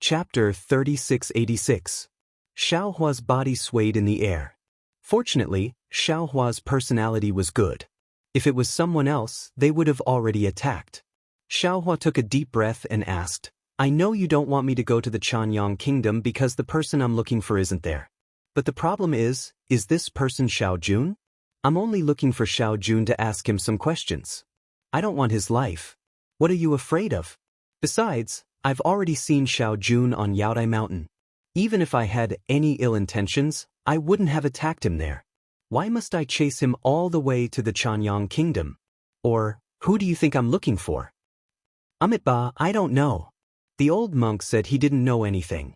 Chapter 3686. Xiaohua's body swayed in the air. Fortunately, Xiaohua's personality was good. If it was someone else, they would have already attacked. Xiaohua took a deep breath and asked, I know you don't want me to go to the Chanyang kingdom because the person I'm looking for isn't there. But the problem is this person Xiao Jun? I'm only looking for Xiao Jun to ask him some questions. I don't want his life. What are you afraid of? Besides, I've already seen Xiao Jun on Yaodai Mountain. Even if I had any ill intentions, I wouldn't have attacked him there. Why must I chase him all the way to the Chanyang kingdom? Or, who do you think I'm looking for? Amitba, I don't know. The old monk said he didn't know anything.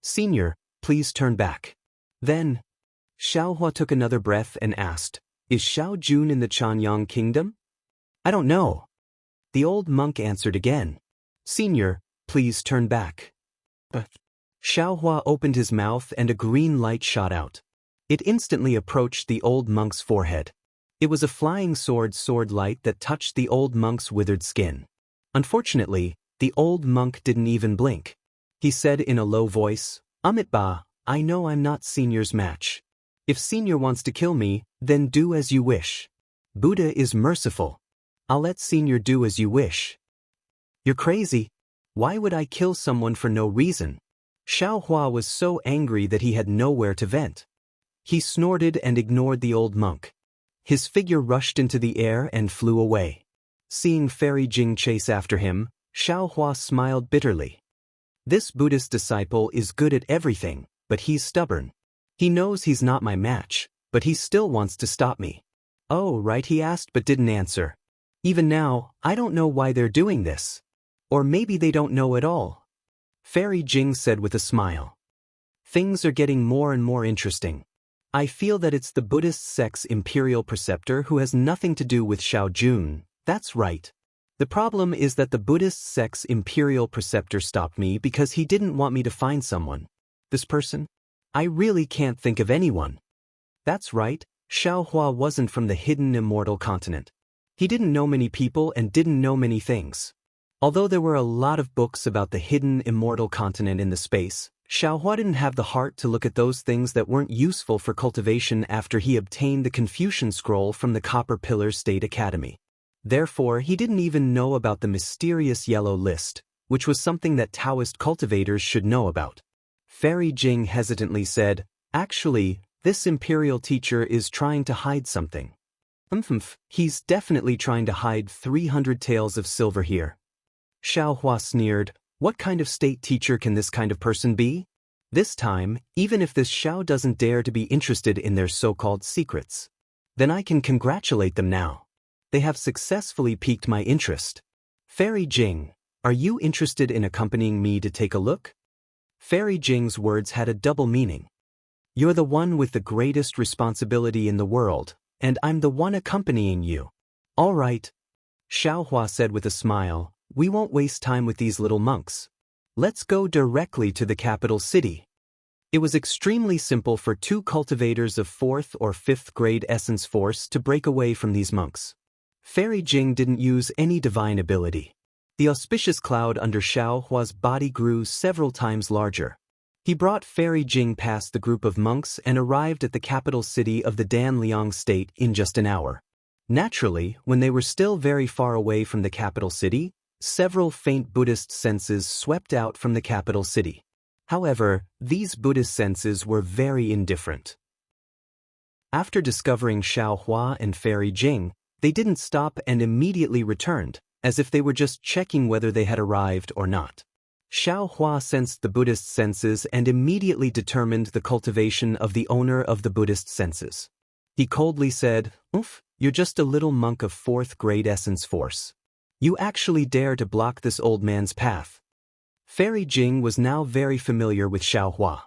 Senior, please turn back. Then, Xiaohua took another breath and asked, Is Xiao Jun in the Chanyang kingdom? I don't know. The old monk answered again. Senior, please turn back. Xiaohua opened his mouth and a green light shot out. It instantly approached the old monk's forehead. It was a flying sword light that touched the old monk's withered skin. Unfortunately, the old monk didn't even blink. He said in a low voice, Amitba, I know I'm not Senior's match. If Senior wants to kill me, then do as you wish. Buddha is merciful. I'll let Senior do as you wish. You're crazy. Why would I kill someone for no reason? Xiaohua was so angry that he had nowhere to vent. He snorted and ignored the old monk. His figure rushed into the air and flew away. Seeing Fairy Jing chase after him, Xiaohua smiled bitterly. This Buddhist disciple is good at everything, but he's stubborn. He knows he's not my match, but he still wants to stop me. Oh, right, he asked but didn't answer. Even now, I don't know why they're doing this. Or maybe they don't know at all. Fairy Jing said with a smile. Things are getting more and more interesting. I feel that it's the Buddhist sect's imperial preceptor who has nothing to do with Xiao Jun. That's right. The problem is that the Buddhist sect's imperial preceptor stopped me because he didn't want me to find someone. This person? I really can't think of anyone. That's right, Xiaohua wasn't from the hidden immortal continent. He didn't know many people and didn't know many things. Although there were a lot of books about the hidden immortal continent in the space, Xiaohua didn't have the heart to look at those things that weren't useful for cultivation after he obtained the Confucian scroll from the Copper Pillar State Academy. Therefore, he didn't even know about the mysterious yellow list, which was something that Daoist cultivators should know about. Fairy Jing hesitantly said, Actually, this imperial teacher is trying to hide something. He's definitely trying to hide 300 taels of silver here. Xiaohua sneered, What kind of state teacher can this kind of person be? This time, even if this Xiao doesn't dare to be interested in their so-called secrets, then I can congratulate them now. They have successfully piqued my interest. Fairy Jing, are you interested in accompanying me to take a look? Fairy Jing's words had a double meaning. You're the one with the greatest responsibility in the world, and I'm the one accompanying you. All right. Xiaohua said with a smile, We won't waste time with these little monks. Let's go directly to the capital city. It was extremely simple for two cultivators of 4th or 5th grade essence force to break away from these monks. Fairy Jing didn't use any divine ability. The auspicious cloud under Xiaohua's body grew several times larger. He brought Fairy Jing past the group of monks and arrived at the capital city of the Danliang state in just an hour. Naturally, when they were still very far away from the capital city, several faint Buddhist senses swept out from the capital city. However, these Buddhist senses were very indifferent. After discovering Xiaohua and Fairy Jing, they didn't stop and immediately returned, as if they were just checking whether they had arrived or not. Xiaohua sensed the Buddhist senses and immediately determined the cultivation of the owner of the Buddhist senses. He coldly said, You're just a little monk of 4th grade essence force. You actually dare to block this old man's path. Fairy Jing was now very familiar with Xiaohua.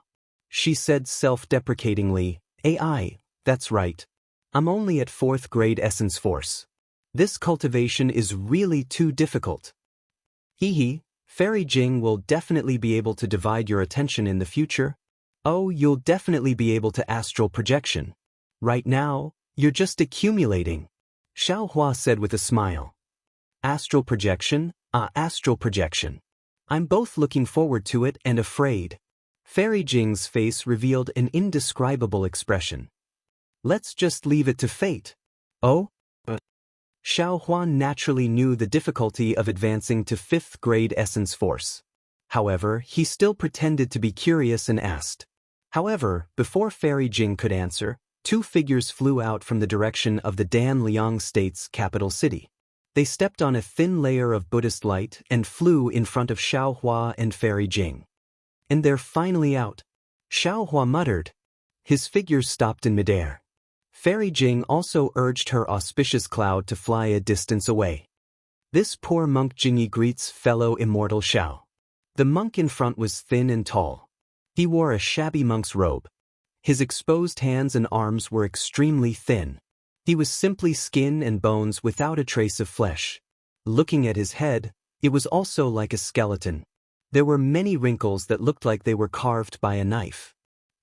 She said self-deprecatingly, AI, that's right. I'm only at 4th grade essence force. This cultivation is really too difficult. Fairy Jing will definitely be able to divide your attention in the future. Oh, you'll definitely be able to astral projection. Right now, you're just accumulating. Xiaohua said with a smile. Astral projection? Astral projection. I'm both looking forward to it and afraid. Fairy Jing's face revealed an indescribable expression. Let's just leave it to fate. Oh? Xiao Huan naturally knew the difficulty of advancing to 5th grade essence force. However, he still pretended to be curious and asked. However, before Fairy Jing could answer, 2 figures flew out from the direction of the Danliang State's capital city. They stepped on a thin layer of Buddhist light and flew in front of Xiao Hua and Fairy Jing. And they're finally out. Xiao Hua muttered. His figures stopped in midair. Fairy Jing also urged her auspicious cloud to fly a distance away. This poor monk Jingyi greets fellow immortal Xiao. The monk in front was thin and tall. He wore a shabby monk's robe. His exposed hands and arms were extremely thin. He was simply skin and bones without a trace of flesh. Looking at his head, it was also like a skeleton. There were many wrinkles that looked like they were carved by a knife.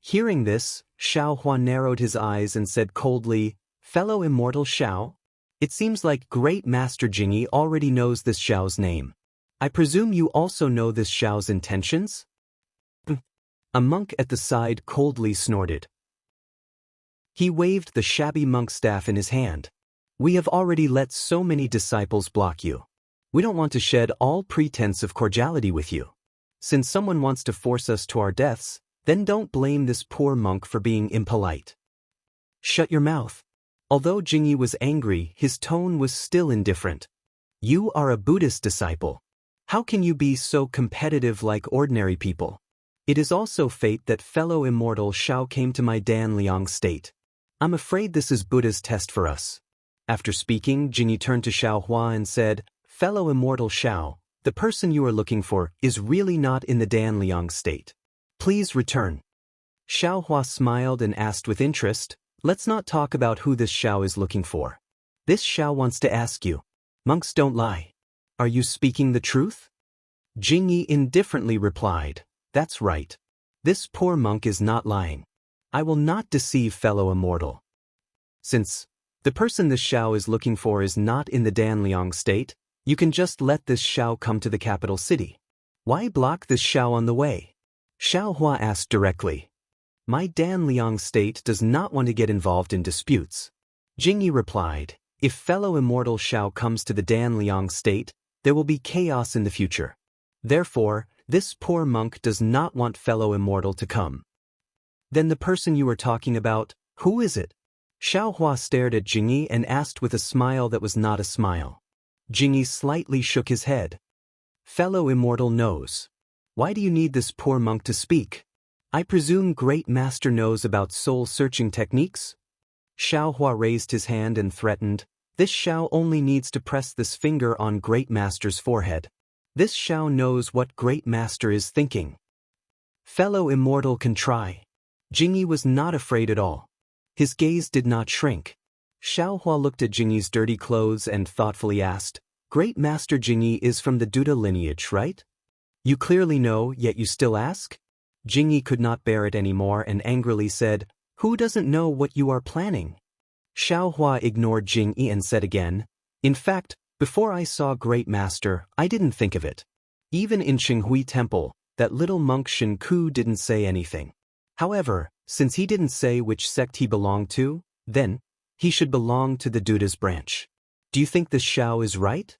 Hearing this, Xiao Hua narrowed his eyes and said coldly, "Fellow immortal Xiao? It seems like Great Master Jingyi already knows this Xiao's name. I presume you also know this Xiao's intentions?" A monk at the side coldly snorted. He waved the shabby monk staff in his hand. "We have already let so many disciples block you. We don't want to shed all pretense of cordiality with you. Since someone wants to force us to our deaths, then don't blame this poor monk for being impolite." "Shut your mouth." Although Jingyi was angry, his tone was still indifferent. "You are a Buddhist disciple. How can you be so competitive like ordinary people? It is also fate that fellow immortal Xiao came to my Danliang state. I'm afraid this is Buddha's test for us." After speaking, Jingyi turned to Xiao Hua and said, "Fellow immortal Xiao, the person you are looking for is really not in the Danliang state. Please return." Xiao Hua smiled and asked with interest, "Let's not talk about who this Xiao is looking for. This Xiao wants to ask you. Monks don't lie. Are you speaking the truth?" Jingyi indifferently replied, "That's right. This poor monk is not lying. I will not deceive fellow immortal. Since the person this Xiao is looking for is not in the Danliang state, you can just let this Xiao come to the capital city. Why block this Xiao on the way?" Xiao Hua asked directly. "My Danliang state does not want to get involved in disputes." Jingyi replied, "If fellow immortal Xiao comes to the Danliang state, there will be chaos in the future. Therefore, this poor monk does not want fellow immortal to come." "Then the person you were talking about, who is it?" Xiao Hua stared at Jingyi and asked with a smile that was not a smile. Jingyi slightly shook his head. "Fellow immortal knows. Why do you need this poor monk to speak? I presume Great Master knows about soul-searching techniques?" Xiao Hua raised his hand and threatened, "This Xiao only needs to press this finger on Great Master's forehead. This Xiao knows what Great Master is thinking. Fellow immortal can try." Jingyi was not afraid at all. His gaze did not shrink. Xiao Hua looked at Jingyi's dirty clothes and thoughtfully asked, "Great Master Jingyi is from the Duda lineage, right? You clearly know, yet you still ask?" Jingyi could not bear it anymore and angrily said, "Who doesn't know what you are planning?" Xiao Hua ignored Jingyi and said again, "In fact, before I saw Great Master, I didn't think of it. Even in Qinghui Temple, that little monk Shen Ku didn't say anything. However, since he didn't say which sect he belonged to, then he should belong to the Duda's branch. Do you think this Xiao is right?"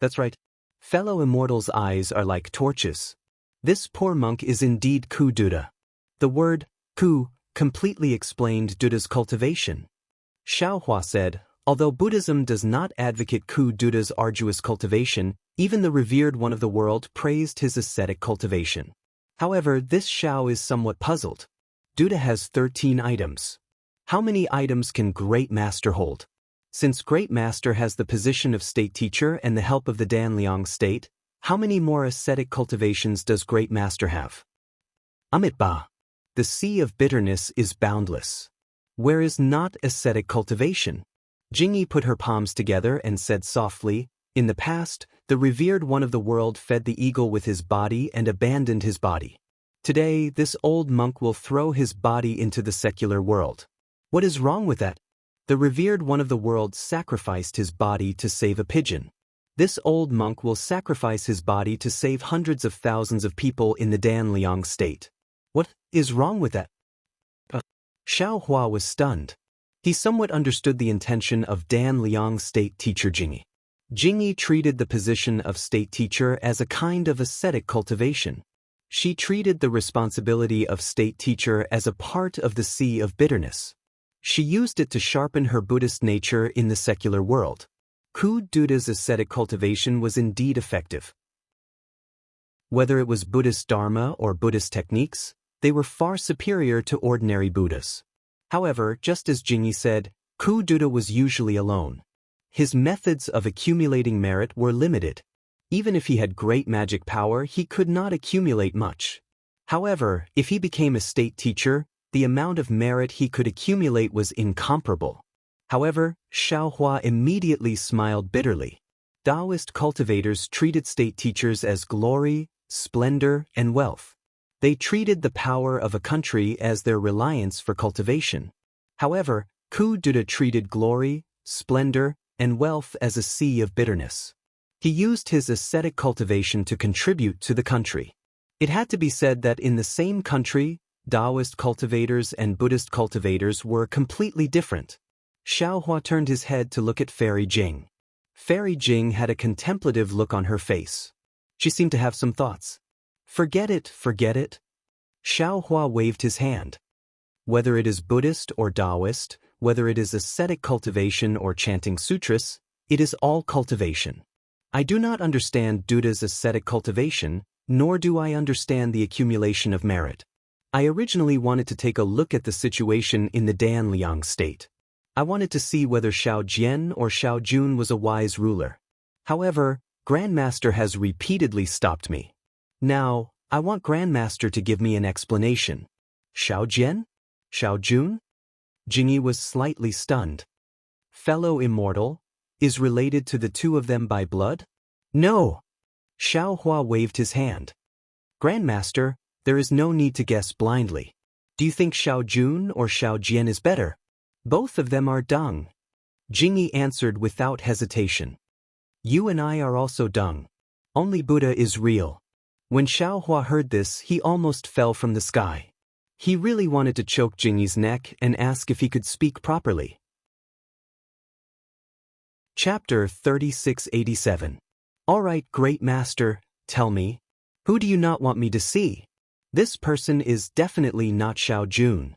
"That's right. Fellow immortals' eyes are like torches. This poor monk is indeed Ku Duda." The word Ku completely explained Duda's cultivation. Xiao Hua said, "Although Buddhism does not advocate Ku Duda's arduous cultivation, even the revered one of the world praised his ascetic cultivation. However, this Xiao is somewhat puzzled. Duda has 13 items. How many items can Great Master hold? Since Great Master has the position of state teacher and the help of the Danliang state, how many more ascetic cultivations does Great Master have? Amitba. The sea of bitterness is boundless. Where is not ascetic cultivation?" Jingyi put her palms together and said softly, "In the past, the revered one of the world fed the eagle with his body and abandoned his body. Today, this old monk will throw his body into the secular world. What is wrong with that? The revered one of the world sacrificed his body to save a pigeon. This old monk will sacrifice his body to save hundreds of thousands of people in the Danliang state. What is wrong with that? Xiao Hua was stunned. He somewhat understood the intention of Danliang state teacher Jingyi. Jingyi treated the position of state teacher as a kind of ascetic cultivation. She treated the responsibility of state teacher as a part of the sea of bitterness. She used it to sharpen her Buddhist nature in the secular world. Ku Duda's ascetic cultivation was indeed effective. Whether it was Buddhist Dharma or Buddhist techniques, they were far superior to ordinary Buddhas. However, just as Jingyi said, Ku Duda was usually alone. His methods of accumulating merit were limited. Even if he had great magic power, he could not accumulate much. However, if he became a state teacher, the amount of merit he could accumulate was incomparable. However, Xiao Hua immediately smiled bitterly. Daoist cultivators treated state teachers as glory, splendor, and wealth. They treated the power of a country as their reliance for cultivation. However, Ku Duda treated glory, splendor, and wealth as a sea of bitterness. He used his ascetic cultivation to contribute to the country. It had to be said that in the same country, Daoist cultivators and Buddhist cultivators were completely different. Xiao Hua turned his head to look at Fairy Jing. Fairy Jing had a contemplative look on her face. She seemed to have some thoughts. Forget it, forget it. Xiao Hua waved his hand. Whether it is Buddhist or Daoist, whether it is ascetic cultivation or chanting sutras, it is all cultivation. I do not understand Duda's ascetic cultivation, nor do I understand the accumulation of merit. I originally wanted to take a look at the situation in the Danliang state. I wanted to see whether Xiao Jian or Xiao Jun was a wise ruler. However, Grandmaster has repeatedly stopped me. Now, I want Grandmaster to give me an explanation. Xiao Jian? Xiao Jun? Jingyi was slightly stunned. Fellow Immortal? Is related to the two of them by blood? No! Xiao Hua waved his hand. Grandmaster, there is no need to guess blindly. Do you think Xiao Jun or Xiao Jian is better? Both of them are dung. Jingyi answered without hesitation. You and I are also dung. Only Buddha is real. When Xiao Hua heard this, he almost fell from the sky. He really wanted to choke Jingyi's neck and ask if he could speak properly. Chapter 3687. All right, great master, tell me. Who do you not want me to see? This person is definitely not Xiao Jun.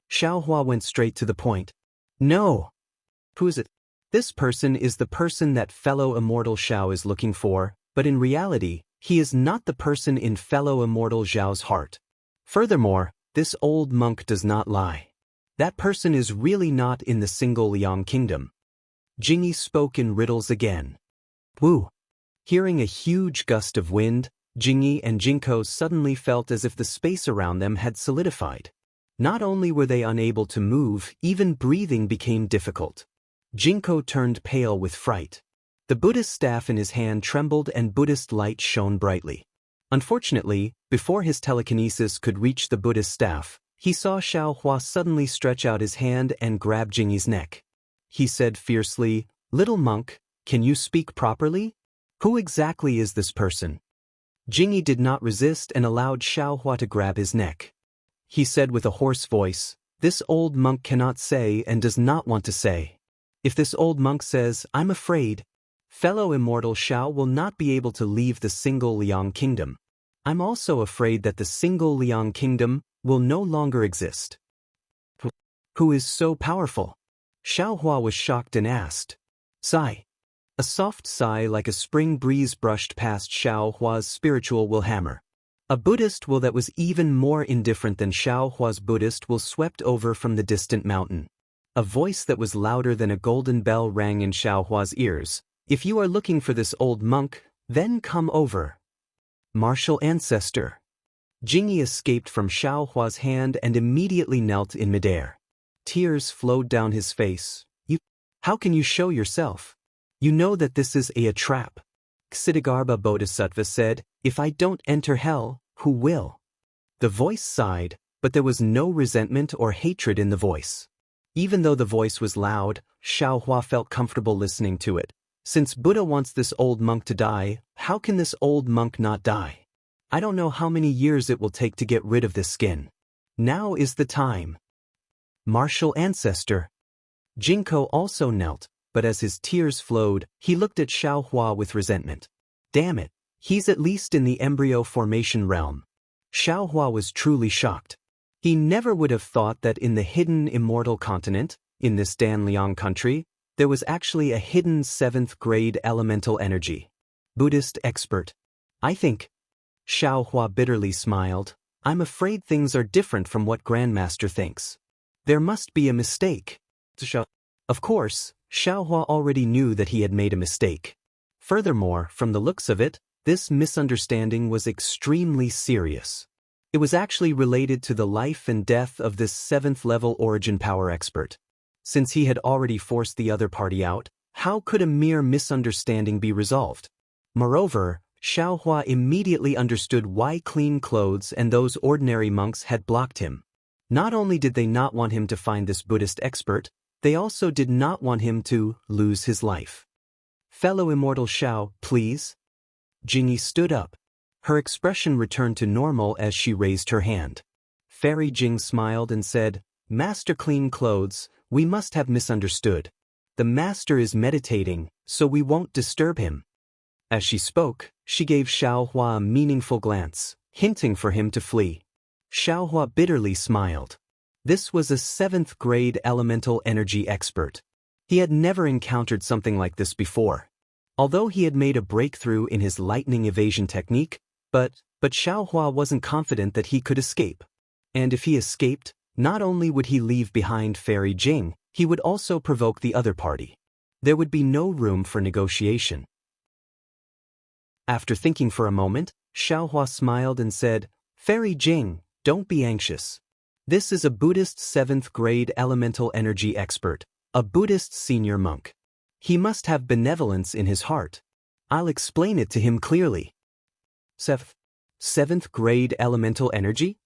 Xiao Hua went straight to the point. No. Who is it? This person is the person that fellow immortal Xiao is looking for, but in reality, he is not the person in fellow immortal Xiao's heart. Furthermore, this old monk does not lie. That person is really not in the single Liang kingdom. Jingyi spoke in riddles again. Woo! Hearing a huge gust of wind, Jingyi and Jinko suddenly felt as if the space around them had solidified. Not only were they unable to move, even breathing became difficult. Jinko turned pale with fright. The Buddhist staff in his hand trembled and Buddhist light shone brightly. Unfortunately, before his telekinesis could reach the Buddhist staff, he saw Xiao Hua suddenly stretch out his hand and grab Jingyi's neck. He said fiercely, "Little monk, can you speak properly? Who exactly is this person?" Jingyi did not resist and allowed Xiao Hua to grab his neck. He said with a hoarse voice, "This old monk cannot say and does not want to say. If this old monk says, 'I'm afraid,' fellow immortal Xiao will not be able to leave the single Liang kingdom. I'm also afraid that the single Liang kingdom will no longer exist." Who is so powerful? Xiao Hua was shocked and asked. Sigh. A soft sigh like a spring breeze brushed past Xiao Hua's spiritual will hammer. A Buddhist will that was even more indifferent than Xiao Hua's Buddhist will swept over from the distant mountain. A voice that was louder than a golden bell rang in Xiao Hua's ears. "If you are looking for this old monk, then come over." Martial ancestor. Jingyi escaped from Xiao Hua's hand and immediately knelt in midair. Tears flowed down his face. How can you show yourself? You know that this is a trap. Ksitigarbha Bodhisattva said, "If I don't enter hell, who will?" The voice sighed, but there was no resentment or hatred in the voice. Even though the voice was loud, Xiao Hua felt comfortable listening to it. Since Buddha wants this old monk to die, how can this old monk not die? I don't know how many years it will take to get rid of this skin. Now is the time. Martial ancestor. Jinko also knelt, but as his tears flowed, he looked at Xiaohua with resentment. Damn it, he's at least in the embryo formation realm. Xiaohua was truly shocked. He never would have thought that in the hidden immortal continent, in this Danliang country, there was actually a hidden 7th grade elemental energy. Buddhist expert. I think. Xiaohua bitterly smiled. I'm afraid things are different from what Grandmaster thinks. There must be a mistake. Of course, Xiaohua already knew that he had made a mistake. Furthermore, from the looks of it, this misunderstanding was extremely serious. It was actually related to the life and death of this 7th level origin power expert. Since he had already forced the other party out, how could a mere misunderstanding be resolved? Moreover, Xiaohua immediately understood why clean clothes and those ordinary monks had blocked him. Not only did they not want him to find this Buddhist expert, they also did not want him to lose his life. Fellow Immortal Xiao, please. Jingyi stood up. Her expression returned to normal as she raised her hand. Fairy Jing smiled and said, Master Clean Clothes, we must have misunderstood. The master is meditating, so we won't disturb him. As she spoke, she gave Xiaohua a meaningful glance, hinting for him to flee. Xiaohua bitterly smiled. This was a 7th grade elemental energy expert. He had never encountered something like this before. Although he had made a breakthrough in his lightning evasion technique, but Xiaohua wasn't confident that he could escape. And if he escaped, not only would he leave behind Fairy Jing, he would also provoke the other party. There would be no room for negotiation. After thinking for a moment, Xiaohua smiled and said, Fairy Jing, don't be anxious. This is a Buddhist 7th grade elemental energy expert, a Buddhist senior monk. He must have benevolence in his heart. I'll explain it to him clearly. 7th grade elemental energy?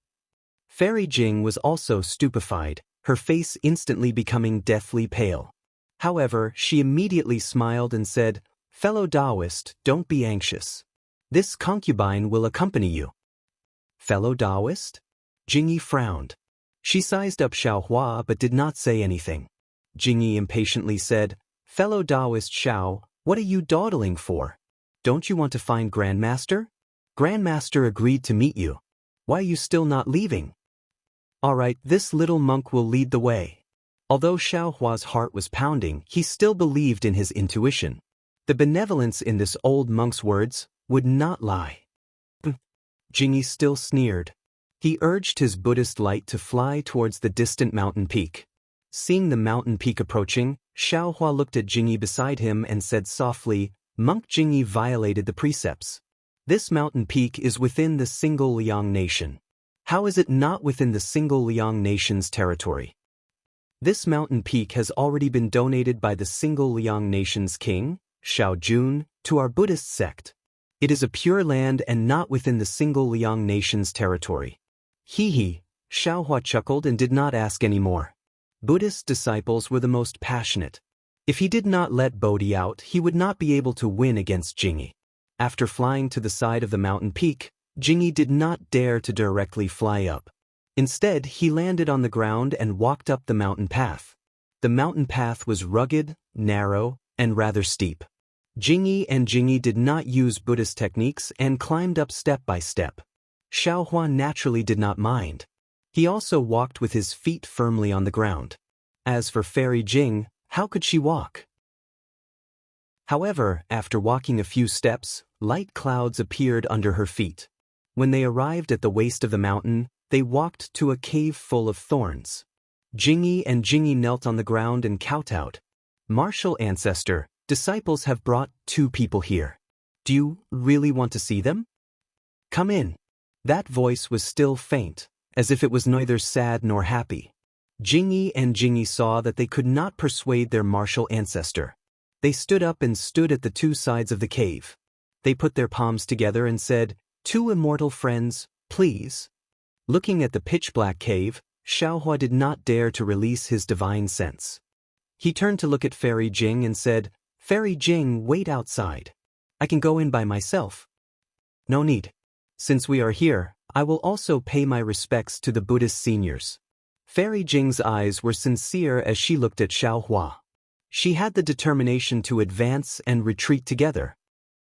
Fairy Jing was also stupefied, her face instantly becoming deathly pale. However, she immediately smiled and said, Fellow Daoist, don't be anxious. This concubine will accompany you. Fellow Daoist? Jingyi frowned. She sized up Xiaohua but did not say anything. Jingyi impatiently said, Fellow Daoist Xiao, what are you dawdling for? Don't you want to find Grandmaster? Grandmaster agreed to meet you. Why are you still not leaving? All right, this little monk will lead the way. Although Xiaohua's heart was pounding, he still believed in his intuition. The benevolence in this old monk's words would not lie. Jingyi still sneered. He urged his Buddhist light to fly towards the distant mountain peak. Seeing the mountain peak approaching, Xiaohua looked at Jingyi beside him and said softly, Monk Jingyi violated the precepts. This mountain peak is within the single Liang nation. How is it not within the single Liang nation's territory? This mountain peak has already been donated by the single Liang nation's king, Xiao Jun, to our Buddhist sect. It is a pure land and not within the single Liang nation's territory. Hee, Xiaohua chuckled and did not ask any more. Buddhist disciples were the most passionate. If he did not let Bodhi out, he would not be able to win against Jingyi. After flying to the side of the mountain peak, Jingyi did not dare to directly fly up. Instead, he landed on the ground and walked up the mountain path. The mountain path was rugged, narrow, and rather steep. Jingyi did not use Buddhist techniques and climbed up step by step. Xiaohua naturally did not mind. He also walked with his feet firmly on the ground. As for Fairy Jing, how could she walk? However, after walking a few steps, light clouds appeared under her feet. When they arrived at the waist of the mountain, they walked to a cave full of thorns. Jingyi knelt on the ground and kowtowed. Martial ancestor, disciples have brought 2 people here. Do you really want to see them? Come in. That voice was still faint, as if it was neither sad nor happy. Jingyi saw that they could not persuade their martial ancestor. They stood up and stood at the 2 sides of the cave. They put their palms together and said, 2 immortal friends, please. Looking at the pitch-black cave, Xiaohua did not dare to release his divine sense. He turned to look at Fairy Jing and said, Fairy Jing, wait outside. I can go in by myself. No need. Since we are here, I will also pay my respects to the Buddhist seniors. Fairy Jing's eyes were sincere as she looked at Xiaohua. She had the determination to advance and retreat together.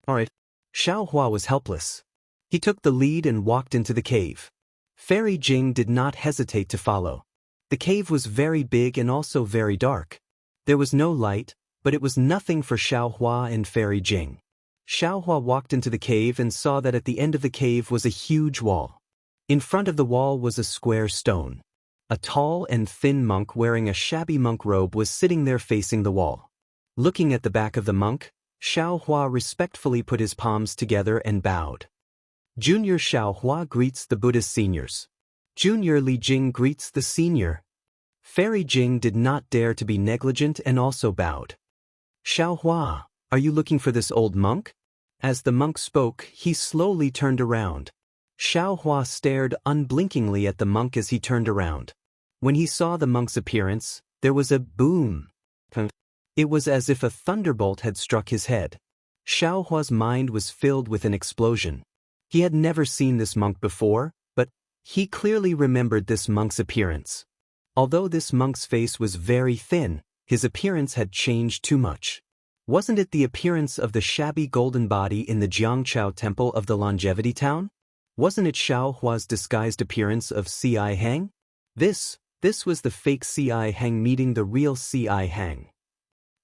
Alright. Xiaohua was helpless. He took the lead and walked into the cave. Fairy Jing did not hesitate to follow. The cave was very big and also very dark. There was no light, but it was nothing for Xiaohua and Fairy Jing. Xiaohua walked into the cave and saw that at the end of the cave was a huge wall. In front of the wall was a square stone. A tall and thin monk wearing a shabby monk robe was sitting there facing the wall. Looking at the back of the monk, Xiaohua respectfully put his palms together and bowed. Junior Xiaohua greets the Buddhist seniors. Junior Li Jing greets the senior. Fairy Jing did not dare to be negligent and also bowed. Xiaohua, are you looking for this old monk? As the monk spoke, he slowly turned around. Xiaohua stared unblinkingly at the monk as he turned around. When he saw the monk's appearance, there was a boom. It was as if a thunderbolt had struck his head. Xiaohua's mind was filled with an explosion. He had never seen this monk before, but he clearly remembered this monk's appearance. Although this monk's face was very thin, his appearance had changed too much. Wasn't it the appearance of the shabby golden body in the Jiangchao temple of the Longevity Town? Wasn't it Xiaohua's disguised appearance of C.I. Hang? This was the fake C.I. Hang meeting the real C.I. Hang.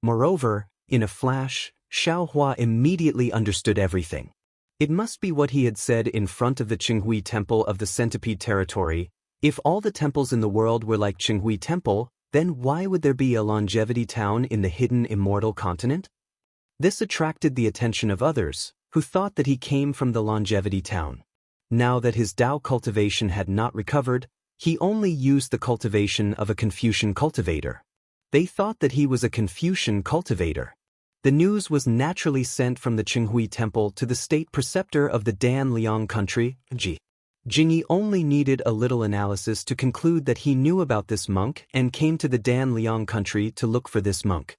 Moreover, in a flash, Xiaohua immediately understood everything. It must be what he had said in front of the Qinghui Temple of the Centipede Territory. If all the temples in the world were like Qinghui Temple, then why would there be a longevity town in the hidden immortal continent? This attracted the attention of others, who thought that he came from the longevity town. Now that his Dao cultivation had not recovered, he only used the cultivation of a Confucian cultivator. They thought that he was a Confucian cultivator. The news was naturally sent from the Qinghui Temple to the state preceptor of the Danliang country, Jingyi only needed a little analysis to conclude that he knew about this monk and came to the Danliang country to look for this monk.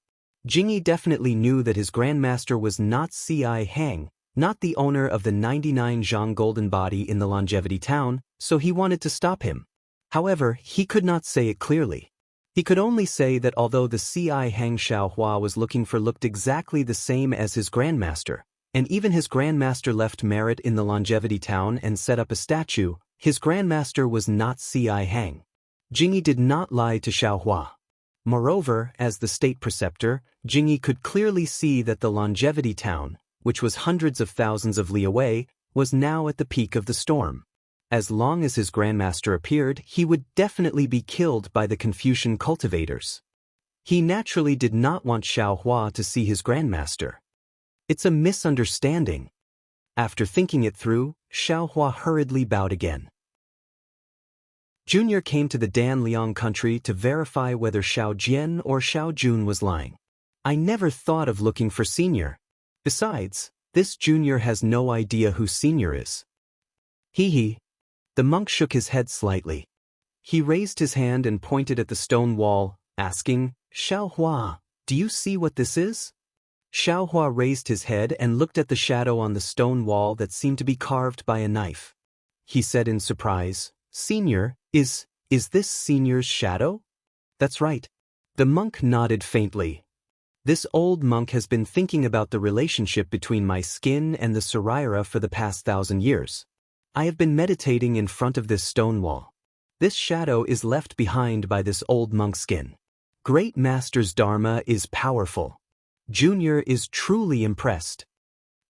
Jingyi definitely knew that his grandmaster was not C.I. Hang, not the owner of the 99 Zhang golden body in the longevity town, so he wanted to stop him. However, he could not say it clearly. He could only say that although the C.I. Hang Xiaohua was looking for looked exactly the same as his grandmaster, and even his grandmaster left merit in the longevity town and set up a statue, his grandmaster was not C.I. Hang. Jingyi did not lie to Xiaohua. Moreover, as the state preceptor, Jingyi could clearly see that the longevity town, which was hundreds of thousands of li away, was now at the peak of the storm. As long as his grandmaster appeared, he would definitely be killed by the Confucian cultivators. He naturally did not want Xiaohua to see his grandmaster. It's a misunderstanding. After thinking it through, Xiaohua hurriedly bowed again. Junior came to the Danliang country to verify whether Xiao Jian or Xiao Jun was lying. I never thought of looking for Senior. Besides, this Junior has no idea who Senior is. Hee. The monk shook his head slightly. He raised his hand and pointed at the stone wall, asking, Xiaohua, do you see what this is? Xiaohua raised his head and looked at the shadow on the stone wall that seemed to be carved by a knife. He said in surprise, Senior, is this Senior's shadow? That's right. The monk nodded faintly. This old monk has been thinking about the relationship between my skin and the Saraira for the past 1,000 years. I have been meditating in front of this stone wall. This shadow is left behind by this old monk's skin. Great Master's Dharma is powerful. Junior is truly impressed.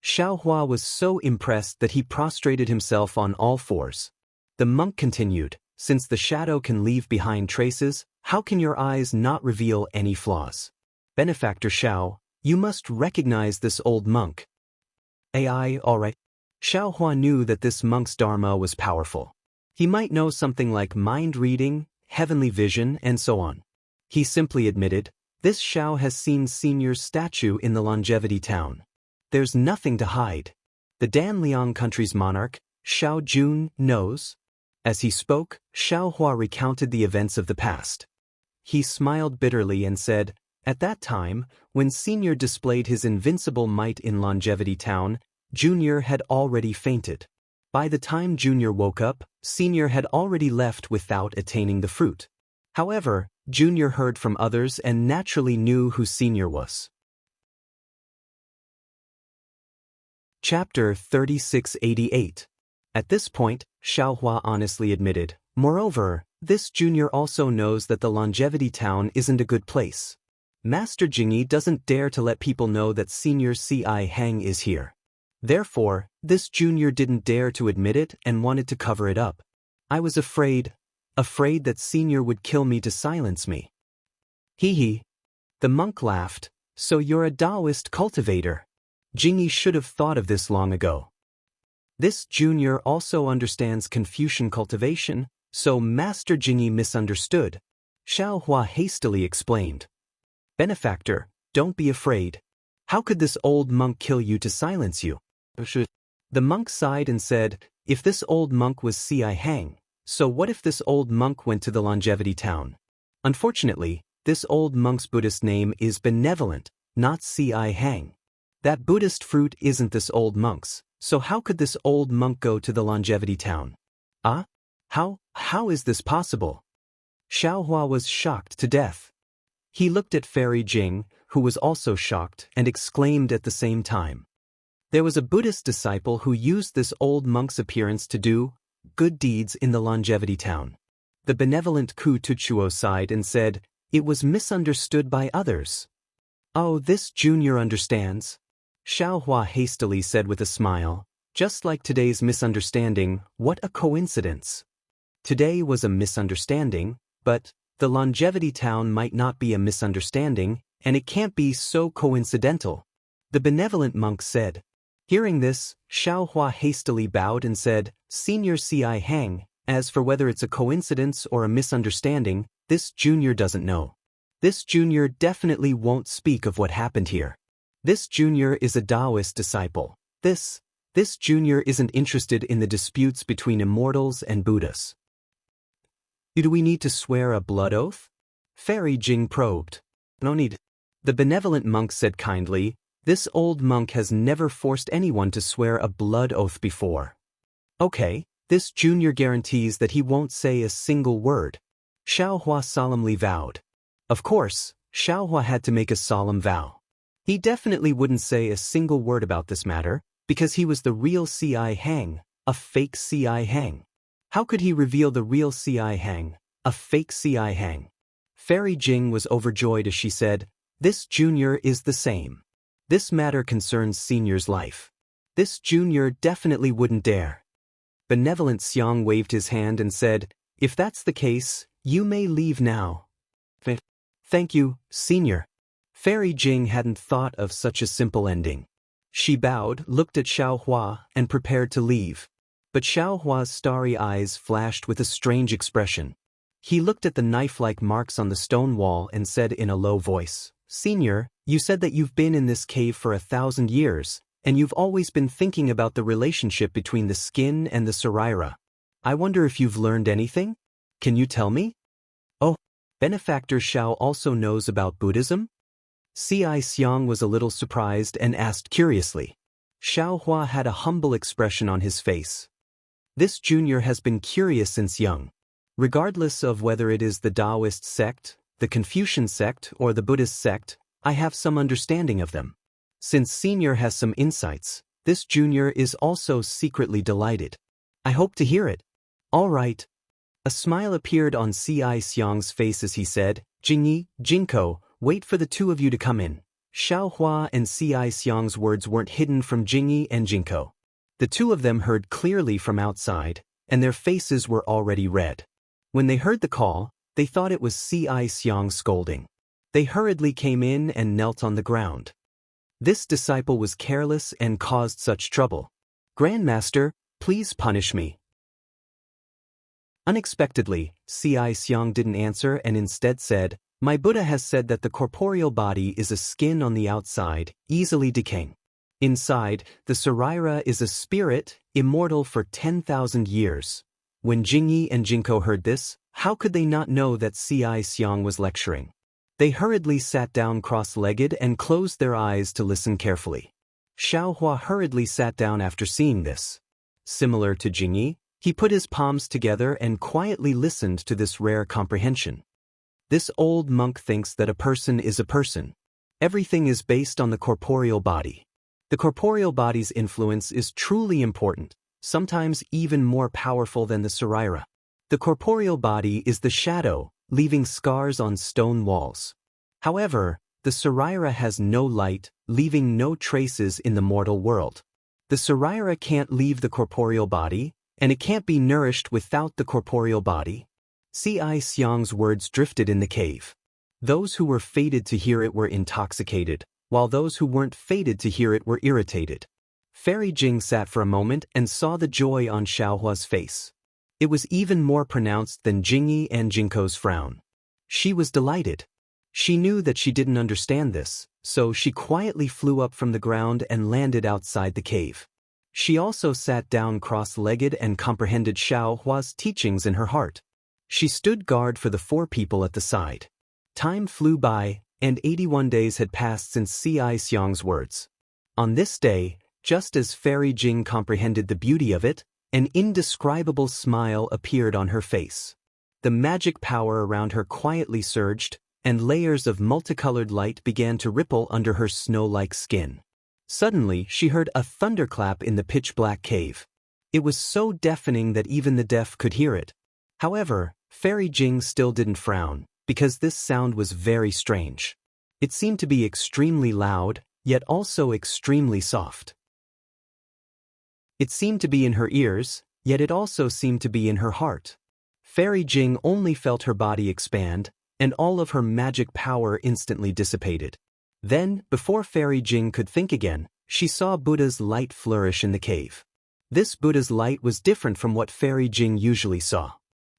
Xiaohua was so impressed that he prostrated himself on all fours. The monk continued, since the shadow can leave behind traces, how can your eyes not reveal any flaws? Benefactor Xiao, you must recognize this old monk. AI, all right. Xiaohua knew that this monk's dharma was powerful. He might know something like mind reading, heavenly vision, and so on. He simply admitted, this Xiao has seen Senior's statue in the longevity town. There's nothing to hide. The Danliang country's monarch, Xiao Jun, knows. As he spoke, Xiaohua recounted the events of the past. He smiled bitterly and said, At that time, when Senior displayed his invincible might in Longevity Town, Junior had already fainted. By the time Junior woke up, Senior had already left without attaining the fruit. However, Junior heard from others and naturally knew who Senior was. Chapter 3688. At this point, Xiaohua honestly admitted, moreover, this Junior also knows that the Longevity Town isn't a good place. Master Jingyi doesn't dare to let people know that Senior C.I. Hang is here. Therefore, this Junior didn't dare to admit it and wanted to cover it up. I was afraid that Senior would kill me to silence me. Hee. The monk laughed. So you're a Daoist cultivator. Jingyi should have thought of this long ago. This Junior also understands Confucian cultivation, so Master Jingyi misunderstood. Xiaohua hastily explained. Benefactor, don't be afraid. How could this old monk kill you to silence you? The monk sighed and said, if this old monk was C.I. Hang, so what if this old monk went to the Longevity Town? Unfortunately, this old monk's Buddhist name is Benevolent, not C.I. Hang. That Buddhist fruit isn't this old monk's, so how could this old monk go to the Longevity Town? How is this possible? Xiaohua was shocked to death. He looked at Fairy Jing, who was also shocked, and exclaimed at the same time. There was a Buddhist disciple who used this old monk's appearance to do good deeds in the Longevity Town. The benevolent Ku Tuchuo sighed and said, it was misunderstood by others. Oh, this Junior understands. Xiaohua hastily said with a smile, just like today's misunderstanding, what a coincidence. Today was a misunderstanding, but the Longevity Town might not be a misunderstanding, and it can't be so coincidental. The benevolent monk said. Hearing this, Xiaohua hastily bowed and said, Senior C.I. Hang, as for whether it's a coincidence or a misunderstanding, this Junior doesn't know. This Junior definitely won't speak of what happened here. This Junior is a Daoist disciple. This Junior isn't interested in the disputes between immortals and Buddhas. Do we need to swear a blood oath? Fairy Jing probed. No need. The benevolent monk said kindly, this old monk has never forced anyone to swear a blood oath before. Okay, this Junior guarantees that he won't say a single word. Xiaohua solemnly vowed. Of course, Xiaohua had to make a solemn vow. He definitely wouldn't say a single word about this matter, because he was the real C.I. Hang, a fake C.I. Hang. How could he reveal the real C.I. Hang, a fake C.I. Hang? Fairy Jing was overjoyed as she said, this Junior is the same. This matter concerns Senior's life. This Junior definitely wouldn't dare. Benevolent Xiang waved his hand and said, if that's the case, you may leave now. Thank you, Senior. Fairy Jing hadn't thought of such a simple ending. She bowed, looked at Xiaohua, and prepared to leave. But Xiaohua's starry eyes flashed with a strange expression. He looked at the knife-like marks on the stone wall and said in a low voice, Senior, you said that you've been in this cave for 1,000 years, and you've always been thinking about the relationship between the skin and the saraira. I wonder if you've learned anything? Can you tell me? Oh, Benefactor Xiao also knows about Buddhism? C.I. Xiang was a little surprised and asked curiously. Xiaohua had a humble expression on his face. This Junior has been curious since young. Regardless of whether it is the Daoist sect, the Confucian sect, or the Buddhist sect, I have some understanding of them. Since Senior has some insights, this Junior is also secretly delighted. I hope to hear it. All right. A smile appeared on C.I. Xiang's face as he said, Jingyi, Jinko, wait for the two of you to come in. Xiaohua and C.I. Xiang's words weren't hidden from Jingyi and Jinko. The two of them heard clearly from outside, and their faces were already red. When they heard the call, they thought it was C.I. Xiang scolding. They hurriedly came in and knelt on the ground. This disciple was careless and caused such trouble. Grandmaster, please punish me. Unexpectedly, C.I. Xiang didn't answer and instead said, my Buddha has said that the corporeal body is a skin on the outside, easily decaying. Inside, the saraira is a spirit, immortal for 10,000 years. When Jingyi and Jinko heard this, how could they not know that C.I. Xiang was lecturing? They hurriedly sat down cross-legged and closed their eyes to listen carefully. Xiaohua hurriedly sat down after seeing this. Similar to Jingyi, he put his palms together and quietly listened to this rare comprehension. This old monk thinks that a person is a person. Everything is based on the corporeal body. The corporeal body's influence is truly important, sometimes even more powerful than the sarira. The corporeal body is the shadow, leaving scars on stone walls. However, the sarira has no light, leaving no traces in the mortal world. The sarira can't leave the corporeal body, and it can't be nourished without the corporeal body. C.I. Xiang's words drifted in the cave. Those who were fated to hear it were intoxicated, while those who weren't fated to hear it were irritated. Fairy Jing sat for a moment and saw the joy on Xiaohua's face. It was even more pronounced than Jingyi and Jinko's frown. She was delighted. She knew that she didn't understand this, so she quietly flew up from the ground and landed outside the cave. She also sat down cross-legged and comprehended Xiaohua's teachings in her heart. She stood guard for the 4 people at the side. Time flew by, and 81 days had passed since C.I. Xiang's words. On this day, just as Fairy Jing comprehended the beauty of it, an indescribable smile appeared on her face. The magic power around her quietly surged, and layers of multicolored light began to ripple under her snow-like skin. Suddenly, she heard a thunderclap in the pitch-black cave. It was so deafening that even the deaf could hear it. However, Fairy Jing still didn't frown, because this sound was very strange. It seemed to be extremely loud, yet also extremely soft. It seemed to be in her ears, yet it also seemed to be in her heart. Fairy Jing only felt her body expand, and all of her magic power instantly dissipated. Then, before Fairy Jing could think again, she saw Buddha's light flourish in the cave. This Buddha's light was different from what Fairy Jing usually saw.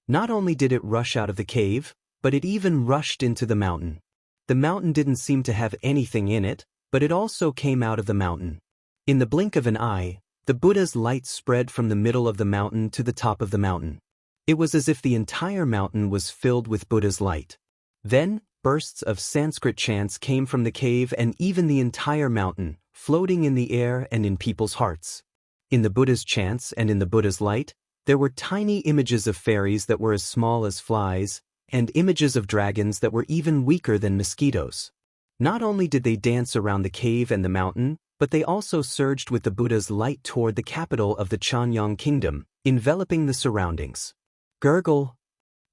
Not only did it rush out of the cave, but it even rushed into the mountain. The mountain didn't seem to have anything in it, but it also came out of the mountain. In the blink of an eye, the Buddha's light spread from the middle of the mountain to the top of the mountain. It was as if the entire mountain was filled with Buddha's light. Then, bursts of Sanskrit chants came from the cave and even the entire mountain, floating in the air and in people's hearts. In the Buddha's chants and in the Buddha's light, there were tiny images of fairies that were as small as flies, and images of dragons that were even weaker than mosquitoes. Not only did they dance around the cave and the mountain, but they also surged with the Buddha's light toward the capital of the Chanyang kingdom, enveloping the surroundings. Gurgle!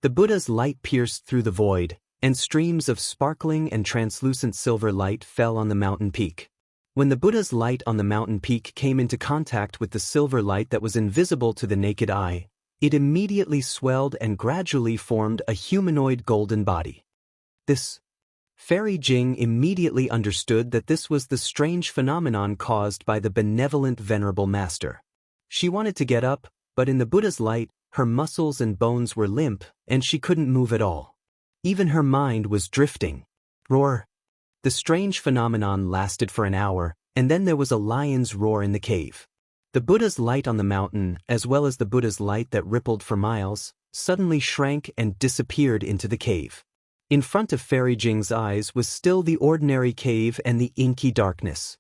The Buddha's light pierced through the void, and streams of sparkling and translucent silver light fell on the mountain peak. When the Buddha's light on the mountain peak came into contact with the silver light that was invisible to the naked eye, it immediately swelled and gradually formed a humanoid golden body. Fairy Jing immediately understood that this was the strange phenomenon caused by the benevolent Venerable Master. She wanted to get up, but in the Buddha's light, her muscles and bones were limp, and she couldn't move at all. Even her mind was drifting. Roar! The strange phenomenon lasted for an hour, and then there was a lion's roar in the cave. The Buddha's light on the mountain, as well as the Buddha's light that rippled for miles, suddenly shrank and disappeared into the cave. In front of Fairy Jing's eyes was still the ordinary cave and the inky darkness.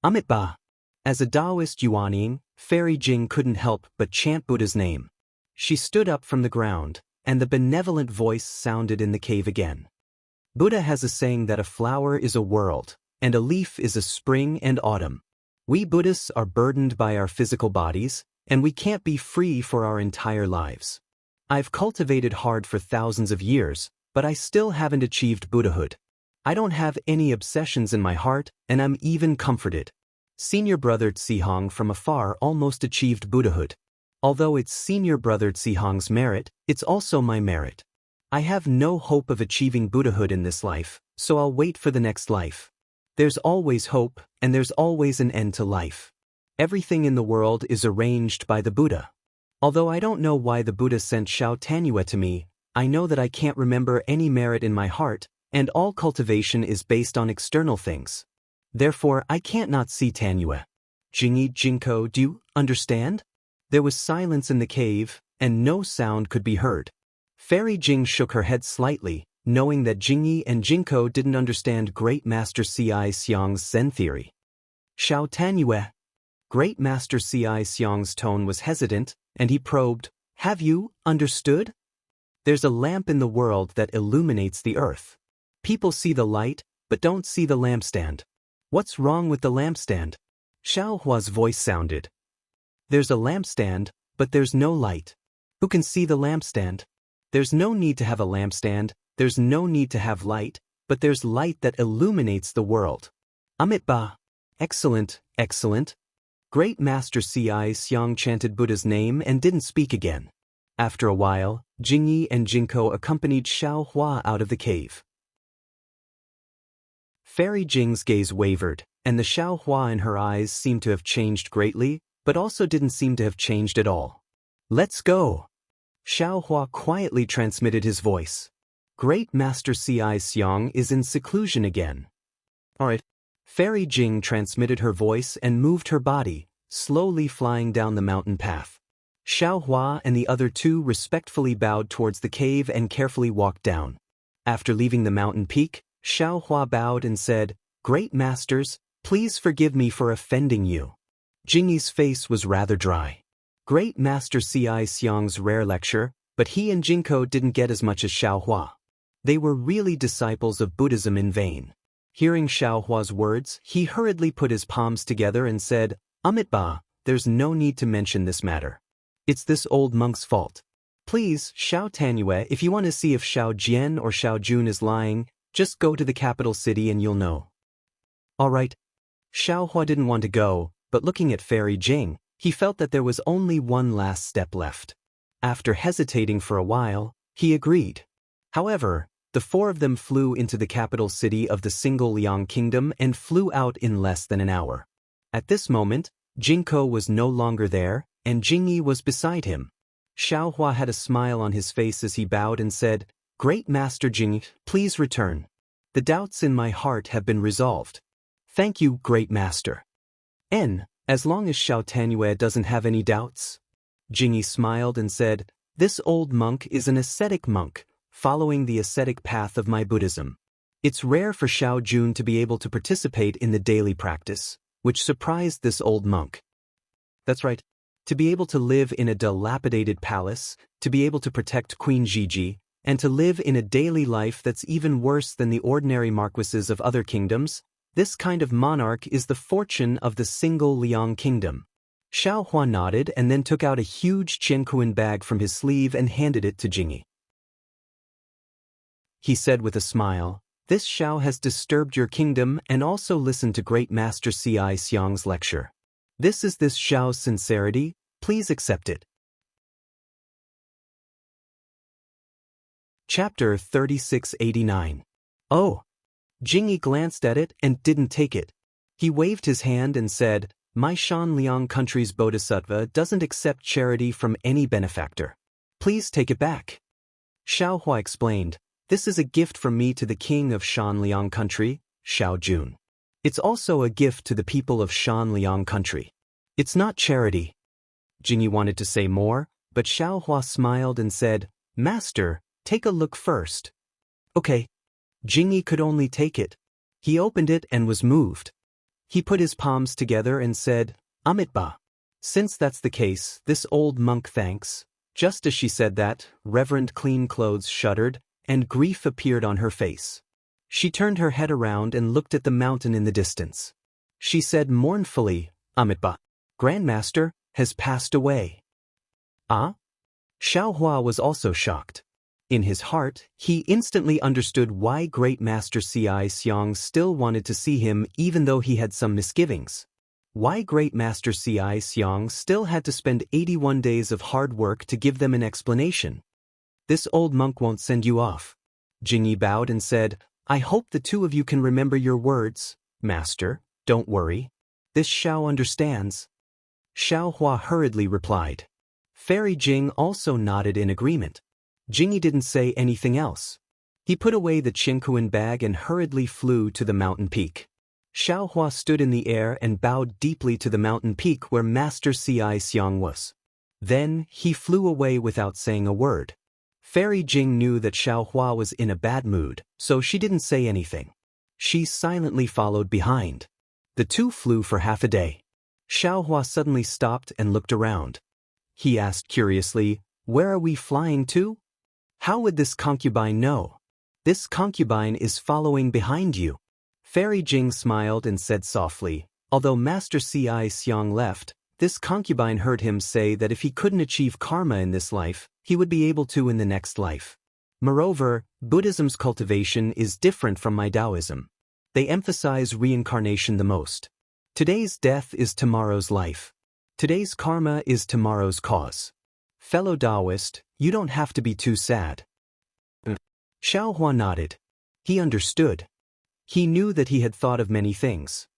Amitabha! As a Daoist Yuanying, Fairy Jing couldn't help but chant Buddha's name. She stood up from the ground, and the benevolent voice sounded in the cave again. Buddha has a saying that a flower is a world, and a leaf is a spring and autumn. We Buddhists are burdened by our physical bodies, and we can't be free for our entire lives. I've cultivated hard for thousands of years, but I still haven't achieved Buddhahood. I don't have any obsessions in my heart, and I'm even comforted. Senior brother Tsihong from afar almost achieved Buddhahood. Although it's senior brother Tsihong's merit, it's also my merit. I have no hope of achieving Buddhahood in this life, so I'll wait for the next life. There's always hope, and there's always an end to life. Everything in the world is arranged by the Buddha. Although I don't know why the Buddha sent Xiao Tanyue to me, I know that I can't remember any merit in my heart, and all cultivation is based on external things. Therefore, I can't not see Tanyue. Jingyi, Jinko, do you understand? There was silence in the cave, and no sound could be heard. Fairy Jing shook her head slightly, knowing that Jingyi and Jinko didn't understand Great Master Xiang's Zen theory. Xiao Tanyue. Great Master Xiang's tone was hesitant, and he probed, "Have you understood? There's a lamp in the world that illuminates the earth. People see the light, but don't see the lampstand. What's wrong with the lampstand?" Xiao Hua's voice sounded. "There's a lampstand, but there's no light. Who can see the lampstand? There's no need to have a lampstand, there's no need to have light, but there's light that illuminates the world." Amitabha. Excellent, excellent. Great Master Xiang chanted Buddha's name and didn't speak again. After a while, Jingyi and Jinko accompanied Xiao Hua out of the cave. Fairy Jing's gaze wavered, and the Xiao Hua in her eyes seemed to have changed greatly, but also didn't seem to have changed at all. "Let's go." Xiao Hua quietly transmitted his voice. "Great Master Xiang is in seclusion again." "Alright." Fairy Jing transmitted her voice and moved her body, slowly flying down the mountain path. Xiao Hua and the other two respectfully bowed towards the cave and carefully walked down. After leaving the mountain peak, Xiao Hua bowed and said, "Great Masters, please forgive me for offending you." Jingyi's face was rather dry. Great Master Xiang's rare lecture, but he and Jinko didn't get as much as Xiao Hua. They were really disciples of Buddhism in vain. Hearing Xiao Hua's words, he hurriedly put his palms together and said, "Amitabha, there's no need to mention this matter. It's this old monk's fault. Please, Xiao Tanyue, if you want to see if Xiao Jian or Xiao Jun is lying, just go to the capital city and you'll know." "Alright." Xiao Hua didn't want to go, but looking at Fairy Jing, he felt that there was only one last step left. After hesitating for a while, he agreed. However, the four of them flew into the capital city of the single Liang kingdom and flew out in less than an hour. At this moment, Jinko was no longer there, and Jingyi was beside him. Xiao Hua had a smile on his face as he bowed and said, "Great Master Jingyi, please return. The doubts in my heart have been resolved." "Thank you, Great Master." As long as Xiao Tanyue doesn't have any doubts." Jingyi smiled and said, "This old monk is an ascetic monk, following the ascetic path of my Buddhism. It's rare for Xiao Jun to be able to participate in the daily practice, which surprised this old monk. That's right. To be able to live in a dilapidated palace, to be able to protect Queen Gigi, and to live in a daily life that's even worse than the ordinary marquises of other kingdoms, this kind of monarch is the fortune of the single Liang kingdom." Xiao Hua nodded and then took out a huge Qianquan bag from his sleeve and handed it to Jingyi. He said with a smile, "This Xiao has disturbed your kingdom and also listened to Great Master Xiang's lecture. This is this Xiao's sincerity, please accept it." Chapter 3689. "Oh." Jingyi glanced at it and didn't take it. He waved his hand and said, "My Shan Liang country's bodhisattva doesn't accept charity from any benefactor. Please take it back." Xiao Hua explained, "This is a gift from me to the king of Shan Liang country, Xiao Jun. It's also a gift to the people of Shan Liang country. It's not charity." Jingyi wanted to say more, but Xiao Hua smiled and said, "Master, take a look first." "Okay." Jingyi could only take it. He opened it and was moved. He put his palms together and said, "Amitabha." "Since that's the case, this old monk thanks." Just as she said that, Reverend Clean Clothes shuddered, and grief appeared on her face. She turned her head around and looked at the mountain in the distance. She said mournfully, "Amitabha, Grandmaster, has passed away." "Ah?" Xiao Hua was also shocked. In his heart, he instantly understood why Great Master Xiang still wanted to see him even though he had some misgivings. Why Great Master Xiang still had to spend 81 days of hard work to give them an explanation. "This old monk won't send you off." Jingyi bowed and said, "I hope the two of you can remember your words, Master, don't worry. This Xiao understands." Xiao Hua hurriedly replied. Fairy Jing also nodded in agreement. Jingyi didn't say anything else. He put away the Qianquan bag and hurriedly flew to the mountain peak. Xiao Hua stood in the air and bowed deeply to the mountain peak where Master Xiang was. Then, he flew away without saying a word. Fairy Jing knew that Xiaohua was in a bad mood, so she didn't say anything. She silently followed behind. The two flew for half a day. Xiaohua suddenly stopped and looked around. He asked curiously, "Where are we flying to?" "How would this concubine know?" "This concubine is following behind you." Fairy Jing smiled and said softly, "Although Master Ci Xiang left, this concubine heard him say that if he couldn't achieve karma in this life, he would be able to in the next life. Moreover, Buddhism's cultivation is different from my Taoism. They emphasize reincarnation the most. Today's death is tomorrow's life. Today's karma is tomorrow's cause. Fellow Daoist, you don't have to be too sad." Xiaohua nodded. He understood. He knew that he had thought of many things.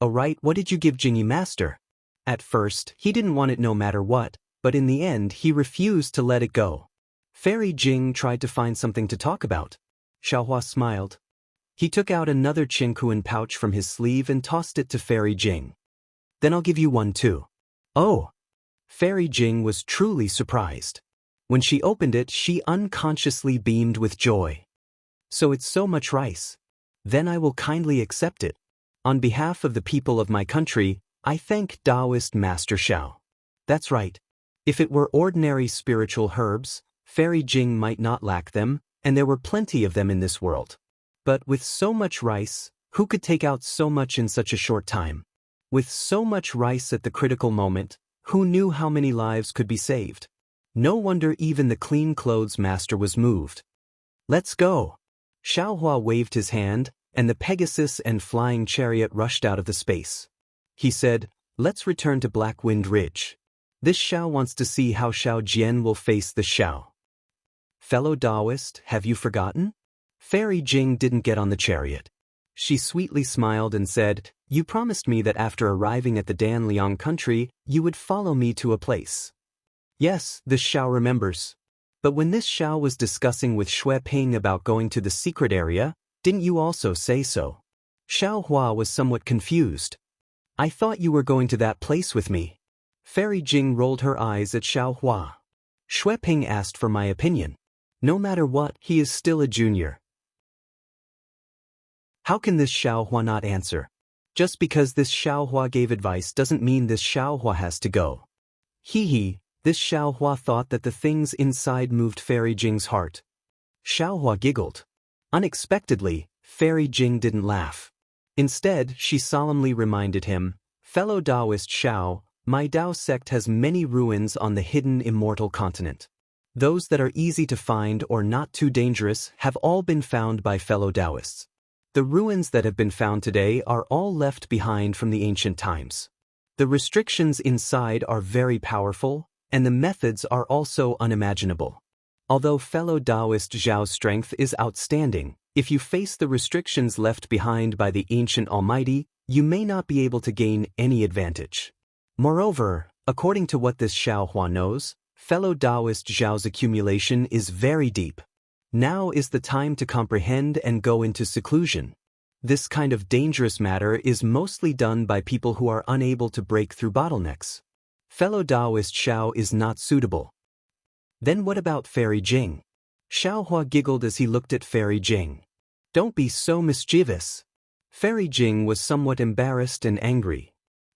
"Oh right, what did you give Jingyi Master?" At first, he didn't want it no matter what, but in the end he refused to let it go. Fairy Jing tried to find something to talk about. Xiaohua smiled. He took out another Qingkuan pouch from his sleeve and tossed it to Fairy Jing. "Then I'll give you one too." "Oh!" Fairy Jing was truly surprised. When she opened it, she unconsciously beamed with joy. "So it's so much rice. Then I will kindly accept it. On behalf of the people of my country, I thank Daoist Master Xiao." That's right. If it were ordinary spiritual herbs, Fairy Jing might not lack them, and there were plenty of them in this world. But with so much rice, who could take out so much in such a short time? With so much rice at the critical moment, who knew how many lives could be saved? No wonder even the clean clothes master was moved. "Let's go." Xiaohua waved his hand, and the Pegasus and flying chariot rushed out of the space. He said, "Let's return to Black Wind Ridge. This Xiao wants to see how Xiao Jian will face the Xiao." "Fellow Daoist, have you forgotten?" Fairy Jing didn't get on the chariot. She sweetly smiled and said, "You promised me that after arriving at the Dan Liang country, you would follow me to a place." Yes, this Xiao remembers. But when this Xiao was discussing with Xue Ping about going to the secret area, didn't you also say so? Xiaohua was somewhat confused. "I thought you were going to that place with me." Fairy Jing rolled her eyes at Xiaohua. Xue Ping asked for my opinion. No matter what, he is still a junior. How can this Xiaohua not answer? Just because this Xiaohua gave advice doesn't mean this Xiaohua has to go. Hee, this Xiaohua thought that the things inside moved Fairy Jing's heart. Xiaohua giggled. Unexpectedly, Fairy Jing didn't laugh. Instead, she solemnly reminded him, "Fellow Daoist Xiao, my Dao sect has many ruins on the hidden Immortal continent. Those that are easy to find or not too dangerous have all been found by fellow Daoists. The ruins that have been found today are all left behind from the ancient times. The restrictions inside are very powerful, and the methods are also unimaginable. Although fellow Daoist Zhao's strength is outstanding, if you face the restrictions left behind by the ancient Almighty, you may not be able to gain any advantage. Moreover, according to what this Xiaohua knows, fellow Daoist Zhao's accumulation is very deep. Now is the time to comprehend and go into seclusion. This kind of dangerous matter is mostly done by people who are unable to break through bottlenecks. Fellow Daoist Xiao is not suitable." "Then what about Fairy Jing?" Xiaohua giggled as he looked at Fairy Jing. "Don't be so mischievous." Fairy Jing was somewhat embarrassed and angry.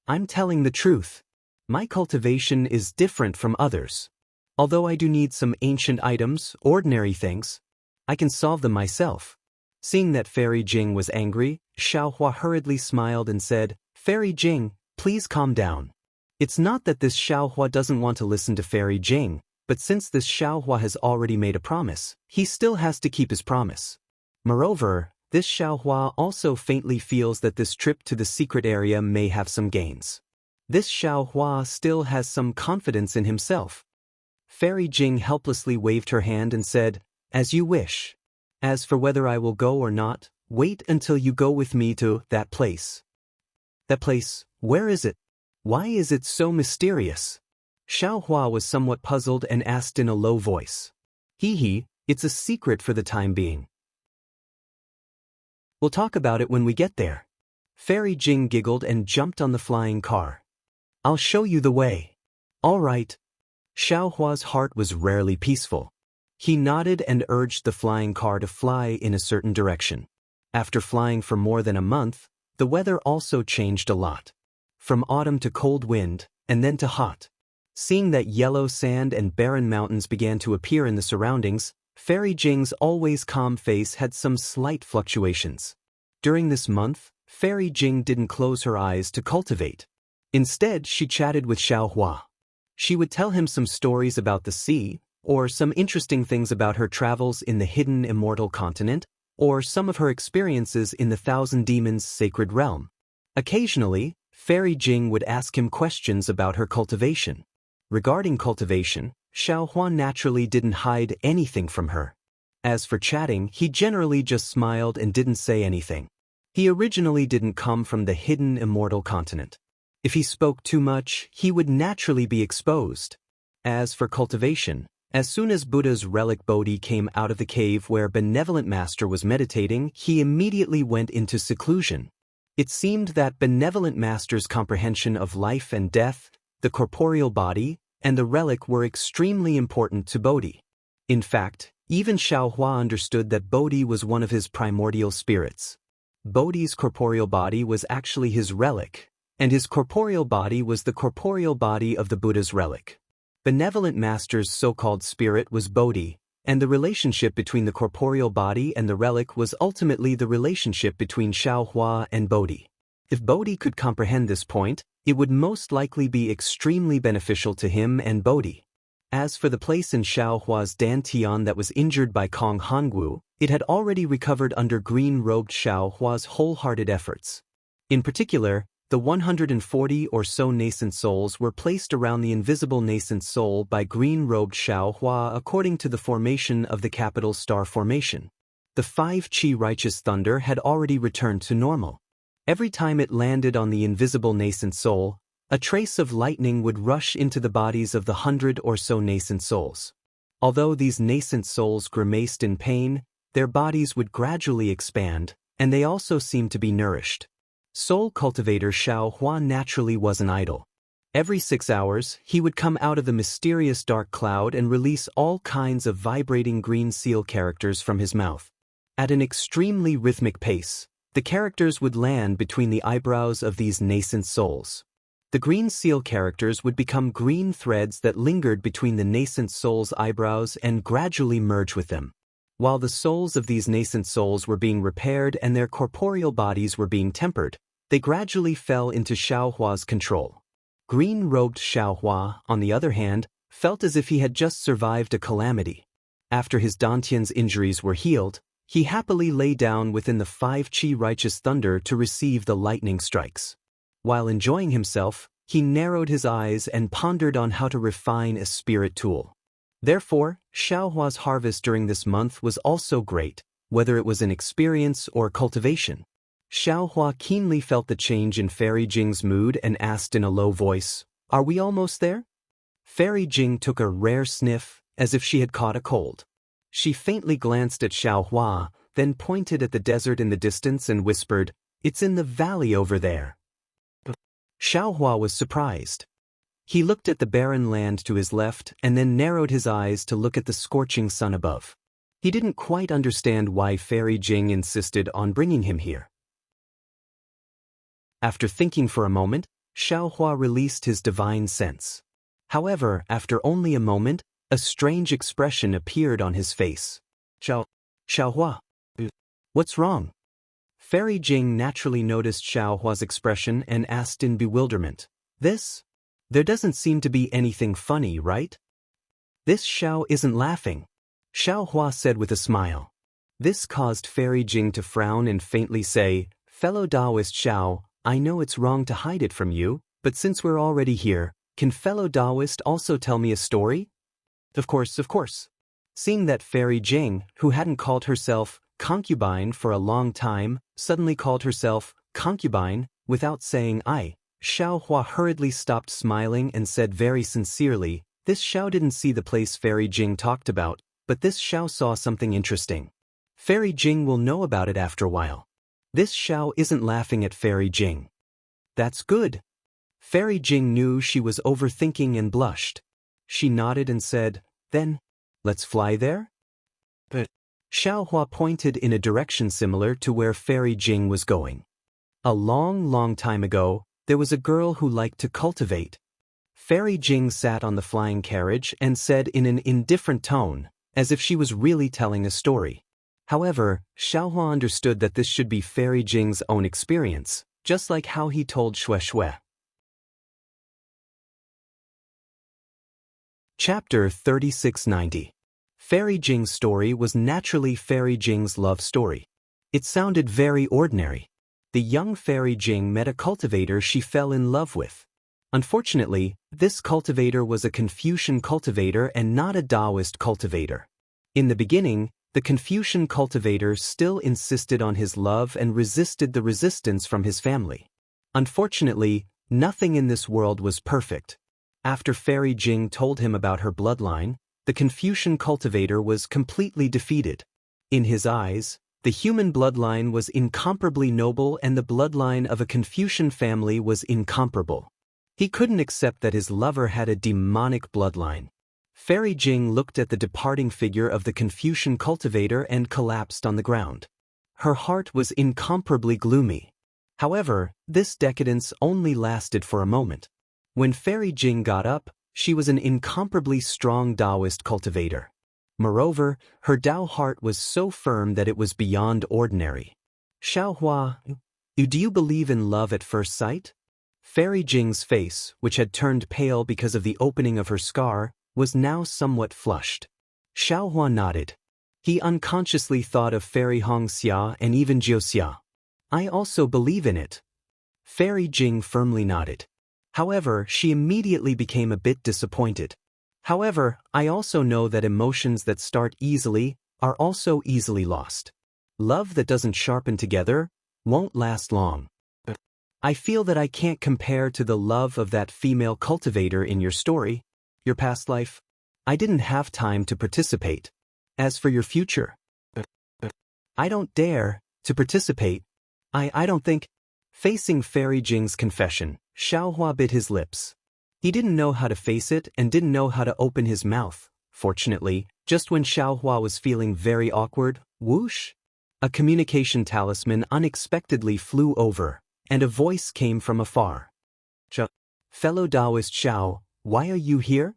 "I'm telling the truth. My cultivation is different from others. Although I do need some ancient items, ordinary things, I can solve them myself." Seeing that Fairy Jing was angry, Xiaohua hurriedly smiled and said, "Fairy Jing, please calm down. It's not that this Xiaohua doesn't want to listen to Fairy Jing, but since this Xiaohua has already made a promise, he still has to keep his promise. Moreover, this Xiaohua also faintly feels that this trip to the secret area may have some gains. This Xiaohua still has some confidence in himself." Fairy Jing helplessly waved her hand and said, "As you wish. As for whether I will go or not, wait until you go with me to that place." "That place, where is it? Why is it so mysterious?" Xiaohua was somewhat puzzled and asked in a low voice. Hee, it's a secret for the time being. We'll talk about it when we get there." Fairy Jing giggled and jumped on the flying car. "I'll show you the way." "All right." Xiaohua's heart was rarely peaceful. He nodded and urged the flying car to fly in a certain direction. After flying for more than a month, the weather also changed a lot. From autumn to cold wind, and then to hot. Seeing that yellow sand and barren mountains began to appear in the surroundings, Fairy Jing's always calm face had some slight fluctuations. During this month, Fairy Jing didn't close her eyes to cultivate. Instead, she chatted with Xiaohua. She would tell him some stories about the sea, or some interesting things about her travels in the hidden immortal continent, or some of her experiences in the Thousand Demons' sacred realm. Occasionally, Fairy Jing would ask him questions about her cultivation. Regarding cultivation, Xiaohua naturally didn't hide anything from her. As for chatting, he generally just smiled and didn't say anything. He originally didn't come from the hidden immortal continent. If he spoke too much, he would naturally be exposed. As for cultivation, as soon as Buddha's relic Bodhi came out of the cave where Benevolent Master was meditating, he immediately went into seclusion. It seemed that Benevolent Master's comprehension of life and death, the corporeal body, and the relic were extremely important to Bodhi. In fact, even Xiaohua understood that Bodhi was one of his primordial spirits. Bodhi's corporeal body was actually his relic, and his corporeal body was the corporeal body of the Buddha's relic. Benevolent Master's so-called spirit was Bodhi, and the relationship between the corporeal body and the relic was ultimately the relationship between Xiaohua and Bodhi. If Bodhi could comprehend this point, it would most likely be extremely beneficial to him and Bodhi. As for the place in Xiaohua's dantian that was injured by Kong Hongwu, it had already recovered under green-robed Xiaohua's wholehearted efforts. In particular, the 140 or so nascent souls were placed around the invisible nascent soul by green-robed Xiaohua according to the formation of the capital star formation. The 5 Qi righteous thunder had already returned to normal. Every time it landed on the invisible nascent soul, a trace of lightning would rush into the bodies of the 100 or so nascent souls. Although these nascent souls grimaced in pain, their bodies would gradually expand, and they also seemed to be nourished. Soul cultivator Xiaohua naturally wasn't idle. Every 6 hours, he would come out of the mysterious dark cloud and release all kinds of vibrating green seal characters from his mouth. At an extremely rhythmic pace, the characters would land between the eyebrows of these nascent souls. The green seal characters would become green threads that lingered between the nascent soul's eyebrows and gradually merge with them. While the souls of these nascent souls were being repaired and their corporeal bodies were being tempered, they gradually fell into Xiaohua's control. Green-robed Xiaohua, on the other hand, felt as if he had just survived a calamity. After his dantian's injuries were healed, he happily lay down within the 5 Qi righteous thunder to receive the lightning strikes. While enjoying himself, he narrowed his eyes and pondered on how to refine a spirit tool. Therefore, Xiaohua's harvest during this month was also great, whether it was in experience or cultivation. Xiaohua keenly felt the change in Fairy Jing's mood and asked in a low voice, "Are we almost there?" Fairy Jing took a rare sniff, as if she had caught a cold. She faintly glanced at Xiaohua, then pointed at the desert in the distance and whispered, "It's in the valley over there." Xiaohua was surprised. He looked at the barren land to his left and then narrowed his eyes to look at the scorching sun above. He didn't quite understand why Fairy Jing insisted on bringing him here. After thinking for a moment, Xiaohua released his divine sense. However, after only a moment, a strange expression appeared on his face. Xiaohua, what's wrong?" Fairy Jing naturally noticed Xiaohua's expression and asked in bewilderment, There doesn't seem to be anything funny, right?" "This Xiao isn't laughing," Xiaohua said with a smile. This caused Fairy Jing to frown and faintly say, "Fellow Daoist Xiao, I know it's wrong to hide it from you, but since we're already here, can fellow Daoist also tell me a story?" Of course. Seeing that Fairy Jing, who hadn't called herself concubine for a long time, suddenly called herself concubine without saying I, Xiaohua hurriedly stopped smiling and said very sincerely, "This Xiao didn't see the place Fairy Jing talked about, but this Xiao saw something interesting. Fairy Jing will know about it after a while." This Xiao isn't laughing at Fairy Jing. That's good. Fairy Jing knew she was overthinking and blushed. She nodded and said, "Then, Let's fly there? But Xiaohua pointed in a direction similar to where Fairy Jing was going. A long time ago, there was a girl who liked to cultivate. Fairy Jing sat on the flying carriage and said in an indifferent tone, as if she was really telling a story. However, Xiaohua understood that this should be Fairy Jing's own experience, just like how he told Shui. Chapter 3690. Fairy Jing's story was naturally Fairy Jing's love story. It sounded very ordinary. The young Fairy Jing met a cultivator she fell in love with. Unfortunately, this cultivator was a Confucian cultivator and not a Daoist cultivator. In the beginning, the Confucian cultivator still insisted on his love and resisted the resistance from his family. Unfortunately, nothing in this world was perfect. After Fairy Jing told him about her bloodline, the Confucian cultivator was completely defeated. In his eyes, the human bloodline was incomparably noble and the bloodline of a Confucian family was incomparable. He couldn't accept that his lover had a demonic bloodline. Fairy Jing looked at the departing figure of the Confucian cultivator and collapsed on the ground. Her heart was incomparably gloomy. However, this decadence only lasted for a moment. When Fairy Jing got up, she was an incomparably strong Daoist cultivator. Moreover, her Dao heart was so firm that it was beyond ordinary. Xiaohua, do you believe in love at first sight? Fairy Jing's face, which had turned pale because of the opening of her scar, was now somewhat flushed. Xiaohua nodded. He unconsciously thought of Fairy Hongxia and even Jiuxia. I also believe in it. Fairy Jing firmly nodded. However, she immediately became a bit disappointed. However, I also know that emotions that start easily are also easily lost. Love that doesn't sharpen together won't last long. But I feel that I can't compare to the love of that female cultivator in your story, your past life. I didn't have time to participate. As for your future, but I don't dare to participate. I don't think. Facing Fairy Jing's confession, Xiaohua bit his lips. He didn't know how to face it and didn't know how to open his mouth. Fortunately, just when Xiaohua was feeling very awkward, whoosh! A communication talisman unexpectedly flew over, and a voice came from afar. Fellow Daoist Xiao, why are you here?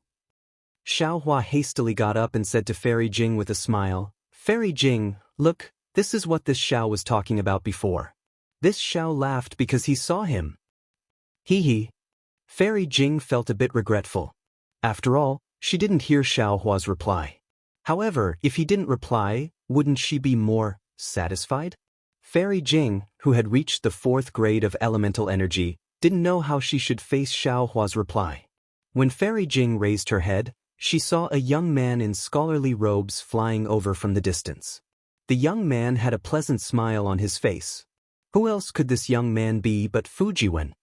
Xiaohua hastily got up and said to Fairy Jing with a smile, Fairy Jing, look, this is what this Xiao was talking about before. This Xiao laughed because he saw him. Hee. Fairy Jing felt a bit regretful. After all, she didn't hear Xiaohua's reply. However, if he didn't reply, wouldn't she be more satisfied? Fairy Jing, who had reached the 4th grade of elemental energy, didn't know how she should face Xiaohua's reply. When Fairy Jing raised her head, she saw a young man in scholarly robes flying over from the distance. The young man had a pleasant smile on his face. Who else could this young man be but Fujiwen?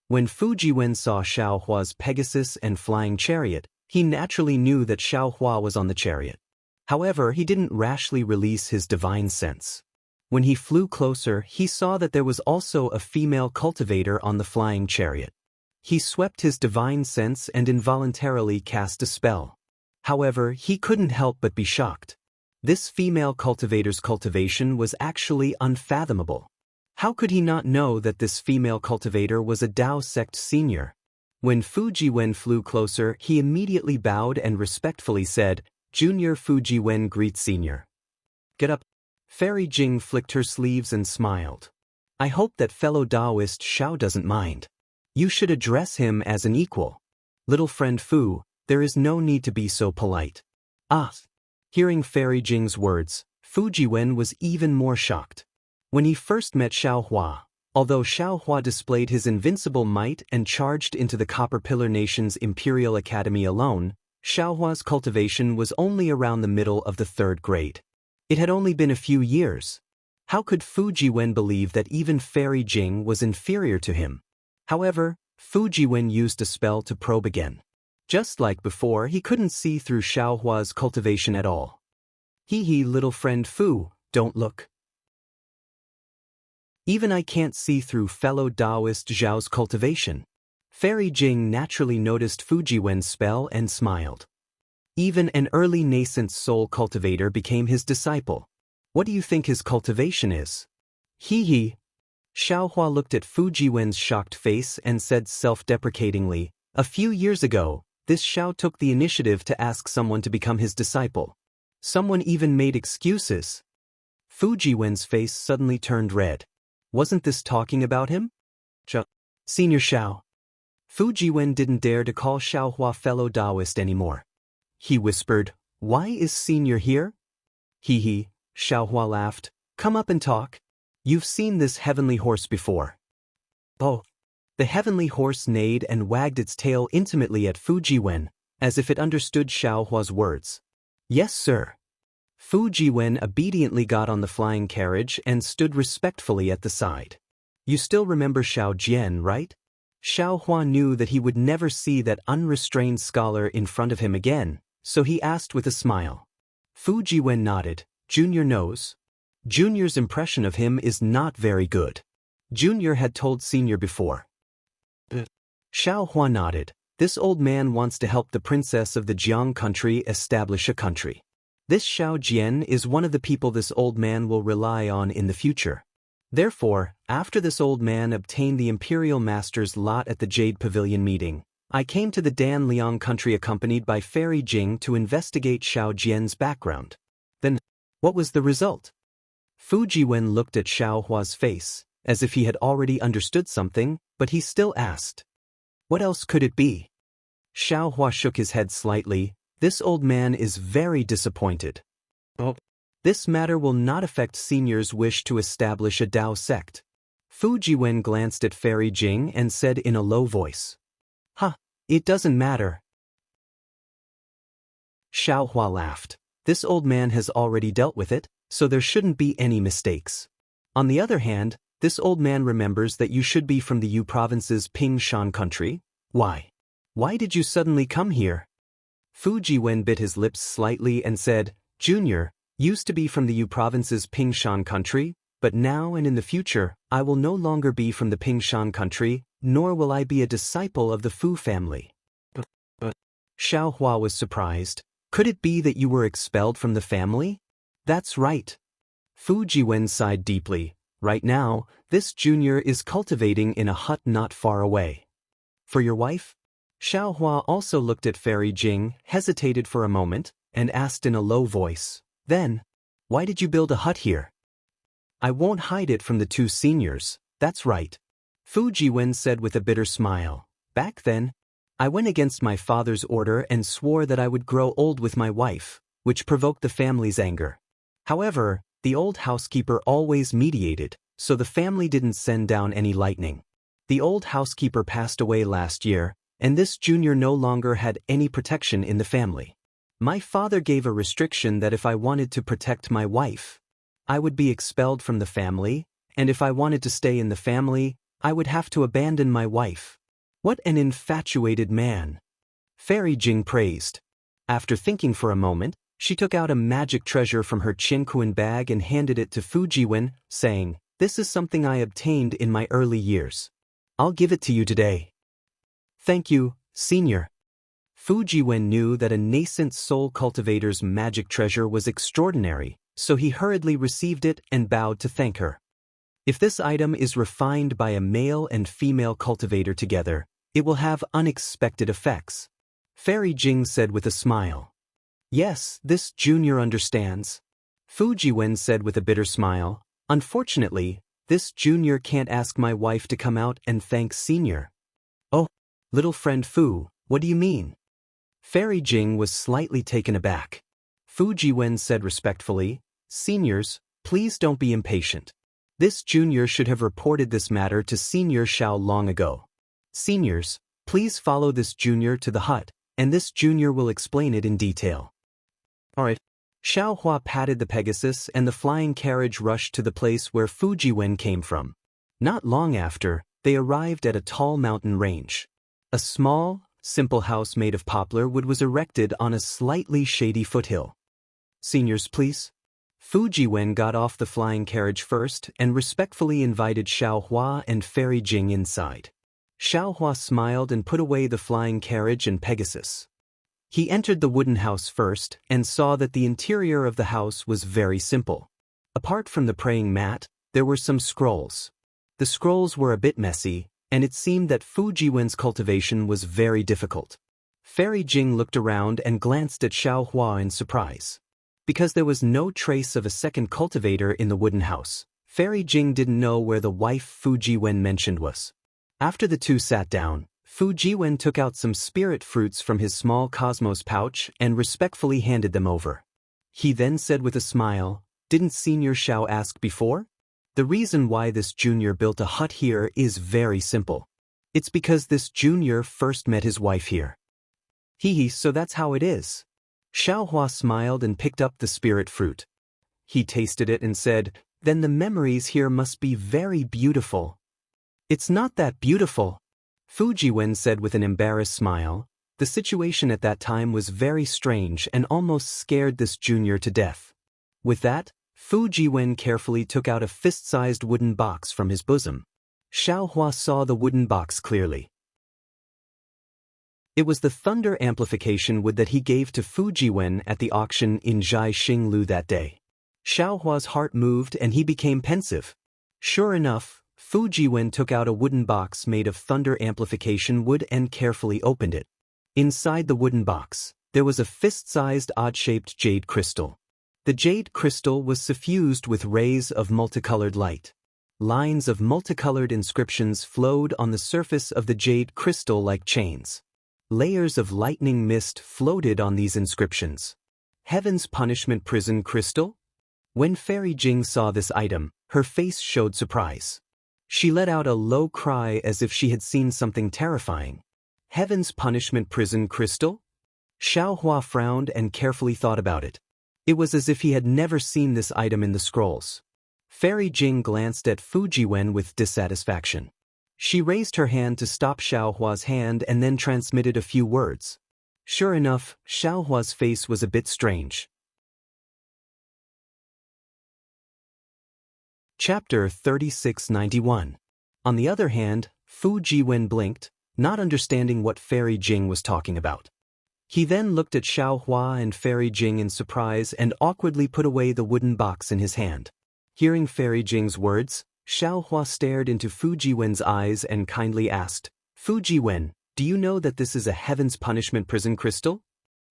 When Fujiwen saw Xiaohua's Pegasus and flying chariot, he naturally knew that Xiaohua was on the chariot. However, he didn't rashly release his divine sense. When he flew closer, he saw that there was also a female cultivator on the flying chariot. He swept his divine sense and involuntarily cast a spell. However, he couldn't help but be shocked. This female cultivator's cultivation was actually unfathomable. How could he not know that this female cultivator was a Dao sect senior? When Fujiwen flew closer, he immediately bowed and respectfully said, Junior Fujiwen greets senior. Get up. Fairy Jing flicked her sleeves and smiled. I hope that fellow Daoist Xiao doesn't mind. You should address him as an equal. Little friend Fu, there is no need to be so polite. Hearing Fairy Jing's words, Fujiwen was even more shocked. When he first met Xiaohua, although Xiaohua displayed his invincible might and charged into the Copper Pillar Nation's Imperial Academy alone, Xiaohua's cultivation was only around the middle of the 3rd grade. It had only been a few years. How could Fujiwen believe that even Fairy Jing was inferior to him? However, Fujiwen used a spell to probe again. Just like before, he couldn't see through Xiaohua's cultivation at all. Hee little friend Fu, don't look. Even I can't see through fellow Daoist Zhao's cultivation. Fairy Jing naturally noticed Fujiwen's spell and smiled. Even an early nascent soul cultivator became his disciple. What do you think his cultivation is? Hee. Xiaohua looked at Fu Jiwen's shocked face and said self-deprecatingly, "A few years ago, this Xiao took the initiative to ask someone to become his disciple. Someone even made excuses." Fu Jiwen's face suddenly turned red. Wasn't this talking about him? Senior Xiao. Fu Jiwen didn't dare to call Xiaohua fellow Daoist anymore. He whispered, "Why is Senior here?" Hee. Xiaohua laughed. "Come up and talk. You've seen this heavenly horse before." Oh. The heavenly horse neighed and wagged its tail intimately at Fu Jiwen, as if it understood Xiaohua's words. "Yes, sir." Fu Jiwen obediently got on the flying carriage and stood respectfully at the side. "You still remember Xiao Jian, right?" Xiaohua knew that he would never see that unrestrained scholar in front of him again, so he asked with a smile. Fu Jiwen nodded. "Junior knows." Junior's impression of him is not very good. Junior had told Senior before. Xiaohua nodded. "This old man wants to help the princess of the Jiang country establish a country. This Xiao Jian is one of the people this old man will rely on in the future. Therefore, after this old man obtained the Imperial Master's lot at the Jade Pavilion meeting, I came to the Dan Liang country accompanied by Fairy Jing to investigate Xiao Jian's background. Then, what was the result?" Fu Jiwen looked at Xiaohua's face, as if he had already understood something, but he still asked. "What else could it be?" Xiaohua shook his head slightly. "This old man is very disappointed. This matter will not affect Senior's wish to establish a Dao sect." Fu Jiwen glanced at Fairy Jing and said in a low voice. It doesn't matter." Xiaohua laughed. "This old man has already dealt with it, so there shouldn't be any mistakes. On the other hand, this old man remembers that you should be from the Yu province's Ping Shan country. Why? Why did you suddenly come here?" Fu Jiwen bit his lips slightly and said, "Junior, used to be from the Yu province's Ping Shan country, but now and in the future, I will no longer be from the Ping Shan country, nor will I be a disciple of the Fu family." But Xiaohua was surprised. "Could it be that you were expelled from the family?" "That's right." Fu Jiwen sighed deeply. "Right now, this junior is cultivating in a hut not far away." "For your wife?" Xiaohua also looked at Fairy Jing, hesitated for a moment, and asked in a low voice, "Then, why did you build a hut here?" "I won't hide it from the two seniors, that's right," Fu Jiwen said with a bitter smile. "Back then, I went against my father's order and swore that I would grow old with my wife, which provoked the family's anger. However, the old housekeeper always mediated, so the family didn't send down any lightning. The old housekeeper passed away last year, and this junior no longer had any protection in the family. My father gave a restriction that if I wanted to protect my wife, I would be expelled from the family, and if I wanted to stay in the family, I would have to abandon my wife. What an infatuated man!" Fairy Jing praised. After thinking for a moment, she took out a magic treasure from her Qinquan bag and handed it to Fu Jiwen, saying, "This is something I obtained in my early years. I'll give it to you today." "Thank you, Senior." Fu Jiwen knew that a nascent soul cultivator's magic treasure was extraordinary, so he hurriedly received it and bowed to thank her. If this item is refined by a male and female cultivator together, it will have unexpected effects, Fairy Jing said with a smile. "Yes, this junior understands." Fu Jiwen said with a bitter smile, "Unfortunately, this junior can't ask my wife to come out and thank Senior." "Oh, little friend Fu, what do you mean?" Fairy Jing was slightly taken aback. Fu Jiwen said respectfully, "Seniors, please don't be impatient. This junior should have reported this matter to Senior Xiao long ago. Seniors, please follow this junior to the hut, and this junior will explain it in detail." "All right." Xiaohua patted the Pegasus and the flying carriage rushed to the place where Fu Jiwen came from. Not long after, they arrived at a tall mountain range. A small, simple house made of poplar wood was erected on a slightly shady foothill. "Seniors, please." Fu Jiwen got off the flying carriage first and respectfully invited Xiaohua and Fairy Jing inside. Xiaohua smiled and put away the flying carriage and Pegasus. He entered the wooden house first and saw that the interior of the house was very simple. Apart from the praying mat, there were some scrolls. The scrolls were a bit messy, and it seemed that Fu Jiwen's cultivation was very difficult. Fairy Jing looked around and glanced at Xiao Hua in surprise. Because there was no trace of a second cultivator in the wooden house, Fairy Jing didn't know where the wife Fu Jiwen mentioned was. After the two sat down, Fu Jiwen took out some spirit fruits from his small cosmos pouch and respectfully handed them over. He then said with a smile, "Didn't Senior Xiao ask before? The reason why this junior built a hut here is very simple. It's because this junior first met his wife here." "Hee, so that's how it is." Xiao Hua smiled and picked up the spirit fruit. He tasted it and said, "Then the memories here must be very beautiful." "It's not that beautiful," Fu Jiwen said with an embarrassed smile. The situation at that time was very strange and almost scared this junior to death. With that, Fu Jiwen carefully took out a fist-sized wooden box from his bosom. Xiao Hua saw the wooden box clearly. It was the thunder amplification wood that he gave to Fu Jiwen at the auction in Zhai Xinglu that day. Xiao Hua's heart moved and he became pensive. Sure enough, Fu Jiwen took out a wooden box made of thunder amplification wood and carefully opened it. Inside the wooden box, there was a fist-sized odd-shaped jade crystal. The jade crystal was suffused with rays of multicolored light. Lines of multicolored inscriptions flowed on the surface of the jade crystal like chains. Layers of lightning mist floated on these inscriptions. Heaven's Punishment Prison Crystal? When Fairy Jing saw this item, her face showed surprise. She let out a low cry as if she had seen something terrifying. Heaven's Punishment Prison Crystal? Xiao Hua frowned and carefully thought about it. It was as if he had never seen this item in the scrolls. Fairy Jing glanced at Fu Jiwen with dissatisfaction. She raised her hand to stop Xiao Hua's hand and then transmitted a few words. Sure enough, Xiao Hua's face was a bit strange. Chapter 3691. On the other hand, Fu Jiwen blinked, not understanding what Fairy Jing was talking about. He then looked at Xiao Hua and Fairy Jing in surprise and awkwardly put away the wooden box in his hand. Hearing Fairy Jing's words, Xiao Hua stared into Fu Jiwen's eyes and kindly asked, "Fu Jiwen, do you know that this is a Heaven's Punishment Prison Crystal?"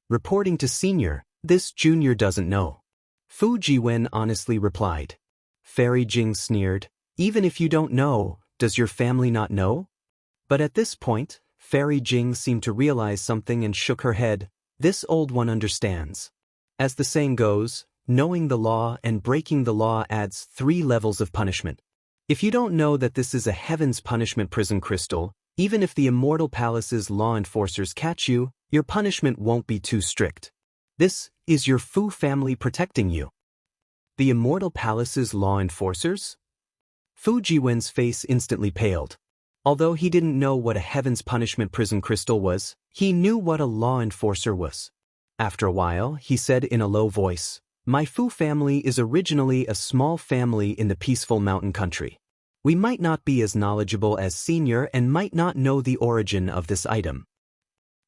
Reporting to Senior, this junior doesn't know. Fu Jiwen honestly replied. Fairy Jing sneered, "Even if you don't know, does your family not know?" But at this point, Fairy Jing seemed to realize something and shook her head. This old one understands. As the saying goes, knowing the law and breaking the law adds 3 levels of punishment. If you don't know that this is a Heaven's Punishment Prison Crystal, even if the Immortal Palace's law enforcers catch you, your punishment won't be too strict. This is your Fu family protecting you. The Immortal Palace's law enforcers? Fu Jiwen's face instantly paled. Although he didn't know what a Heaven's Punishment Prison Crystal was, he knew what a law enforcer was. After a while, he said in a low voice, "My Fu family is originally a small family in the peaceful mountain country. We might not be as knowledgeable as Senior and might not know the origin of this item."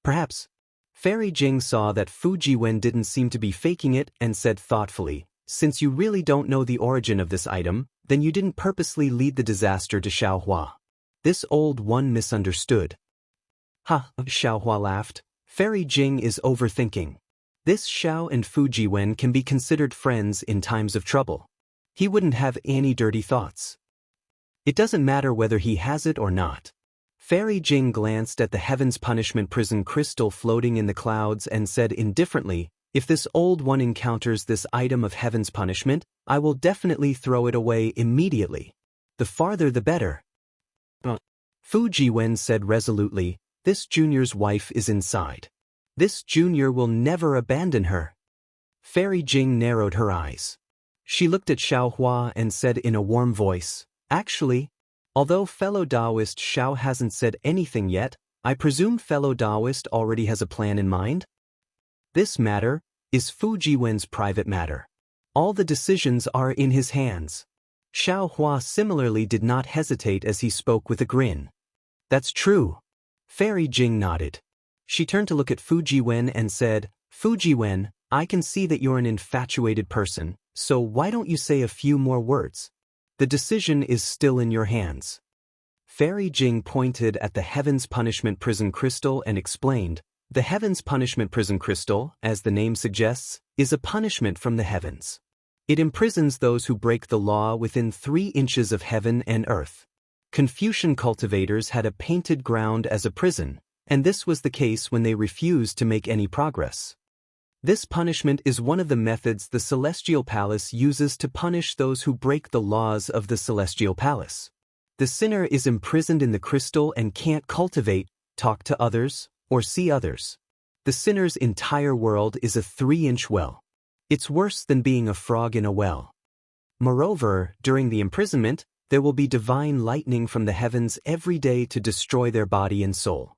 Perhaps. Fairy Jing saw that Fu Jiwen didn't seem to be faking it and said thoughtfully, "Since you really don't know the origin of this item, then you didn't purposely lead the disaster to Xiao Hua." This old one misunderstood. "Ha," Xiao Hua laughed. "Fairy Jing is overthinking. This Xiao and Fu Jiwen can be considered friends in times of trouble. He wouldn't have any dirty thoughts. It doesn't matter whether he has it or not." Fairy Jing glanced at the Heaven's Punishment Prison Crystal floating in the clouds and said indifferently, "If this old one encounters this item of Heaven's punishment, I will definitely throw it away immediately. The farther the better." Fu Jiwen said resolutely, "This junior's wife is inside. This junior will never abandon her." Fairy Jing narrowed her eyes. She looked at Xiao Hua and said in a warm voice, "Actually, although fellow Daoist Xiao hasn't said anything yet, I presume fellow Daoist already has a plan in mind? This matter is Fu Jiwen's private matter. All the decisions are in his hands." Xiao Hua similarly did not hesitate as he spoke with a grin. "That's true." Fairy Jing nodded. She turned to look at Fujiwen and said, Fujiwen, I can see that you're an infatuated person, so why don't you say a few more words? The decision is still in your hands. Fairy Jing pointed at the Heaven's Punishment Prison Crystal and explained, the Heaven's Punishment Prison Crystal, as the name suggests, is a punishment from the heavens. It imprisons those who break the law within 3 inches of heaven and earth. Confucian cultivators had a painted ground as a prison, and this was the case when they refused to make any progress. This punishment is one of the methods the Celestial Palace uses to punish those who break the laws of the Celestial Palace. The sinner is imprisoned in the crystal and can't cultivate, talk to others, or see others. The sinner's entire world is a 3-inch well. It's worse than being a frog in a well. Moreover, during the imprisonment, there will be divine lightning from the heavens every day to destroy their body and soul.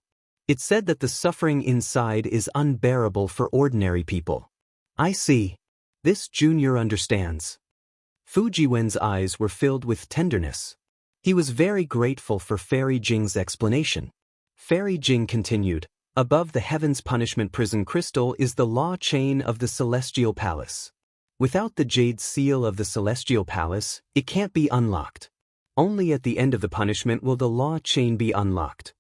It's said that the suffering inside is unbearable for ordinary people. I see. This junior understands. Fujiwen's eyes were filled with tenderness. He was very grateful for Fairy Jing's explanation. Fairy Jing continued, above the Heaven's Punishment Prison Crystal is the law chain of the Celestial Palace. Without the jade seal of the Celestial Palace, it can't be unlocked. Only at the end of the punishment will the law chain be unlocked.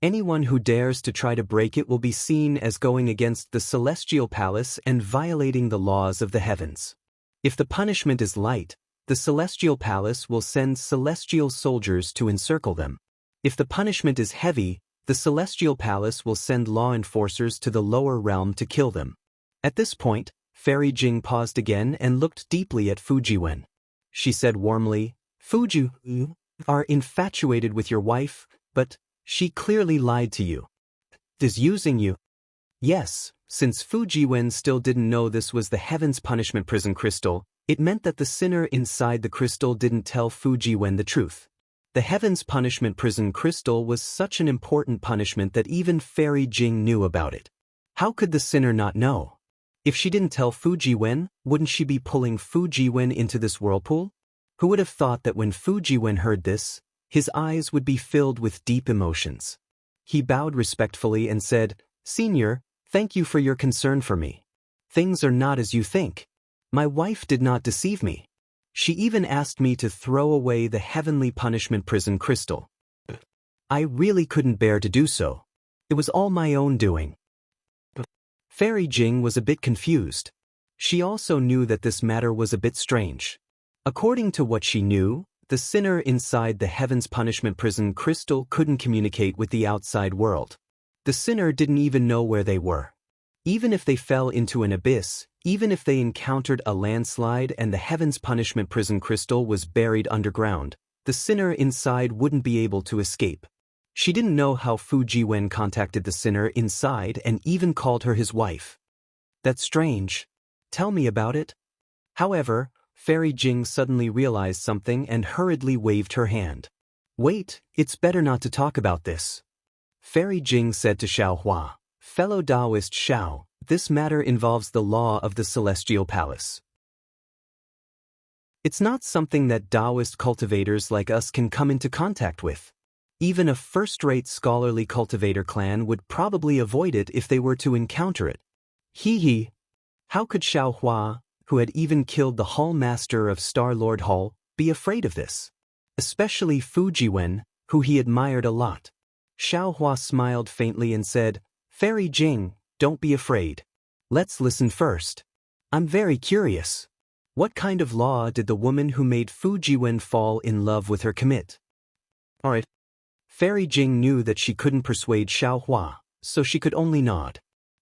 Anyone who dares to try to break it will be seen as going against the Celestial Palace and violating the laws of the heavens. If the punishment is light, the Celestial Palace will send celestial soldiers to encircle them. If the punishment is heavy, the Celestial Palace will send law enforcers to the lower realm to kill them. At this point, Fairy Jing paused again and looked deeply at Fujiwen. She said warmly, Fuji, you are infatuated with your wife, but she clearly lied to you. Is using you. Yes, since Fujiwen still didn't know this was the Heaven's Punishment Prison Crystal, it meant that the sinner inside the crystal didn't tell Fujiwen the truth. The Heaven's Punishment Prison Crystal was such an important punishment that even Fairy Jing knew about it. How could the sinner not know? If she didn't tell Fujiwen, wouldn't she be pulling Fujiwen into this whirlpool? Who would have thought that when Fujiwen heard this, his eyes would be filled with deep emotions. He bowed respectfully and said, Senior, thank you for your concern for me. Things are not as you think. My wife did not deceive me. She even asked me to throw away the Heavenly Punishment Prison Crystal. I really couldn't bear to do so. It was all my own doing. Fairy Jing was a bit confused. She also knew that this matter was a bit strange. According to what she knew, the sinner inside the Heaven's Punishment Prison Crystal couldn't communicate with the outside world. The sinner didn't even know where they were. Even if they fell into an abyss, even if they encountered a landslide and the Heaven's Punishment Prison Crystal was buried underground, the sinner inside wouldn't be able to escape. She didn't know how Fujiwen contacted the sinner inside and even called her his wife. That's strange. Tell me about it. However, Fairy Jing suddenly realized something and hurriedly waved her hand. Wait, it's better not to talk about this. Fairy Jing said to Xiao Hua, Fellow Daoist Xiao, this matter involves the law of the Celestial Palace. It's not something that Daoist cultivators like us can come into contact with. Even a first-rate scholarly cultivator clan would probably avoid it if they were to encounter it. Hee. How could Xiao Hua, who had even killed the Hall Master of Star-Lord Hall, be afraid of this? Especially Fujiwen, who he admired a lot. Xiao Hua smiled faintly and said, Fairy Jing, don't be afraid. Let's listen first. I'm very curious. What kind of law did the woman who made Fujiwen fall in love with her commit? Alright. Fairy Jing knew that she couldn't persuade Xiao Hua, so she could only nod.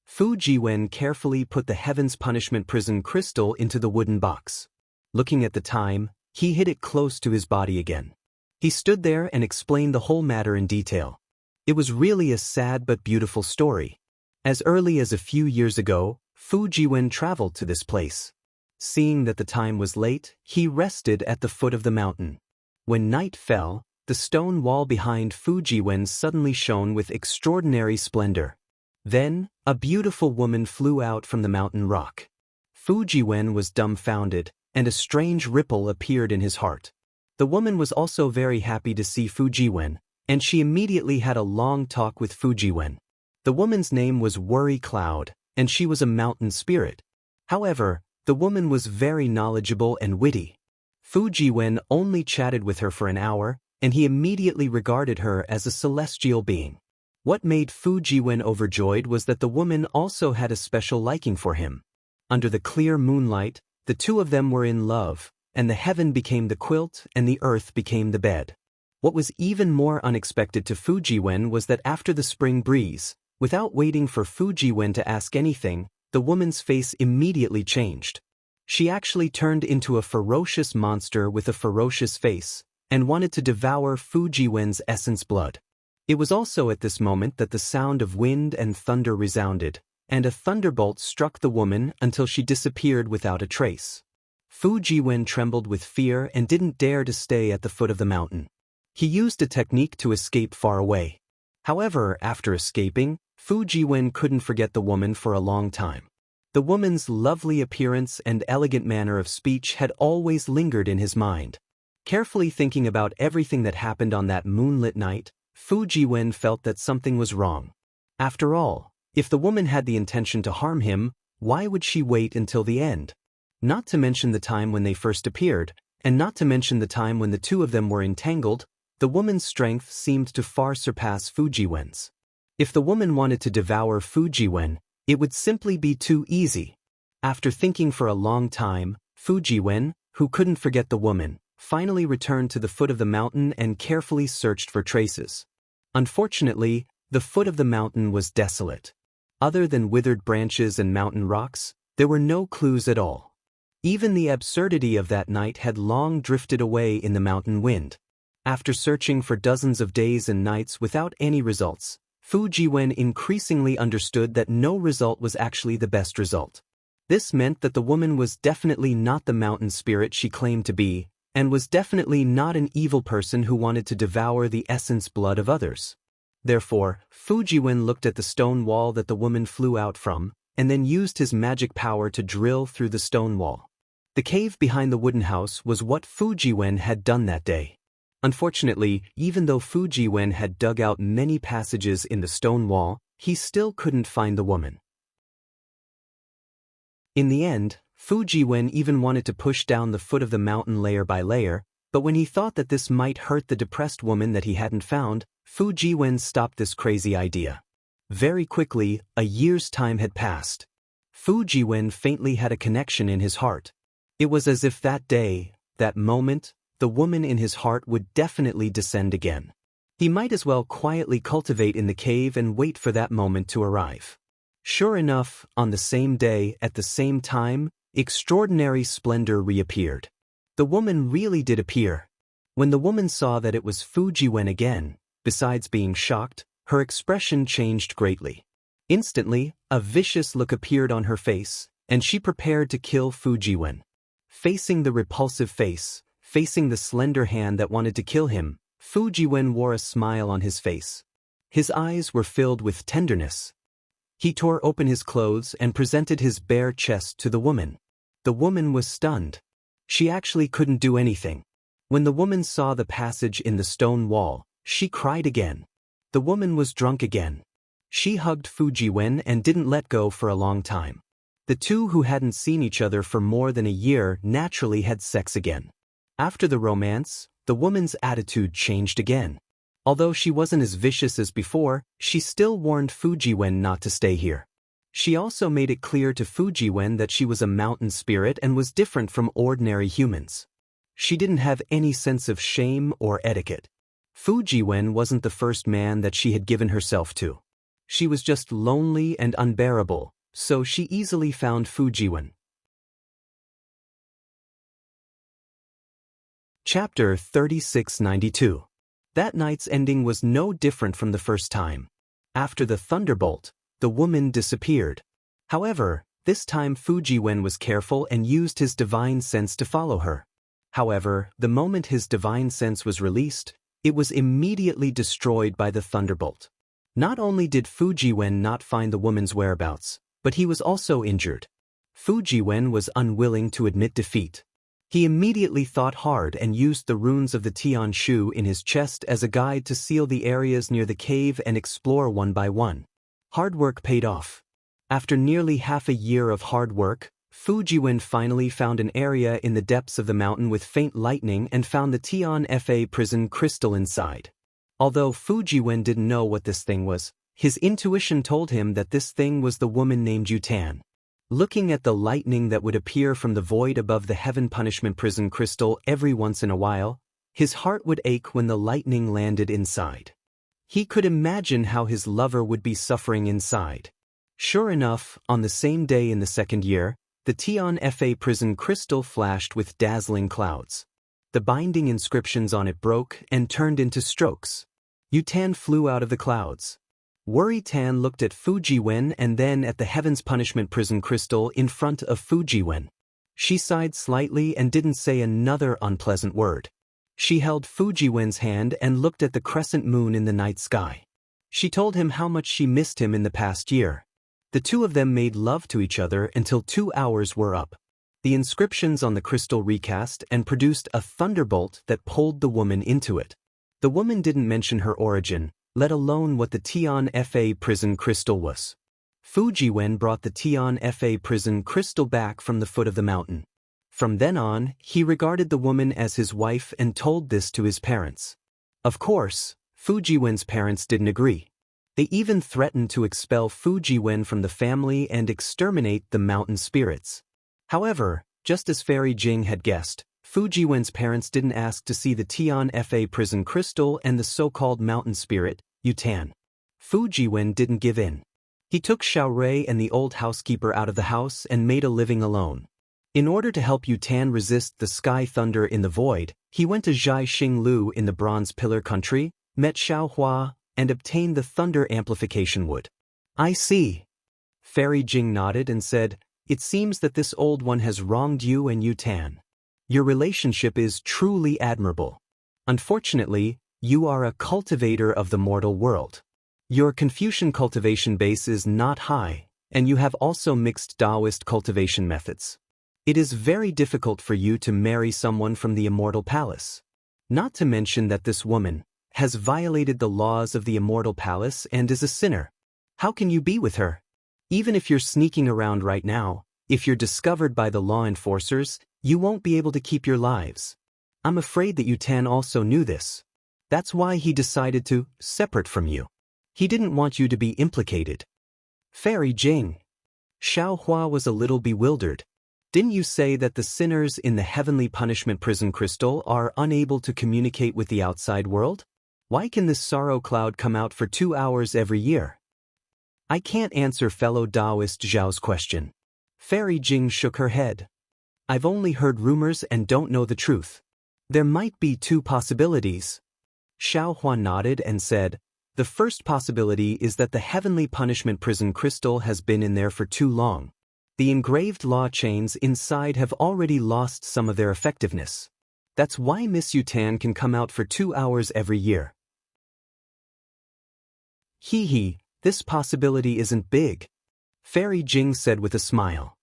Fujiwen carefully put the Heaven's Punishment Prison Crystal into the wooden box. Looking at the time, he hid it close to his body again. He stood there and explained the whole matter in detail. It was really a sad but beautiful story. As early as a few years ago, Fujiwen traveled to this place. Seeing that the time was late, he rested at the foot of the mountain. When night fell, the stone wall behind Fujiwen suddenly shone with extraordinary splendor. Then, a beautiful woman flew out from the mountain rock. Fujiwen was dumbfounded, and a strange ripple appeared in his heart. The woman was also very happy to see Fujiwen, and she immediately had a long talk with Fujiwen. The woman's name was Worry Cloud, and she was a mountain spirit. However, the woman was very knowledgeable and witty. Fujiwen only chatted with her for an hour, and he immediately regarded her as a celestial being. What made Fujiwen overjoyed was that the woman also had a special liking for him. Under the clear moonlight, the two of them were in love, and the heaven became the quilt and the earth became the bed. What was even more unexpected to Fujiwen was that after the spring breeze, without waiting for Fujiwen to ask anything, the woman's face immediately changed. She actually turned into a ferocious monster with a ferocious face, and wanted to devour Fujiwen's essence blood. It was also at this moment that the sound of wind and thunder resounded, and a thunderbolt struck the woman until she disappeared without a trace. Fujiwen trembled with fear and didn't dare to stay at the foot of the mountain. He used a technique to escape far away. However, after escaping, Fujiwen couldn't forget the woman for a long time. The woman's lovely appearance and elegant manner of speech had always lingered in his mind. Carefully thinking about everything that happened on that moonlit night, Fujiwen felt that something was wrong. After all, if the woman had the intention to harm him, why would she wait until the end? Not to mention the time when they first appeared, and not to mention the time when the two of them were entangled, the woman's strength seemed to far surpass Fujiwen's. If the woman wanted to devour Fujiwen, it would simply be too easy. After thinking for a long time, Fujiwen, who couldn't forget the woman, finally returned to the foot of the mountain and carefully searched for traces. Unfortunately, the foot of the mountain was desolate. Other than withered branches and mountain rocks, there were no clues at all. Even the absurdity of that night had long drifted away in the mountain wind. After searching for dozens of days and nights without any results, Fujiwen increasingly understood that no result was actually the best result. This meant that the woman was definitely not the mountain spirit she claimed to be, and was definitely not an evil person who wanted to devour the essence blood of others. Therefore, Fujiwen looked at the stone wall that the woman flew out from, and then used his magic power to drill through the stone wall. The cave behind the wooden house was what Fujiwen had done that day. Unfortunately, even though Fujiwen had dug out many passages in the stone wall, he still couldn't find the woman. In the end, Fujiwen even wanted to push down the foot of the mountain layer by layer, but when he thought that this might hurt the depressed woman that he hadn't found, Fujiwen stopped this crazy idea. Very quickly, a year's time had passed. Fujiwen faintly had a connection in his heart. It was as if that day, that moment, the woman in his heart would definitely descend again. He might as well quietly cultivate in the cave and wait for that moment to arrive. Sure enough, on the same day, at the same time, extraordinary splendor reappeared. The woman really did appear. When the woman saw that it was Fujiwen again, besides being shocked, her expression changed greatly. Instantly, a vicious look appeared on her face, and she prepared to kill Fujiwen. Facing the repulsive face, facing the slender hand that wanted to kill him, Fujiwen wore a smile on his face. His eyes were filled with tenderness. He tore open his clothes and presented his bare chest to the woman. The woman was stunned. She actually couldn't do anything. When the woman saw the passage in the stone wall, she cried again. The woman was drunk again. She hugged Fujiwen and didn't let go for a long time. The two who hadn't seen each other for more than a year naturally had sex again. After the romance, the woman's attitude changed again. Although she wasn't as vicious as before, she still warned Fujiwen not to stay here. She also made it clear to Fujiwen that she was a mountain spirit and was different from ordinary humans. She didn't have any sense of shame or etiquette. Fujiwen wasn't the first man that she had given herself to. She was just lonely and unbearable, so she easily found Fujiwen. Chapter 3692. That night's ending was no different from the first time. After the thunderbolt, the woman disappeared. However, this time Fujiwen was careful and used his divine sense to follow her. However, the moment his divine sense was released, it was immediately destroyed by the thunderbolt. Not only did Fujiwen not find the woman's whereabouts, but he was also injured. Fujiwen was unwilling to admit defeat. He immediately thought hard and used the runes of the Tian Shu in his chest as a guide to seal the areas near the cave and explore one by one. Hard work paid off. After nearly half a year of hard work, Fujiwen finally found an area in the depths of the mountain with faint lightning and found the Tian Fa prison crystal inside. Although Fujiwen didn't know what this thing was, his intuition told him that this thing was the woman named Yutan. Looking at the lightning that would appear from the void above the heaven punishment prison crystal every once in a while, his heart would ache when the lightning landed inside. He could imagine how his lover would be suffering inside. Sure enough, on the same day in the second year, the Tian Fa prison crystal flashed with dazzling clouds. The binding inscriptions on it broke and turned into strokes. Yutan flew out of the clouds. Worry Tan looked at Fujiwen and then at the Heaven's Punishment prison crystal in front of Fujiwen. She sighed slightly and didn't say another unpleasant word. She held Fujiwen's hand and looked at the crescent moon in the night sky. She told him how much she missed him in the past year. The two of them made love to each other until 2 hours were up. The inscriptions on the crystal recast and produced a thunderbolt that pulled the woman into it. The woman didn't mention her origin, let alone what the Tian Fa prison crystal was. Fujiwen brought the Tian Fa prison crystal back from the foot of the mountain. From then on, he regarded the woman as his wife and told this to his parents. Of course, Fujiwen's parents didn't agree. They even threatened to expel Fujiwen from the family and exterminate the mountain spirits. However, just as Fairy Jing had guessed, Fujiwen's parents didn't ask to see the Tian Fa prison crystal and the so-called mountain spirit, Yutan. Fujiwen didn't give in. He took Xiaorui and the old housekeeper out of the house and made a living alone. In order to help Yutan resist the sky thunder in the void, he went to Zhai Xinglu in the Bronze Pillar country, met Xiaohua, and obtained the thunder amplification wood. I see. Fairy Jing nodded and said, "It seems that this old one has wronged you and Yutan. Your relationship is truly admirable. Unfortunately, you are a cultivator of the mortal world. Your Confucian cultivation base is not high, and you have also mixed Daoist cultivation methods. It is very difficult for you to marry someone from the Immortal Palace. Not to mention that this woman has violated the laws of the Immortal Palace and is a sinner. How can you be with her? Even if you're sneaking around right now, if you're discovered by the law enforcers, you won't be able to keep your lives. I'm afraid that Yutan also knew this. That's why he decided to separate from you. He didn't want you to be implicated." Fairy Jing. Xiaohua was a little bewildered. Didn't you say that the sinners in the Heavenly Punishment prison crystal are unable to communicate with the outside world? Why can this sorrow cloud come out for 2 hours every year? I can't answer fellow Daoist Zhao's question. Fairy Jing shook her head. I've only heard rumors and don't know the truth. There might be 2 possibilities. Xiaohua nodded and said, the first possibility is that the Heavenly Punishment prison crystal has been in there for too long. The engraved law chains inside have already lost some of their effectiveness. That's why Miss Yutan can come out for 2 hours every year. Hee, this possibility isn't big, Fairy Jing said with a smile.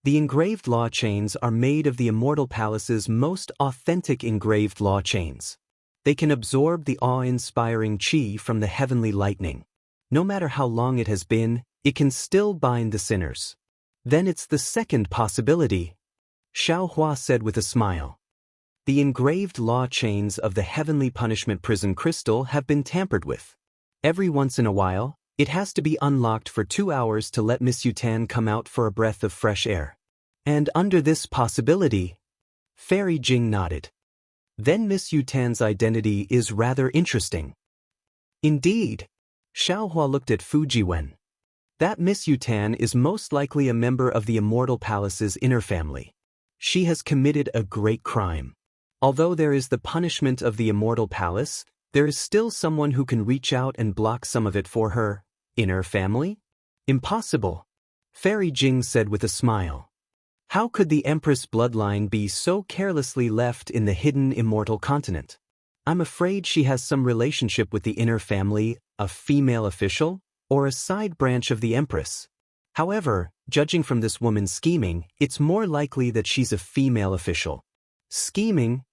The engraved law chains are made of the Immortal Palace's most authentic engraved law chains. They can absorb the awe-inspiring qi from the heavenly lightning. No matter how long it has been, it can still bind the sinners. Then it's the second possibility, Xiaohua said with a smile. The engraved law chains of the Heavenly Punishment prison crystal have been tampered with. Every once in a while, it has to be unlocked for 2 hours to let Miss Yutan come out for a breath of fresh air. And under this possibility, Fairy Jing nodded. Then Miss Yutan's identity is rather interesting. Indeed. Xiaohua looked at Fujiwen. That Miss Yutan is most likely a member of the Immortal Palace's inner family. She has committed a great crime. Although there is the punishment of the Immortal Palace, there is still someone who can reach out and block some of it for her inner family? Impossible, Fairy Jing said with a smile. How could the Empress bloodline be so carelessly left in the hidden immortal continent? I'm afraid she has some relationship with the inner family, a female official, or a side branch of the Empress. However, judging from this woman's scheming, it's more likely that she's a female official. Scheming?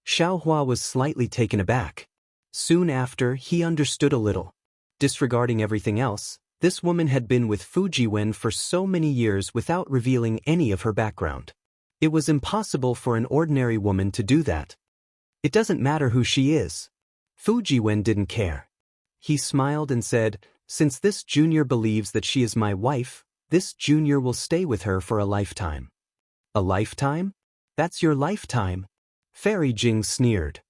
Xiaohua was slightly taken aback. Soon after, he understood a little. Disregarding everything else, this woman had been with Fujiwen for so many years without revealing any of her background. It was impossible for an ordinary woman to do that. It doesn't matter who she is. Fujiwen didn't care. He smiled and said, "Since this junior believes that she is my wife, this junior will stay with her for a lifetime." A lifetime? That's your lifetime? Fairy Jing sneered.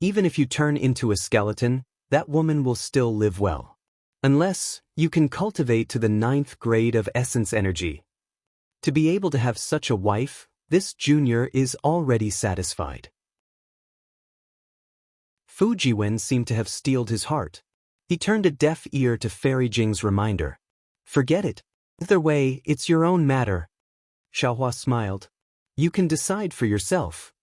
Even if you turn into a skeleton, that woman will still live well. Unless you can cultivate to the 9th grade of essence energy. To be able to have such a wife, this junior is already satisfied. Fujiwen seemed to have steeled his heart. He turned a deaf ear to Fairy Jing's reminder. Forget it. Either way, it's your own matter. Xiaohua smiled. You can decide for yourself.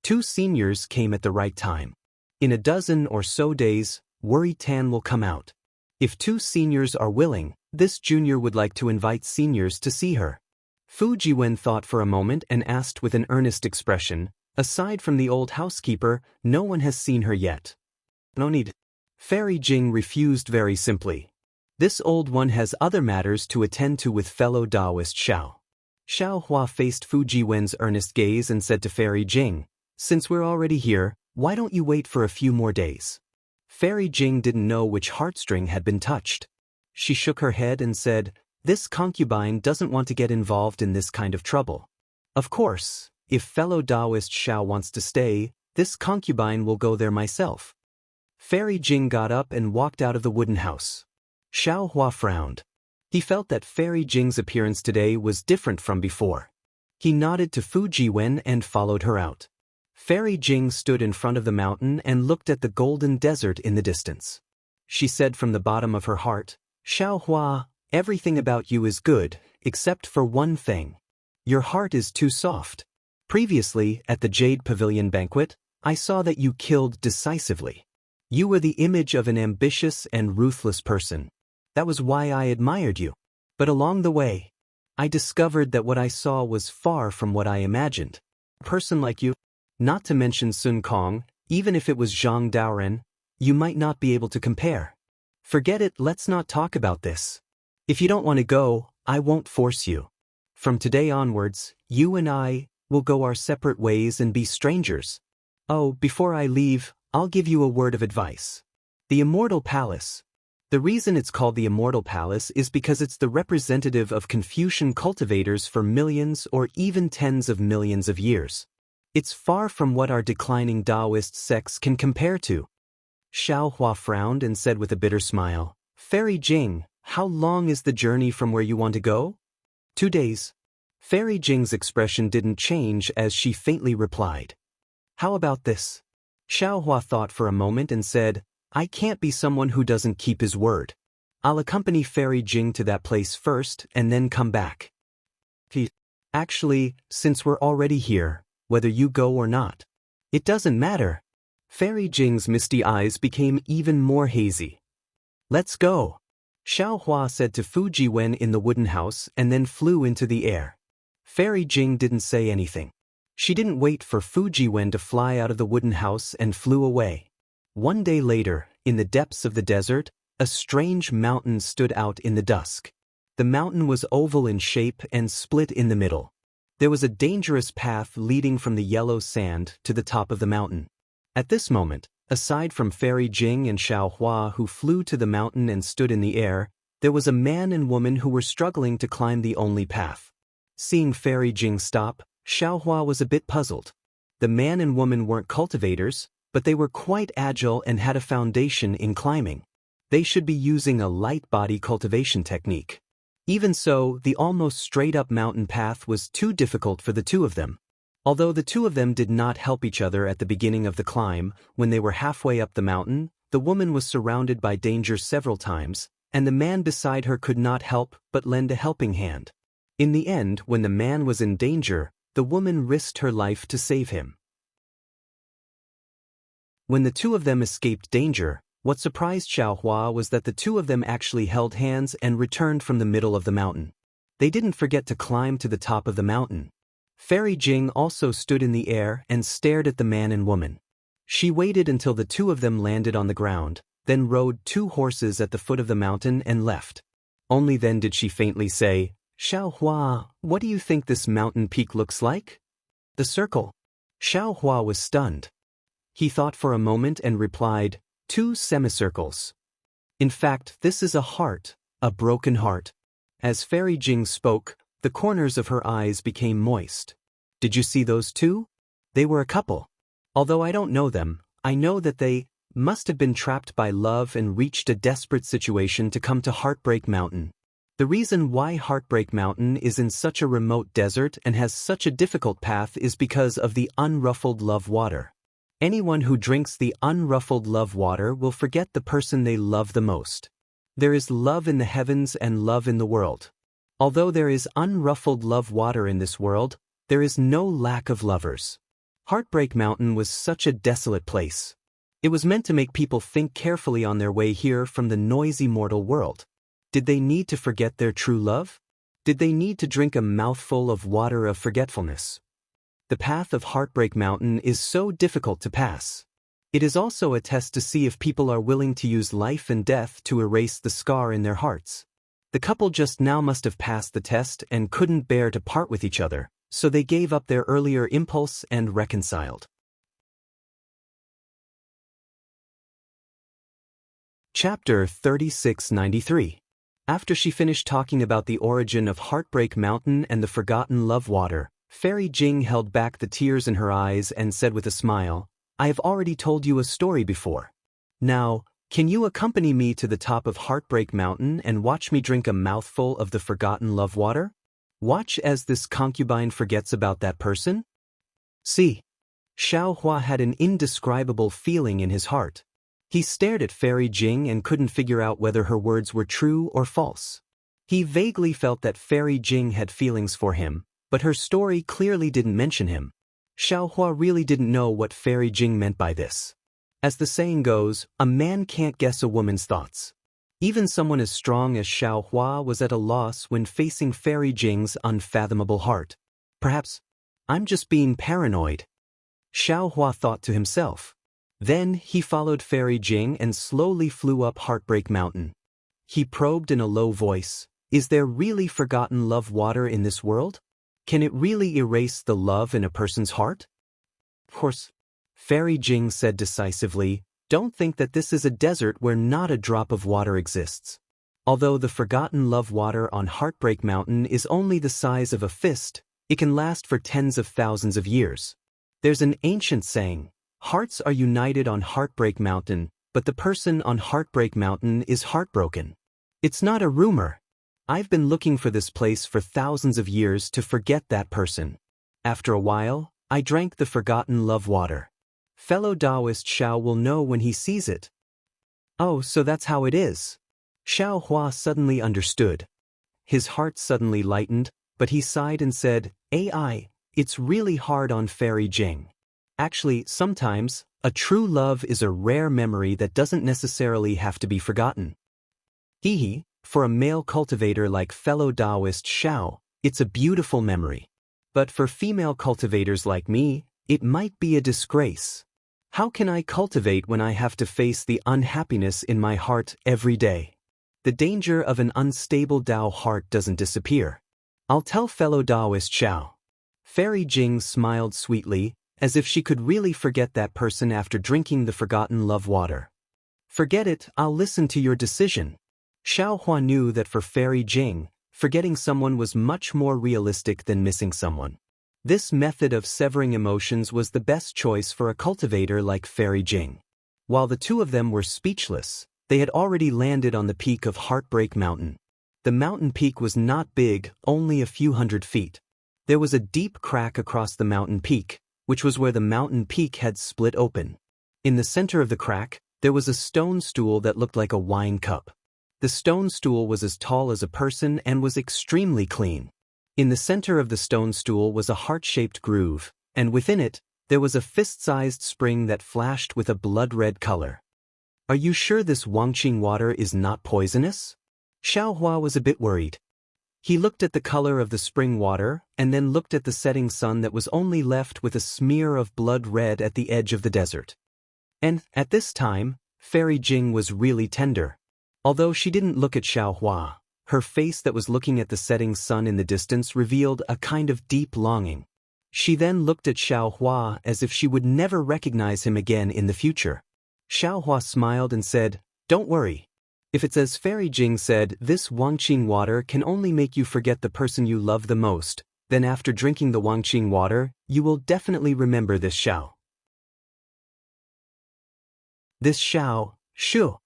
2 seniors came at the right time. In a dozen or so days, Worry Tan will come out. If 2 seniors are willing, this junior would like to invite seniors to see her. Fujiwen thought for a moment and asked with an earnest expression, aside from the old housekeeper, no one has seen her yet. No need. Fairy Jing refused very simply. This old one has other matters to attend to with fellow Daoist Xiao. Xiaohua faced Fujiwen's earnest gaze and said to Fairy Jing, "Since we're already here, why don't you wait for a few more days?" Fairy Jing didn't know which heartstring had been touched. She shook her head and said, "This concubine doesn't want to get involved in this kind of trouble. Of course, if fellow Daoist Xiao wants to stay, this concubine will go there myself." Fairy Jing got up and walked out of the wooden house. Xiaohua frowned. He felt that Fairy Jing's appearance today was different from before. He nodded to Fujiwen and followed her out. Fairy Jing stood in front of the mountain and looked at the golden desert in the distance. She said from the bottom of her heart, "Xiaohua, everything about you is good, except for one thing. Your heart is too soft. Previously, at the Jade Pavilion banquet, I saw that you killed decisively. You were the image of an ambitious and ruthless person. That was why I admired you. But along the way, I discovered that what I saw was far from what I imagined. A person like you, not to mention Sun Kong, even if it was Zhang Daoren, you might not be able to compare. Forget it, let's not talk about this. If you don't want to go, I won't force you. From today onwards, you and I will go our separate ways and be strangers. Oh, before I leave, I'll give you a word of advice. The Immortal Palace. The reason it's called the Immortal Palace is because it's the representative of Confucian cultivators for millions or even tens of millions of years. It's far from what our declining Daoist sects can compare to." Xiaohua frowned and said with a bitter smile, "Fairy Jing, how long is the journey from where you want to go?" 2 days. Fairy Jing's expression didn't change as she faintly replied. "How about this?" Xiaohua thought for a moment and said, "I can't be someone who doesn't keep his word. I'll accompany Fairy Jing to that place first and then come back." Actually, since we're already here, whether you go or not, it doesn't matter." Fairy Jing's misty eyes became even more hazy. "Let's go," Xiaohua said to Fujiwen in the wooden house and then flew into the air. Fairy Jing didn't say anything. She didn't wait for Fujiwen to fly out of the wooden house and flew away. 1 day later, in the depths of the desert, a strange mountain stood out in the dusk. The mountain was oval in shape and split in the middle. There was a dangerous path leading from the yellow sand to the top of the mountain. At this moment, aside from Fairy Jing and Xiaohua who flew to the mountain and stood in the air, there was a man and woman who were struggling to climb the only path. Seeing Fairy Jing stop, Xiaohua was a bit puzzled. The man and woman weren't cultivators, but they were quite agile and had a foundation in climbing. They should be using a light body cultivation technique. Even so, the almost straight-up mountain path was too difficult for the 2 of them. Although the 2 of them did not help each other at the beginning of the climb, when they were halfway up the mountain, the woman was surrounded by danger several times, and the man beside her could not help but lend a helping hand. In the end, when the man was in danger, the woman risked her life to save him. When the 2 of them escaped danger, what surprised Xiaohua was that the 2 of them actually held hands and returned from the middle of the mountain. They didn't forget to climb to the top of the mountain. Fairy Jing also stood in the air and stared at the man and woman. She waited until the two of them landed on the ground, then rode 2 horses at the foot of the mountain and left. Only then did she faintly say, "Xiaohua, what do you think this mountain peak looks like?" "The circle." Xiaohua was stunned. He thought for a moment and replied, "2 semicircles. In fact, this is a heart, a broken heart." As Fairy Jing spoke, the corners of her eyes became moist. "Did you see those 2? They were a couple. Although I don't know them, I know that they must have been trapped by love and reached a desperate situation to come to Heartbreak Mountain. The reason why Heartbreak Mountain is in such a remote desert and has such a difficult path is because of the unruffled love water. Anyone who drinks the unruffled love water will forget the person they love the most. There is love in the heavens and love in the world. Although there is unruffled love water in this world, there is no lack of lovers. Heartbreak Mountain was such a desolate place. It was meant to make people think carefully on their way here from the noisy mortal world. Did they need to forget their true love? Did they need to drink a mouthful of water of forgetfulness? The path of Heartbreak Mountain is so difficult to pass. It is also a test to see if people are willing to use life and death to erase the scar in their hearts. The couple just now must have passed the test and couldn't bear to part with each other, so they gave up their earlier impulse and reconciled. Chapter 3693. After she finished talking about the origin of Heartbreak Mountain and the forgotten love water, Fairy Jing held back the tears in her eyes and said with a smile, "I have already told you a story before. Now, can you accompany me to the top of Heartbreak Mountain and watch me drink a mouthful of the forgotten love water? Watch as this concubine forgets about that person?" See. Xiaohua had an indescribable feeling in his heart. He stared at Fairy Jing and couldn't figure out whether her words were true or false. He vaguely felt that Fairy Jing had feelings for him, but her story clearly didn't mention him. Xiaohua really didn't know what Fairy Jing meant by this. As the saying goes, a man can't guess a woman's thoughts. Even someone as strong as Xiaohua was at a loss when facing Fairy Jing's unfathomable heart. Perhaps I'm just being paranoid, Xiaohua thought to himself. Then he followed Fairy Jing and slowly flew up Heartbreak Mountain. He probed in a low voice, "Is there really forgotten love water in this world? Can it really erase the love in a person's heart?" "Of course," Fairy Jing said decisively, "don't think that this is a desert where not a drop of water exists. Although the forgotten love water on Heartbreak Mountain is only the size of a fist, it can last for tens of thousands of years. There's an ancient saying, hearts are united on Heartbreak Mountain, but the person on Heartbreak Mountain is heartbroken. It's not a rumor. I've been looking for this place for thousands of years to forget that person. After a while, I drank the forgotten love water. Fellow Daoist Xiao will know when he sees it." "Oh, so that's how it is." Xiaohua suddenly understood. His heart suddenly lightened, but he sighed and said, "AI, it's really hard on Fairy Jing. Actually, sometimes, a true love is a rare memory that doesn't necessarily have to be forgotten. Hehe, for a male cultivator like fellow Daoist Xiao, it's a beautiful memory. But for female cultivators like me, it might be a disgrace. How can I cultivate when I have to face the unhappiness in my heart every day? The danger of an unstable Dao heart doesn't disappear. I'll tell fellow Daoist Xiao." Fairy Jing smiled sweetly, as if she could really forget that person after drinking the forgotten love water. "Forget it, I'll listen to your decision." Xiaohua knew that for Fairy Jing, forgetting someone was much more realistic than missing someone. This method of severing emotions was the best choice for a cultivator like Fairy Jing. While the two of them were speechless, they had already landed on the peak of Heartbreak Mountain. The mountain peak was not big, only a few hundred feet. There was a deep crack across the mountain peak, which was where the mountain peak had split open. In the center of the crack, there was a stone stool that looked like a wine cup. The stone stool was as tall as a person and was extremely clean. In the center of the stone stool was a heart-shaped groove, and within it, there was a fist-sized spring that flashed with a blood-red color. "Are you sure this Wangqing water is not poisonous?" Xiaohua was a bit worried. He looked at the color of the spring water, and then looked at the setting sun that was only left with a smear of blood red at the edge of the desert. And, at this time, Fairy Jing was really tender. Although she didn't look at Xiaohua, her face that was looking at the setting sun in the distance revealed a kind of deep longing. She then looked at Xiaohua as if she would never recognize him again in the future. Xiaohua smiled and said, "Don't worry. If it's as Fairy Jing said, this Wangqing water can only make you forget the person you love the most, then after drinking the Wangqing water, you will definitely remember this Xiao. This Xiao, Shu."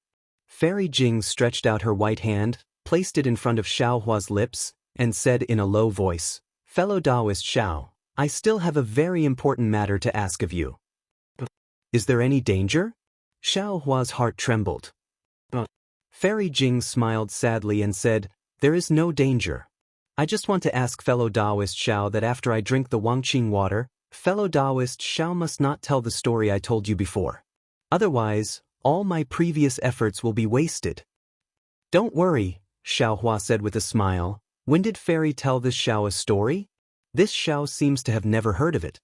Fairy Jing stretched out her white hand, placed it in front of Xiaohua's lips, and said in a low voice, "Fellow Daoist Xiao, I still have a very important matter to ask of you." "Is there any danger?" Xiaohua's heart trembled. Fairy Jing smiled sadly and said, "There is no danger. I just want to ask fellow Daoist Xiao that after I drink the Wangqing water, fellow Daoist Xiao must not tell the story I told you before. Otherwise, all my previous efforts will be wasted." "Don't worry," Xiaohua said with a smile. "When did Fairy tell this Xiao a story? This Xiao seems to have never heard of it."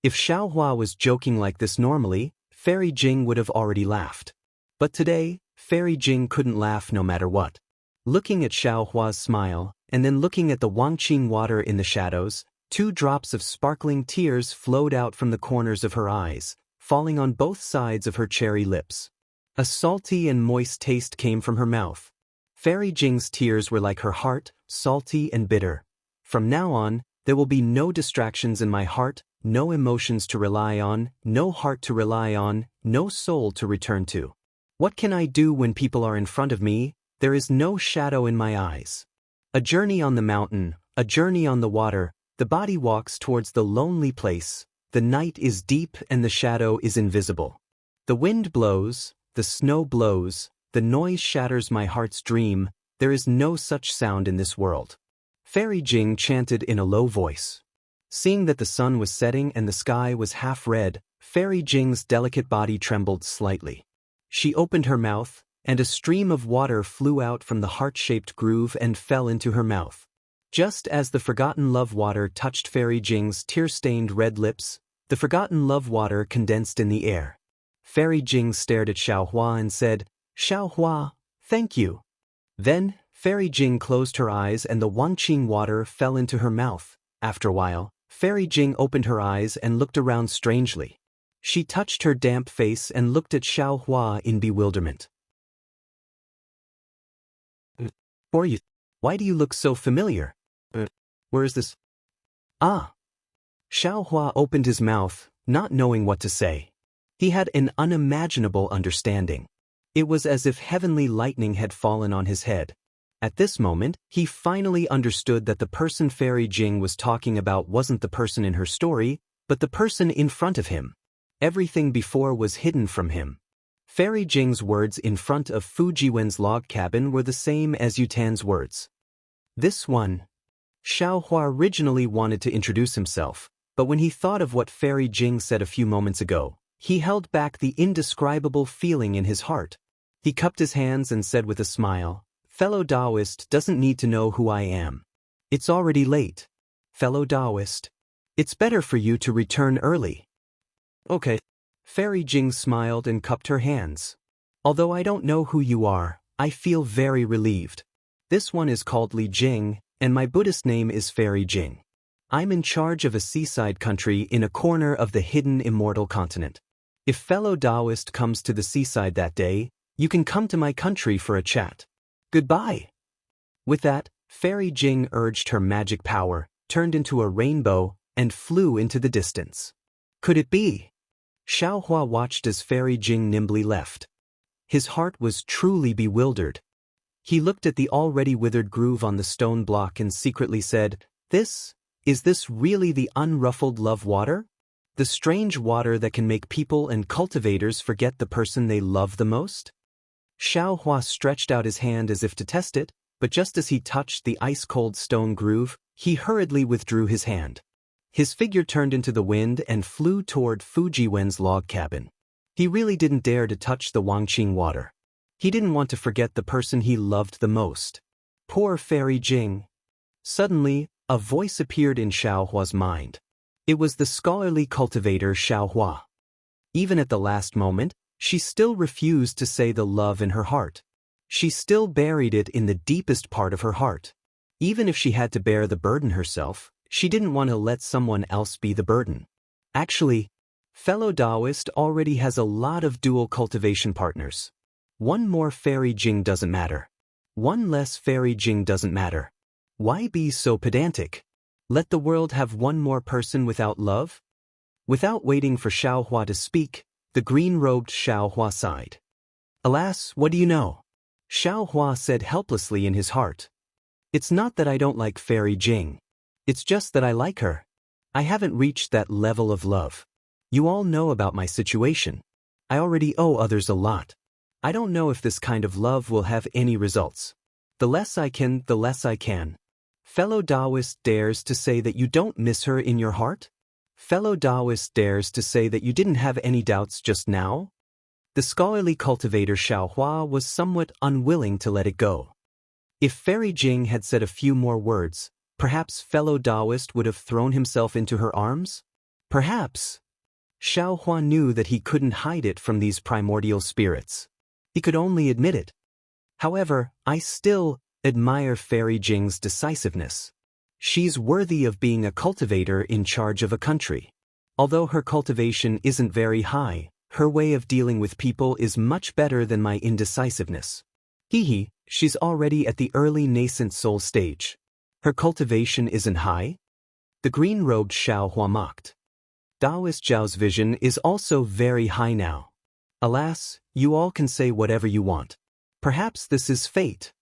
If Xiaohua was joking like this normally, Fairy Jing would have already laughed. But today, Fairy Jing couldn't laugh no matter what. Looking at Xiaohua's smile, and then looking at the Wangqing water in the shadows, 2 drops of sparkling tears flowed out from the corners of her eyes, falling on both sides of her cherry lips. A salty and moist taste came from her mouth. Fairy Jing's tears were like her heart, salty and bitter. "From now on, there will be no distractions in my heart, no emotions to rely on, no heart to rely on, no soul to return to. What can I do when people are in front of me? There is no shadow in my eyes. A journey on the mountain, a journey on the water, the body walks towards the lonely place. The night is deep and the shadow is invisible. The wind blows, the snow blows, the noise shatters my heart's dream. There is no such sound in this world." Fairy Jing chanted in a low voice. Seeing that the sun was setting and the sky was half red, Fairy Jing's delicate body trembled slightly. She opened her mouth, and a stream of water flew out from the heart-shaped groove and fell into her mouth. Just as the forgotten love water touched Fairy Jing's tear-stained red lips, the forgotten love water condensed in the air. Fairy Jing stared at Xiaohua and said, "Xiaohua, thank you." Then, Fairy Jing closed her eyes and the Wangqing water fell into her mouth. After a while, Fairy Jing opened her eyes and looked around strangely. She touched her damp face and looked at Xiaohua in bewilderment. Why do you look so familiar? Where is this? Ah. Xiaohua opened his mouth, not knowing what to say. He had an unimaginable understanding. It was as if heavenly lightning had fallen on his head. At this moment, he finally understood that the person Fairy Jing was talking about wasn't the person in her story, but the person in front of him. Everything before was hidden from him. Fairy Jing's words in front of Fujiwen's log cabin were the same as Yutan's words. "This one." Xiaohua originally wanted to introduce himself, but when he thought of what Fairy Jing said a few moments ago, he held back the indescribable feeling in his heart. He cupped his hands and said with a smile, "Fellow Daoist doesn't need to know who I am. It's already late. Fellow Daoist, it's better for you to return early." "Okay." Fairy Jing smiled and cupped her hands. "Although I don't know who you are, I feel very relieved. This one is called Li Jing, and my Buddhist name is Fairy Jing. I'm in charge of a seaside country in a corner of the hidden Immortal continent. If fellow Daoist comes to the seaside that day, you can come to my country for a chat. Goodbye." With that, Fairy Jing urged her magic power, turned into a rainbow, and flew into the distance. Could it be? Xiaohua watched as Fairy Jing nimbly left. His heart was truly bewildered. He looked at the already withered groove on the stone block and secretly said, Is this really the unruffled love water? The strange water that can make people and cultivators forget the person they love the most?" Xiaohua stretched out his hand as if to test it, but just as he touched the ice-cold stone groove, he hurriedly withdrew his hand. His figure turned into the wind and flew toward Fujiwen's log cabin. He really didn't dare to touch the Wangqing water. He didn't want to forget the person he loved the most. Poor Fairy Jing. Suddenly, a voice appeared in Xiaohua's mind. It was the scholarly cultivator Xiaohua. Even at the last moment, she still refused to say the love in her heart. She still buried it in the deepest part of her heart. Even if she had to bear the burden herself, she didn't want to let someone else be the burden. Actually, fellow Daoist already has a lot of dual cultivation partners. One more fairy Jing doesn't matter. One less fairy Jing doesn't matter. Why be so pedantic? Let the world have one more person without love? Without waiting for Xiaohua to speak, the green-robed Xiaohua sighed. Alas, what do you know? Xiaohua said helplessly in his heart. It's not that I don't like fairy Jing. It's just that I like her. I haven't reached that level of love. You all know about my situation. I already owe others a lot. I don't know if this kind of love will have any results. The less I can, the less I can. Fellow Daoist dares to say that you don't miss her in your heart? Fellow Daoist dares to say that you didn't have any doubts just now? The scholarly cultivator Xiaohua was somewhat unwilling to let it go. If Fairy Jing had said a few more words, perhaps fellow Daoist would have thrown himself into her arms? Perhaps. Xiaohua knew that he couldn't hide it from these primordial spirits. He could only admit it. However, I still admire Fairy Jing's decisiveness. She's worthy of being a cultivator in charge of a country. Although her cultivation isn't very high, her way of dealing with people is much better than my indecisiveness. Hehe, she's already at the early nascent soul stage. Her cultivation isn't high? The green-robed Xiaohua mocked. Daoist Zhao's vision is also very high now. Alas, you all can say whatever you want. Perhaps this is fate.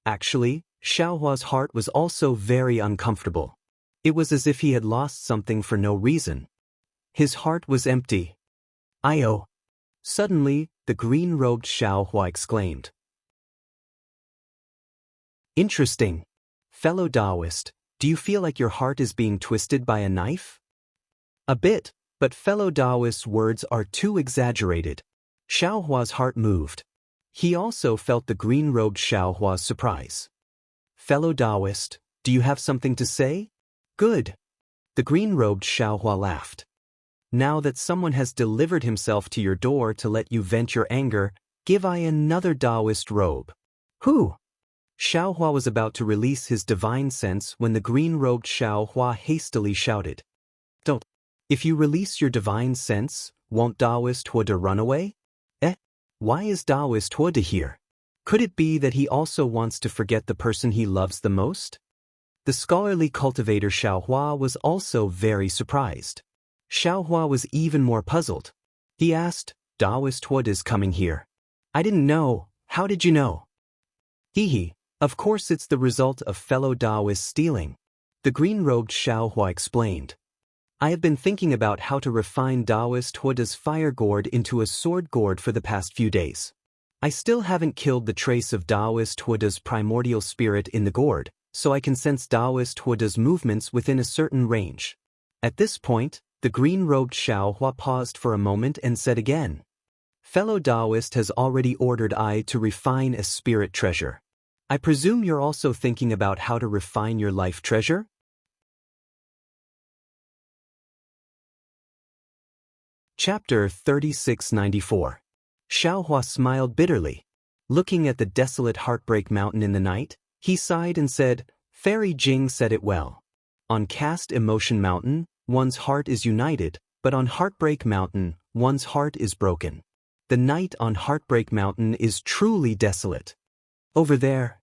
Actually, Xiaohua's heart was also very uncomfortable. It was as if he had lost something for no reason. His heart was empty. "I-oh." Suddenly, the green-robed Xiaohua exclaimed. Interesting. Fellow Daoist, do you feel like your heart is being twisted by a knife? A bit, but fellow Daoist's words are too exaggerated. Xiaohua's heart moved. He also felt the green-robed Xiaohua's surprise. Fellow Daoist, do you have something to say? Good. The green-robed Xiaohua laughed. Now that someone has delivered himself to your door to let you vent your anger, give I another Daoist robe. Who? Xiaohua was about to release his divine sense when the green-robed Xiaohua hastily shouted. Don't. If you release your divine sense, won't Daoist Huoda run away? Why is Daoist Huoda here? Could it be that he also wants to forget the person he loves the most? The scholarly cultivator Xiaohua was also very surprised. Xiaohua was even more puzzled. He asked, Daoist Huoda is coming here. I didn't know. How did you know? Hehe, of course it's the result of fellow Daoist stealing. The green-robed Xiaohua explained. I have been thinking about how to refine Daoist Huoda's fire gourd into a sword gourd for the past few days. I still haven't killed the trace of Daoist Huoda's primordial spirit in the gourd, so I can sense Daoist Huoda's movements within a certain range. At this point, the green-robed Xiaohua paused for a moment and said again. Fellow Daoist has already ordered I to refine a spirit treasure. I presume you're also thinking about how to refine your life treasure? Chapter 3694. Xiaohua smiled bitterly. Looking at the desolate Heartbreak Mountain in the night, he sighed and said, Fairy Jing said it well. On Cast Emotion Mountain, one's heart is united, but on Heartbreak Mountain, one's heart is broken. The night on Heartbreak Mountain is truly desolate. Over there.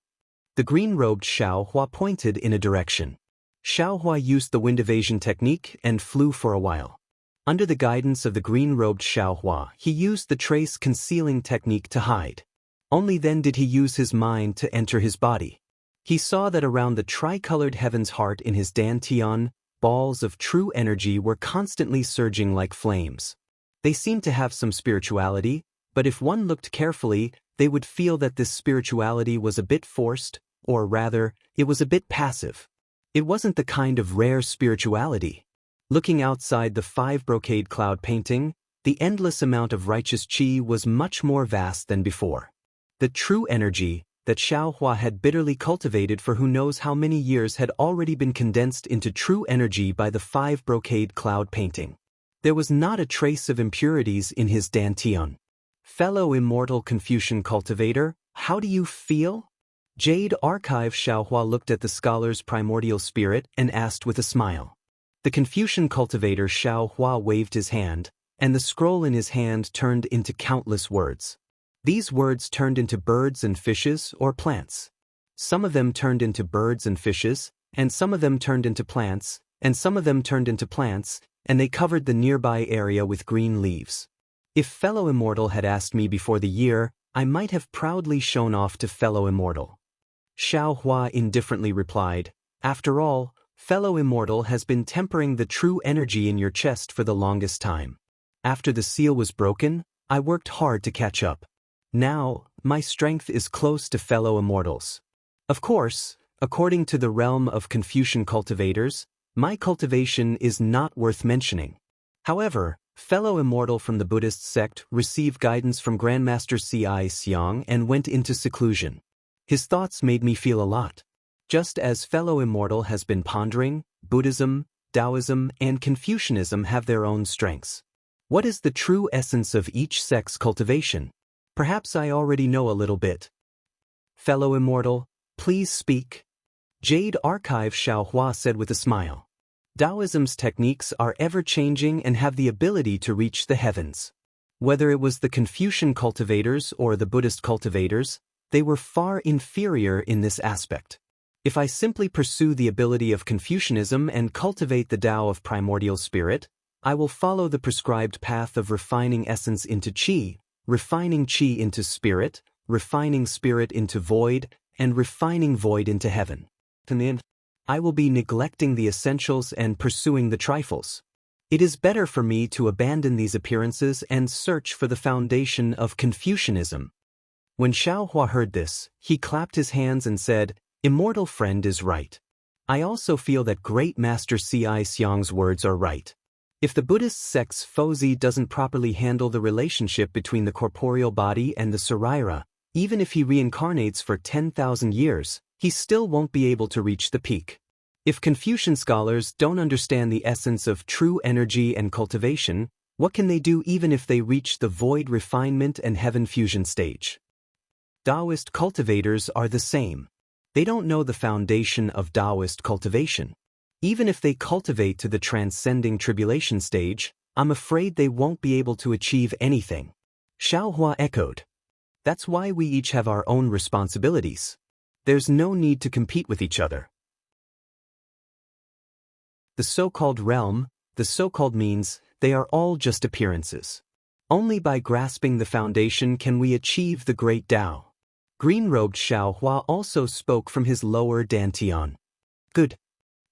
The green-robed Xiaohua pointed in a direction. Xiaohua used the wind evasion technique and flew for a while. Under the guidance of the green-robed Xiaohua, he used the trace concealing technique to hide. Only then did he use his mind to enter his body. He saw that around the tricolored heaven's heart in his dantian, balls of true energy were constantly surging like flames. They seemed to have some spirituality, but if one looked carefully, they would feel that this spirituality was a bit forced, or rather, it was a bit passive. It wasn't the kind of rare spirituality. Looking outside the 5 brocade cloud painting, the endless amount of righteous qi was much more vast than before. The true energy, that Xiaohua had bitterly cultivated for who knows how many years had already been condensed into true energy by the 5 brocade cloud painting. There was not a trace of impurities in his dantian. Fellow immortal Confucian cultivator, how do you feel? Jade Archive Xiaohua looked at the scholar's primordial spirit and asked with a smile. The Confucian cultivator Xiaohua waved his hand, and the scroll in his hand turned into countless words. These words turned into birds and fishes or plants. Some of them turned into birds and fishes, and some of them turned into plants, and some of them turned into plants, and they covered the nearby area with green leaves. If fellow Immortal had asked me before the year, I might have proudly shown off to fellow Immortal. Xiaohua indifferently replied, after all, fellow Immortal has been tempering the true energy in your chest for the longest time. After the seal was broken, I worked hard to catch up. Now, my strength is close to fellow Immortals. Of course, according to the realm of Confucian cultivators, my cultivation is not worth mentioning. However, fellow Immortal from the Buddhist sect received guidance from Grandmaster Ci Xiang and went into seclusion. His thoughts made me feel a lot. Just as fellow Immortal has been pondering, Buddhism, Taoism, and Confucianism have their own strengths. What is the true essence of each sect's cultivation? Perhaps I already know a little bit. Fellow Immortal, please speak. Jade Archive Xiaohua said with a smile. Taoism's techniques are ever-changing and have the ability to reach the heavens. Whether it was the Confucian cultivators or the Buddhist cultivators, they were far inferior in this aspect. If I simply pursue the ability of Confucianism and cultivate the Tao of primordial spirit, I will follow the prescribed path of refining essence into qi, refining qi into spirit, refining spirit into void, and refining void into heaven. I will be neglecting the essentials and pursuing the trifles. It is better for me to abandon these appearances and search for the foundation of Confucianism. When Xiaohua heard this, he clapped his hands and said, Immortal friend is right. I also feel that Great Master Ci Xiang's words are right. If the Buddhist sect's Fozi doesn't properly handle the relationship between the corporeal body and the Saraira, even if he reincarnates for 10,000 years, he still won't be able to reach the peak. If Confucian scholars don't understand the essence of true energy and cultivation, what can they do even if they reach the void refinement and heaven fusion stage? Daoist cultivators are the same. They don't know the foundation of Daoist cultivation. Even if they cultivate to the transcending tribulation stage, I'm afraid they won't be able to achieve anything. Xiaohua echoed. That's why we each have our own responsibilities. There's no need to compete with each other. The so-called realm, the so-called means, they are all just appearances. Only by grasping the foundation can we achieve the great Tao. Green-robed Xiaohua also spoke from his lower dantian. Good.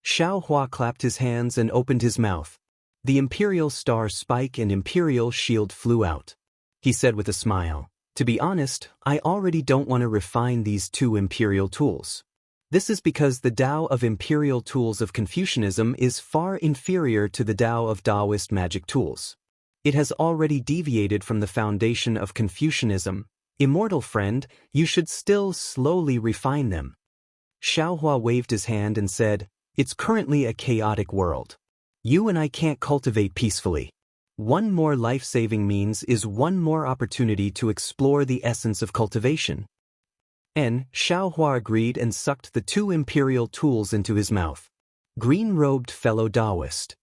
Xiaohua clapped his hands and opened his mouth. The imperial star spike and imperial shield flew out. He said with a smile, to be honest, I already don't want to refine these 2 imperial tools. This is because the Tao of imperial tools of Confucianism is far inferior to the Tao of Daoist magic tools. It has already deviated from the foundation of Confucianism. Immortal friend, you should still slowly refine them. Xiaohua waved his hand and said, it's currently a chaotic world. You and I can't cultivate peacefully. One more life-saving means is one more opportunity to explore the essence of cultivation. Xiaohua agreed and sucked the 2 imperial tools into his mouth. Green-robed fellow Daoist.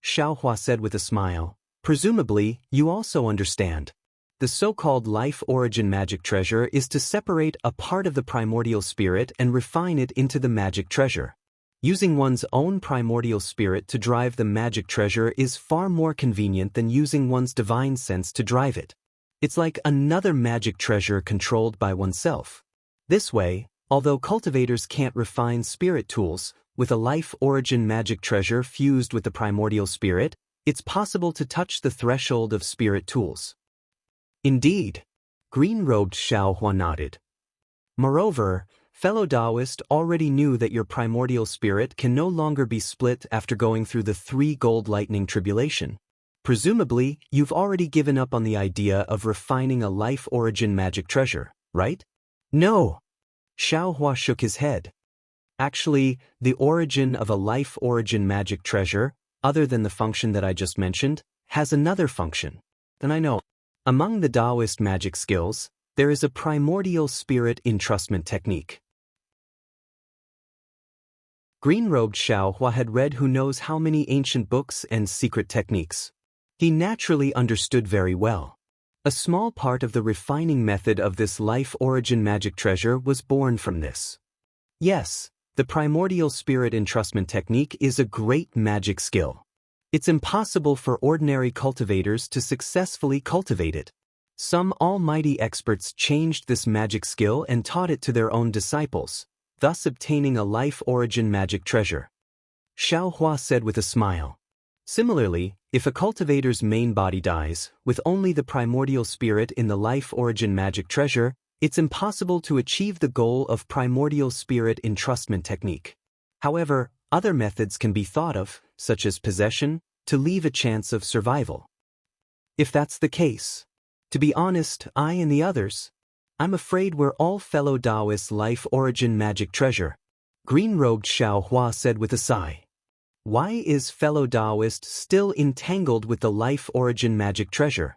Xiaohua said with a smile, presumably, you also understand. The so-called life origin magic treasure is to separate a part of the primordial spirit and refine it into the magic treasure. Using one's own primordial spirit to drive the magic treasure is far more convenient than using one's divine sense to drive it. It's like another magic treasure controlled by oneself. This way, although cultivators can't refine spirit tools, with a life origin magic treasure fused with the primordial spirit, it's possible to touch the threshold of spirit tools. Indeed. Green-robed Xiaohua nodded. Moreover, fellow Daoist already knew that your primordial spirit can no longer be split after going through the 3 gold lightning tribulation. Presumably, you've already given up on the idea of refining a life origin magic treasure, right? No! Xiaohua shook his head. Actually, the origin of a life origin magic treasure, other than the function that I just mentioned, has another function. And I know. Among the Daoist magic skills, there is a primordial spirit entrustment technique. Green-robed Xiaohua had read who knows how many ancient books and secret techniques. He naturally understood very well. A small part of the refining method of this life origin magic treasure was born from this. Yes, the primordial spirit entrustment technique is a great magic skill. It's impossible for ordinary cultivators to successfully cultivate it. Some almighty experts changed this magic skill and taught it to their own disciples, thus obtaining a life origin magic treasure. Xiaohua said with a smile. Similarly, if a cultivator's main body dies, with only the primordial spirit in the life origin magic treasure, it's impossible to achieve the goal of primordial spirit entrustment technique. However, other methods can be thought of, such as possession, to leave a chance of survival. If that's the case, to be honest, I and the others, I'm afraid we're all fellow Daoist life origin magic treasure. Green-robed Xiaohua said with a sigh. Why is fellow Daoist still entangled with the life origin magic treasure?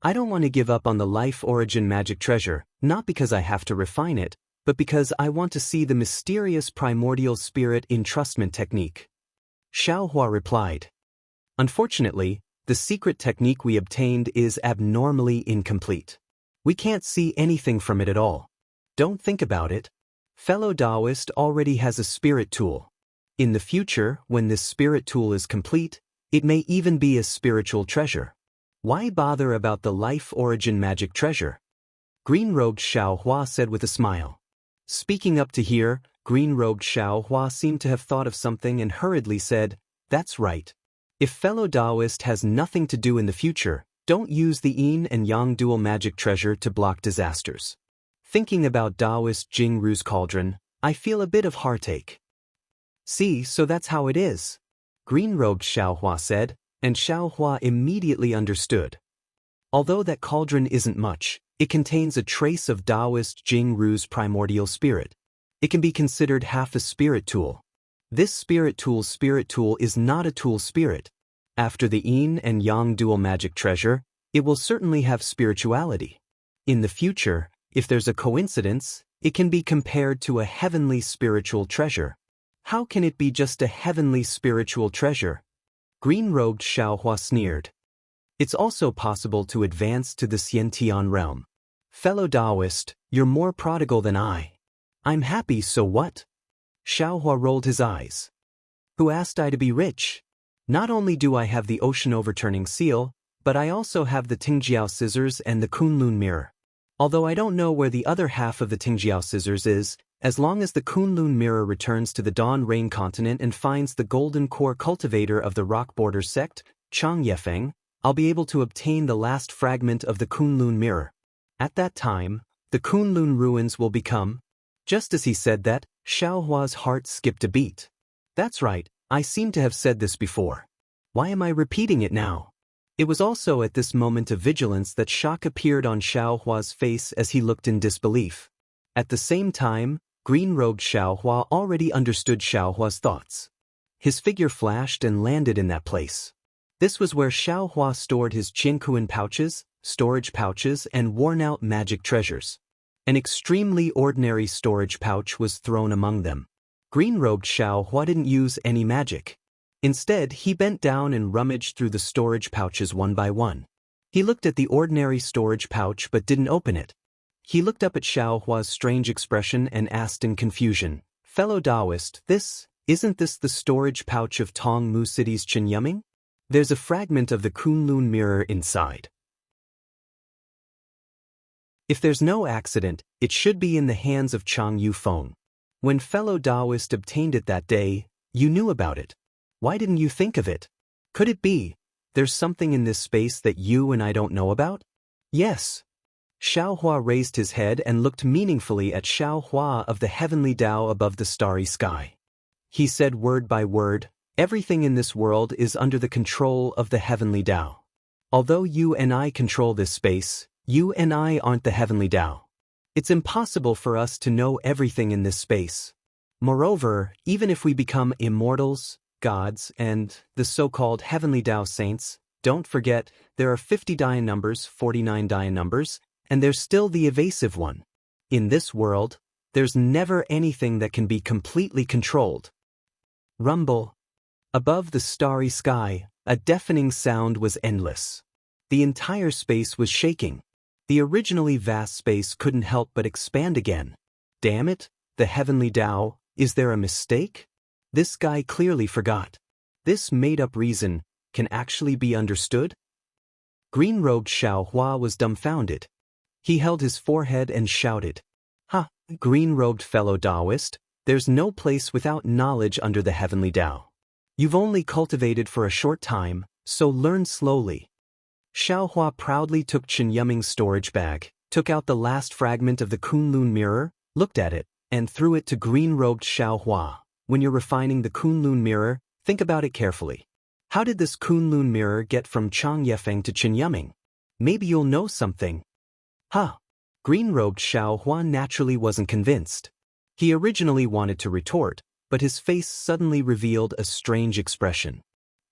I don't want to give up on the life origin magic treasure, not because I have to refine it, but because I want to see the mysterious primordial spirit entrustment technique. Xiaohua replied. Unfortunately, the secret technique we obtained is abnormally incomplete. We can't see anything from it at all. Don't think about it. Fellow Daoist already has a spirit tool. In the future, when this spirit tool is complete, it may even be a spiritual treasure. Why bother about the life origin magic treasure? Green-robed Xiaohua said with a smile. Speaking up to here, green-robed Xiaohua seemed to have thought of something and hurriedly said, That's right. If fellow Daoist has nothing to do in the future, don't use the yin and yang dual magic treasure to block disasters. Thinking about Daoist Jing Ru's cauldron, I feel a bit of heartache. See, so that's how it is. Green-robed Xiaohua said, and Xiaohua immediately understood. Although that cauldron isn't much, it contains a trace of Daoist Jing Ru's primordial spirit. It can be considered half a spirit tool. This spirit tool is not a tool spirit. After the yin and yang dual magic treasure, it will certainly have spirituality. In the future, if there's a coincidence, it can be compared to a heavenly spiritual treasure. How can it be just a heavenly spiritual treasure? Green-robed Xiaohua sneered. It's also possible to advance to the Xiantian realm. Fellow Daoist, you're more prodigal than I. I'm happy, so what? Xiaohua rolled his eyes. Who asked I to be rich? Not only do I have the ocean overturning seal, but I also have the Tingjiao scissors and the Kunlun mirror. Although I don't know where the other half of the Tingjiao scissors is, as long as the Kunlun mirror returns to the Dawn Rain continent and finds the golden core cultivator of the rock border sect, Chang Yefeng, I'll be able to obtain the last fragment of the Kunlun mirror. At that time, the Kunlun ruins will become... Just as he said that, Xiaohua's heart skipped a beat. That's right, I seem to have said this before. Why am I repeating it now? It was also at this moment of vigilance that shock appeared on Xiaohua's face as he looked in disbelief. At the same time, green-robed Xiaohua already understood Xiaohua's thoughts. His figure flashed and landed in that place. This was where Xiaohua stored his Qingkuan pouches, storage pouches, and worn-out magic treasures. An extremely ordinary storage pouch was thrown among them. Green-robed Xiaohua didn't use any magic. Instead, he bent down and rummaged through the storage pouches one by one. He looked at the ordinary storage pouch but didn't open it. He looked up at Xiaohua's strange expression and asked in confusion, Fellow Daoist, isn't this the storage pouch of Tongmu City's Qinyuming? There's a fragment of the Kunlun mirror inside. If there's no accident, it should be in the hands of Chang Yufeng. When fellow Daoist obtained it that day, you knew about it. Why didn't you think of it? Could it be there's something in this space that you and I don't know about? Yes. Xiaohua raised his head and looked meaningfully at Xiaohua of the heavenly Tao above the starry sky. He said word by word, everything in this world is under the control of the heavenly Tao. Although you and I control this space, you and I aren't the heavenly Tao. It's impossible for us to know everything in this space. Moreover, even if we become immortals, gods, and the so-called heavenly Dao saints, don't forget, there are 50 Daya numbers, 49 Daya numbers, and there's still the evasive one. In this world, there's never anything that can be completely controlled. Rumble. Above the starry sky, a deafening sound was endless. The entire space was shaking. The originally vast space couldn't help but expand again. Damn it, the heavenly Dao, is there a mistake? This guy clearly forgot. This made-up reason can actually be understood? Green-robed Xiaohua was dumbfounded. He held his forehead and shouted, "Ha, green-robed fellow Daoist, there's no place without knowledge under the heavenly Dao. You've only cultivated for a short time, so learn slowly." Xiaohua proudly took Chen Yuming's storage bag, took out the last fragment of the Kunlun mirror, looked at it, and threw it to green-robed Xiaohua. When you're refining the Kunlun mirror, think about it carefully. How did this Kunlun mirror get from Chang Yefeng to Chen Yuming? Maybe you'll know something. Huh. Green-robed Xiaohua naturally wasn't convinced. He originally wanted to retort, but his face suddenly revealed a strange expression.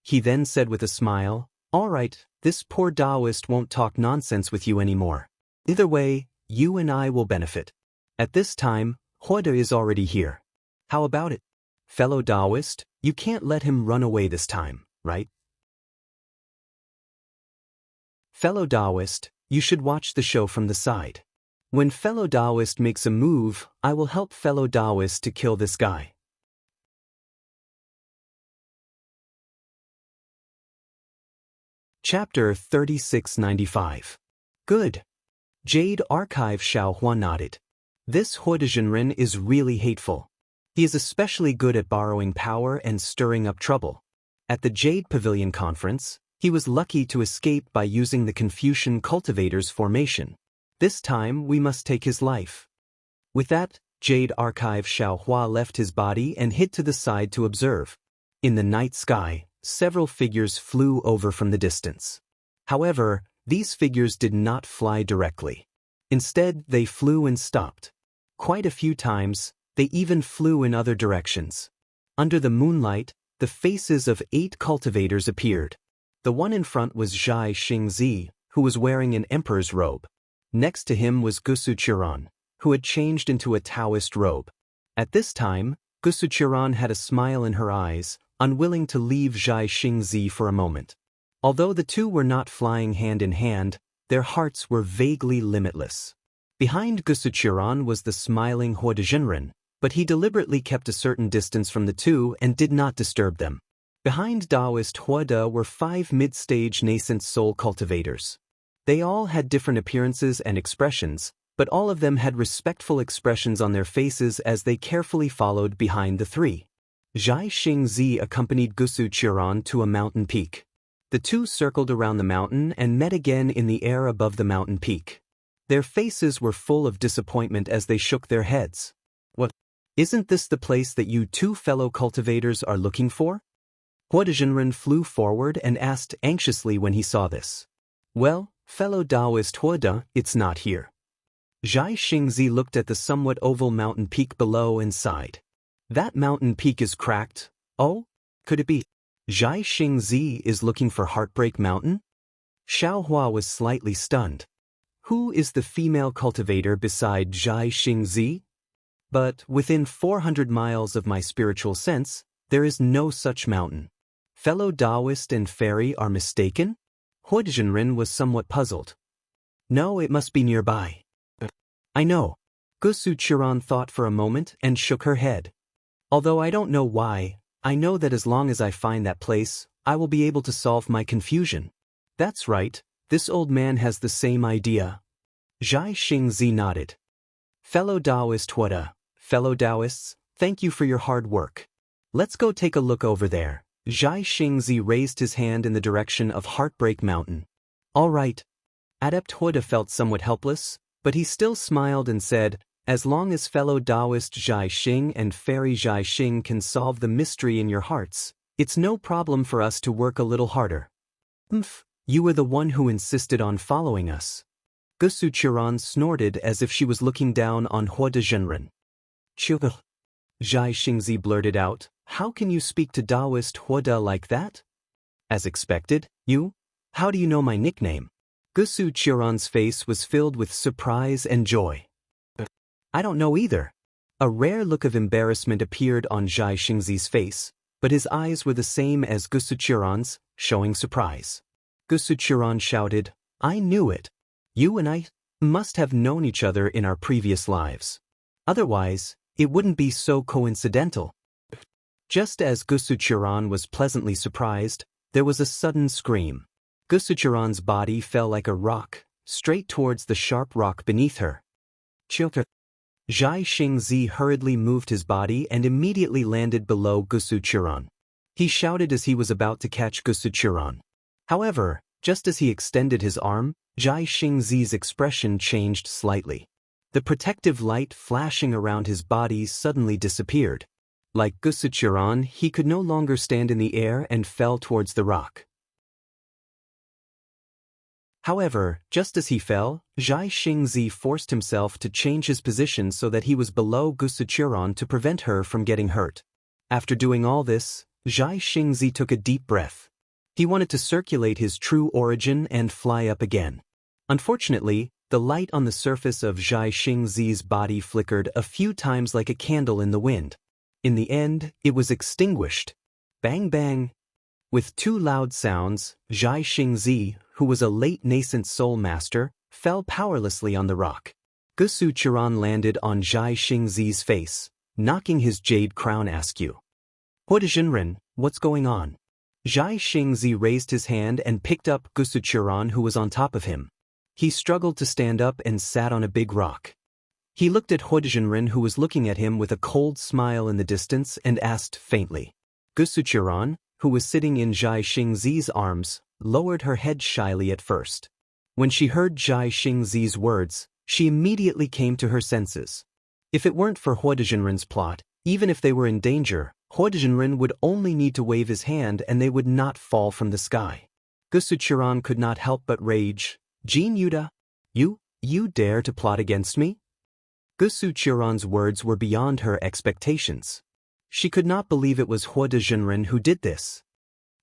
He then said with a smile, "All right, this poor Daoist won't talk nonsense with you anymore. Either way, you and I will benefit. At this time, Huoda is already here. How about it? Fellow Daoist, you can't let him run away this time, right? Fellow Daoist, you should watch the show from the side. When fellow Daoist makes a move, I will help fellow Daoist to kill this guy." Chapter 3695. Good. Jade Archive. Xiaohua nodded. This Huodazhenren is really hateful. He is especially good at borrowing power and stirring up trouble. At the Jade Pavilion conference, he was lucky to escape by using the Confucian cultivator's formation. This time we must take his life. With that, Jade Archive Xiaohua left his body and hid to the side to observe. In the night sky, several figures flew over from the distance. However, these figures did not fly directly. Instead, they flew and stopped. Quite a few times, they even flew in other directions. Under the moonlight, the faces of 8 cultivators appeared. The one in front was Zhai Xingzi, who was wearing an emperor's robe. Next to him was Gusuqiran, who had changed into a Taoist robe. At this time, Gusuqiran had a smile in her eyes, unwilling to leave Zhai Xingzi for a moment. Although the two were not flying hand in hand, their hearts were vaguely limitless. Behind Gusuqiran was the smiling Huodazhenren, but he deliberately kept a certain distance from the two and did not disturb them. Behind Daoist Huoda were 5 mid-stage nascent soul cultivators. They all had different appearances and expressions, but all of them had respectful expressions on their faces as they carefully followed behind the 3. Zhai Xingzi accompanied Gusuqiran to a mountain peak. The two circled around the mountain and met again in the air above the mountain peak. Their faces were full of disappointment as they shook their heads. "What? Isn't this the place that you 2 fellow cultivators are looking for?" Huodazhenren flew forward and asked anxiously when he saw this. "Well, fellow Daoist Huoda, it's not here." Zhai Xingzi looked at the somewhat oval mountain peak below and sighed. "That mountain peak is cracked. Oh, could it be? Zhai Xingzi is looking for Heartbreak Mountain?" Xiaohua was slightly stunned. Who is the female cultivator beside Zhai Xingzi? But within 400 miles of my spiritual sense, there is no such mountain. Fellow Daoist and fairy are mistaken? Huodazhenren was somewhat puzzled. "No, it must be nearby." "I know." Gusuqiran thought for a moment and shook her head. "Although I don't know why, I know that as long as I find that place, I will be able to solve my confusion." "That's right, this old man has the same idea." Zhai Xingzi nodded. "Fellow Daoist Huoda, fellow Daoists, thank you for your hard work. Let's go take a look over there." Zhai Xingzi raised his hand in the direction of Heartbreak Mountain. "All right." Adept Huoda felt somewhat helpless, but he still smiled and said, "As long as fellow Daoist Zhai Xing and fairy Zhai Xing can solve the mystery in your hearts, it's no problem for us to work a little harder." "You were the one who insisted on following us." Gusu Qiran snorted as if she was looking down on Hua de Zhenren. Zhai Xingzi blurted out, "How can you speak to Daoist Hua de like that?" "As expected, you? How do you know my nickname?" Gusu Qiran's face was filled with surprise and joy. "I don't know either." A rare look of embarrassment appeared on Zhai Xingzi's face, but his eyes were the same as Gusu Qiran's, showing surprise. Gusu Qiran shouted, "I knew it. You and I must have known each other in our previous lives. Otherwise, it wouldn't be so coincidental." Just as Gusu Qiran was pleasantly surprised, there was a sudden scream. Gusu Qiran's body fell like a rock, straight towards the sharp rock beneath her. Zhai Xingzi hurriedly moved his body and immediately landed below Gusu Qiran. He shouted as he was about to catch Gusu Qiran. However, just as he extended his arm, Zhai Xingzi's expression changed slightly. The protective light flashing around his body suddenly disappeared. Like Gusu Qiran, he could no longer stand in the air and fell towards the rock. However, just as he fell, Zhai Xingzi forced himself to change his position so that he was below Gusu Qiran to prevent her from getting hurt. After doing all this, Zhai Xingzi took a deep breath. He wanted to circulate his true origin and fly up again. Unfortunately, the light on the surface of Zhai Xingzi's body flickered a few times like a candle in the wind. In the end, it was extinguished. Bang bang! With two loud sounds, Zhai Xingzi, who was a late nascent soul master, fell powerlessly on the rock. Gusu Qiran landed on Zhai Xingzi's face, knocking his jade crown askew. "Hua de Zhenren, what's going on?" Zhai Xingzi raised his hand and picked up Gusu Qiran, who was on top of him. He struggled to stand up and sat on a big rock. He looked at Hua de Zhenren, who was looking at him with a cold smile in the distance, and asked faintly. Gusu Qiran, who was sitting in Zhai Xingzi's arms, lowered her head shyly at first. When she heard Zhai Xingzi's words, she immediately came to her senses. If it weren't for Hua de Zhenren's plot, even if they were in danger, Hua de Zhenren would only need to wave his hand and they would not fall from the sky. Gusu Qiran could not help but rage. "Jin Yuda, you dare to plot against me?" Gusu Qiran's words were beyond her expectations. She could not believe it was Hua de Zhenren who did this.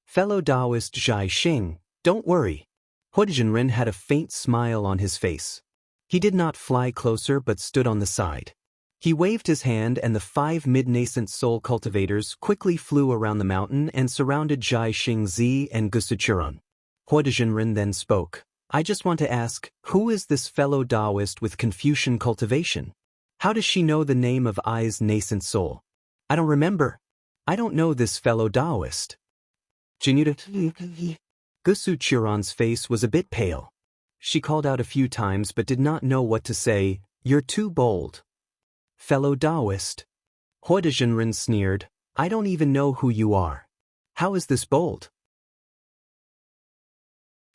"Fellow Daoist Zhai Xing, don't worry." Hua de Zhenren had a faint smile on his face. He did not fly closer but stood on the side. He waved his hand and the 5 mid-nascent soul cultivators quickly flew around the mountain and surrounded Zhai Xingzi and Gusu Qiran. Hua de Zhenren then spoke. "I just want to ask, who is this fellow Daoist with Confucian cultivation? How does she know the name of I's nascent soul? I don't remember. I don't know this fellow Daoist." Gusu Qiran's face was a bit pale. She called out a few times but did not know what to say. "You're too bold." "Fellow Daoist." Hua de Zhenren sneered. "I don't even know who you are. How is this bold?"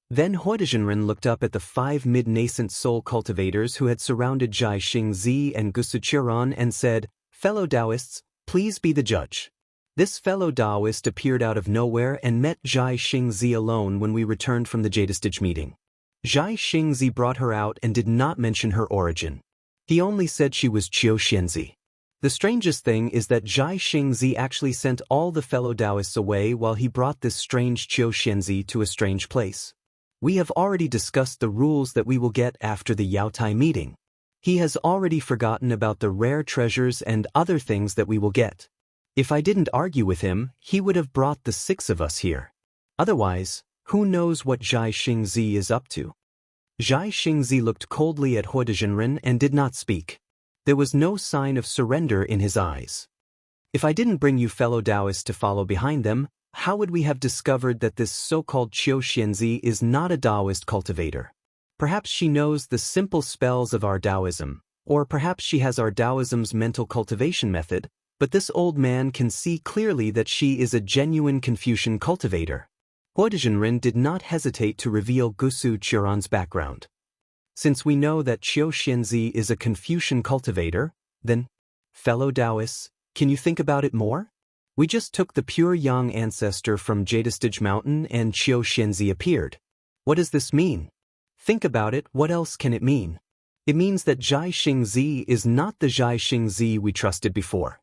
Then Hua de Zhenren looked up at the 5 mid-nascent soul cultivators who had surrounded Zhai Xingzi and Gusu Qiran and said, "Fellow Daoists, please be the judge." This fellow Daoist appeared out of nowhere and met Zhai Xingzi alone when we returned from the Jadistage meeting. Zhai Xingzi brought her out and did not mention her origin. He only said she was Xianxia. The strangest thing is that Zhai Xingzi actually sent all the fellow Daoists away while he brought this strange Xianxia to a strange place. We have already discussed the rules that we will get after the Yaotai meeting. He has already forgotten about the rare treasures and other things that we will get. If I didn't argue with him, he would have brought the 6 of us here. Otherwise, who knows what Zhai Xingzi is up to? Zhai Xingzi looked coldly at Hua de Zhenren and did not speak. There was no sign of surrender in his eyes. "If I didn't bring you fellow Daoists to follow behind them, how would we have discovered that this so-called Xianxia is not a Daoist cultivator? Perhaps she knows the simple spells of our Daoism, or perhaps she has our Daoism's mental cultivation method, but this old man can see clearly that she is a genuine Confucian cultivator." Hua de Zhenren did not hesitate to reveal Gusu Qiran's background. "Since we know that Xianxia is a Confucian cultivator, then, fellow Daoists, can you think about it more? We just took the pure Yang ancestor from Jadistage Mountain and Xianxia appeared. What does this mean? Think about it, what else can it mean? It means that Zhai Xingzi is not the Zhai Xingzi we trusted before.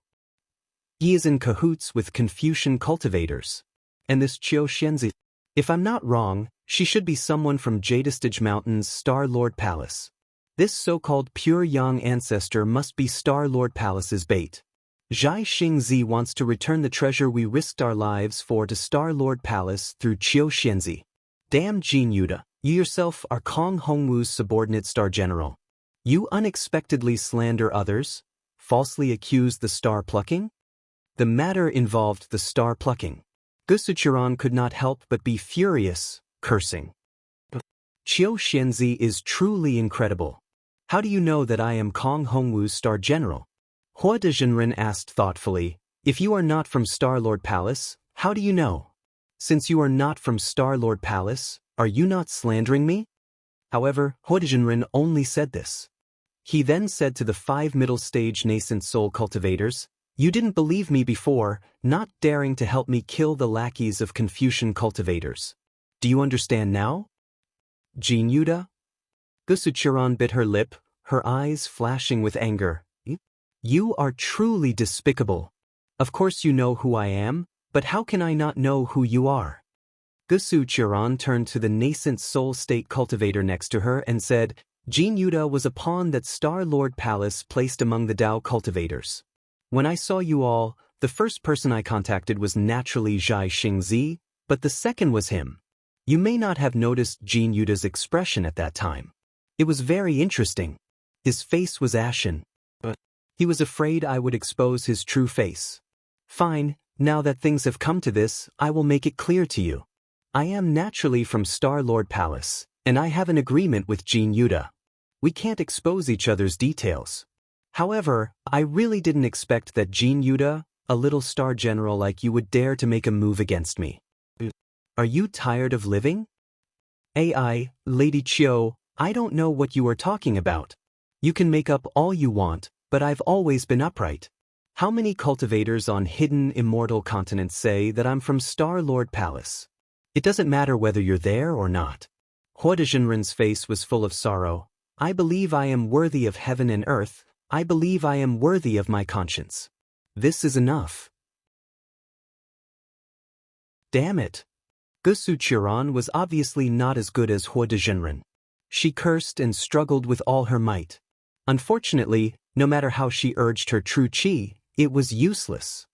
He is in cahoots with Confucian cultivators. And this Qiu Xianzi, if I'm not wrong, she should be someone from Jadestage Mountain's Star Lord Palace. This so-called pure young ancestor must be Star Lord Palace's bait. Zhai Xingzi wants to return the treasure we risked our lives for to Star Lord Palace through Qiu Xianzi. Damn Jin Yuda, you yourself are Kong Hongwu's subordinate Star General. You unexpectedly slander others, falsely accuse the star plucking? The matter involved the star plucking. Gusuchuran could not help but be furious, cursing. Qiu Xianzi is truly incredible. How do you know that I am Kong Hongwu's Star General? Hua Dezhenren asked thoughtfully, if you are not from Star Lord Palace, how do you know? Since you are not from Star Lord Palace, are you not slandering me? However, Hua Dezhenren only said this. He then said to the 5 middle-stage nascent soul cultivators, you didn't believe me before, not daring to help me kill the lackeys of Confucian cultivators. Do you understand now? Jin Yuda? Gusuchuran bit her lip, her eyes flashing with anger. You are truly despicable. Of course you know who I am, but how can I not know who you are? Gusuchuran turned to the nascent soul state cultivator next to her and said, Jin Yuda was a pawn that Star Lord Palace placed among the Dao cultivators. When I saw you all, the first person I contacted was naturally Zhai Xingzi, but the second was him. You may not have noticed Jin Yuda's expression at that time. It was very interesting. His face was ashen, but he was afraid I would expose his true face. Fine, now that things have come to this, I will make it clear to you. I am naturally from Star Lord Palace, and I have an agreement with Jin Yuda. We can't expose each other's details. However, I really didn't expect that Jin Yuda, a little star general like you, would dare to make a move against me. Are you tired of living? AI, Lady Qiu, I don't know what you are talking about. You can make up all you want, but I've always been upright. How many cultivators on hidden immortal continents say that I'm from Star Lord Palace? It doesn't matter whether you're there or not. Hua Dezhenren's face was full of sorrow. I believe I am worthy of heaven and earth. I believe I am worthy of my conscience. This is enough. Damn it. Gusuchuran was obviously not as good as Hua Dezhenren. She cursed and struggled with all her might. Unfortunately, no matter how she urged her true chi, it was useless.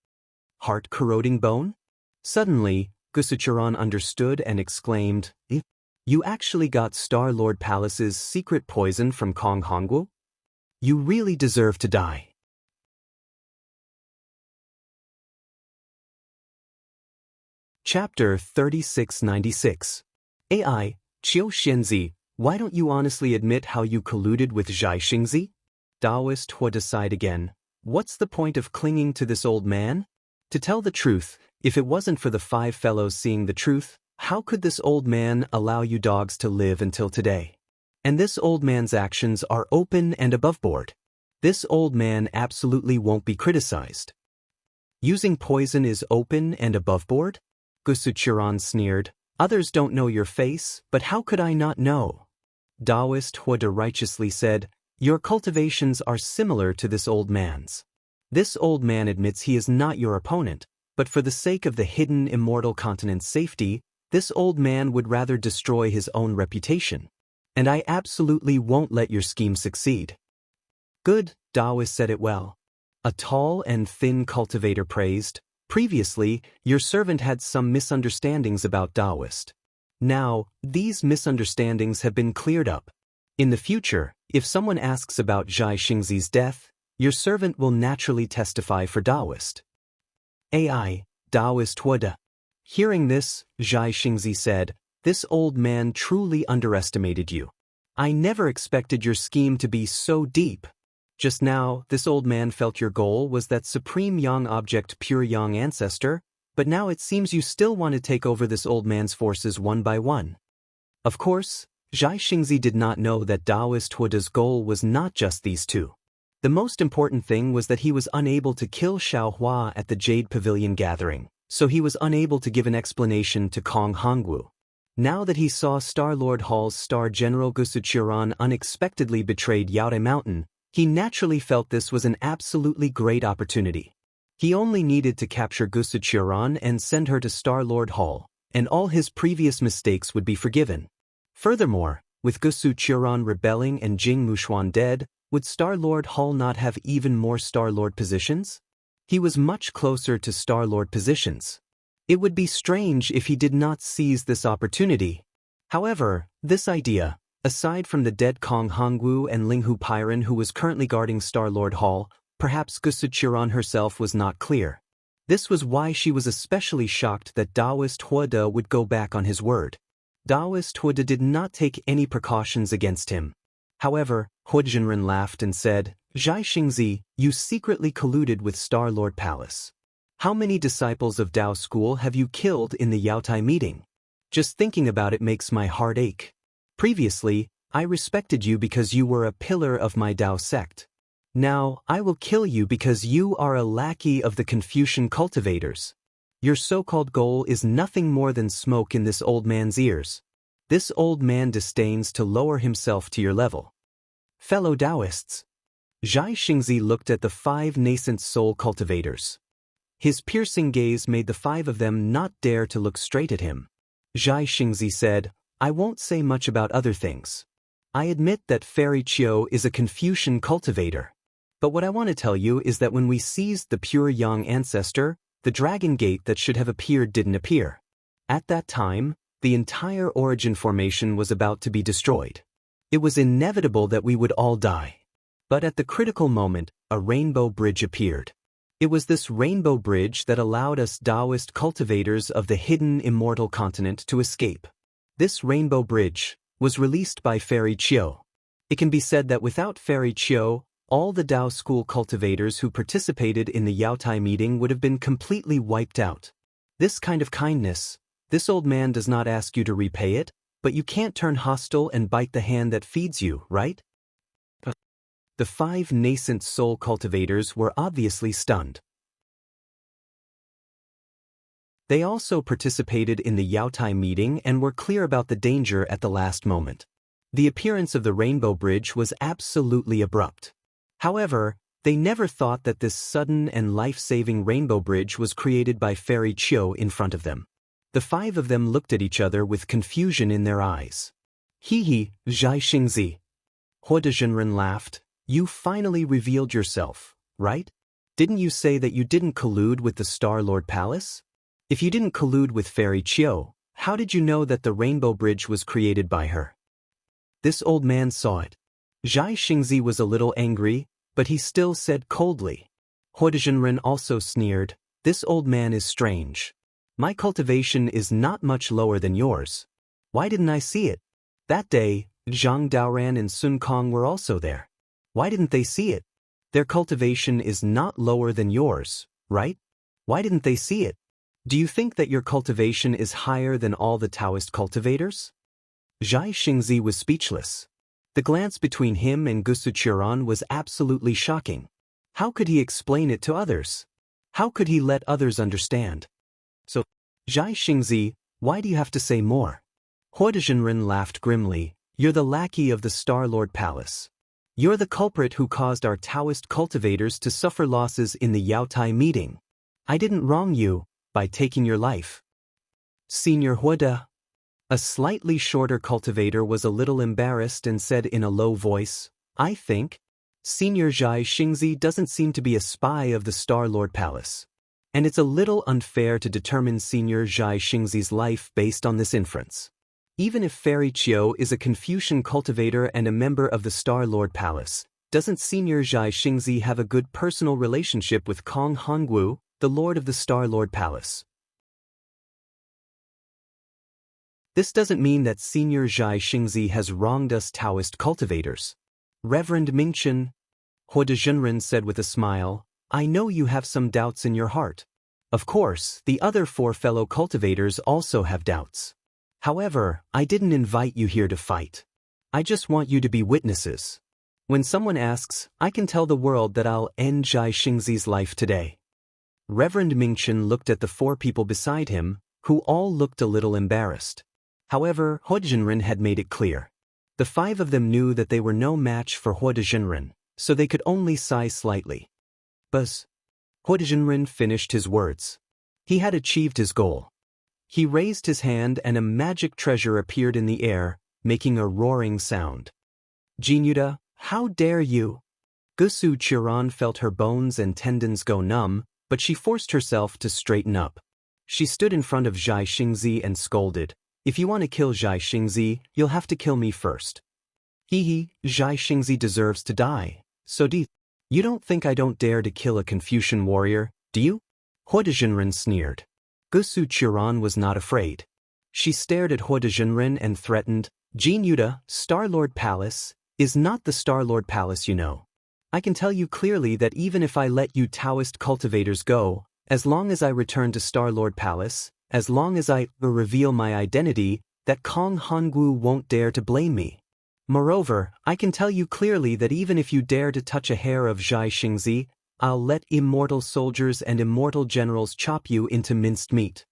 Heart-corroding bone? Suddenly, Gusuchuran understood and exclaimed, You actually got Star Lord Palace's secret poison from Kong Hongwu? You really deserve to die. Chapter 3696. AI, Qiu Xianzi, why don't you honestly admit how you colluded with Zhai Xingzi? Daoist Hua sighed again. What's the point of clinging to this old man? To tell the truth, if it wasn't for the 5 fellows seeing the truth, how could this old man allow you dogs to live until today? And this old man's actions are open and above board. This old man absolutely won't be criticized. Using poison is open and above board? Gusuchuran sneered. Others don't know your face, but how could I not know? Daoist Hua righteously said, Your cultivations are similar to this old man's. This old man admits he is not your opponent, but for the sake of the hidden immortal continent's safety, this old man would rather destroy his own reputation. And I absolutely won't let your scheme succeed. Good, Daoist said it well. A tall and thin cultivator praised. Previously, your servant had some misunderstandings about Daoist. Now, these misunderstandings have been cleared up. In the future, if someone asks about Zhai Xingzi's death, your servant will naturally testify for Daoist. AI, Daoist Hua. Hearing this, Zhai Xingzi said, This old man truly underestimated you. I never expected your scheme to be so deep. Just now, this old man felt your goal was that supreme yang object pure yang ancestor, but now it seems you still want to take over this old man's forces one by one. Of course, Zhai Xingzi did not know that Daoist Hua's goal was not just these two. The most important thing was that he was unable to kill Xiaohua at the Jade Pavilion gathering, so he was unable to give an explanation to Kong Hongwu. Now that he saw Star-Lord Hall's Star General Gusuchiran unexpectedly betrayed Yaorei Mountain, he naturally felt this was an absolutely great opportunity. He only needed to capture Gusuchiran and send her to Star-Lord Hall, and all his previous mistakes would be forgiven. Furthermore, with Gusuchiran rebelling and Jing Mushuan dead, would Star-Lord Hall not have even more Star-Lord positions? He was much closer to Star-Lord positions. It would be strange if he did not seize this opportunity. However, this idea, aside from the dead Kong Hongwu and Linghu Pyron who was currently guarding Star-Lord Hall, perhaps Gusuchiran herself was not clear. This was why she was especially shocked that Daoist Huada would go back on his word. Daoist Huada did not take any precautions against him. However, Huijinren laughed and said, "Zhai Xingzi, you secretly colluded with Star-Lord Palace. How many disciples of Dao School have you killed in the Yaotai meeting? Just thinking about it makes my heart ache. Previously, I respected you because you were a pillar of my Dao sect. Now, I will kill you because you are a lackey of the Confucian cultivators. Your so-called goal is nothing more than smoke in this old man's ears. This old man disdains to lower himself to your level." Fellow Daoists. Zhai Xingzi looked at the 5 nascent soul cultivators. His piercing gaze made the 5 of them not dare to look straight at him. Zhai Xingzi said, "I won't say much about other things. I admit that Fairy Qiu is a Confucian cultivator. But what I want to tell you is that when we seized the pure Yang ancestor, the dragon gate that should have appeared didn't appear. At that time, the entire origin formation was about to be destroyed. It was inevitable that we would all die. But at the critical moment, a rainbow bridge appeared. It was this rainbow bridge that allowed us Daoist cultivators of the hidden immortal continent to escape. This rainbow bridge was released by Fairy Qiu. It can be said that without Fairy Qiu, all the Dao school cultivators who participated in the Yaotai meeting would have been completely wiped out. This kind of kindness, this old man does not ask you to repay it, but you can't turn hostile and bite the hand that feeds you, right?" The 5 nascent soul cultivators were obviously stunned. They also participated in the Yaotai meeting and were clear about the danger at the last moment. The appearance of the rainbow bridge was absolutely abrupt. However, they never thought that this sudden and life-saving rainbow bridge was created by Fairy Qiu in front of them. The 5 of them looked at each other with confusion in their eyes. "He, Zhai Xingzi." Huijinren laughed. "You finally revealed yourself, right? Didn't you say that you didn't collude with the Star-Lord Palace? If you didn't collude with Fairy Qiu, how did you know that the rainbow bridge was created by her?" This old man saw it. Zhai Xingzi was a little angry, but he still said coldly. Huijinren also sneered, "This old man is strange. My cultivation is not much lower than yours. Why didn't I see it? That day, Zhang Daoran and Sun Kong were also there. Why didn't they see it? Their cultivation is not lower than yours, right? Why didn't they see it? Do you think that your cultivation is higher than all the Taoist cultivators?" Zhai Xingzi was speechless. The glance between him and Gusuchiran was absolutely shocking. How could he explain it to others? How could he let others understand? "So, Zhai Xingzi, why do you have to say more?" Huijinren laughed grimly. "You're the lackey of the Star-Lord Palace. You're the culprit who caused our Taoist cultivators to suffer losses in the Yaotai meeting. I didn't wrong you by taking your life." "Senior Huida." A slightly shorter cultivator was a little embarrassed and said in a low voice, "I think Senior Zhai Xingzi doesn't seem to be a spy of the Star-Lord Palace. And it's a little unfair to determine Senior Zhai Xingzi's life based on this inference. Even if Fairy Qiu is a Confucian cultivator and a member of the Star-Lord Palace, doesn't Senior Zhai Xingzi have a good personal relationship with Kong Hongwu, the Lord of the Star-Lord Palace? This doesn't mean that Senior Zhai Xingzi has wronged us Taoist cultivators. Reverend Mingchen," Huijinren said with a smile, "I know you have some doubts in your heart. Of course, the other 4 fellow cultivators also have doubts. However, I didn't invite you here to fight. I just want you to be witnesses. When someone asks, I can tell the world that I'll end Zhai Xingzi's life today." Reverend Mingchen looked at the 4 people beside him, who all looked a little embarrassed. However, Hua Jinren had made it clear. The 5 of them knew that they were no match for Hua Jinren, so they could only sigh slightly. Buzz. Hua Jinren finished his words. He had achieved his goal. He raised his hand and a magic treasure appeared in the air, making a roaring sound. Jinyuda, how dare you? Gusu Chiron felt her bones and tendons go numb, but she forced herself to straighten up. She stood in front of Zhai Xingzi and scolded, "If you want to kill Zhai Xingzi, you'll have to kill me first." Hee, Zhai Xingzi deserves to die, so do you don't think I don't dare to kill a Confucian warrior, do you? Hua Jinren sneered. Gusu Chiron was not afraid. She stared at Hua Jinren and threatened, "Jinyuda, Star-Lord Palace, is not the Star-Lord Palace you know. I can tell you clearly that even if I let you Daoist cultivators go, as long as I return to Star-Lord Palace, as long as I reveal my identity, that Kong Hongwu won't dare to blame me. Moreover, I can tell you clearly that even if you dare to touch a hair of Zhai Xingzi, I'll let immortal soldiers and immortal generals chop you into minced meat."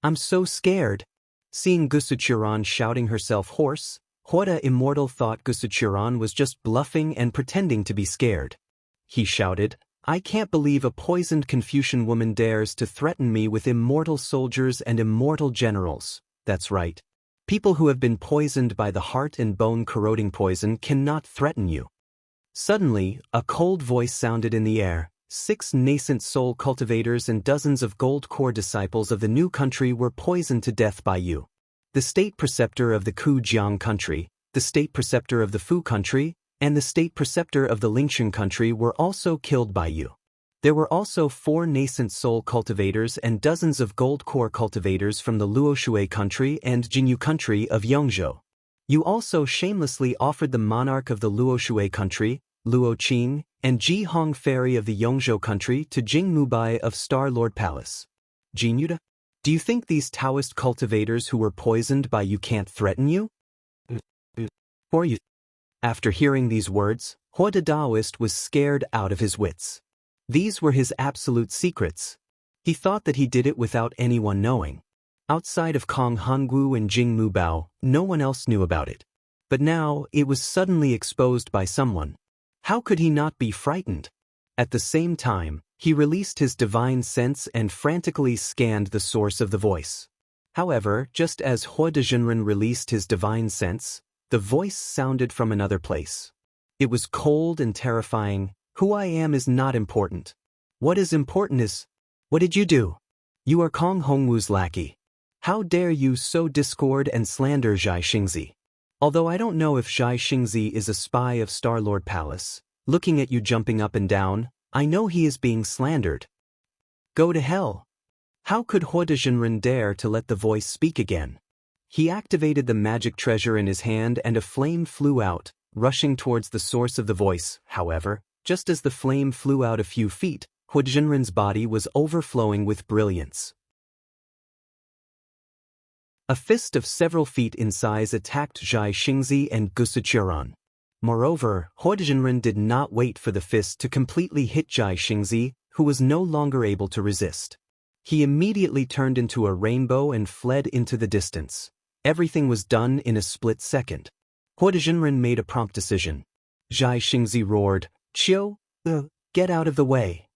I'm so scared. Seeing Gusuchiran shouting herself hoarse, Hua Immortal thought Gusuchiran was just bluffing and pretending to be scared. He shouted, "I can't believe a poisoned Confucian woman dares to threaten me with immortal soldiers and immortal generals. That's right. People who have been poisoned by the heart and bone corroding poison cannot threaten you." Suddenly, a cold voice sounded in the air. 6 nascent soul cultivators and dozens of gold core disciples of the new country were poisoned to death by you. The state preceptor of the Kujiang country, the state preceptor of the Fu country, and the state preceptor of the Lingxin country were also killed by you. There were also 4 nascent soul cultivators and dozens of gold core cultivators from the Luoshui country and Jinyu country of Yongzhou. You also shamelessly offered the monarch of the Luoshui country, Luo Qing, and Ji Hong Ferry of the Yongzhou country to Jing Mubai of Star-Lord Palace. Jinyuda, do you think these Taoist cultivators who were poisoned by you can't threaten you? Or you? After hearing these words, Hua Daoist was scared out of his wits. These were his absolute secrets. He thought that he did it without anyone knowing. Outside of Kong Hongwu and Jing Mubao, no one else knew about it. But now, it was suddenly exposed by someone. How could he not be frightened? At the same time, he released his divine sense and frantically scanned the source of the voice. However, just as Hua Jinren released his divine sense, the voice sounded from another place. It was cold and terrifying. "Who I am is not important. What is important is, what did you do? You are Kong Hongwu's lackey. How dare you sow discord and slander Zhai Xingzi? Although I don't know if Zhai Xingzi is a spy of Star-Lord Palace, looking at you jumping up and down, I know he is being slandered. Go to hell." How could Hua Jinren dare to let the voice speak again? He activated the magic treasure in his hand and a flame flew out, rushing towards the source of the voice. However, just as the flame flew out a few feet, Hua Jinren's body was overflowing with brilliance. A fist of several feet in size attacked Zhai Xingzi and Gusuchiran. Moreover, Hua Jinren did not wait for the fist to completely hit Zhai Xingzi, who was no longer able to resist. He immediately turned into a rainbow and fled into the distance. Everything was done in a split second. Hua Jinren made a prompt decision. Zhai Xingzi roared, "Chiu, get out of the way."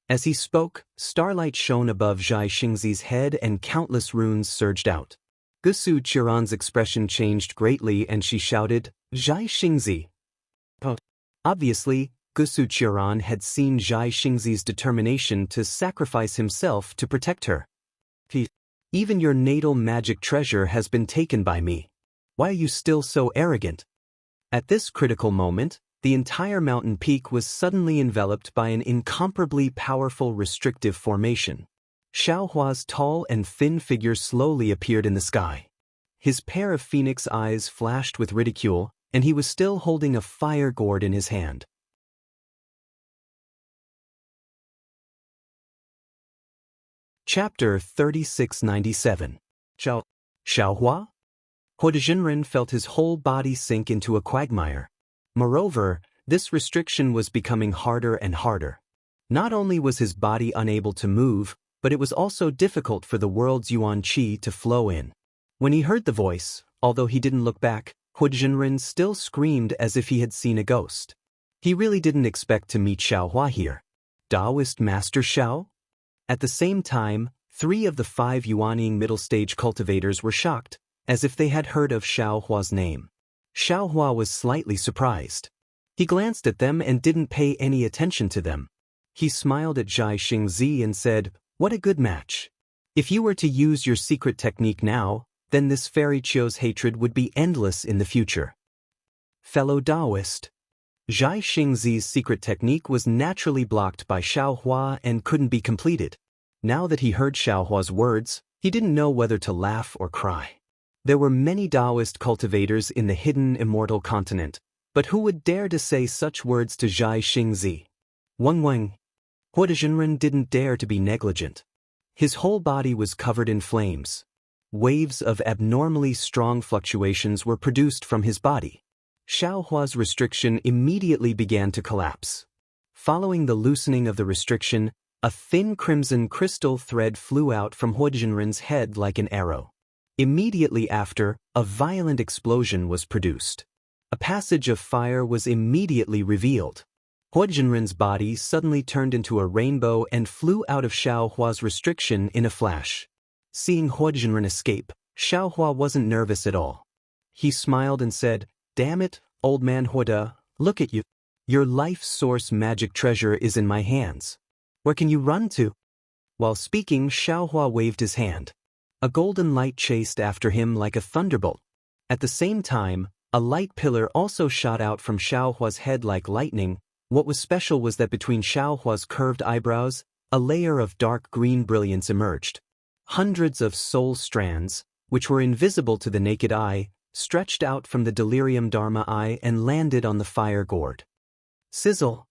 As he spoke, starlight shone above Zhai Xingzi's head and countless runes surged out. Gusu Chiran's expression changed greatly and she shouted, "Zhai Xingzi!" Obviously, Gusu Chiran had seen Zhai Xingzi's determination to sacrifice himself to protect her. "Even your natal magic treasure has been taken by me. Why are you still so arrogant?" At this critical moment, the entire mountain peak was suddenly enveloped by an incomparably powerful restrictive formation. Xiaohua's tall and thin figure slowly appeared in the sky. His pair of phoenix eyes flashed with ridicule, and he was still holding a fire gourd in his hand. Chapter 3697. Xiaohua? Hua Jinren felt his whole body sink into a quagmire. Moreover, this restriction was becoming harder and harder. Not only was his body unable to move, but it was also difficult for the world's yuan qi to flow in. When he heard the voice, although he didn't look back, Huijinren still screamed as if he had seen a ghost. He really didn't expect to meet Xiaohua here. Daoist Master Xiao? At the same time, 3 of the 5 Yuanying middle-stage cultivators were shocked, as if they had heard of Xiaohua's name. Xiaohua was slightly surprised. He glanced at them and didn't pay any attention to them. He smiled at Zhai Xingzi and said, "What a good match. If you were to use your secret technique now, then this fairy Qiu's hatred would be endless in the future." Fellow Daoist. Zhai Xingzi's secret technique was naturally blocked by Xiaohua and couldn't be completed. Now that he heard Xiaohua's words, he didn't know whether to laugh or cry. There were many Daoist cultivators in the hidden immortal continent, but who would dare to say such words to Zhai Xingzi? Wang. Huijinren didn't dare to be negligent. His whole body was covered in flames. Waves of abnormally strong fluctuations were produced from his body. Xiaohua's restriction immediately began to collapse. Following the loosening of the restriction, a thin crimson crystal thread flew out from Huijinren's head like an arrow. Immediately after, a violent explosion was produced. A passage of fire was immediately revealed. Huijinren's body suddenly turned into a rainbow and flew out of Xiaohua's restriction in a flash. Seeing Huijinren escape, Xiaohua wasn't nervous at all. He smiled and said, "Damn it, old man Huida, look at you. Your life source magic treasure is in my hands. Where can you run to?" While speaking, Xiaohua waved his hand. A golden light chased after him like a thunderbolt. At the same time, a light pillar also shot out from Xiaohua's head like lightning. What was special was that between Xiaohua's curved eyebrows, a layer of dark green brilliance emerged. Hundreds of soul strands, which were invisible to the naked eye, stretched out from the delirium dharma eye and landed on the fire gourd. Sizzle!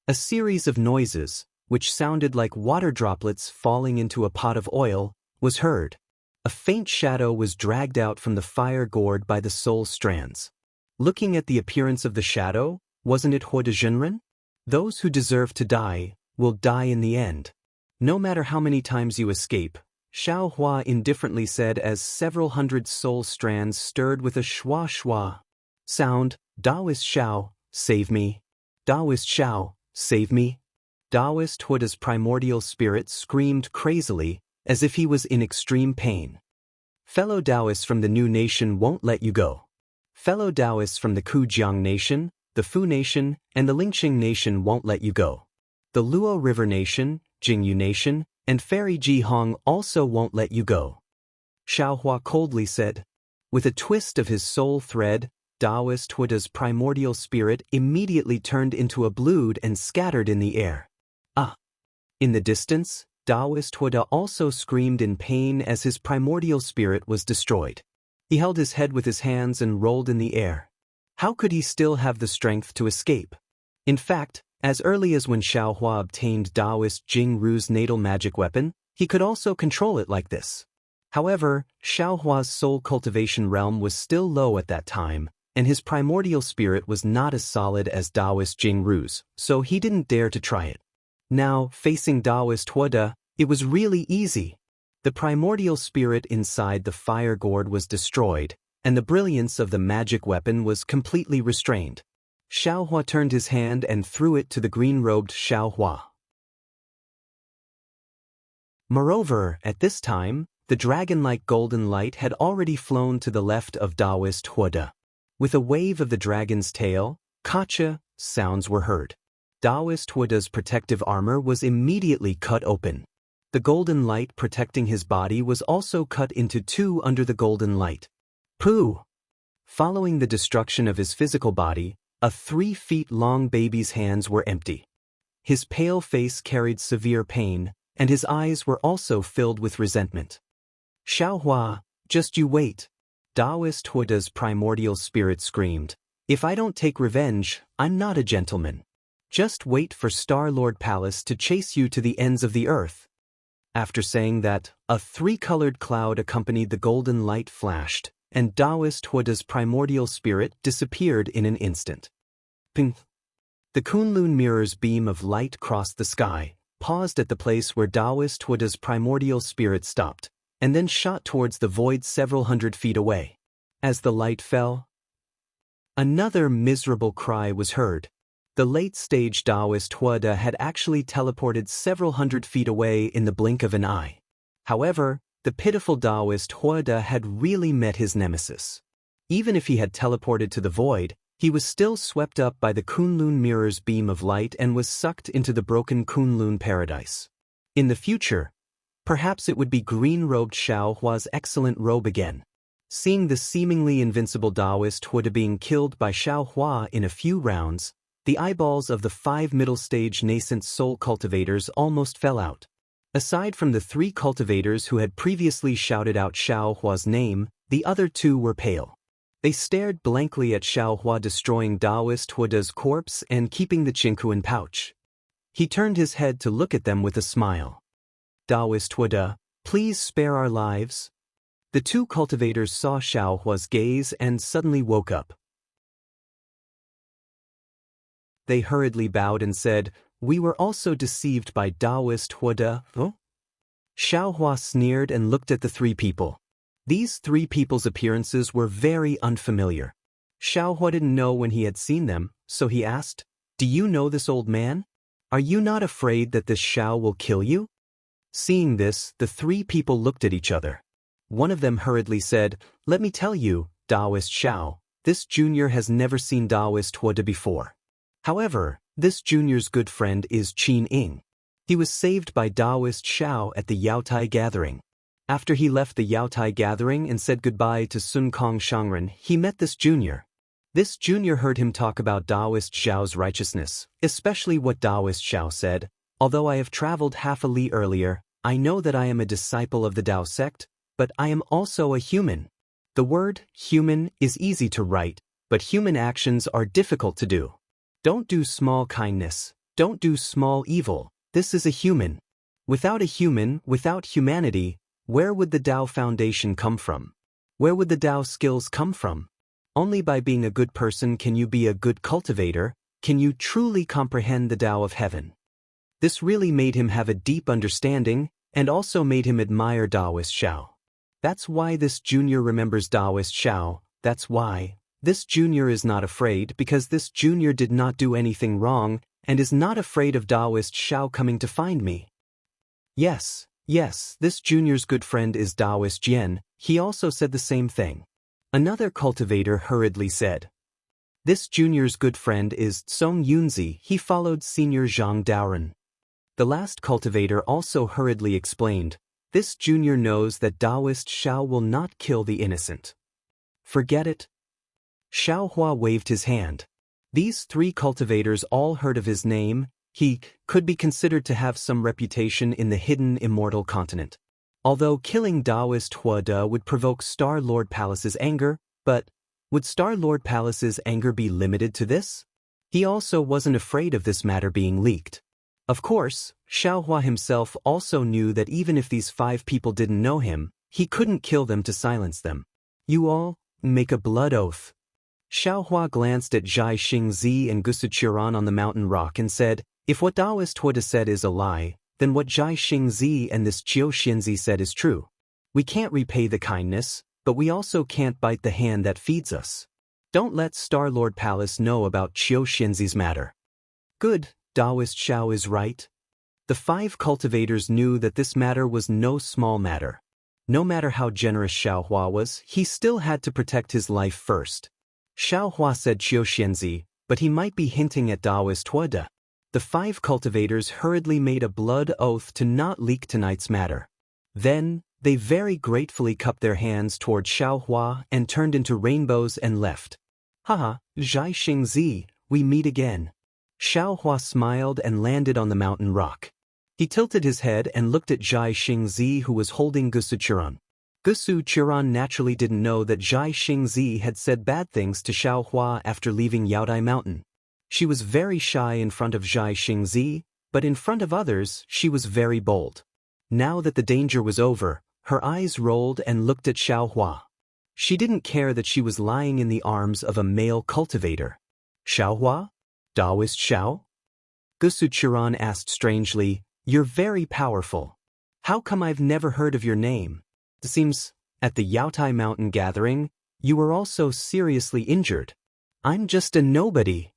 A series of noises, which sounded like water droplets falling into a pot of oil, was heard. A faint shadow was dragged out from the fire gourd by the soul strands. Looking at the appearance of the shadow, wasn't it Huijinren? Those who deserve to die will die in the end. No matter how many times you escape, Xiaohua indifferently said as several hundred soul strands stirred with a schwa-schwa sound. Daoist Xiao, save me. Daoist Xiao, save me. Daoist Huida's primordial spirit screamed crazily, as if he was in extreme pain. Fellow Daoists from the New Nation won't let you go. Fellow Daoists from the Kujiang Nation, the Fu Nation, and the Lingxing Nation won't let you go. The Luo River Nation, Jingyu Nation, and Fairy Jihong also won't let you go. Xiaohua coldly said. With a twist of his soul thread, Daoist Huida's primordial spirit immediately turned into a blood and scattered in the air. Ah! In the distance, Daoist Huida also screamed in pain as his primordial spirit was destroyed. He held his head with his hands and rolled in the air. How could he still have the strength to escape? In fact, as early as when Xiaohua obtained Daoist Jing Ru's natal magic weapon, he could also control it like this. However, Xiaohua's soul cultivation realm was still low at that time, and his primordial spirit was not as solid as Daoist Jing Ru's, so he didn't dare to try it. Now, facing Daoist Huida, it was really easy. The primordial spirit inside the fire gourd was destroyed, and the brilliance of the magic weapon was completely restrained. Xiaohua turned his hand and threw it to the green-robed Xiaohua. Moreover, at this time, the dragon-like golden light had already flown to the left of Daoist Huida. With a wave of the dragon's tail, "Kacha" sounds were heard. Daoist Huida's protective armor was immediately cut open. The golden light protecting his body was also cut into two under the golden light. Pooh! Following the destruction of his physical body, a 3-feet-long baby's hands were empty. His pale face carried severe pain, and his eyes were also filled with resentment. "Xiaohua, just you wait," Daoist Huida's primordial spirit screamed. "If I don't take revenge, I'm not a gentleman. Just wait for Star-Lord Palace to chase you to the ends of the earth." After saying that, a 3-colored cloud accompanied the golden light flashed, and Daoist Huida's primordial spirit disappeared in an instant. Ping! The Kunlun mirror's beam of light crossed the sky, paused at the place where Daoist Huida's primordial spirit stopped, and then shot towards the void several hundred feet away. As the light fell, another miserable cry was heard. The late-stage Daoist Huada had actually teleported several hundred feet away in the blink of an eye. However, the pitiful Daoist Huada had really met his nemesis. Even if he had teleported to the void, he was still swept up by the Kunlun mirror's beam of light and was sucked into the broken Kunlun paradise. In the future, perhaps it would be green-robed Xiao Hua's excellent robe again. Seeing the seemingly invincible Daoist Huada being killed by Xiao Hua in a few rounds, the eyeballs of the 5 middle-stage nascent soul cultivators almost fell out. Aside from the 3 cultivators who had previously shouted out Xiao Hua's name, the other 2 were pale. They stared blankly at Xiao Hua destroying Daoist Huada's corpse and keeping the Qingkuan pouch. He turned his head to look at them with a smile. Daoist Huada, please spare our lives. The 2 cultivators saw Xiao Hua's gaze and suddenly woke up. They hurriedly bowed and said, "We were also deceived by Daoist Huada." Oh? Xiao Hua sneered and looked at the 3 people. These 3 people's appearances were very unfamiliar. Xiao Hua didn't know when he had seen them, so he asked, "Do you know this old man? Are you not afraid that this Xiao will kill you?" Seeing this, the 3 people looked at each other. One of them hurriedly said, "Let me tell you, Daoist Xiao, this junior has never seen Daoist Huada before. However, this junior's good friend is Qin Ying. He was saved by Daoist Xiao at the Yaotai gathering. After he left the Yaotai gathering and said goodbye to Sun Kong Shangren, he met this junior. This junior heard him talk about Daoist Xiao's righteousness, especially what Daoist Xiao said. Although I have traveled half a li earlier, I know that I am a disciple of the Dao sect, but I am also a human. The word human is easy to write, but human actions are difficult to do. Don't do small kindness, don't do small evil, this is a human. Without a human, without humanity, where would the Dao foundation come from? Where would the Dao skills come from? Only by being a good person can you be a good cultivator, can you truly comprehend the Dao of heaven. This really made him have a deep understanding, and also made him admire Daoist Xiao. That's why this junior remembers Daoist Xiao, that's why. This junior is not afraid because this junior did not do anything wrong and is not afraid of Daoist Xiao coming to find me. Yes, this junior's good friend is Daoist Jian, he also said the same thing. Another cultivator hurriedly said. This junior's good friend is Song Yunzi, he followed Senior Zhang Daoren. The last cultivator also hurriedly explained, this junior knows that Daoist Xiao will not kill the innocent. Forget it. Xiao Hua waved his hand. These 3 cultivators all heard of his name. He could be considered to have some reputation in the hidden Immortal continent. Although killing Daoist Huada would provoke Star Lord Palace's anger, but would Star Lord Palace's anger be limited to this? He also wasn't afraid of this matter being leaked. Of course, Xiao Hua himself also knew that even if these 5 people didn't know him, he couldn't kill them to silence them. You all make a blood oath. Xiao Hua glanced at Zhai Xingzi and Gusuchuran on the mountain rock and said, if what Daoist Huada said is a lie, then what Zhai Xingzi and this Qiu Xinzi said is true. We can't repay the kindness, but we also can't bite the hand that feeds us. Don't let Star Lord Palace know about Qiu Xinzi's matter. Good, Daoist Xiao is right. The 5 cultivators knew that this matter was no small matter. No matter how generous Xiao Hua was, he still had to protect his life first. Xiao Hua said Qiu Xinzi, but he might be hinting at Daoist Huada. The 5 cultivators hurriedly made a blood oath to not leak tonight's matter. Then, they very gratefully cupped their hands toward Xiao Hua and turned into rainbows and left. Haha, Zhai Xingzi, we meet again. Xiao Hua smiled and landed on the mountain rock. He tilted his head and looked at Zhai Xingzi who was holding Gusuchuran. Gusuchuran naturally didn't know that Zhai Xingzi had said bad things to Xiao Hua after leaving Yaodai Mountain. She was very shy in front of Zhai Xingzi, but in front of others she was very bold. Now that the danger was over, her eyes rolled and looked at Xiao Hua. She didn't care that she was lying in the arms of a male cultivator. Xiao Hua? Daoist Xiao? Gusuchuran asked strangely, you're very powerful. How come I've never heard of your name? It seems, at the Yaotai Mountain gathering, you were also seriously injured. I'm just a nobody.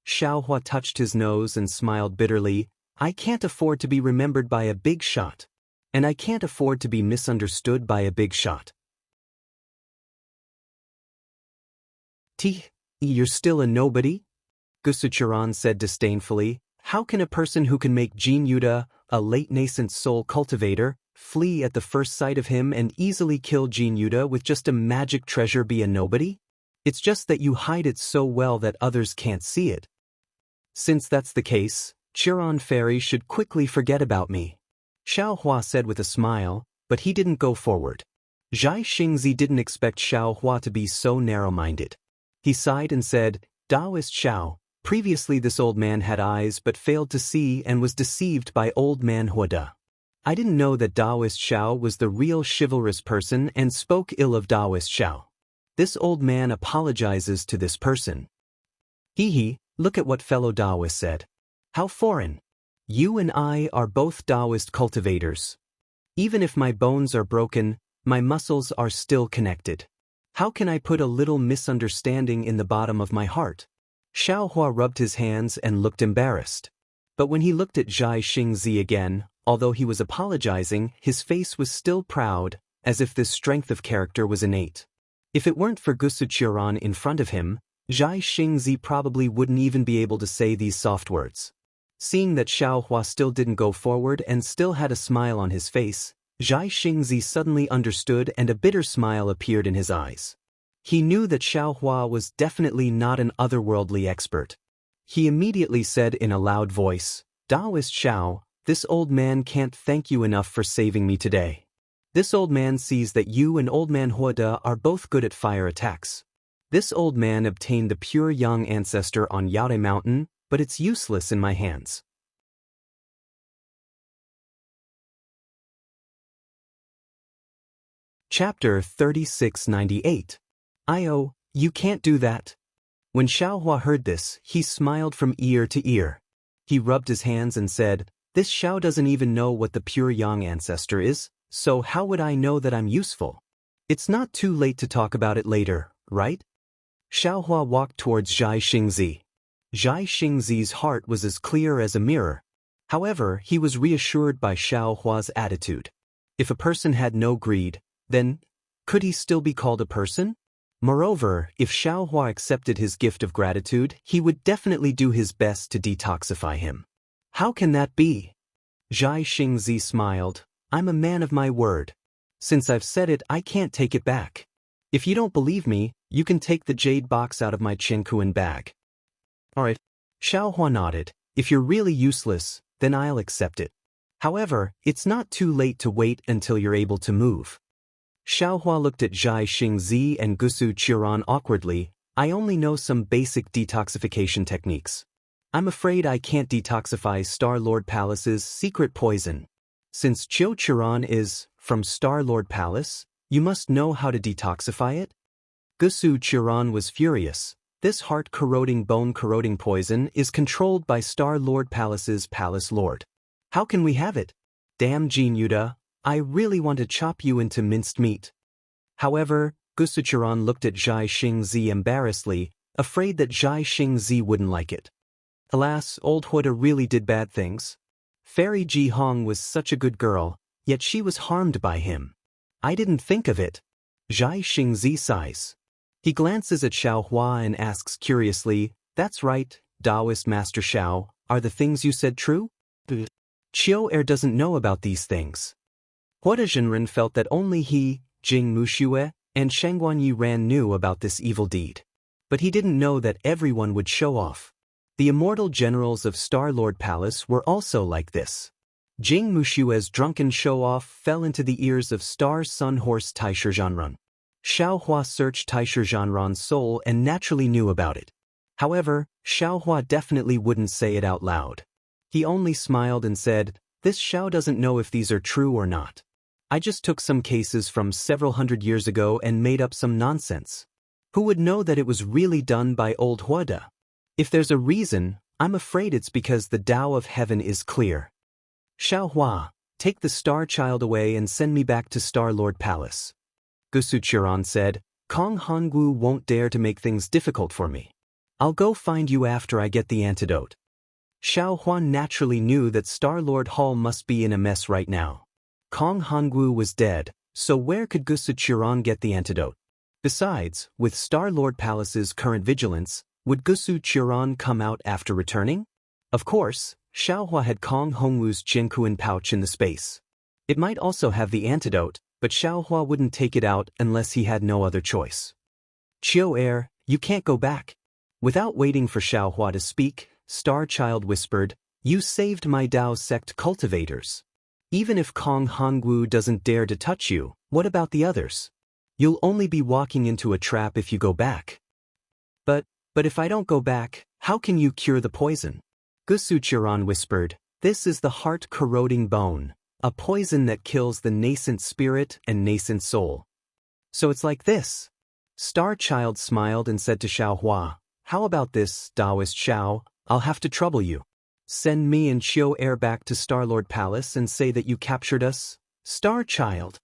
Xiaohua touched his nose and smiled bitterly. I can't afford to be remembered by a big shot. And I can't afford to be misunderstood by a big shot. You're still a nobody? Gusuchiran said disdainfully. How can a person who can make Jin Yuta, a late nascent soul cultivator, flee at the first sight of him and easily kill Jin Yuta with just a magic treasure be a nobody? It's just that you hide it so well that others can't see it. Since that's the case, Chiron Fairy should quickly forget about me. Xiaohua said with a smile, but he didn't go forward. Zhai Xingzi didn't expect Xiaohua to be so narrow-minded. He sighed and said, Daoist Xiao, previously this old man had eyes but failed to see and was deceived by old man Huada. I didn't know that Daoist Xiao was the real chivalrous person and spoke ill of Daoist Xiao. This old man apologizes to this person. Hee, look at what fellow Daoist said. How foreign. You and I are both Daoist cultivators. Even if my bones are broken, my muscles are still connected. How can I put a little misunderstanding in the bottom of my heart? Xiaohua rubbed his hands and looked embarrassed. But when he looked at Zhai Xingzi again, although he was apologizing, his face was still proud, as if this strength of character was innate. If it weren't for Gusuchiran in front of him, Zhai Xingzi probably wouldn't even be able to say these soft words. Seeing that Xiaohua still didn't go forward and still had a smile on his face, Zhai Xingzi suddenly understood and a bitter smile appeared in his eyes. He knew that Xiaohua was definitely not an otherworldly expert. He immediately said in a loud voice, Daoist Xiao, this old man can't thank you enough for saving me today. This old man sees that you and old man Huada are both good at fire attacks. This old man obtained the pure young ancestor on Yaotai Mountain, but it's useless in my hands. Chapter 3698. You can't do that. When Xiaohua heard this, he smiled from ear to ear. He rubbed his hands and said, This Xiao doesn't even know what the pure young ancestor is, so how would I know that I'm useful? It's not too late to talk about it later, right? Xiaohua walked towards Zhai Xingzi. Zhai Xingzi's heart was as clear as a mirror. However, he was reassured by Xiaohua's attitude. If a person had no greed, then, could he still be called a person? Moreover, if Xiaohua accepted his gift of gratitude, he would definitely do his best to detoxify him. How can that be? Zhai Xingzi smiled. I'm a man of my word. Since I've said it, I can't take it back. If you don't believe me, you can take the jade box out of my Chenkuan bag. Alright. Xiaohua nodded. If you're really useless, then I'll accept it. However, it's not too late to wait until you're able to move. Xiaohua looked at Zhai Xingzi and Gusuchiran awkwardly. I only know some basic detoxification techniques. I'm afraid I can't detoxify Star-Lord Palace's secret poison. Since Chiron is from Star-Lord Palace, you must know how to detoxify it? Gusuchiran was furious. This heart-corroding, bone-corroding poison is controlled by Star-Lord Palace's Palace Lord. How can we have it? Damn Jin Yuta, I really want to chop you into minced meat. However, Gusuchiran looked at Zhai Xingzi embarrassedly, afraid that Zhai Xingzi wouldn't like it. Alas, old Huada really did bad things. Fairy Ji Hong was such a good girl, yet she was harmed by him. I didn't think of it. Zhai Xingzi sighs. He glances at Xiaohua and asks curiously, That's right, Daoist Master Xiao, are the things you said true? Qiu Er doesn't know about these things. Huada Zhenren felt that only he, Jing Muxue, and Shangguan Yiran knew about this evil deed. But he didn't know that everyone would show off. The immortal generals of Star-Lord Palace were also like this. Jing Mushue's drunken show-off fell into the ears of Star Sun Horse Taisher Zhanran. Xiaohua searched Taisher Zhanran's soul and naturally knew about it. However, Xiaohua definitely wouldn't say it out loud. He only smiled and said, This Xiao doesn't know if these are true or not. I just took some cases from several hundred years ago and made up some nonsense. Who would know that it was really done by old Huada? If there's a reason, I'm afraid it's because the Tao of Heaven is clear. Xiaohua, take the Star Child away and send me back to Star Lord Palace. Gusu Chiron said, Kong Hongwu won't dare to make things difficult for me. I'll go find you after I get the antidote. Xiao Huan naturally knew that Star-Lord Hall must be in a mess right now. Kong Hongwu was dead, so where could Gusu Chiron get the antidote? Besides, with Star-Lord Palace's current vigilance, would Gusu Chiron come out after returning? Of course, Xiaohua had Kong Hongwu's Jiankuan pouch in the space. It might also have the antidote, but Xiaohua wouldn't take it out unless he had no other choice. Chiu Air, you can't go back. Without waiting for Xiaohua to speak, Star Child whispered, you saved my Dao sect cultivators. Even if Kong Hongwu doesn't dare to touch you, what about the others? You'll only be walking into a trap if you go back. But if I don't go back, how can you cure the poison? Gusu Chiron whispered, this is the heart-corroding bone, a poison that kills the nascent spirit and nascent soul. So it's like this. Star Child smiled and said to Xiaohua, how about this, Daoist Xiao? I'll have to trouble you. Send me and Chiu Air back to Star-Lord Palace and say that you captured us, Star Child.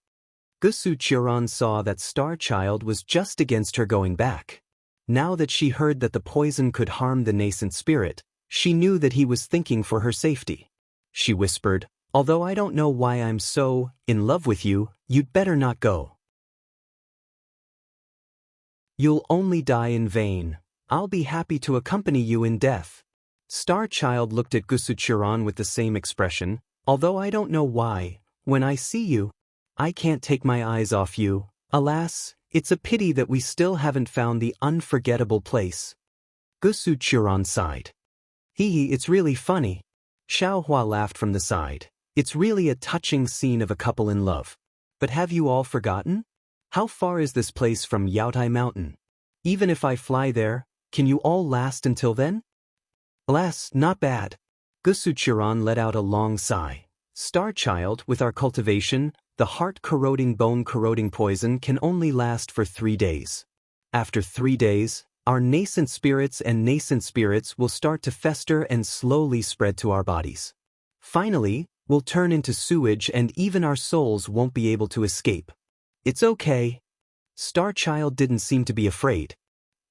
Gusu Chiron saw that Star Child was just against her going back. Now that she heard that the poison could harm the nascent spirit, she knew that he was thinking for her safety. She whispered, although I don't know why I'm so in love with you, you'd better not go. You'll only die in vain. I'll be happy to accompany you in death. Star Child looked at Gusu Chiron with the same expression, although I don't know why, when I see you, I can't take my eyes off you. Alas, it's a pity that we still haven't found the unforgettable place. Gusu Chiron sighed. It's really funny. Xiaohua laughed from the side. It's really a touching scene of a couple in love. But have you all forgotten? How far is this place from Yaotai Mountain? Even if I fly there, can you all last until then? Alas, not bad. Gusu Chiron let out a long sigh. Star Child, with our cultivation, the heart-corroding bone-corroding poison can only last for 3 days. After 3 days, our nascent spirits will start to fester and slowly spread to our bodies. Finally, we'll turn into sewage and even our souls won't be able to escape. It's okay. Star Child didn't seem to be afraid.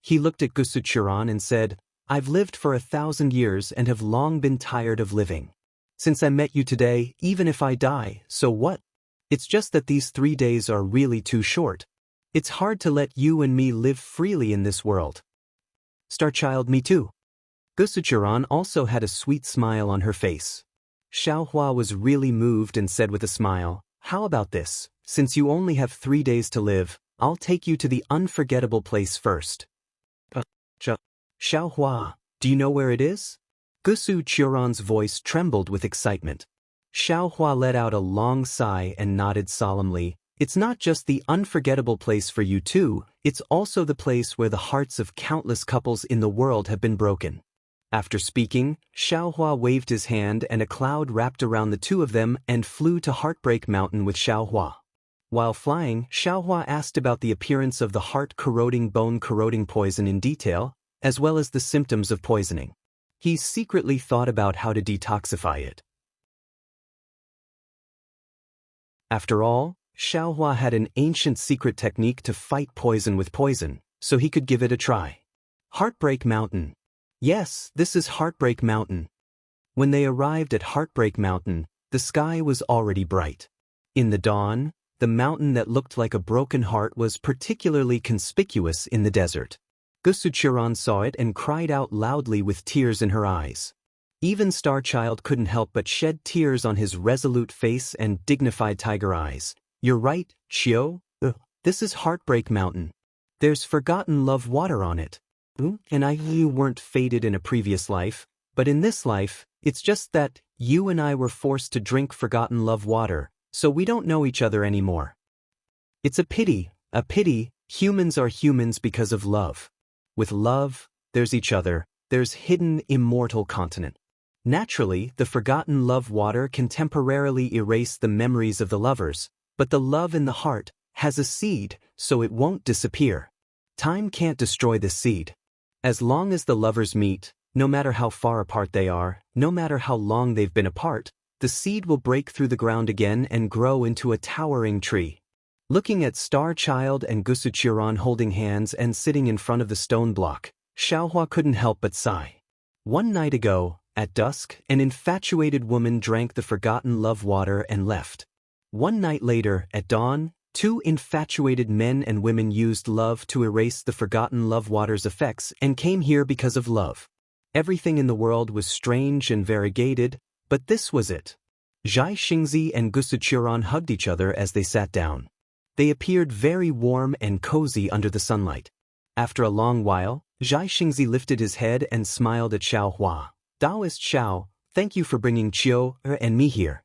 He looked at Gusu Chiron and said, I've lived for 1,000 years and have long been tired of living. Since I met you today, even if I die, so what? It's just that these 3 days are really too short. It's hard to let you and me live freely in this world. Star Child, me too. Gusu Chiron also had a sweet smile on her face. Xiaohua was really moved and said with a smile, how about this? Since you only have 3 days to live, I'll take you to the unforgettable place first. Xiaohua, do you know where it is? Gusu Chiron's voice trembled with excitement. Xiaohua let out a long sigh and nodded solemnly. It's not just the unforgettable place for you too, it's also the place where the hearts of countless couples in the world have been broken. After speaking, Xiaohua waved his hand and a cloud wrapped around the two of them and flew to Heartbreak Mountain with Xiaohua. While flying, Xiaohua asked about the appearance of the heart-corroding bone-corroding poison in detail, as well as the symptoms of poisoning. He secretly thought about how to detoxify it. After all, Xiaohua had an ancient secret technique to fight poison with poison, so he could give it a try. Heartbreak Mountain. Yes, this is Heartbreak Mountain. When they arrived at Heartbreak Mountain, the sky was already bright. In the dawn, the mountain that looked like a broken heart was particularly conspicuous in the desert. Gusu Chiron saw it and cried out loudly with tears in her eyes. Even Star Child couldn't help but shed tears on his resolute face and dignified tiger eyes. You're right, Chiu. This is Heartbreak Mountain. There's forgotten love water on it. And you weren't fated in a previous life, but in this life, it's just that you and I were forced to drink forgotten love water, so we don't know each other anymore. It's a pity. Humans are humans because of love. With love, there's each other, there's hidden immortal continent. Naturally, the forgotten love water can temporarily erase the memories of the lovers, but the love in the heart has a seed, so it won't disappear. Time can't destroy the seed. As long as the lovers meet, no matter how far apart they are, no matter how long they've been apart, the seed will break through the ground again and grow into a towering tree. Looking at Star Child and Gusuchiron holding hands and sitting in front of the stone block, Xiaohua couldn't help but sigh. One night ago, at dusk, an infatuated woman drank the forgotten love water and left. One night later, at dawn, two infatuated men and women used love to erase the forgotten love water's effects and came here because of love. Everything in the world was strange and variegated, but this was it. Xianxia and Gusuchiron hugged each other as they sat down. They appeared very warm and cozy under the sunlight. After a long while, Xianxia lifted his head and smiled at Xiaohua. Daoist Xiao, thank you for bringing Qiu and me here.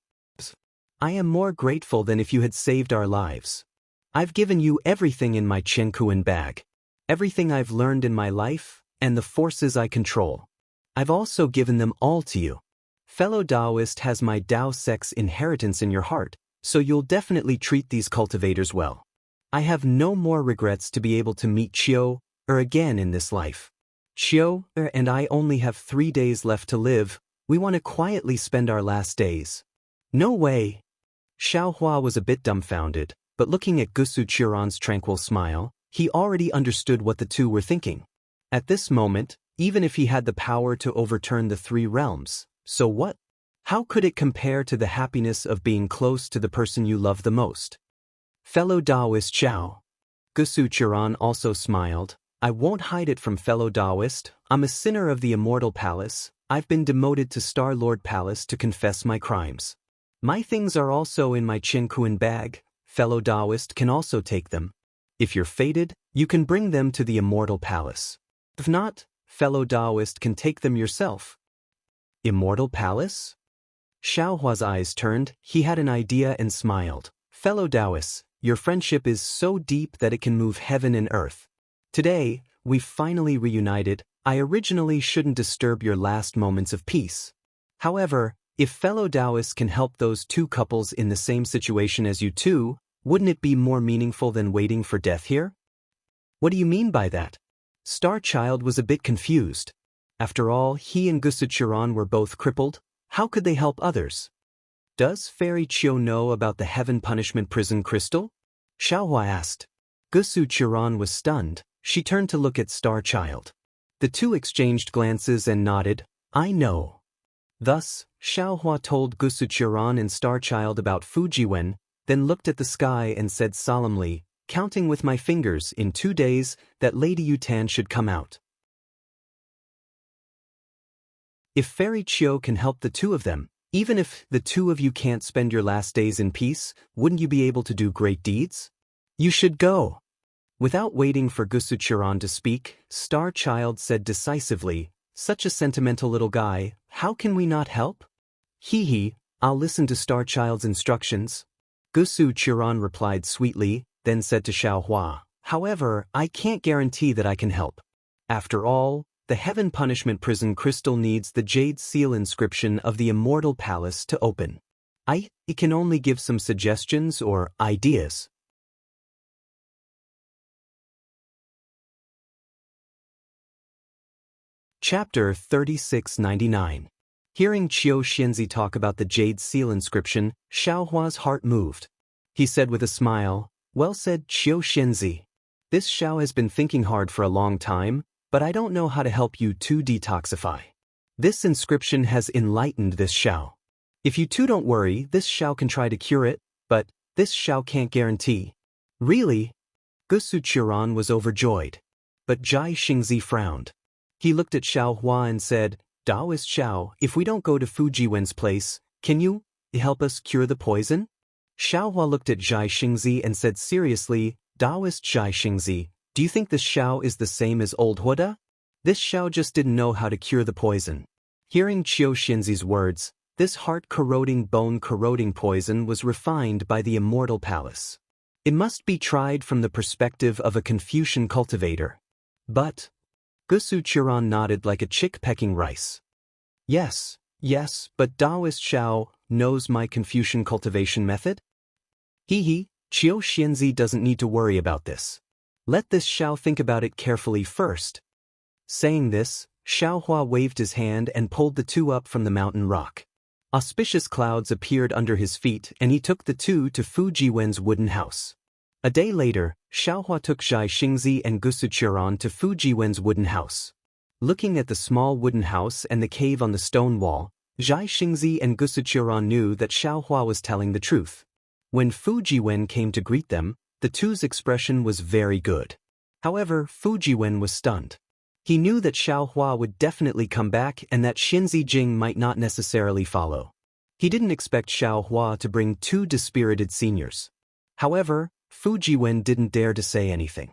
I am more grateful than if you had saved our lives. I've given you everything in my Qiankuan bag. Everything I've learned in my life, and the forces I control. I've also given them all to you. Fellow Daoist has my Dao sex inheritance in your heart, so you'll definitely treat these cultivators well. I have no more regrets to be able to meet Qiu again in this life. Qiu and I only have 3 days left to live. We want to quietly spend our last days. No way. Xiaohua was a bit dumbfounded, but looking at Gusuchiron's tranquil smile, he already understood what the two were thinking. At this moment, even if he had the power to overturn the 3 realms, so what? How could it compare to the happiness of being close to the person you love the most? Fellow Daoist Xiao. Gusuchiron also smiled. I won't hide it from fellow Daoist. I'm a sinner of the Immortal Palace. I've been demoted to Star Lord Palace to confess my crimes. My things are also in my Qiankuan bag. Fellow Daoist can also take them. If you're fated, you can bring them to the Immortal Palace. If not, fellow Daoist can take them yourself. Immortal Palace? Xiaohua's eyes turned. He had an idea and smiled. Fellow Daoists, your friendship is so deep that it can move heaven and earth. Today, we've finally reunited. I originally shouldn't disturb your last moments of peace. However, if fellow Daoists can help those 2 couples in the same situation as you two, wouldn't it be more meaningful than waiting for death here? What do you mean by that? Star Child was a bit confused. After all, he and Gusuchiron were both crippled. How could they help others? Does Fairy Qiu know about the Heaven Punishment Prison Crystal? Xiaohua asked. Gusuchiron was stunned. She turned to look at Star Child. The two exchanged glances and nodded. I know. Thus, Xiaohua told Gusuchiron and Star Child about Fujiwen, then looked at the sky and said solemnly, counting with my fingers, in 2 days, that Lady Yutan should come out. If Fairy Qiu can help the 2 of them, even if the 2 of you can't spend your last days in peace, wouldn't you be able to do great deeds? You should go. Without waiting for Gusuchiron to speak, Star Child said decisively, such a sentimental little guy, how can we not help? Hee, I'll listen to Star Child's instructions. Gusuchiron replied sweetly, then said to Xiaohua, however, I can't guarantee that I can help. After all, the Heaven Punishment Prison Crystal needs the Jade Seal inscription of the Immortal Palace to open. It can only give some suggestions or ideas. Chapter 3699. Hearing Qiu Xianxia talk about the Jade Seal inscription, Xiaohua's heart moved. He said with a smile, well said, Qiu Xianxia. This Xiao has been thinking hard for a long time, but I don't know how to help you two detoxify. This inscription has enlightened this Xiao. If you two don't worry, this Xiao can try to cure it, but this Xiao can't guarantee. Really? Gusuchiron was overjoyed. But Xianxia frowned. He looked at Xiaohua and said, Daoist Xiao, if we don't go to Fujiwen's place, can you help us cure the poison? Xiaohua looked at Xianxia and said seriously, Daoist Xianxia, do you think this Xiao is the same as old Huda? This Xiao just didn't know how to cure the poison. Hearing Qiu Xianxia's words, this heart-corroding, bone-corroding poison was refined by the Immortal Palace. It must be tried from the perspective of a Confucian cultivator. But Gusuchiron nodded like a chick pecking rice. Yes, but Daoist Xiao knows my Confucian cultivation method? Qiu Xianxia doesn't need to worry about this. Let this Xiao think about it carefully first. Saying this, Xiaohua waved his hand and pulled the two up from the mountain rock. Auspicious clouds appeared under his feet and he took the two to Fu Jiwen's wooden house. A day later, Xiaohua took Zhai Xingzi and Gusu Qiran to Fu Jiwen's wooden house. Looking at the small wooden house and the cave on the stone wall, Zhai Xingzi and Gusu Qiran knew that Xiaohua was telling the truth. When Fu Jiwen came to greet them, the two's expression was very good. However, Fu Jiwen was stunned. He knew that Xiaohua would definitely come back and that Xinzi Jing might not necessarily follow. He didn't expect Xiaohua to bring two dispirited seniors. However, Fu Jiwen didn't dare to say anything.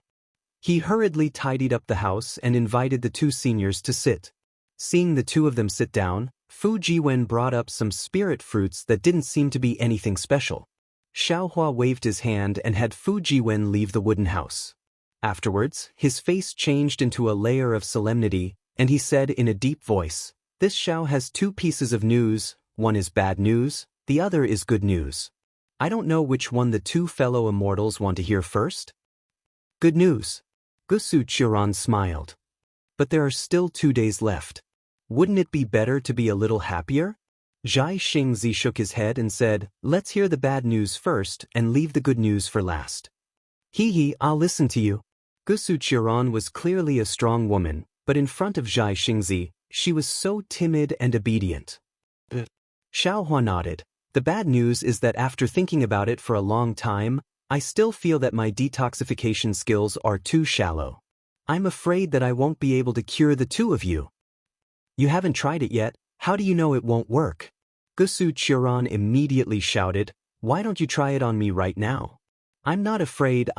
He hurriedly tidied up the house and invited the two seniors to sit. Seeing the two of them sit down, Fu Jiwen brought up some spirit fruits that didn't seem to be anything special. Xiaohua waved his hand and had Fu Jiwen leave the wooden house. Afterwards, his face changed into a layer of solemnity, and he said in a deep voice, "This Xiao has two pieces of news, one is bad news, the other is good news. I don't know which one the two fellow immortals want to hear first." "Good news." Gusu Qiran smiled. "But there are still 2 days left. Wouldn't it be better to be a little happier?" Zhai Xingzi shook his head and said, "Let's hear the bad news first and leave the good news for last." "Hee, I'll listen to you." Gusu Qiran was clearly a strong woman, but in front of Zhai Xingzi, she was so timid and obedient. Xiaohua nodded. "The bad news is that after thinking about it for a long time, I still feel that my detoxification skills are too shallow. I'm afraid that I won't be able to cure the two of you." "You haven't tried it yet, how do you know it won't work?" Gusu Qiran immediately shouted, "Why don't you try it on me right now?" I'm not afraid.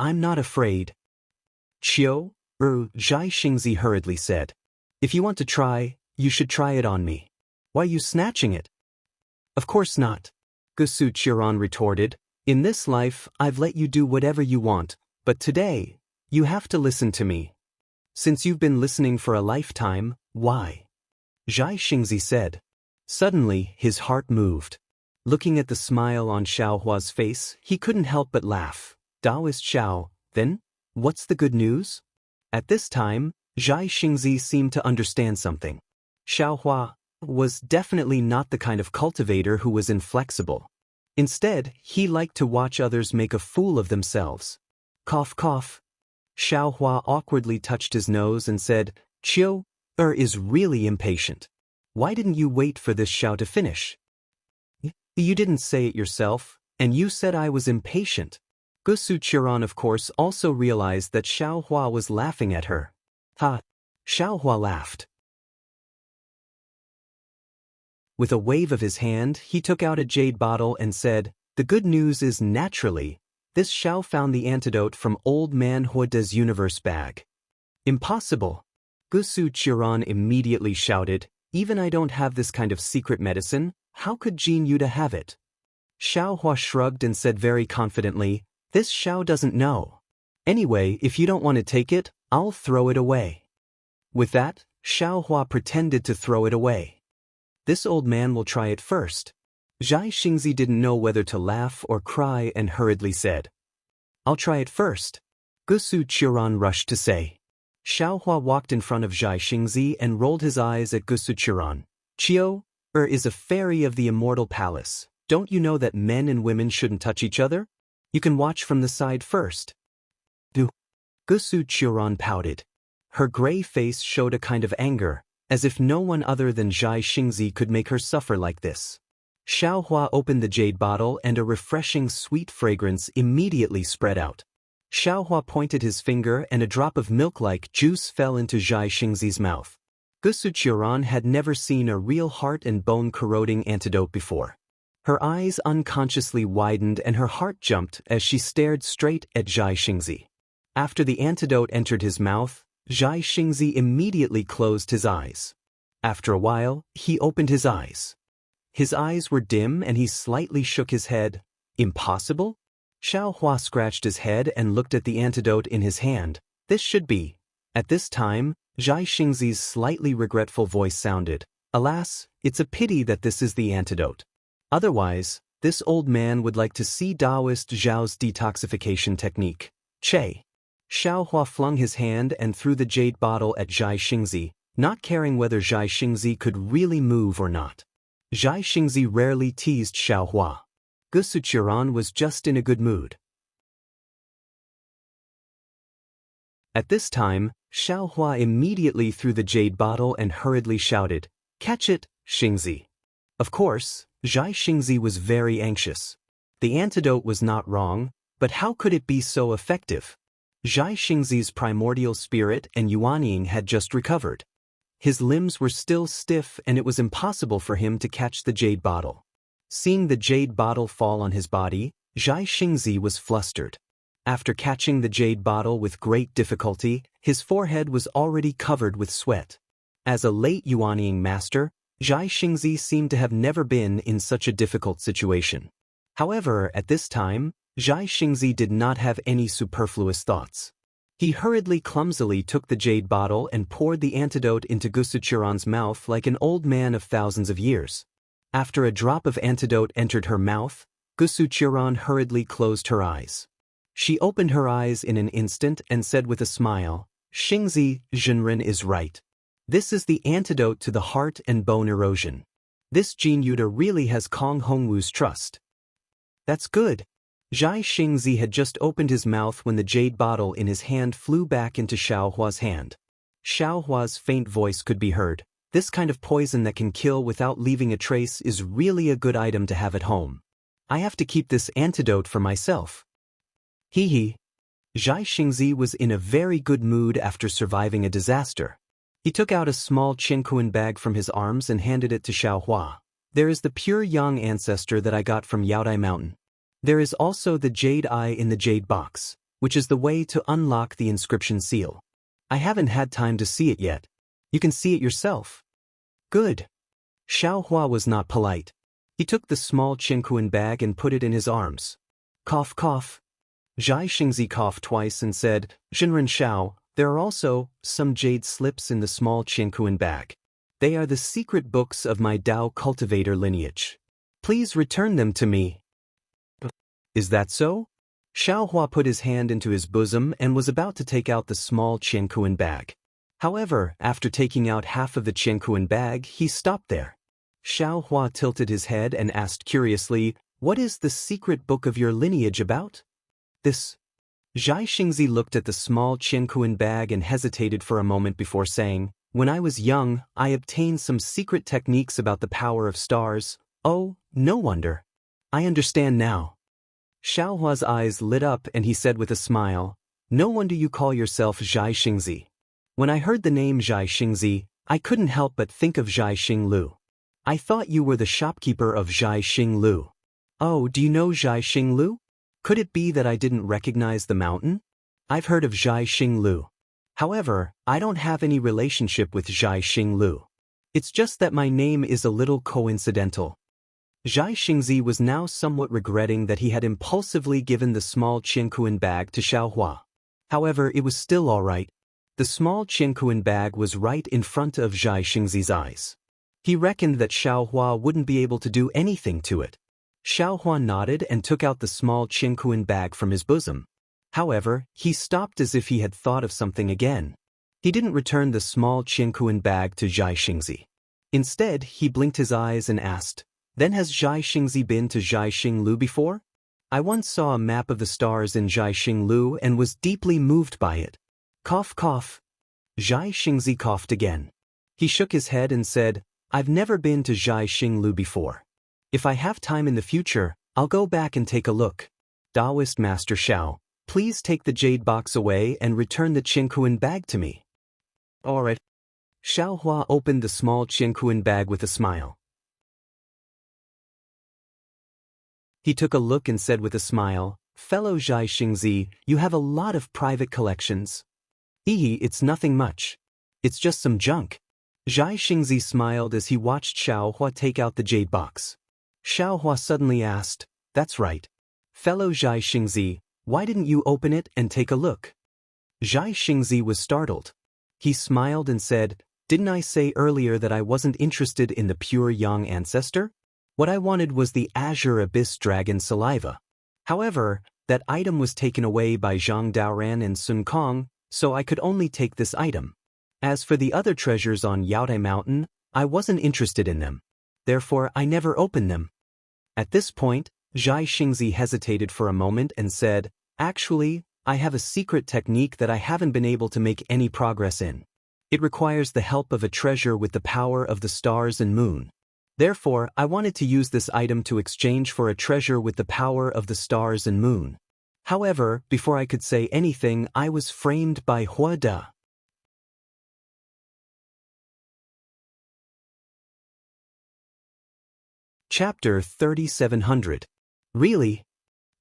"Chiu, Zhai Xingzi hurriedly said. "If you want to try, you should try it on me. Why are you snatching it?" "Of course not," Gusu Qiran retorted. "In this life, I've let you do whatever you want, but today, you have to listen to me. Since you've been listening for a lifetime, why?" Zhai Xingzi said. Suddenly, his heart moved. Looking at the smile on Xiaohua's face, he couldn't help but laugh. "Daoist Xiao, then? What's the good news?" At this time, Zhai Xingzi seemed to understand something. Xiaohua was definitely not the kind of cultivator who was inflexible. Instead, he liked to watch others make a fool of themselves. Cough, cough. Xiaohua awkwardly touched his nose and said, "Chiu is really impatient. Why didn't you wait for this Xiao to finish?" "You didn't say it yourself, and you said I was impatient." Gusu Qiran of course also realized that Xiaohua was laughing at her. "Ha!" Xiaohua laughed. With a wave of his hand, he took out a jade bottle and said, "The good news is naturally, this Xiao found the antidote from old man Huoda's universe bag." "Impossible!" Gusu Qiran immediately shouted, "Even I don't have this kind of secret medicine, how could Jin Yuda have it?" Xiaohua shrugged and said very confidently, "This Xiao doesn't know. Anyway, if you don't want to take it, I'll throw it away." With that, Xiaohua pretended to throw it away. "This old man will try it first." Zhai Xingzi didn't know whether to laugh or cry and hurriedly said, "I'll try it first." Gusu Qiran rushed to say. Xiaohua walked in front of Zhai Xingzi and rolled his eyes at Gusu Qiran. "Chiu is a fairy of the Immortal Palace. Don't you know that men and women shouldn't touch each other? You can watch from the side first." Gusu Qiran pouted. Her gray face showed a kind of anger, as if no one other than Zhai Xingzi could make her suffer like this. Xiaohua opened the jade bottle and a refreshing sweet fragrance immediately spread out. Xiaohua pointed his finger and a drop of milk-like juice fell into Zhai Xingzi's mouth. Gusu Qiran had never seen a real heart and bone-corroding antidote before. Her eyes unconsciously widened and her heart jumped as she stared straight at Zhai Xingzi. After the antidote entered his mouth, Zhai Xingzi immediately closed his eyes. After a while, he opened his eyes. His eyes were dim and he slightly shook his head. "Impossible?" Xiaohua scratched his head and looked at the antidote in his hand. "This should be." At this time, Zhai Xingzi's slightly regretful voice sounded. "Alas, it's a pity that this is the antidote. Otherwise, this old man would like to see Daoist Zhao's detoxification technique." "Che." Xiaohua flung his hand and threw the jade bottle at Zhai Xingzi, not caring whether Zhai Xingzi could really move or not. Zhai Xingzi rarely teased Xiaohua. Gusuqiran was just in a good mood. At this time, Xiaohua immediately threw the jade bottle and hurriedly shouted, "Catch it, Xingzi." Of course, Zhai Xingzi was very anxious. The antidote was not wrong, but how could it be so effective? Zhai Xingzi's primordial spirit and Yuanying had just recovered. His limbs were still stiff and it was impossible for him to catch the jade bottle. Seeing the jade bottle fall on his body, Zhai Xingzi was flustered. After catching the jade bottle with great difficulty, his forehead was already covered with sweat. As a late Yuanying master, Zhai Xingzi seemed to have never been in such a difficult situation. However, at this time, Zhai Xingzi did not have any superfluous thoughts. He hurriedly clumsily took the jade bottle and poured the antidote into Gusuqiran's mouth like an old man of thousands of years. After a drop of antidote entered her mouth, Gusuqiran hurriedly closed her eyes. She opened her eyes in an instant and said with a smile, "Xingzi, Zhenren is right. This is the antidote to the heart and bone erosion. This Jin Yuda really has Kong Hongwu's trust." "That's good." Zhai Xingzi had just opened his mouth when the jade bottle in his hand flew back into Xiaohua's hand. Xiaohua's faint voice could be heard. "This kind of poison that can kill without leaving a trace is really a good item to have at home. I have to keep this antidote for myself." Hee. Zhai Xingzi was in a very good mood after surviving a disaster. He took out a small Qinkuan bag from his arms and handed it to Xiaohua. "There is the pure yang ancestor that I got from Yaodai Mountain. There is also the jade eye in the jade box, which is the way to unlock the inscription seal. I haven't had time to see it yet. You can see it yourself." "Good." Xiaohua was not polite. He took the small Qinkuan bag and put it in his arms. Cough, cough. Zhai Xingzi coughed twice and said, "Zhenren Xiao, there are also some jade slips in the small Qinkuan bag. They are the secret books of my Dao cultivator lineage. Please return them to me." "Is that so?" Xiaohua put his hand into his bosom and was about to take out the small Qinkuan bag. However, after taking out half of the Qinkuan bag, he stopped there. Xiaohua tilted his head and asked curiously, "What is the secret book of your lineage about?" "This." Zhai Xingzi looked at the small Qinkuan bag and hesitated for a moment before saying, "When I was young, I obtained some secret techniques about the power of stars." "Oh, no wonder. I understand now." Xiaohua's eyes lit up and he said with a smile, "No wonder you call yourself Zhai Xingzi. When I heard the name Zhai Xingzi, I couldn't help but think of Zhai Xinglu. I thought you were the shopkeeper of Zhai Xinglu." "Oh, do you know Zhai Xinglu? Could it be that I didn't recognize the mountain? I've heard of Zhai Xinglu. However, I don't have any relationship with Zhai Xinglu. It's just that my name is a little coincidental." Zhai Xingzi was now somewhat regretting that he had impulsively given the small Qinkuan bag to Xiaohua. However, it was still all right. The small Qinkuan bag was right in front of Zhai Xingzi's eyes. He reckoned that Xiaohua wouldn't be able to do anything to it. Xiaohua nodded and took out the small Qinkuan bag from his bosom. However, he stopped as if he had thought of something again. He didn't return the small Qinkuan bag to Zhai Xingzi. Instead, he blinked his eyes and asked, "Then has Zhai Xingzi been to Zhai Xinglu before? I once saw a map of the stars in Zhai Xinglu and was deeply moved by it." Cough, cough. Zhai Xingzi coughed again. He shook his head and said, "I've never been to Zhai Xinglu before. If I have time in the future, I'll go back and take a look. Daoist Master Xiao, please take the jade box away and return the Qinkuan bag to me." "All right." Xiaohua opened the small Qinkuan bag with a smile. He took a look and said with a smile, "Fellow Zhai Xingzi, you have a lot of private collections." It's nothing much. It's just some junk." Zhai Xingzi smiled as he watched Xiaohua take out the jade box. Xiaohua suddenly asked, "That's right. Fellow Zhai Xingzi, why didn't you open it and take a look?" Zhai Xingzi was startled. He smiled and said, "Didn't I say earlier that I wasn't interested in the pure yang ancestor? What I wanted was the azure abyss dragon saliva. However, that item was taken away by Zhang Daoran and Sun Kong, so I could only take this item. As for the other treasures on Yaodai Mountain, I wasn't interested in them. therefore I never open them. At this point, Xianxia hesitated for a moment and said, actually, I have a secret technique that I haven't been able to make any progress in. It requires the help of a treasure with the power of the stars and moon. Therefore, I wanted to use this item to exchange for a treasure with the power of the stars and moon. However, before I could say anything, I was framed by Hua Da. Chapter 3700. Really?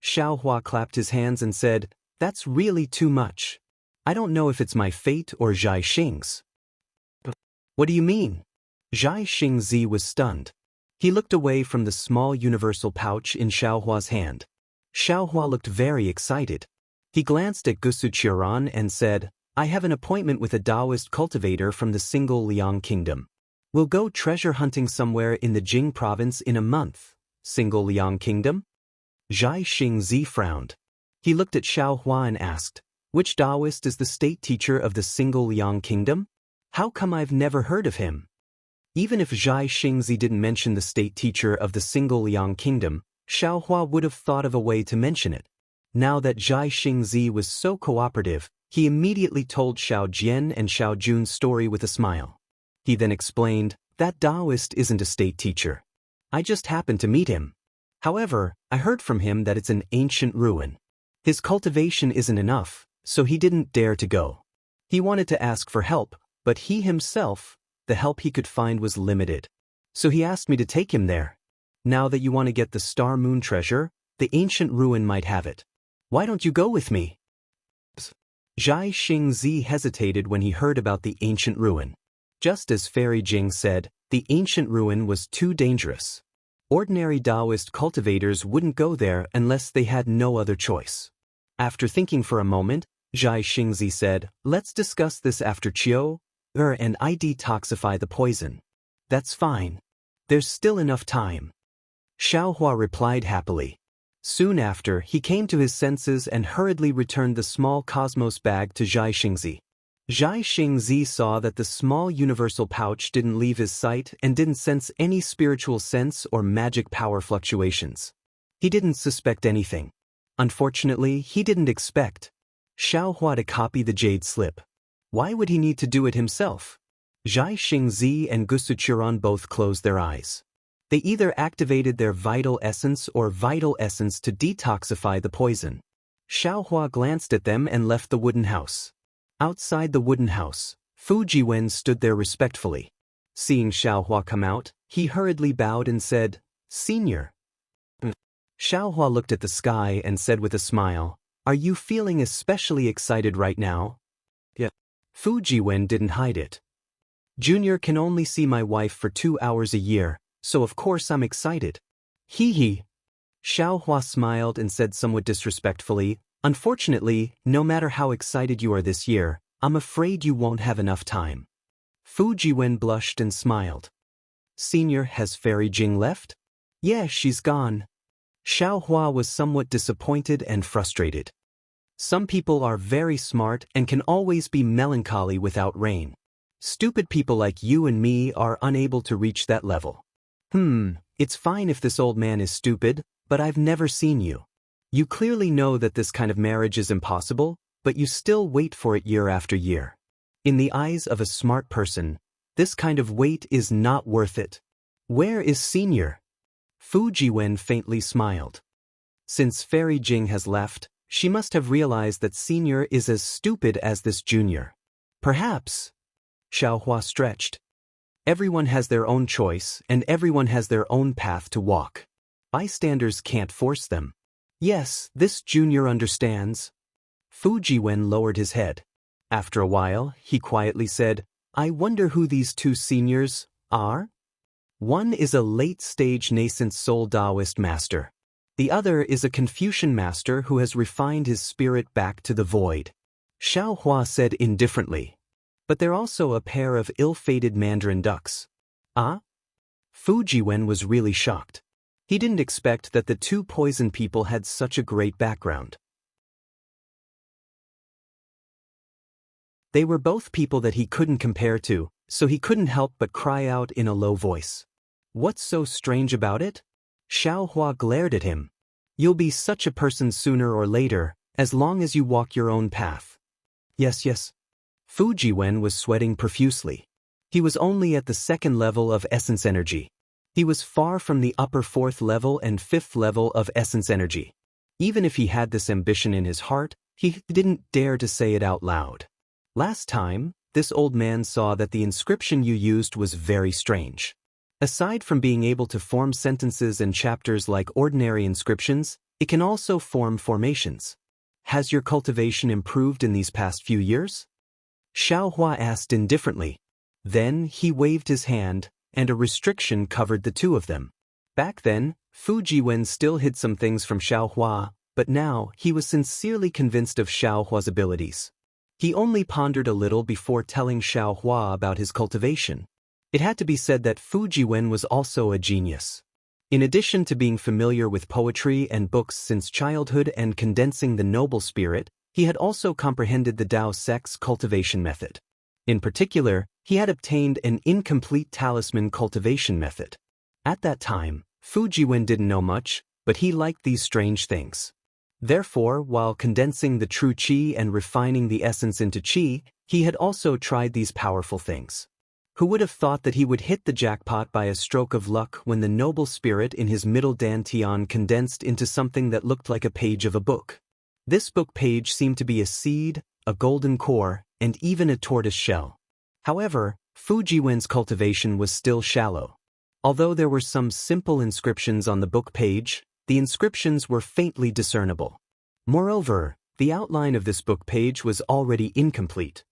Xiao Hua clapped his hands and said, that's really too much. I don't know if it's my fate or Zhai Xing's. What do you mean? Zhai Xingzi was stunned. He looked away from the small universal pouch in Xiao Hua's hand. Xiao Hua looked very excited. He glanced at Gusuqiran and said, I have an appointment with a Daoist cultivator from the Single Liang Kingdom. We'll go treasure hunting somewhere in the Jing province in a month. Single Liang Kingdom? Zhai Xingzi frowned. He looked at Xiao Hua and asked, which Daoist is the state teacher of the Single Liang Kingdom? How come I've never heard of him? Even if Zhai Xingzi didn't mention the state teacher of the Single Liang Kingdom, Xiao Hua would have thought of a way to mention it. Now that Zhai Xingzi was so cooperative, he immediately told Xiao Jian and Xiao Jun's story with a smile. He then explained, that Daoist isn't a state teacher. I just happened to meet him. However, I heard from him that it's an ancient ruin. His cultivation isn't enough, so he didn't dare to go. He wanted to ask for help, but he himself, the help he could find was limited. So he asked me to take him there. Now that you want to get the Star Moon treasure, the ancient ruin might have it. Why don't you go with me? Zhai Xingzi hesitated when he heard about the ancient ruin. Just as Fairy Jing said, the ancient ruin was too dangerous. Ordinary Daoist cultivators wouldn't go there unless they had no other choice. After thinking for a moment, Zhai Xingzi said, let's discuss this after Qiu and I detoxify the poison. That's fine. There's still enough time. Xiao Hua replied happily. Soon after, he came to his senses and hurriedly returned the small cosmos bag to Zhai Xingzi. Zhai Xingzi saw that the small universal pouch didn't leave his sight and didn't sense any spiritual sense or magic power fluctuations. He didn't suspect anything. Unfortunately, he didn't expect Xiao Hua to copy the jade slip. Why would he need to do it himself? Zhai Xingzi and Gusuqiran both closed their eyes. They either activated their vital essence or vital essence to detoxify the poison. Xiao Hua glanced at them and left the wooden house. Outside the wooden house, Fu Jiwen stood there respectfully. Seeing Xiao Hua come out, he hurriedly bowed and said, Senior. Xiao Hua looked at the sky and said with a smile, are you feeling especially excited right now? Yeah. Fu Jiwen didn't hide it. Junior can only see my wife for 2 hours a year, so of course I'm excited. Hee hee. Xiao Hua smiled and said somewhat disrespectfully, unfortunately, no matter how excited you are this year, I'm afraid you won't have enough time. Fu Jiwen blushed and smiled. Senior, has Fairy Jing left? Yeah, she's gone. Xiao Hua was somewhat disappointed and frustrated. Some people are very smart and can always be melancholy without rain. Stupid people like you and me are unable to reach that level. It's fine if this old man is stupid, but I've never seen you. You clearly know that this kind of marriage is impossible, but you still wait for it year after year. In the eyes of a smart person, this kind of wait is not worth it. Where is Senior? Fu Jiwen faintly smiled. Since Fairy Jing has left, she must have realized that Senior is as stupid as this Junior. Perhaps. Xiao Hua stretched. Everyone has their own choice, and everyone has their own path to walk. Bystanders can't force them. Yes, this Junior understands. Fu Jiwen lowered his head. After a while, he quietly said, I wonder who these two seniors are? One is a late-stage nascent soul Daoist master. The other is a Confucian master who has refined his spirit back to the void. Xiao Hua said indifferently. But they're also a pair of ill-fated mandarin ducks. Ah? Fu Jiwen was really shocked. He didn't expect that the two poison people had such a great background. They were both people that he couldn't compare to, so he couldn't help but cry out in a low voice. What's so strange about it? Xiaohua glared at him. You'll be such a person sooner or later, as long as you walk your own path. Yes. Fu Jiwen was sweating profusely. He was only at the second level of essence energy. He was far from the upper fourth level and fifth level of essence energy. Even if he had this ambition in his heart, he didn't dare to say it out loud. Last time, this old man saw that the inscription you used was very strange. Aside from being able to form sentences and chapters like ordinary inscriptions, it can also form formations. Has your cultivation improved in these past few years? Xiaohua asked indifferently. Then he waved his hand, and a restriction covered the two of them. Back then, Fu Jiwen still hid some things from Xiaohua, but now he was sincerely convinced of Xiaohua's abilities. He only pondered a little before telling Xiaohua about his cultivation. It had to be said that Fu Jiwen was also a genius. In addition to being familiar with poetry and books since childhood and condensing the noble spirit, he had also comprehended the Daoist cultivation method. In particular, he had obtained an incomplete talisman cultivation method. At that time, Fu Jiwen didn't know much, but he liked these strange things. Therefore, while condensing the true qi and refining the essence into qi, he had also tried these powerful things. Who would have thought that he would hit the jackpot by a stroke of luck when the noble spirit in his middle dantian condensed into something that looked like a page of a book? This book page seemed to be a seed, a golden core, and even a tortoise shell. However, Fu Jiwen's cultivation was still shallow. Although there were some simple inscriptions on the book page, the inscriptions were faintly discernible. Moreover, the outline of this book page was already incomplete.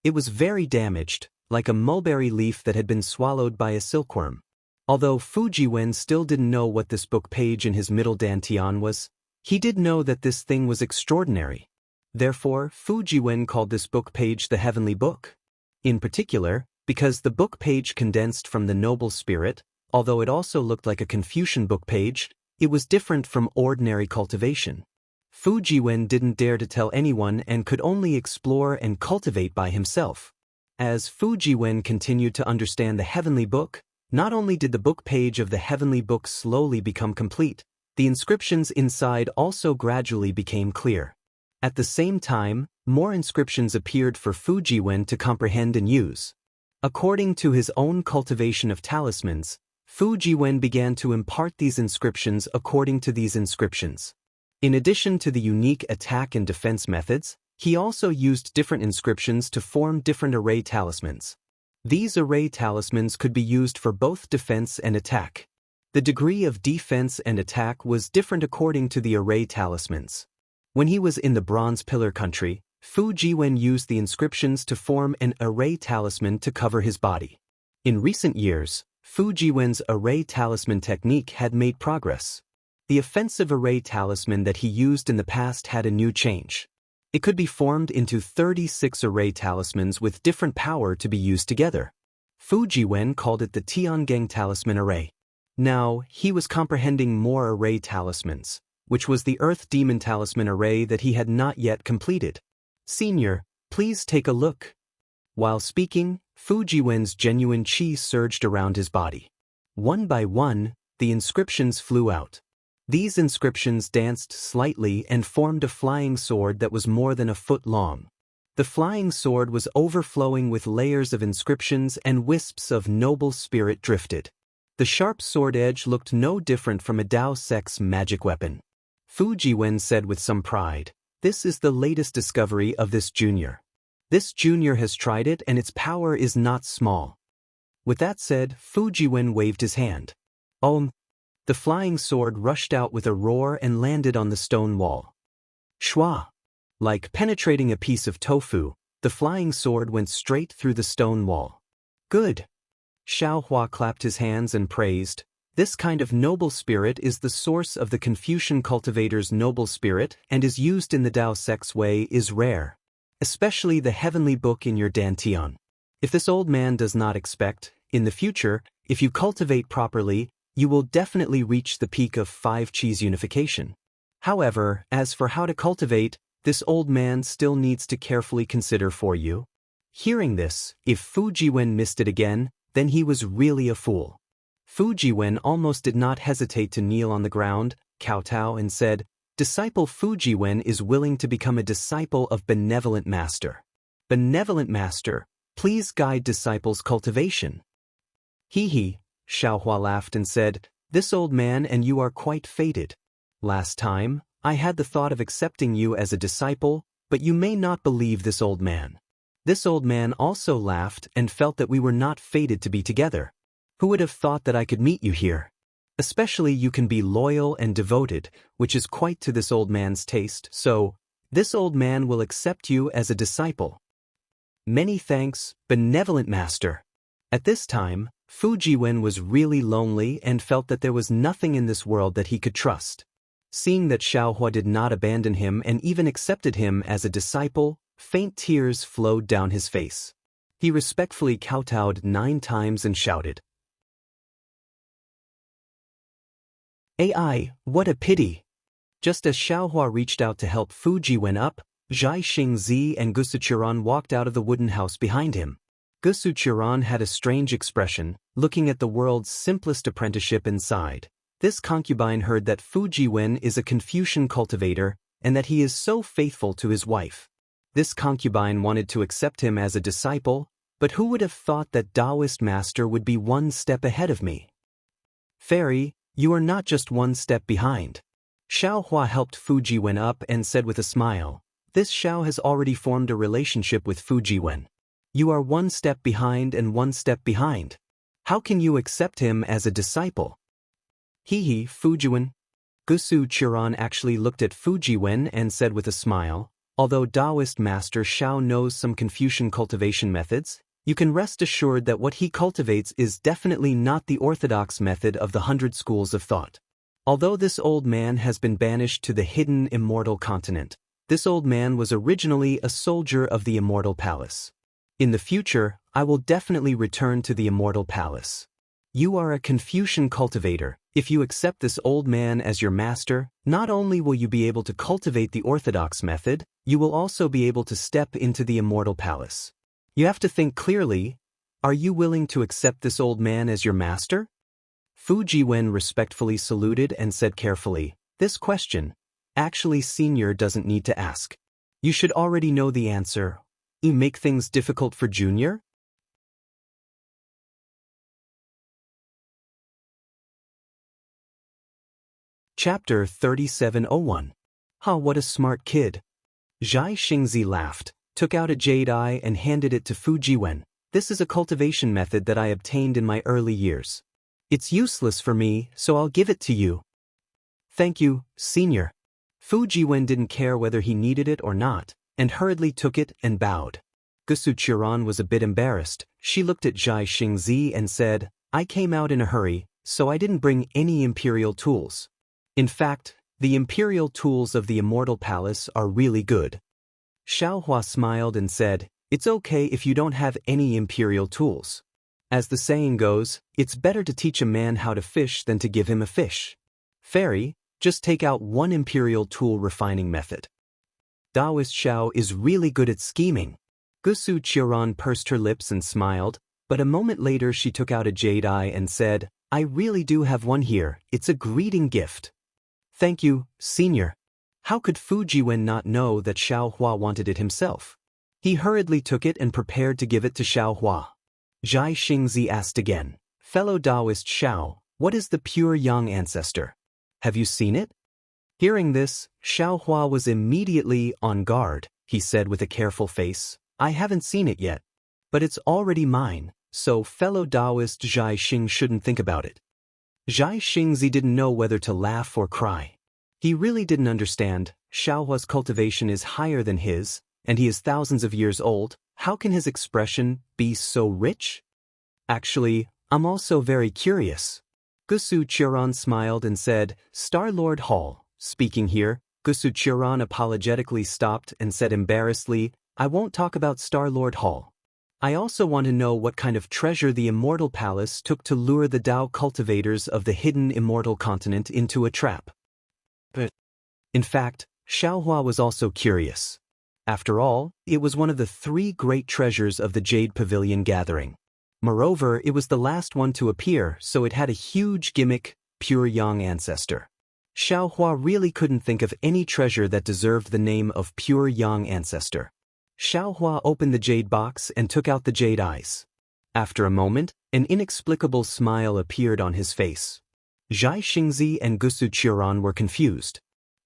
It was very damaged, like a mulberry leaf that had been swallowed by a silkworm. Although Fu Jiwen still didn't know what this book page in his middle dantian was, he did know that this thing was extraordinary. Therefore, Fu Jiwen called this book page the Heavenly Book. In particular, because the book page condensed from the noble spirit, although it also looked like a Confucian book page, it was different from ordinary cultivation. Fu Jiwen didn't dare to tell anyone and could only explore and cultivate by himself. As Fu Jiwen continued to understand the Heavenly Book, not only did the book page of the Heavenly Book slowly become complete, the inscriptions inside also gradually became clear. At the same time, more inscriptions appeared for Fu Jiwen to comprehend and use. According to his own cultivation of talismans, Fu Jiwen began to impart these inscriptions according to these inscriptions. In addition to the unique attack and defense methods, he also used different inscriptions to form different array talismans. These array talismans could be used for both defense and attack. The degree of defense and attack was different according to the array talismans. When he was in the Bronze Pillar country, Fu Jiwen used the inscriptions to form an array talisman to cover his body. In recent years, Fu Jiwen's array talisman technique had made progress. The offensive array talisman that he used in the past had a new change. It could be formed into 36 array talismans with different power to be used together. Fu Jiwen called it the Tiangeng talisman array. Now, he was comprehending more array talismans, which was the Earth Demon talisman array that he had not yet completed. Senior, please take a look. While speaking, Fu Jiwen's genuine qi surged around his body. One by one, the inscriptions flew out. These inscriptions danced slightly and formed a flying sword that was more than a foot long. The flying sword was overflowing with layers of inscriptions and wisps of noble spirit drifted. The sharp sword edge looked no different from a Daoist magic weapon. Fu Jiwen said with some pride, "This is the latest discovery of this junior. This junior has tried it and its power is not small." With that said, Fu Jiwen waved his hand. The flying sword rushed out with a roar and landed on the stone wall. Shwa! Like penetrating a piece of tofu, the flying sword went straight through the stone wall. Good! Xiaohua clapped his hands and praised. This kind of noble spirit is the source of the Confucian cultivator's noble spirit and is used in the Daoist way is rare. Especially the Heavenly Book in your dantian. If this old man does not expect, in the future, if you cultivate properly, you will definitely reach the peak of 5 Qis unification. However, as for how to cultivate, this old man still needs to carefully consider for you. Hearing this, if Fu Jiwen missed it again, then he was really a fool. Fu Jiwen almost did not hesitate to kneel on the ground, kowtow, and said, "Disciple Fu Jiwen is willing to become a disciple of Benevolent Master. Benevolent Master, please guide disciples' cultivation." He, Xiaohua laughed and said, "This old man and you are quite fated. Last time, I had the thought of accepting you as a disciple, but you may not believe this old man." This old man also laughed and felt that we were not fated to be together. Who would have thought that I could meet you here? Especially you can be loyal and devoted, which is quite to this old man's taste, so this old man will accept you as a disciple. Many thanks, Benevolent Master. At this time, Fu Jiwen was really lonely and felt that there was nothing in this world that he could trust. Seeing that Xiaohua did not abandon him and even accepted him as a disciple, faint tears flowed down his face. He respectfully kowtowed 9 times and shouted, "AI, what a pity!" Just as Xiaohua reached out to help Fu Jiwen up, Zhai Xingzi and Gusuchuran walked out of the wooden house behind him. Gusuchuran had a strange expression, looking at the world's simplest apprenticeship inside. This concubine heard that Fu Jiwen is a Confucian cultivator and that he is so faithful to his wife. This concubine wanted to accept him as a disciple, but who would have thought that Daoist master would be 1 step ahead of me? "Fairy, you are not just 1 step behind." Xiaohua helped Fu Jiwen up and said with a smile, "This Xiao has already formed a relationship with Fu Jiwen. You are 1 step behind and 1 step behind. How can you accept him as a disciple?" Fu Jiwen. Gusuchuran actually looked at Fu Jiwen and said with a smile, "Although Daoist master Xiao knows some Confucian cultivation methods, you can rest assured that what he cultivates is definitely not the orthodox method of the 100 schools of thought. Although this old man has been banished to the hidden Immortal continent, this old man was originally a soldier of the Immortal Palace. In the future, I will definitely return to the Immortal Palace. You are a Confucian cultivator. If you accept this old man as your master, not only will you be able to cultivate the orthodox method, you will also be able to step into the Immortal Palace. You have to think clearly. Are you willing to accept this old man as your master?" Fu Jiwen respectfully saluted and said carefully, "This question, actually senior doesn't need to ask. You should already know the answer. You make things difficult for junior?" Chapter 3701. What a smart kid. Zhai Xingzi laughed, took out a jade eye and handed it to Fu Jiwen. "This is a cultivation method that I obtained in my early years. It's useless for me, so I'll give it to you." "Thank you, senior." Fu Jiwen didn't care whether he needed it or not, and hurriedly took it and bowed. Gusuchuran was a bit embarrassed. She looked at Zhai Xingzi and said, "I came out in a hurry, so I didn't bring any imperial tools. In fact, the imperial tools of the Immortal Palace are really good." Xiaohua smiled and said, "It's okay if you don't have any imperial tools. As the saying goes, it's better to teach a man how to fish than to give him a fish. Fairy, just take out 1 imperial tool refining method." Daoist Xiao is really good at scheming. Gusuchuran pursed her lips and smiled, but a moment later she took out a jade eye and said, "I really do have one here. It's a greeting gift." "Thank you, senior." How could Fu Jiwen not know that Xiaohua wanted it himself? He hurriedly took it and prepared to give it to Xiaohua. Zhai Xingzi asked again, "Fellow Daoist Xiao, what is the pure yang ancestor? Have you seen it?" Hearing this, Xiaohua was immediately on guard. He said with a careful face, "I haven't seen it yet. But it's already mine, so fellow Daoist Zhai Xing shouldn't think about it." Zhai Xingzi didn't know whether to laugh or cry. He really didn't understand. Xiaohua's cultivation is higher than his, and he is thousands of years old. How can his expression be so rich? "Actually, I'm also very curious." Gusuchuran smiled and said, "Star-Lord Hall, speaking here." Gusuchuran apologetically stopped and said embarrassedly, "I won't talk about Star-Lord Hall. I also want to know what kind of treasure the Immortal Palace took to lure the Dao cultivators of the hidden Immortal continent into a trap." But in fact, Xiaohua was also curious. After all, it was one of the 3 great treasures of the Jade Pavilion gathering. Moreover, it was the last one to appear, so it had a huge gimmick, pure young ancestor. Xiaohua really couldn't think of any treasure that deserved the name of pure young ancestor. Xiaohua opened the jade box and took out the jade eyes. After a moment, an inexplicable smile appeared on his face. Zhai Xingzi and Gusu Qiuran were confused.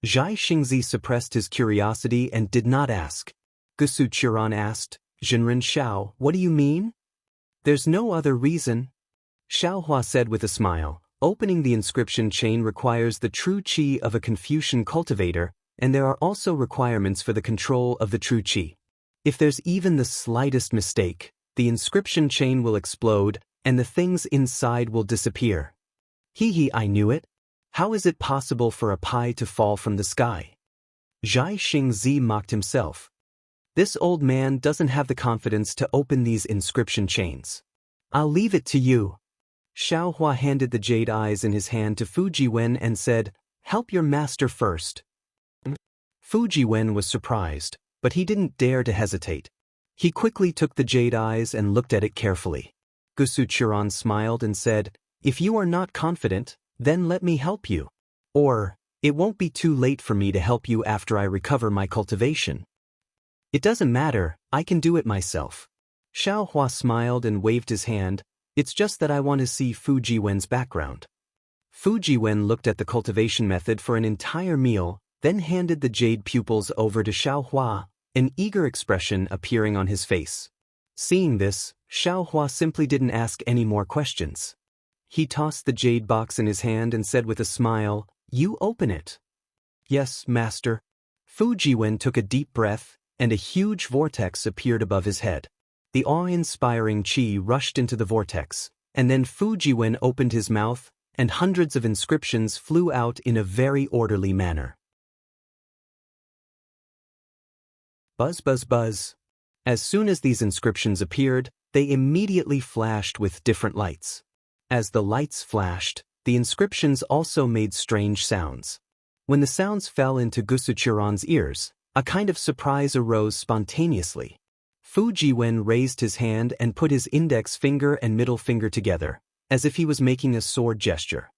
Zhai Xingzi suppressed his curiosity and did not ask. Gusu Qiuran asked, "Zhenren Xiao, what do you mean?" "There's no other reason," Xiaohua said with a smile. Opening the inscription chain requires the true qi of a Confucian cultivator, and there are also requirements for the control of the true qi. If there's even the slightest mistake, the inscription chain will explode, and the things inside will disappear. I knew it. How is it possible for a pie to fall from the sky? Zhai Xingzi mocked himself. This old man doesn't have the confidence to open these inscription chains. I'll leave it to you. Xiaohua handed the jade eyes in his hand to Fujiwen and said, "Help your master first." Fujiwen was surprised, but he didn't dare to hesitate. He quickly took the jade eyes and looked at it carefully. Gusu Qiuran smiled and said, "If you are not confident, then let me help you. Or, it won't be too late for me to help you after I recover my cultivation." "It doesn't matter, I can do it myself." Xiaohua smiled and waved his hand. "It's just that I want to see Fujiwen's background." Fujiwen looked at the cultivation method for an entire meal, then handed the jade pupils over to Xiaohua, an eager expression appearing on his face. Seeing this, Xiaohua simply didn't ask any more questions. He tossed the jade box in his hand and said with a smile, "You open it." "Yes, master." Fujiwen took a deep breath, and a huge vortex appeared above his head. The awe-inspiring qi rushed into the vortex, and then Fujiwen opened his mouth, and hundreds of inscriptions flew out in a very orderly manner. Buzz, buzz, buzz. As soon as these inscriptions appeared, they immediately flashed with different lights. As the lights flashed, the inscriptions also made strange sounds. When the sounds fell into Gusu Qiuran's ears, a kind of surprise arose spontaneously. Fujiwen raised his hand and put his index finger and middle finger together, as if he was making a sword gesture.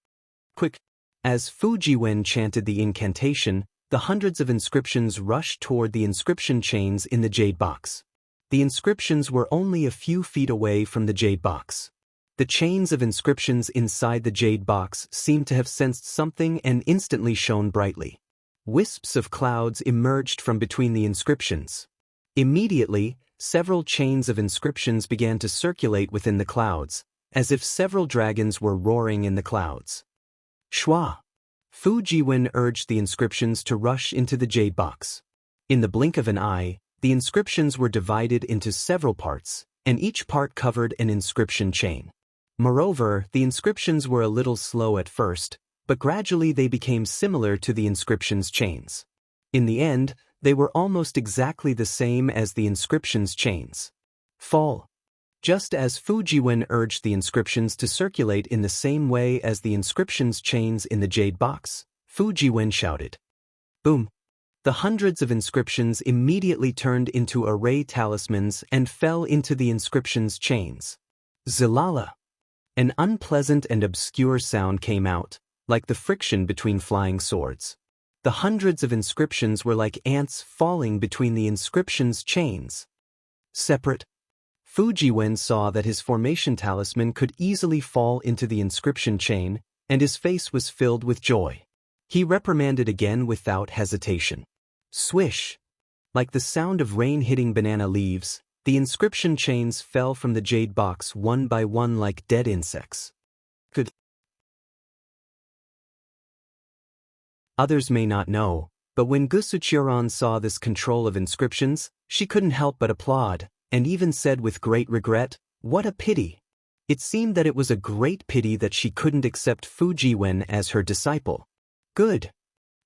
Quick! As Fujiwen chanted the incantation, the hundreds of inscriptions rushed toward the inscription chains in the jade box. The inscriptions were only a few feet away from the jade box. The chains of inscriptions inside the jade box seemed to have sensed something and instantly shone brightly. Wisps of clouds emerged from between the inscriptions. Immediately, several chains of inscriptions began to circulate within the clouds, as if several dragons were roaring in the clouds. Shua! Fujiwen urged the inscriptions to rush into the jade box. In the blink of an eye, the inscriptions were divided into several parts, and each part covered an inscription chain. Moreover, the inscriptions were a little slow at first, but gradually they became similar to the inscriptions' chains. In the end, they were almost exactly the same as the inscriptions' chains. Fall! Just as Fujiwen urged the inscriptions to circulate in the same way as the inscriptions' chains in the jade box, Fujiwen shouted. Boom! The hundreds of inscriptions immediately turned into array talismans and fell into the inscriptions' chains. Zilala! An unpleasant and obscure sound came out, like the friction between flying swords. The hundreds of inscriptions were like ants falling between the inscriptions' chains. Separate. Fujiwen saw that his formation talisman could easily fall into the inscription chain, and his face was filled with joy. He reprimanded again without hesitation. Swish! Like the sound of rain hitting banana leaves, the inscription chains fell from the jade box one by one like dead insects. Good. Others may not know, but when Gusu Qiuran saw this control of inscriptions, she couldn't help but applaud, and even said with great regret, "What a pity!" It seemed that it was a great pity that she couldn't accept Fujiwen as her disciple. Good.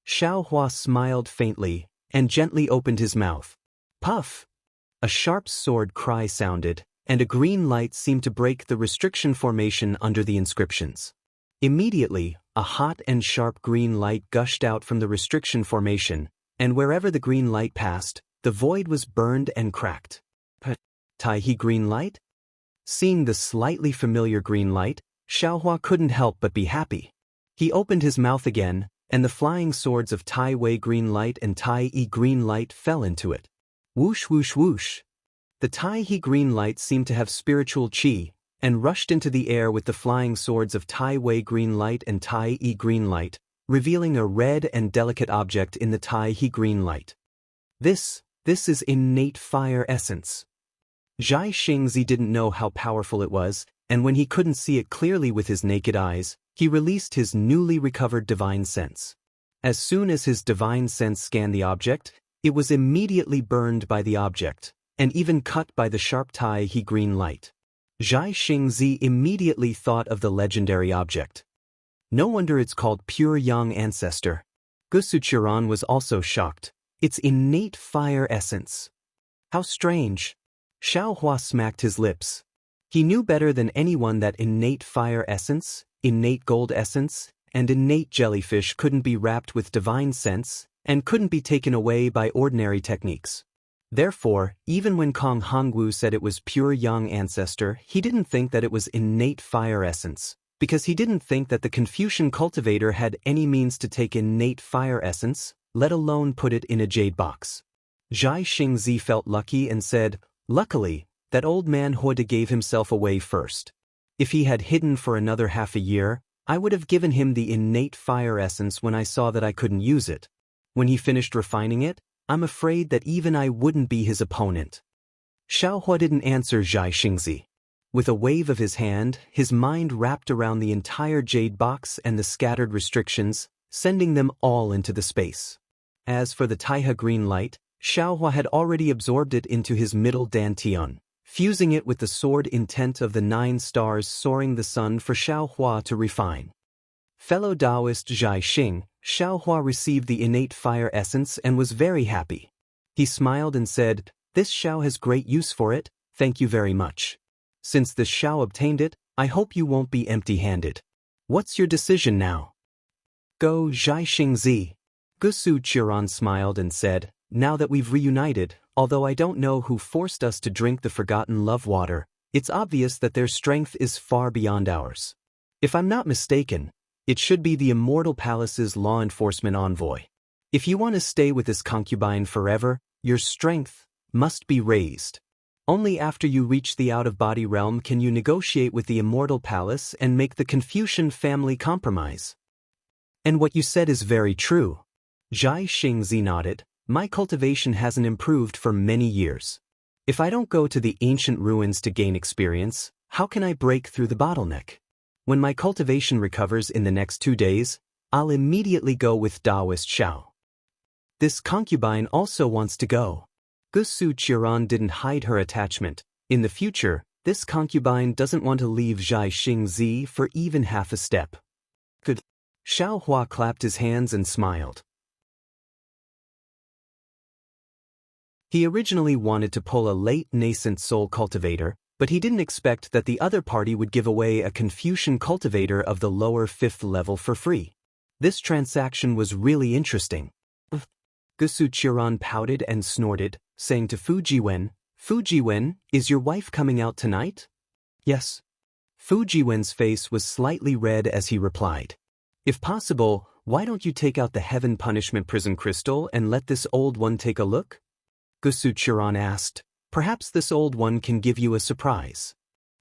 Xiaohua smiled faintly, and gently opened his mouth. Puff! A sharp sword cry sounded, and a green light seemed to break the restriction formation under the inscriptions. Immediately, a hot and sharp green light gushed out from the restriction formation, and wherever the green light passed, The void was burned and cracked. Taihe green light? Seeing the slightly familiar green light, Xiaohua couldn't help but be happy. He opened his mouth again, and the flying swords of Tai Wei green light and Tai Yi green light fell into it. Whoosh whoosh whoosh. The Tai He green light seemed to have spiritual qi, and rushed into the air with the flying swords of Tai Wei green light and Tai Yi green light, revealing a red and delicate object in the Tai He green light. This is innate fire essence. Zhai Xingzi didn't know how powerful it was, and when he couldn't see it clearly with his naked eyes, he released his newly recovered divine sense. As soon as his divine sense scanned the object, it was immediately burned by the object, and even cut by the sharp Tai He green light. Zhai Xingzi immediately thought of the legendary object. No wonder it's called pure young ancestor. Gusu Qiran was also shocked. It's innate fire essence. How strange. Xiaohua smacked his lips. He knew better than anyone that innate fire essence, innate gold essence, and innate jellyfish couldn't be wrapped with divine sense, and couldn't be taken away by ordinary techniques. Therefore, even when Kong Hongwu said it was pure young ancestor, he didn't think that it was innate fire essence, because he didn't think that the Confucian cultivator had any means to take innate fire essence, let alone put it in a jade box. Zhai Xingzi felt lucky and said, "Luckily, that old man Huoda gave himself away first. If he had hidden for another half a year, I would have given him the innate fire essence when I saw that I couldn't use it. When he finished refining it, I'm afraid that even I wouldn't be his opponent." Xiaohua didn't answer Zhai Xingzi. With a wave of his hand, his mind wrapped around the entire jade box and the scattered restrictions, sending them all into the space. As for the Taihe green light, Xiaohua had already absorbed it into his middle dantian, fusing it with the sword intent of the 9 stars soaring the sun for Xiaohua to refine. Fellow Daoist Zhai Xing, Xiaohua received the innate fire essence and was very happy. He smiled and said, "This Xiao has great use for it, thank you very much. Since this Xiao obtained it, I hope you won't be empty-handed. What's your decision now?" "Go Zhai Xingzi." Gusu Qiran smiled and said, "Now that we've reunited, although I don't know who forced us to drink the forgotten love water, it's obvious that their strength is far beyond ours. If I'm not mistaken, it should be the Immortal Palace's law enforcement envoy. If you want to stay with this concubine forever, your strength must be raised. Only after you reach the out-of-body realm can you negotiate with the Immortal Palace and make the Confucian family compromise." "And what you said is very true." Zhai Xingzi nodded. "My cultivation hasn't improved for many years. If I don't go to the ancient ruins to gain experience, how can I break through the bottleneck? When my cultivation recovers in the next 2 days, I'll immediately go with Daoist Xiao." "This concubine also wants to go." Gusu Qiran didn't hide her attachment. In the future, this concubine doesn't want to leave Zhai Xingzi for even half a step. "Good." Xiaohua clapped his hands and smiled. He originally wanted to pull a late nascent soul cultivator, but he didn't expect that the other party would give away a Confucian cultivator of the lower 5th level for free. This transaction was really interesting. Gusu Qiran pouted and snorted, saying to Fujiwen, "Fujiwen, is your wife coming out tonight?" "Yes." Fujiwen's face was slightly red as he replied, "If possible, why don't you take out the Heaven Punishment Prison Crystal and let this old one take a look?" Gusu Qiran asked, "Perhaps this old one can give you a surprise."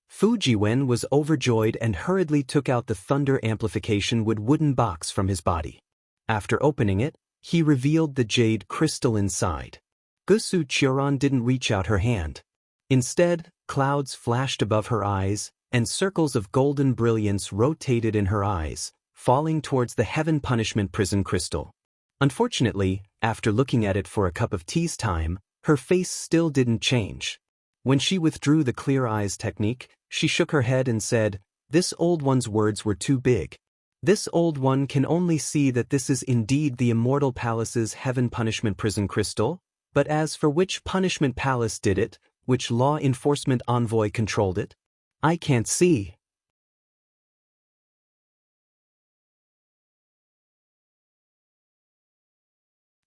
Fujiwen was overjoyed and hurriedly took out the thunder amplification wood wooden box from his body. After opening it, he revealed the jade crystal inside. Gusu Qiran didn't reach out her hand. Instead, clouds flashed above her eyes, and circles of golden brilliance rotated in her eyes, falling towards the Heaven Punishment Prison Crystal. Unfortunately, after looking at it for a cup of tea's time, her face still didn't change. When she withdrew the clear eyes technique, she shook her head and said, "This old one's words were too big. This old one can only see that this is indeed the Immortal Palace's Heaven Punishment Prison Crystal, but as for which punishment palace did it, which law enforcement envoy controlled it, I can't see."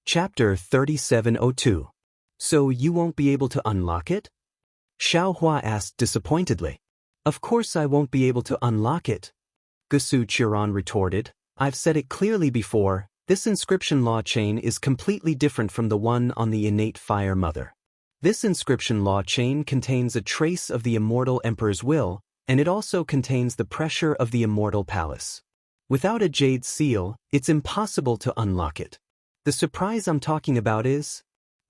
Chapter 3702. So you won't be able to unlock it? Xiaohua asked disappointedly. Of course I won't be able to unlock it, Gusu Qiran retorted. I've said it clearly before, this inscription law chain is completely different from the one on the innate fire mother. This inscription law chain contains a trace of the immortal emperor's will, and it also contains the pressure of the immortal palace. Without a jade seal, it's impossible to unlock it. The surprise I'm talking about is,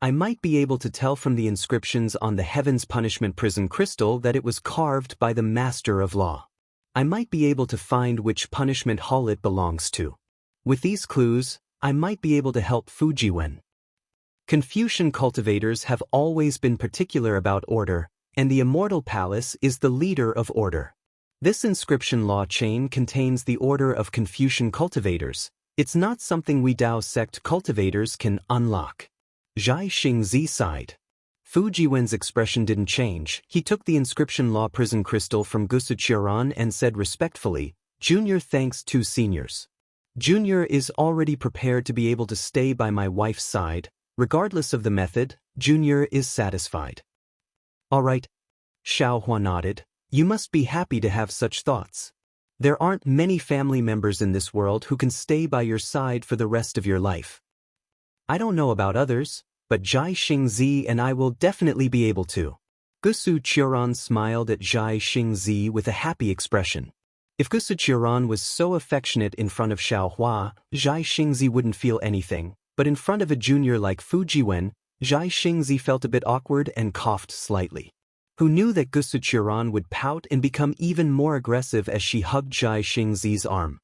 I might be able to tell from the inscriptions on the Heaven's Punishment Prison crystal that it was carved by the Master of Law. I might be able to find which punishment hall it belongs to. With these clues, I might be able to help Fujiwen. Confucian cultivators have always been particular about order, and the Immortal Palace is the leader of order. This inscription law chain contains the order of Confucian cultivators. It's not something we Dao sect cultivators can unlock. Zhai Xingzi sighed. Fujiwen's expression didn't change. He took the inscription law prison crystal from Gusu Qiran and said respectfully, Junior thanks to seniors. Junior is already prepared to be able to stay by my wife's side. Regardless of the method, Junior is satisfied. All right, Xiaohua nodded. You must be happy to have such thoughts. There aren't many family members in this world who can stay by your side for the rest of your life. I don't know about others, but Zhai Xingzi and I will definitely be able to. Gusu Qiran smiled at Zhai Xingzi with a happy expression. If Gusu Qiran was so affectionate in front of Xiaohua, Zhai Xingzi wouldn't feel anything, but in front of a junior like Fujiwen, Zhai Xingzi felt a bit awkward and coughed slightly. Who knew that Gusu Qiran would pout and become even more aggressive as she hugged Zhai Xingzi's arm?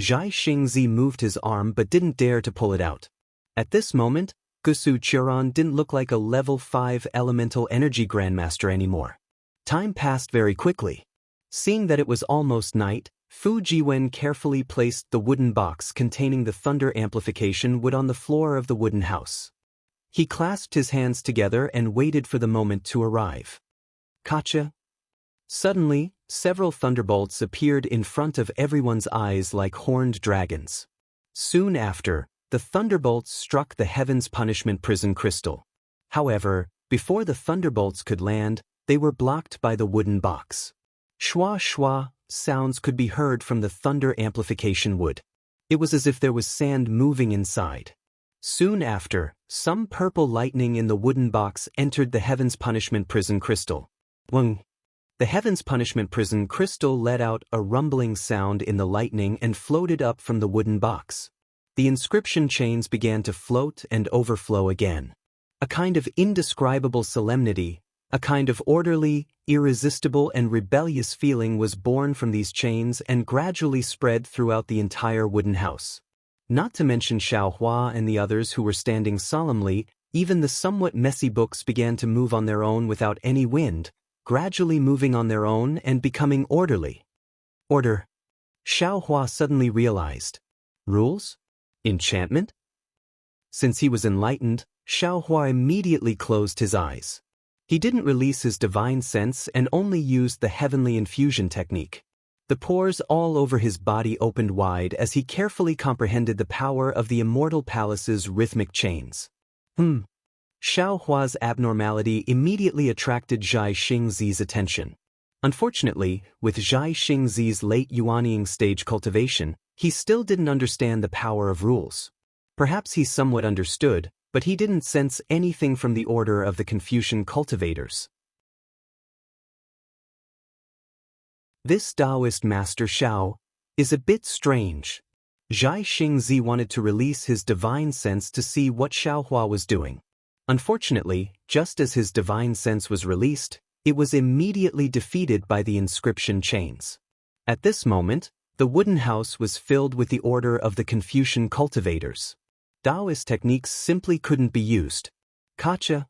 Zhai Xingzi moved his arm but didn't dare to pull it out. At this moment, Gusu Qiran didn't look like a level 5 elemental energy grandmaster anymore. Time passed very quickly. Seeing that it was almost night, Fujiwen carefully placed the wooden box containing the thunder amplification wood on the floor of the wooden house. He clasped his hands together and waited for the moment to arrive. Kacha. Suddenly, several thunderbolts appeared in front of everyone's eyes like horned dragons. Soon after, the thunderbolts struck the Heaven's Punishment Prison crystal. However, before the thunderbolts could land, they were blocked by the wooden box. Shwa shwa sounds could be heard from the thunder amplification wood. It was as if there was sand moving inside. Soon after, some purple lightning in the wooden box entered the Heaven's Punishment Prison crystal. Wang. The Heaven's Punishment Prison crystal let out a rumbling sound in the lightning and floated up from the wooden box. The inscription chains began to float and overflow again. A kind of indescribable solemnity, a kind of orderly, irresistible and rebellious feeling was born from these chains and gradually spread throughout the entire wooden house. Not to mention Xiaohua and the others who were standing solemnly, even the somewhat messy books began to move on their own without any wind, gradually moving on their own and becoming orderly. Order. Xiaohua suddenly realized. Rules? Enchantment? Since he was enlightened, Xiaohua immediately closed his eyes. He didn't release his divine sense and only used the heavenly infusion technique. The pores all over his body opened wide as he carefully comprehended the power of the Immortal Palace's rhythmic chains. Xiaohua's abnormality immediately attracted Zhai Xingzi's attention. Unfortunately, with Zhai Xingzi's late Yuanying stage cultivation, he still didn't understand the power of rules. Perhaps he somewhat understood, but he didn't sense anything from the order of the Confucian cultivators. This Daoist master Xiao is a bit strange. Zhai Xingzi wanted to release his divine sense to see what Xiaohua was doing. Unfortunately, just as his divine sense was released, it was immediately defeated by the inscription chains. At this moment, the wooden house was filled with the order of the Confucian cultivators. Daoist techniques simply couldn't be used. Kacha.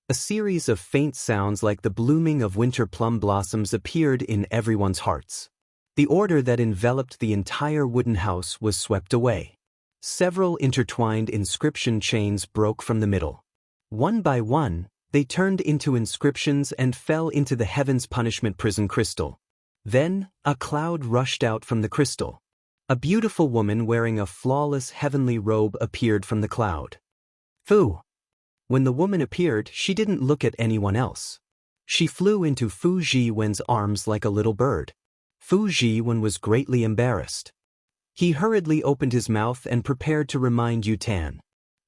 A series of faint sounds like the blooming of winter plum blossoms appeared in everyone's hearts. The order that enveloped the entire wooden house was swept away. Several intertwined inscription chains broke from the middle. One by one, they turned into inscriptions and fell into the Heaven's Punishment Prison crystal. Then, a cloud rushed out from the crystal. A beautiful woman wearing a flawless heavenly robe appeared from the cloud. Fu! When the woman appeared, she didn't look at anyone else. She flew into Fu Jiwen's arms like a little bird. Fu Jiwen was greatly embarrassed. He hurriedly opened his mouth and prepared to remind Yutan.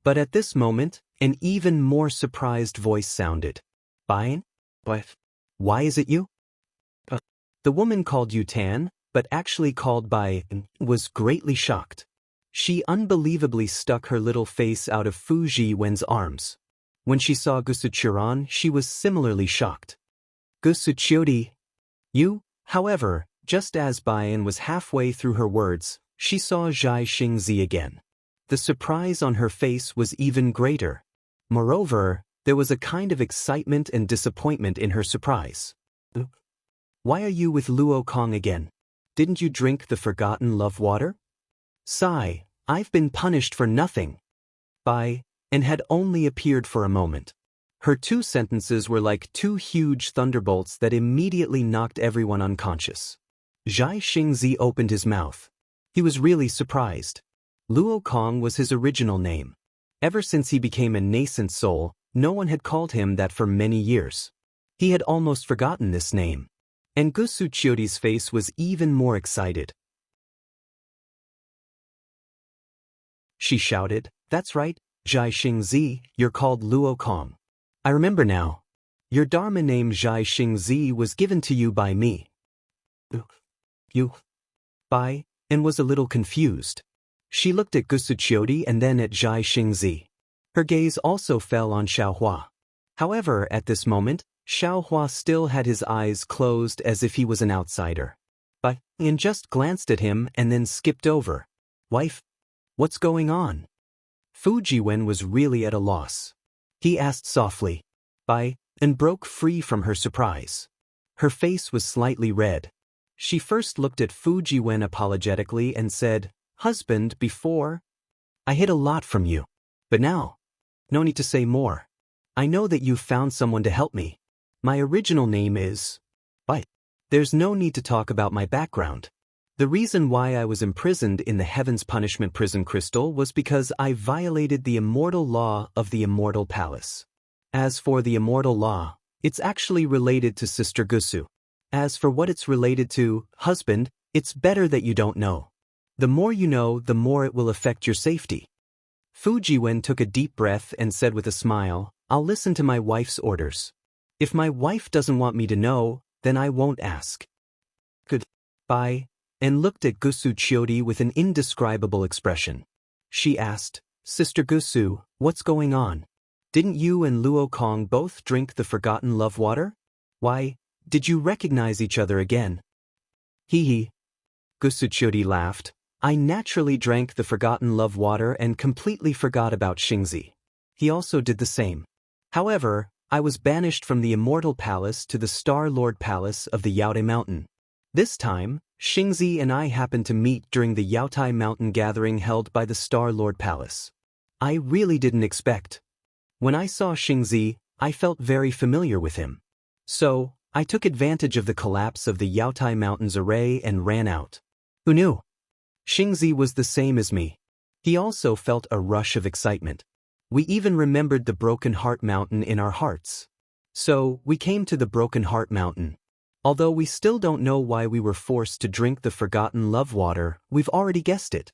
But at this moment, an even more surprised voice sounded. Bian? What? Why is it you? The woman called Yutan, but actually called Bian, was greatly shocked. She unbelievably stuck her little face out of Fu Jiwen's arms. When she saw Gusuchiran, she was similarly shocked. Gusuchiodi? You? However, just as Bian was halfway through her words, she saw Zhai Xingzi again. The surprise on her face was even greater. Moreover, there was a kind of excitement and disappointment in her surprise. Why are you with Luo Kong again? Didn't you drink the forgotten love water? Sigh, I've been punished for nothing. And had only appeared for a moment. Her 2 sentences were like 2 huge thunderbolts that immediately knocked everyone unconscious. Zhai Xingzi opened his mouth. He was really surprised. Luo Kong was his original name. Ever since he became a nascent soul, no one had called him that for many years. He had almost forgotten this name. And Gusu Chiodi's face was even more excited. She shouted, "That's right, Zhai Xingzi, you're called Luo Kong. I remember now. Your Dharma name Zhai Xingzi was given to you by me." And was a little confused. She looked at Gusuchiodi and then at Zhai Xingzi. Her gaze also fell on Xiaohua. However, at this moment, Xiaohua still had his eyes closed as if he was an outsider. And just glanced at him and then skipped over. "Wife? What's going on?" Fu Jiwen was really at a loss. He asked softly, and broke free from her surprise. Her face was slightly red. She first looked at Fu Jiwen apologetically and said, "Husband, before, I hid a lot from you. But now, no need to say more. I know that you've found someone to help me. My original name is..." There's no need to talk about my background. The reason why I was imprisoned in the Heaven's Punishment Prison Crystal was because I violated the immortal law of the Immortal Palace. As for the immortal law, it's actually related to Sister Gusu. As for what it's related to, husband, it's better that you don't know. The more you know, the more it will affect your safety. Fu Jiwen took a deep breath and said with a smile, "I'll listen to my wife's orders. If my wife doesn't want me to know, then I won't ask." Goodbye. And looked at Gusu Chiodi with an indescribable expression. She asked, "Sister Gusu, what's going on? Didn't you and Luo Kong both drink the forgotten love water? Why, did you recognize each other again?" Hee. Gusu Chiodi laughed. "I naturally drank the forgotten love water and completely forgot about Xingzi. He also did the same. However, I was banished from the Immortal Palace to the Star Lord Palace of the Yaotai Mountain. This time, Xingzi and I happened to meet during the Yaotai Mountain gathering held by the Star Lord Palace. I really didn't expect. When I saw Xingzi, I felt very familiar with him. So, I took advantage of the collapse of the Yaotai Mountain's array and ran out. Who knew? Xingzi was the same as me. He also felt a rush of excitement. We even remembered the Broken Heart Mountain in our hearts. So, we came to the Broken Heart Mountain. Although we still don't know why we were forced to drink the forgotten love water, we've already guessed it."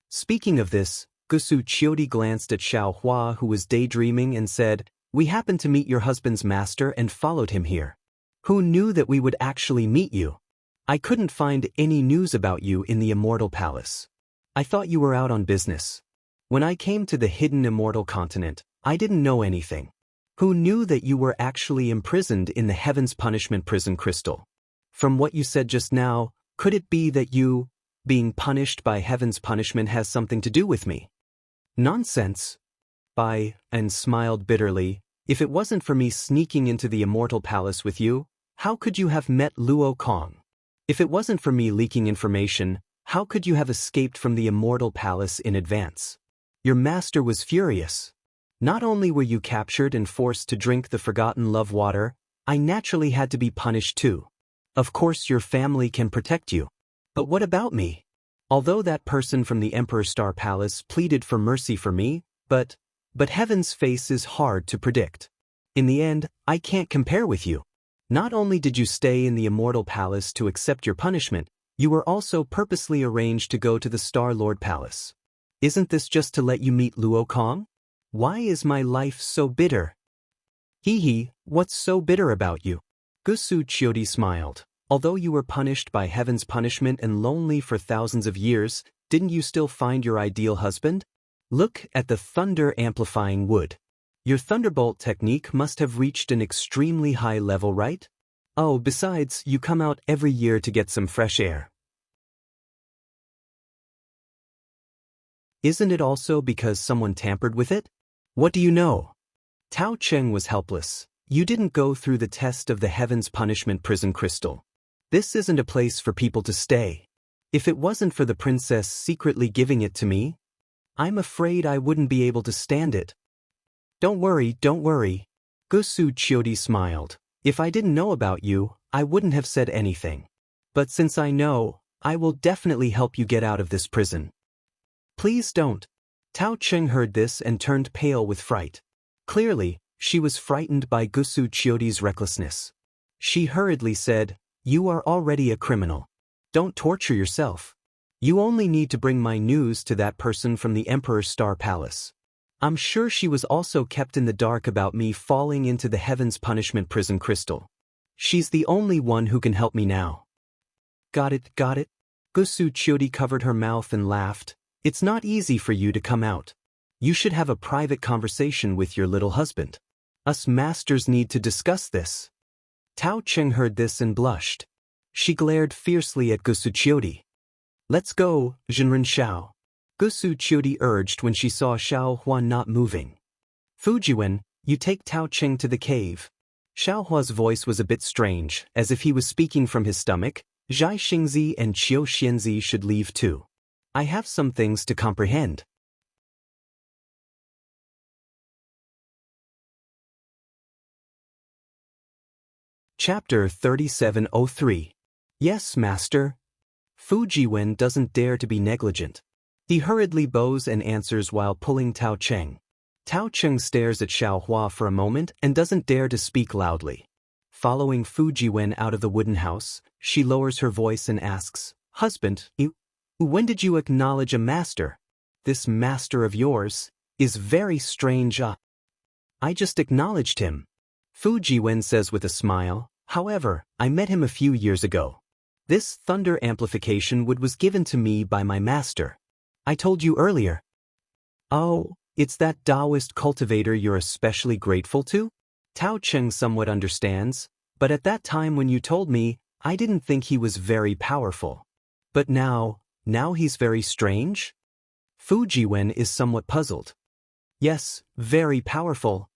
Speaking of this, Gusu Chiodi glanced at Xiaohua, who was daydreaming, and said, "We happened to meet your husband's master and followed him here. Who knew that we would actually meet you? I couldn't find any news about you in the Immortal Palace. I thought you were out on business. When I came to the hidden Immortal Continent, I didn't know anything. Who knew that you were actually imprisoned in the Heaven's Punishment Prison Crystal? From what you said just now, could it be that you, being punished by Heaven's punishment, has something to do with me?" "Nonsense." And smiled bitterly. "If it wasn't for me sneaking into the Immortal Palace with you, how could you have met Luo Kong? If it wasn't for me leaking information, how could you have escaped from the Immortal Palace in advance? Your master was furious. Not only were you captured and forced to drink the forgotten love water, I naturally had to be punished too. Of course your family can protect you. But what about me? Although that person from the Emperor Star Palace pleaded for mercy for me, but But heaven's face is hard to predict. In the end, I can't compare with you. Not only did you stay in the Immortal Palace to accept your punishment, you were also purposely arranged to go to the Star Lord Palace. Isn't this just to let you meet Luo Kong? Why is my life so bitter? Hee, what's so bitter about you? Gusu Chiodi smiled. Although you were punished by heaven's punishment and lonely for thousands of years, didn't you still find your ideal husband? Look at the thunder-amplifying wood. Your thunderbolt technique must have reached an extremely high level, right? Oh, besides, you come out every year to get some fresh air. Isn't it also because someone tampered with it? What do you know? Tao Cheng was helpless. You didn't go through the test of the Heaven's Punishment Prison Crystal. This isn't a place for people to stay. If it wasn't for the princess secretly giving it to me, I'm afraid I wouldn't be able to stand it. Don't worry. Gusu Chiodi smiled. If I didn't know about you, I wouldn't have said anything. But since I know, I will definitely help you get out of this prison. Please don't. Tao Cheng heard this and turned pale with fright. Clearly, she was frightened by Gusu Chiodi's recklessness. She hurriedly said, "You are already a criminal. Don't torture yourself. You only need to bring my news to that person from the Emperor's Star Palace. I'm sure she was also kept in the dark about me falling into the Heaven's Punishment Prison Crystal. She's the only one who can help me now." Got it. Gusu Chiodi covered her mouth and laughed. It's not easy for you to come out. You should have a private conversation with your little husband. Us masters need to discuss this. Tao Cheng heard this and blushed. She glared fiercely at Gusu Chiodi. Let's go, Jinren Xiao. Gusu Chiodi urged when she saw Xiao Hua not moving. Fujiwen, you take Tao Cheng to the cave. Xiao Hua's voice was a bit strange, as if he was speaking from his stomach. Zhai Xingzi and Qiu Xianzi should leave too. I have some things to comprehend. Chapter 3703. Yes, master. Fujiwen doesn't dare to be negligent. He hurriedly bows and answers while pulling Tao Cheng. Tao Cheng stares at Xiao Hua for a moment and doesn't dare to speak loudly. Following Fujiwen out of the wooden house, she lowers her voice and asks, "Husband, when did you acknowledge a master? This master of yours is very strange. I just acknowledged him." Fujiwen says with a smile, "However, I met him a few years ago. This thunder amplification wood was given to me by my master. I told you earlier." "Oh, it's that Daoist cultivator you're especially grateful to?" Tao Cheng somewhat understands, but at that time when you told me, I didn't think he was very powerful. But now he's very strange? Fujiwen is somewhat puzzled. Yes, very powerful.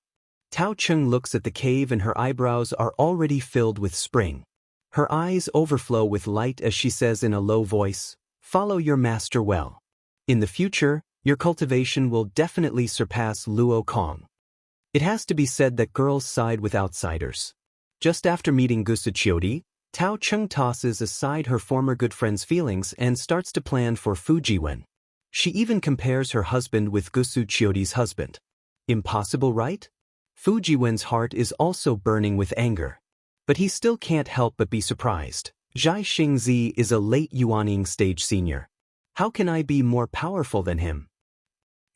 Tao Cheng looks at the cave and her eyebrows are already filled with spring. Her eyes overflow with light as she says in a low voice, "Follow your master well. In the future, your cultivation will definitely surpass Luo Kong." It has to be said that girls side with outsiders. Just after meeting Gusu Chiodi, Tao Cheng tosses aside her former good friend's feelings and starts to plan for Fujiwen. She even compares her husband with Gusu Chiodi's husband. Impossible, right? Fujiwen's heart is also burning with anger. But he still can't help but be surprised. Zhai Xingzi is a late Yuaning stage senior. How can I be more powerful than him?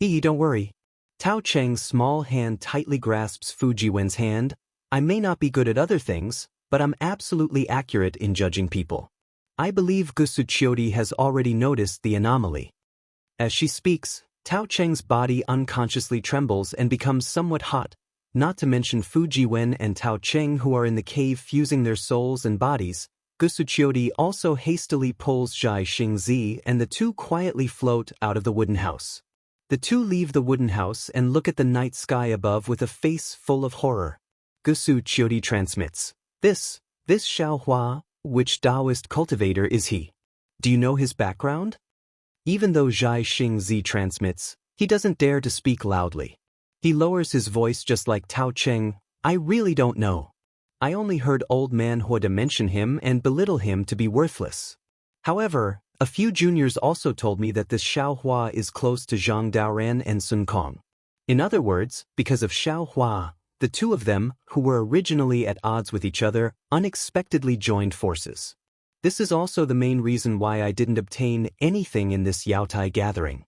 Don't worry. Tao Cheng's small hand tightly grasps Fujiwen's hand. I may not be good at other things, but I'm absolutely accurate in judging people. I believe Gusu Chiodi has already noticed the anomaly. As she speaks, Tao Cheng's body unconsciously trembles and becomes somewhat hot, not to mention Fujiwen and Tao Cheng who are in the cave fusing their souls and bodies. Gusu Chiodi also hastily pulls Zhai Xingzi and the two quietly float out of the wooden house. The two leave the wooden house and look at the night sky above with a face full of horror. Gusu Chiodi transmits, This Xiao Hua, which Daoist cultivator is he? Do you know his background?" Even though Zhai Xingzi transmits, he doesn't dare to speak loudly. He lowers his voice just like Tao Cheng, "I really don't know. I only heard old man Huada mention him and belittle him to be worthless. However, a few juniors also told me that this Xiao Hua is close to Zhang Daoran and Sun Kong. In other words, because of Xiaohua, the two of them, who were originally at odds with each other, unexpectedly joined forces. This is also the main reason why I didn't obtain anything in this Yaotai gathering.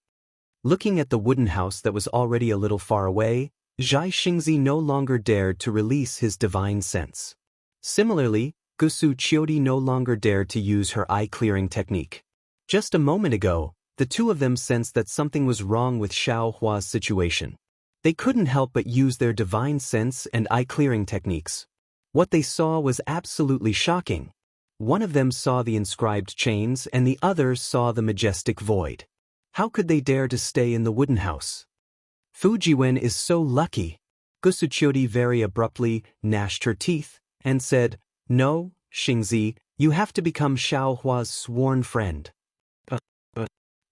Looking at the wooden house that was already a little far away, Zhai Xingzi no longer dared to release his divine sense. Similarly, Gusu Qiudi no longer dared to use her eye-clearing technique. Just a moment ago, the two of them sensed that something was wrong with Xiaohua's situation. They couldn't help but use their divine sense and eye-clearing techniques. What they saw was absolutely shocking. One of them saw the inscribed chains and the other saw the majestic void. How could they dare to stay in the wooden house? Fujiwen is so lucky. Gusu Qiudi very abruptly gnashed her teeth and said, "No, Xingzi, you have to become Xiaohua's sworn friend."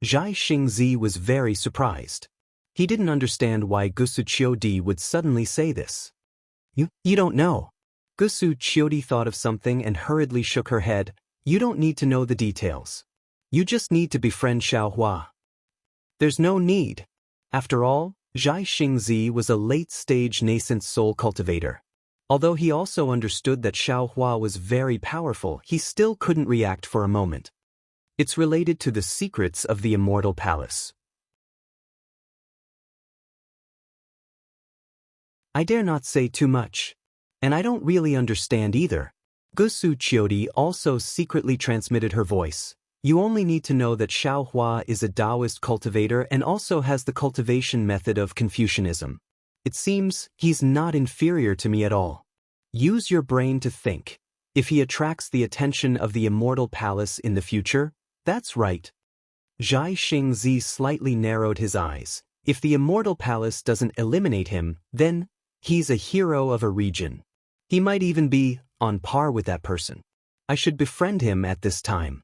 Zhai Xingzi was very surprised. He didn't understand why Gusu Qiudi would suddenly say this. You don't know. Gusu Qiudi thought of something and hurriedly shook her head. You don't need to know the details. You just need to befriend Xiaohua. There's no need. After all, Zhai Xingzi was a late-stage nascent soul cultivator. Although he also understood that Xiaohua was very powerful, he still couldn't react for a moment. It's related to the secrets of the Immortal Palace. I dare not say too much. And I don't really understand either. Gusu Qiudi also secretly transmitted her voice. You only need to know that Xiaohua is a Daoist cultivator and also has the cultivation method of Confucianism. It seems he's not inferior to me at all. Use your brain to think. If he attracts the attention of the Immortal Palace in the future, that's right. Zhai Xingzi slightly narrowed his eyes. If the Immortal Palace doesn't eliminate him, then he's a hero of a region. He might even be on par with that person. I should befriend him at this time.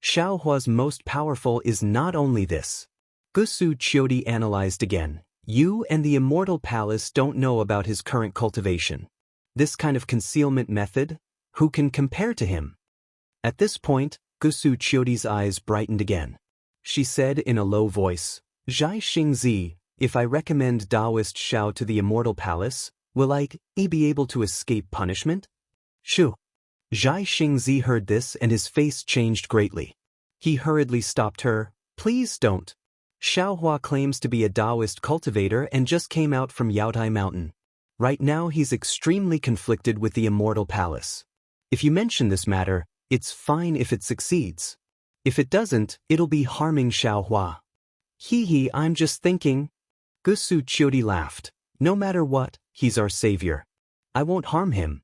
Xiaohua's most powerful is not only this. Gusu Qiudi analyzed again. You and the Immortal Palace don't know about his current cultivation. This kind of concealment method? Who can compare to him? At this point, Gusu Qiudi's eyes brightened again. She said in a low voice, Zhai Xingzi, if I recommend Daoist Xiao to the Immortal Palace, will I be able to escape punishment? Shoo. Zhai Xingzi heard this and his face changed greatly. He hurriedly stopped her. Please don't. Xiaohua claims to be a Daoist cultivator and just came out from Yaotai Mountain. Right now he's extremely conflicted with the Immortal Palace. If you mention this matter, it's fine if it succeeds. If it doesn't, it'll be harming Xiaohua. Hee, I'm just thinking. Gusu Qiudi laughed. No matter what, he's our savior. I won't harm him.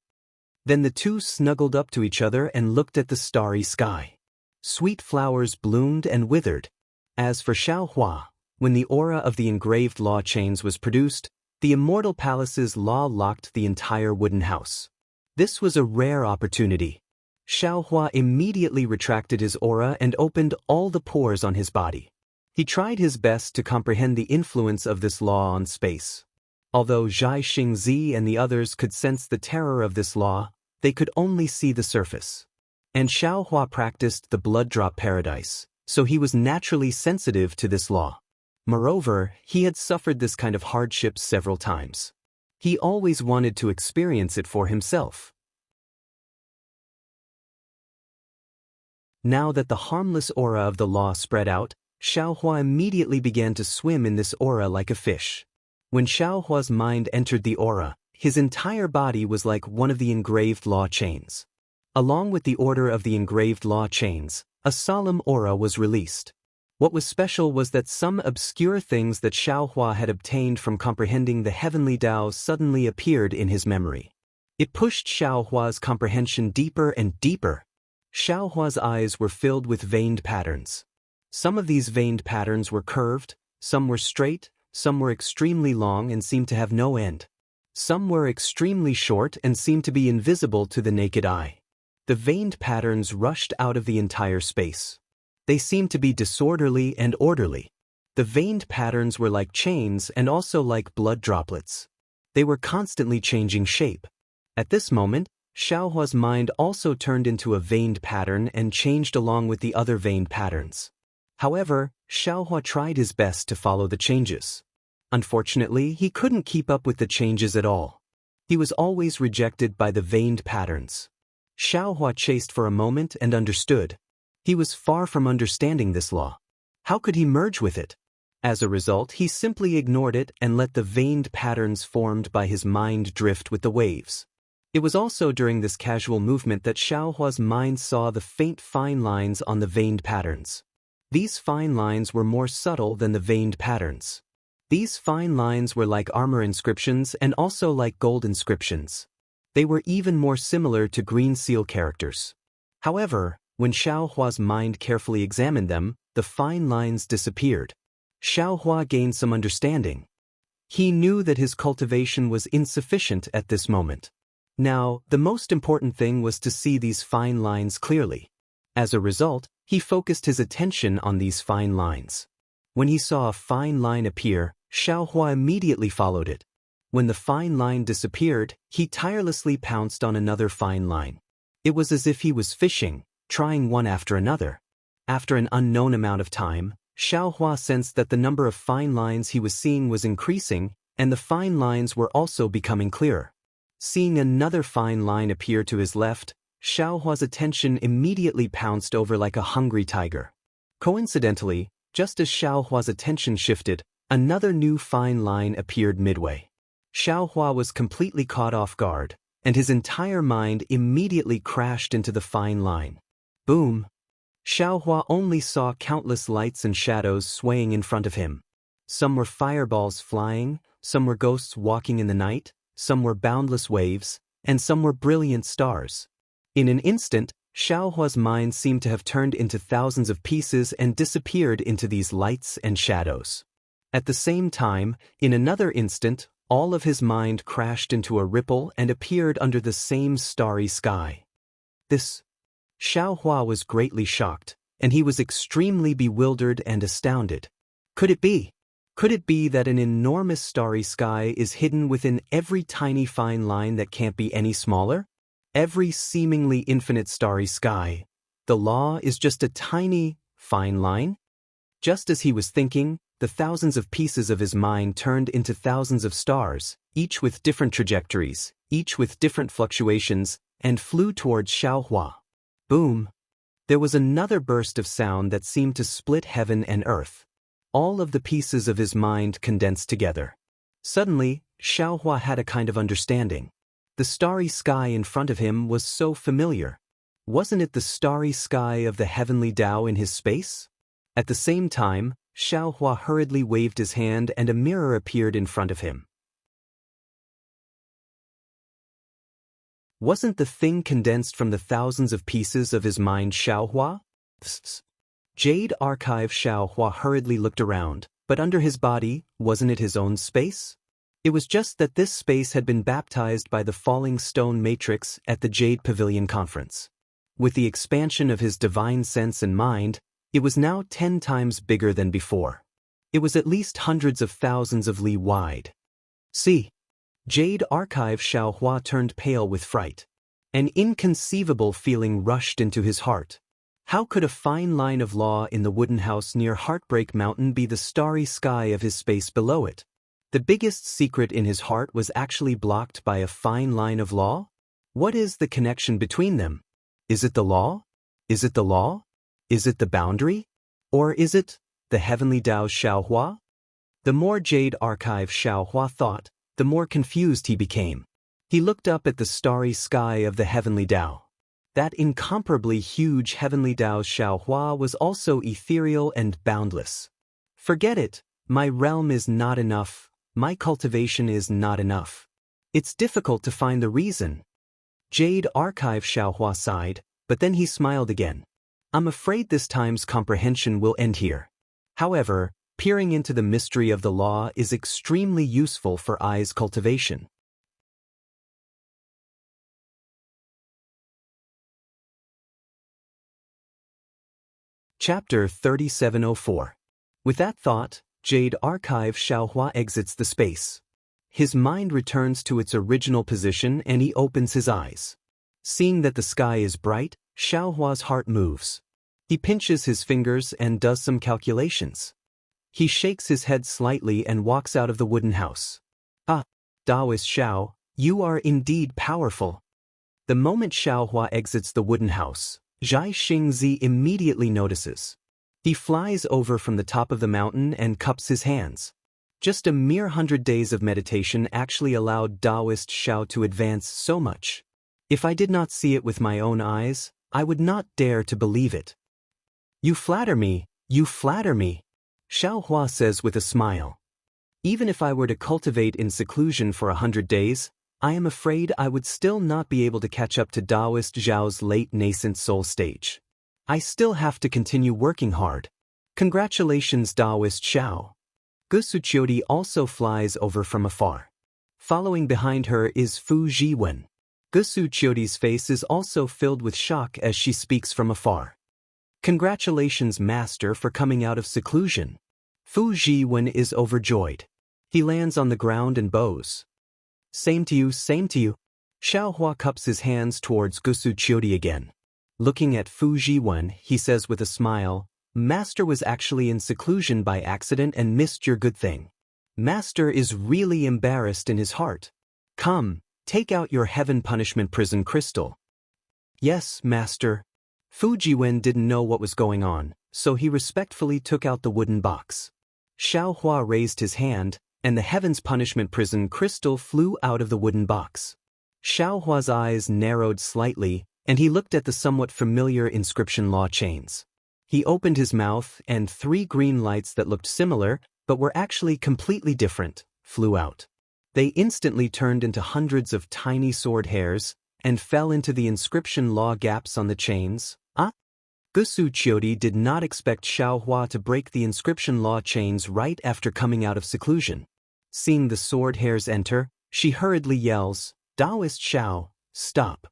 Then the two snuggled up to each other and looked at the starry sky. Sweet flowers bloomed and withered. As for Xiaohua, when the aura of the engraved law chains was produced, the Immortal Palace's law locked the entire wooden house. This was a rare opportunity. Xiaohua immediately retracted his aura and opened all the pores on his body. He tried his best to comprehend the influence of this law on space. Although Zhai Xingzi and the others could sense the terror of this law, they could only see the surface. And Xiaohua practiced the blood drop paradise, so he was naturally sensitive to this law. Moreover, he had suffered this kind of hardship several times. He always wanted to experience it for himself. Now that the harmless aura of the law spread out, Xiaohua immediately began to swim in this aura like a fish. When Xiaohua's mind entered the aura, his entire body was like one of the engraved law chains. Along with the order of the engraved law chains, a solemn aura was released. What was special was that some obscure things that Xiaohua had obtained from comprehending the heavenly Tao suddenly appeared in his memory. It pushed Xiaohua's comprehension deeper and deeper. Xiaohua's eyes were filled with veined patterns. Some of these veined patterns were curved, some were straight, some were extremely long and seemed to have no end. Some were extremely short and seemed to be invisible to the naked eye. The veined patterns rushed out of the entire space. They seemed to be disorderly and orderly. The veined patterns were like chains and also like blood droplets. They were constantly changing shape. At this moment, Xiaohua's mind also turned into a veined pattern and changed along with the other veined patterns. However, Xiaohua tried his best to follow the changes. Unfortunately, he couldn't keep up with the changes at all. He was always rejected by the veined patterns. Xiaohua chased for a moment and understood. He was far from understanding this law. How could he merge with it? As a result, he simply ignored it and let the veined patterns formed by his mind drift with the waves. It was also during this casual movement that Xiaohua's mind saw the faint fine lines on the veined patterns. These fine lines were more subtle than the veined patterns. These fine lines were like armor inscriptions and also like gold inscriptions. They were even more similar to green seal characters. However, when Xiaohua's mind carefully examined them, the fine lines disappeared. Xiaohua gained some understanding. He knew that his cultivation was insufficient at this moment. Now, the most important thing was to see these fine lines clearly. As a result, he focused his attention on these fine lines. When he saw a fine line appear, Xiaohua immediately followed it. When the fine line disappeared, he tirelessly pounced on another fine line. It was as if he was fishing, trying one after another. After an unknown amount of time, Xiaohua sensed that the number of fine lines he was seeing was increasing, and the fine lines were also becoming clearer. Seeing another fine line appear to his left, Xiaohua's attention immediately pounced over like a hungry tiger. Coincidentally, just as Xiaohua's attention shifted, another new fine line appeared midway. Xiaohua was completely caught off guard, and his entire mind immediately crashed into the fine line. Boom! Xiaohua only saw countless lights and shadows swaying in front of him. Some were fireballs flying, some were ghosts walking in the night, some were boundless waves, and some were brilliant stars. In an instant, Xiaohua's mind seemed to have turned into thousands of pieces and disappeared into these lights and shadows. At the same time, in another instant, all of his mind crashed into a ripple and appeared under the same starry sky. Xiaohua was greatly shocked, and he was extremely bewildered and astounded. Could it be? Could it be that an enormous starry sky is hidden within every tiny fine line that can't be any smaller? Every seemingly infinite starry sky. The law is just a tiny, fine line? Just as he was thinking, the thousands of pieces of his mind turned into thousands of stars, each with different trajectories, each with different fluctuations, and flew towards Xiaohua. Boom! There was another burst of sound that seemed to split heaven and earth. All of the pieces of his mind condensed together. Suddenly, Xiaohua had a kind of understanding. The starry sky in front of him was so familiar. Wasn't it the starry sky of the heavenly Dao in his space? At the same time, Xiaohua hurriedly waved his hand and a mirror appeared in front of him. Wasn't the thing condensed from the thousands of pieces of his mind Xiaohua? Jade Archive. Xiaohua hurriedly looked around, but under his body, wasn't it his own space? It was just that this space had been baptized by the falling stone matrix at the Jade Pavilion conference. With the expansion of his divine sense and mind, it was now 10 times bigger than before. It was at least hundreds of thousands of li wide. See? Jade Archive. Xiaohua turned pale with fright. An inconceivable feeling rushed into his heart. How could a fine line of law in the wooden house near Heartbreak Mountain be the starry sky of his space below it? The biggest secret in his heart was actually blocked by a fine line of law? What is the connection between them? Is it the law? Is it the law? Is it the boundary? Or is it the heavenly Dao Xiaohua? The more Jade Archive Xiaohua thought, the more confused he became. He looked up at the starry sky of the heavenly Dao. That incomparably huge heavenly Dao Xiaohua was also ethereal and boundless. Forget it, my realm is not enough, my cultivation is not enough. It's difficult to find the reason. Jade Archive Xiaohua sighed, but then he smiled again. I'm afraid this time's comprehension will end here. However, peering into the mystery of the law is extremely useful for I's cultivation. Chapter 3704. With that thought, Jade Archive Xiaohua exits the space. His mind returns to its original position and he opens his eyes. Seeing that the sky is bright, Xiaohua's heart moves. He pinches his fingers and does some calculations. He shakes his head slightly and walks out of the wooden house. Ah, Daoist Xiao, you are indeed powerful. The moment Xiaohua exits the wooden house, Zhai Xingzi immediately notices. He flies over from the top of the mountain and cups his hands. Just a mere 100 days of meditation actually allowed Daoist Xiao to advance so much. If I did not see it with my own eyes, I would not dare to believe it. You flatter me, you flatter me, Xiaohua says with a smile. Even if I were to cultivate in seclusion for 100 days, I am afraid I would still not be able to catch up to Daoist Zhao's late nascent soul stage. I still have to continue working hard. Congratulations, Daoist Xiao. Gusuqiodi also flies over from afar. Following behind her is Fu Jiwen. Gusuqiodi's face is also filled with shock as she speaks from afar. Congratulations, Master, for coming out of seclusion. Fu Jiwen is overjoyed. He lands on the ground and bows. Same to you, same to you. Xiaohua cups his hands towards Gusuqiodi again. Looking at Fu Jiwen, he says with a smile, Master was actually in seclusion by accident and missed your good thing. Master is really embarrassed in his heart. Come, take out your heaven punishment prison crystal. Yes, Master. Fu Jiwen didn't know what was going on, so he respectfully took out the wooden box. Xiaohua raised his hand, and the heaven's punishment prison crystal flew out of the wooden box. Xiaohua's eyes narrowed slightly, and he looked at the somewhat familiar inscription law chains. He opened his mouth, and 3 green lights that looked similar, but were actually completely different, flew out. They instantly turned into hundreds of tiny sword hairs, and fell into the inscription law gaps on the chains. Gusuqiodi did not expect Xiaohua to break the inscription law chains right after coming out of seclusion. Seeing the sword hairs enter, she hurriedly yells, Daoist Xiao, stop.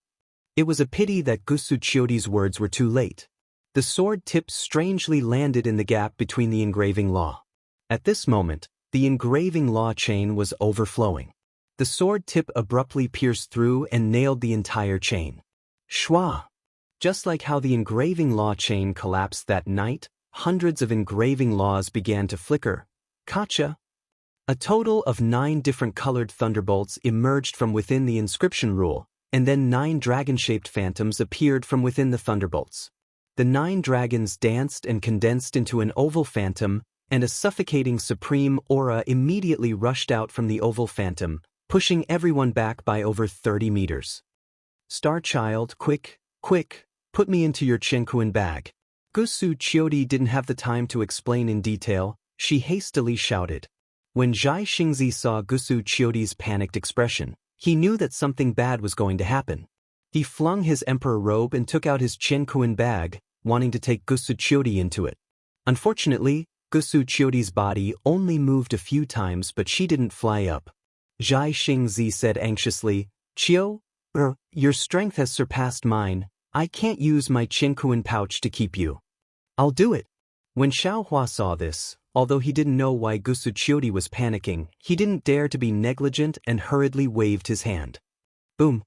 It was a pity that Gusuqiodi's words were too late. The sword tip strangely landed in the gap between the engraving law. At this moment, the engraving law chain was overflowing. The sword tip abruptly pierced through and nailed the entire chain. Shwa! Just like how the engraving law chain collapsed that night, hundreds of engraving laws began to flicker. Kacha! A total of 9 different colored thunderbolts emerged from within the inscription rule, and then 9 dragon-shaped phantoms appeared from within the thunderbolts. The 9 dragons danced and condensed into an oval phantom, and a suffocating supreme aura immediately rushed out from the oval phantom, pushing everyone back by over 30 meters. Star Child, quick, quick, put me into your Chenkuan bag. Gusuqiodi didn't have the time to explain in detail, she hastily shouted. When Zhai Xingzi saw Gusuqiodi's panicked expression, he knew that something bad was going to happen. He flung his emperor robe and took out his Chenkuan bag, wanting to take Gusuqiodi into it. Unfortunately, Gusuqiodi's body only moved a few times, but she didn't fly up. Zhai Xingzi said anxiously, Qiu, your strength has surpassed mine. I can't use my Chenkuan pouch to keep you. I'll do it. When Xiaohua saw this, although he didn't know why Gusuqiodi was panicking, he didn't dare to be negligent and hurriedly waved his hand. Boom!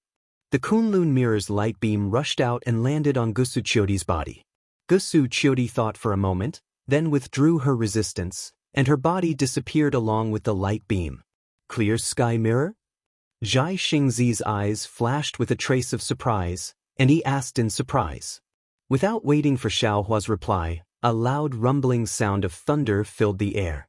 The Kunlun mirror's light beam rushed out and landed on Gusuqiodi's body. Gusuqiodi thought for a moment, then withdrew her resistance, and her body disappeared along with the light beam. Clear sky mirror? Zhai Xingzi's eyes flashed with a trace of surprise, and he asked in surprise. Without waiting for Xiaohua's reply, a loud rumbling sound of thunder filled the air.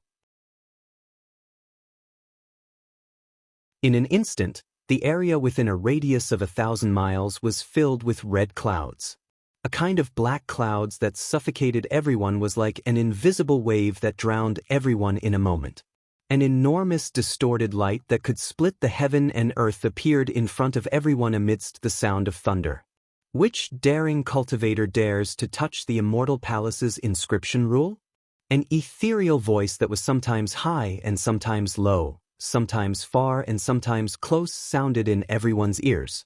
In an instant, the area within a radius of 1,000 miles was filled with red clouds. A kind of black clouds that suffocated everyone was like an invisible wave that drowned everyone in a moment. An enormous distorted light that could split the heaven and earth appeared in front of everyone amidst the sound of thunder. Which daring cultivator dares to touch the Immortal Palace's inscription rule? An ethereal voice that was sometimes high and sometimes low, sometimes far and sometimes close sounded in everyone's ears.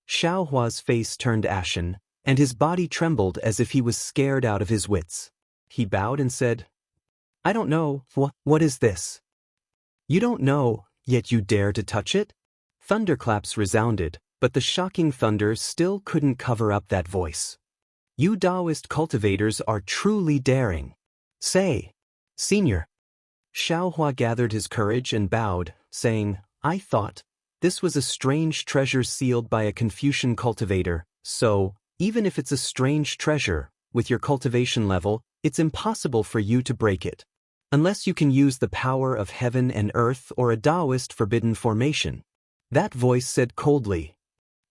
Xiaohua's face turned ashen, and his body trembled as if he was scared out of his wits. He bowed and said, I don't know, what is this? You don't know, yet you dare to touch it? Thunderclaps resounded, but the shocking thunder still couldn't cover up that voice. You Daoist cultivators are truly daring. Say, Senior. Xiaohua gathered his courage and bowed, saying, I thought this was a strange treasure sealed by a Confucian cultivator, so, even if it's a strange treasure, with your cultivation level, it's impossible for you to break it. Unless you can use the power of heaven and earth or a Daoist forbidden formation. That voice said coldly.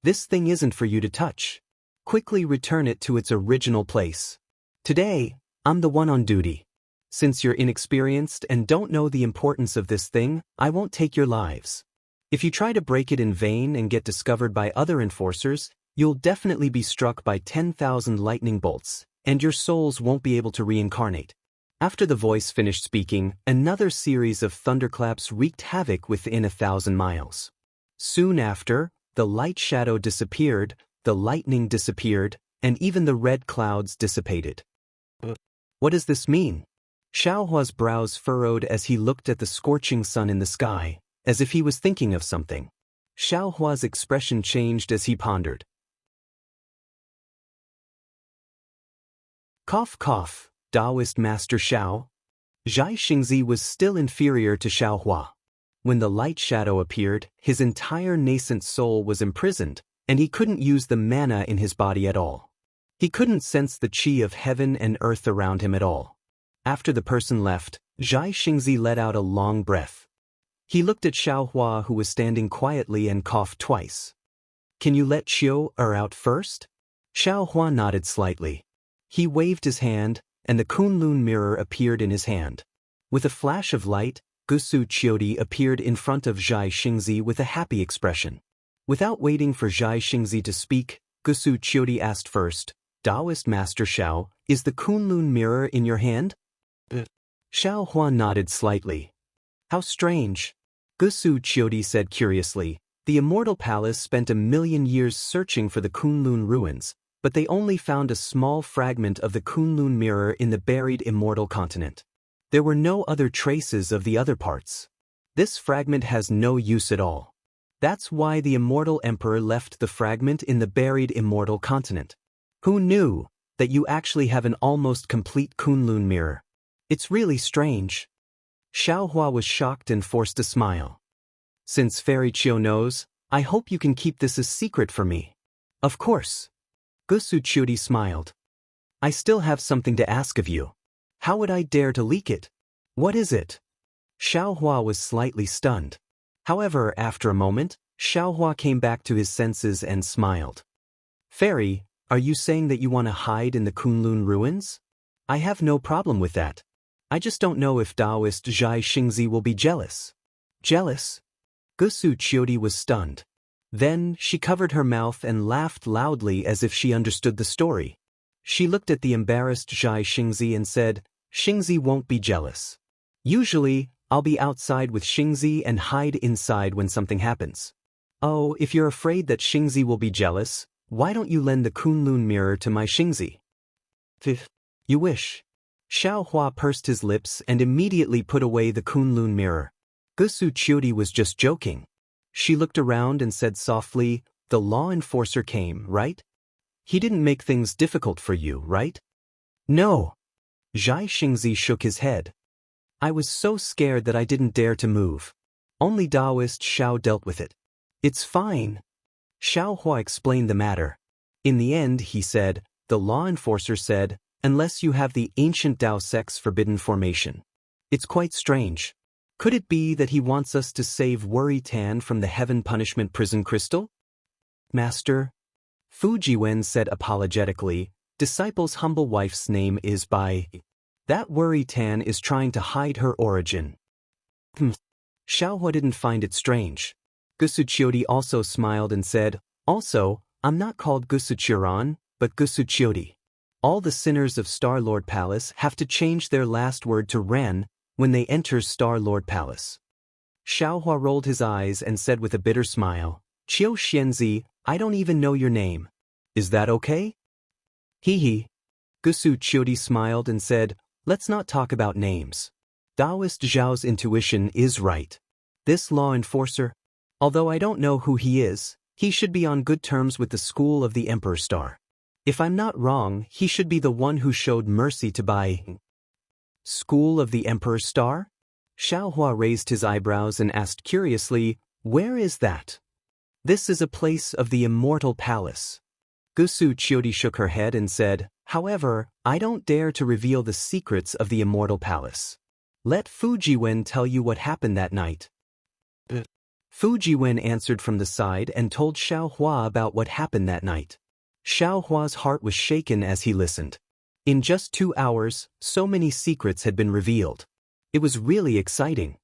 This thing isn't for you to touch. Quickly return it to its original place. Today, I'm the one on duty. Since you're inexperienced and don't know the importance of this thing, I won't take your lives. If you try to break it in vain and get discovered by other enforcers, you'll definitely be struck by 10,000 lightning bolts, and your souls won't be able to reincarnate. After the voice finished speaking, another series of thunderclaps wreaked havoc within 1,000 miles. Soon after, the light shadow disappeared, the lightning disappeared, and even the red clouds dissipated. What does this mean? Xiaohua's brows furrowed as he looked at the scorching sun in the sky, as if he was thinking of something. Xiaohua's expression changed as he pondered. Cough cough, Daoist Master Xiao. Xianxia was still inferior to Xiaohua. When the light shadow appeared, his entire nascent soul was imprisoned, and he couldn't use the mana in his body at all. He couldn't sense the qi of heaven and earth around him at all. After the person left, Xianxia let out a long breath. He looked at Xiaohua, who was standing quietly, and coughed twice. Can you let Qiu-er out first? Xiaohua nodded slightly. He waved his hand, and the Kunlun mirror appeared in his hand. With a flash of light, Gusu Qiudi appeared in front of Xianxia with a happy expression. Without waiting for Xianxia to speak, Gusu Qiudi asked first, Daoist Master Xiao, is the Kunlun mirror in your hand? Xiaohua nodded slightly. How strange. Gusu Qiudi said curiously, the Immortal Palace spent 1,000,000 years searching for the Kunlun ruins, but they only found a small fragment of the Kunlun mirror in the buried Immortal continent. There were no other traces of the other parts. This fragment has no use at all. That's why the Immortal Emperor left the fragment in the buried Immortal continent. Who knew that you actually have an almost complete Kunlun mirror? It's really strange. Xiaohua was shocked and forced a smile. Since Fairy Qiu knows, I hope you can keep this a secret for me. Of course. Gusu Qiudi smiled. I still have something to ask of you. How would I dare to leak it? What is it? Xiaohua was slightly stunned. However, after a moment, Xiaohua came back to his senses and smiled. Fairy, are you saying that you want to hide in the Kunlun ruins? I have no problem with that. I just don't know if Daoist Xianxia will be jealous. Jealous? Gusu Qiudi was stunned. Then, she covered her mouth and laughed loudly as if she understood the story. She looked at the embarrassed Xianxia and said, Xingzi won't be jealous. Usually, I'll be outside with Xingzi and hide inside when something happens. Oh, if you're afraid that Xingzi will be jealous, why don't you lend the Kunlun mirror to my Xingzi? You wish. Xiaohua pursed his lips and immediately put away the Kunlun mirror. Gusu Qiudi was just joking. She looked around and said softly, the law enforcer came, right? He didn't make things difficult for you, right? No. Xianxia shook his head. I was so scared that I didn't dare to move. Only Daoist Xiao dealt with it. It's fine. Xiaohua explained the matter. In the end, he said, the law enforcer said, unless you have the ancient Dao sex forbidden formation. It's quite strange. Could it be that he wants us to save Worry Tan from the heaven punishment prison crystal? Master, Fujiwen said apologetically, disciple's humble wife's name is Bai. That Worry Tan is trying to hide her origin. Xiaohua didn't find it strange. Gusu Qiudi also smiled and said, also, I'm not called Gusu Qiuran, but Gusu Qiudi. All the sinners of Star-Lord Palace have to change their last word to Ren when they enter Star-Lord Palace. Xiaohua rolled his eyes and said with a bitter smile, Qiu Xianzi, I don't even know your name. Is that okay? Hee. Gusu Qiudi smiled and said, let's not talk about names. Daoist Zhao's intuition is right. This law enforcer, although I don't know who he is, he should be on good terms with the school of the Emperor Star. If I'm not wrong, he should be the one who showed mercy to Bai. School of the Emperor's Star? Xiaohua raised his eyebrows and asked curiously, where is that? This is a place of the Immortal Palace. Gusu Chiodi shook her head and said, however, I don't dare to reveal the secrets of the Immortal Palace. Let Fujiwen tell you what happened that night. Fujiwen answered from the side and told Xiaohua about what happened that night. Xiaohua's heart was shaken as he listened. In just 2 hours, so many secrets had been revealed. It was really exciting.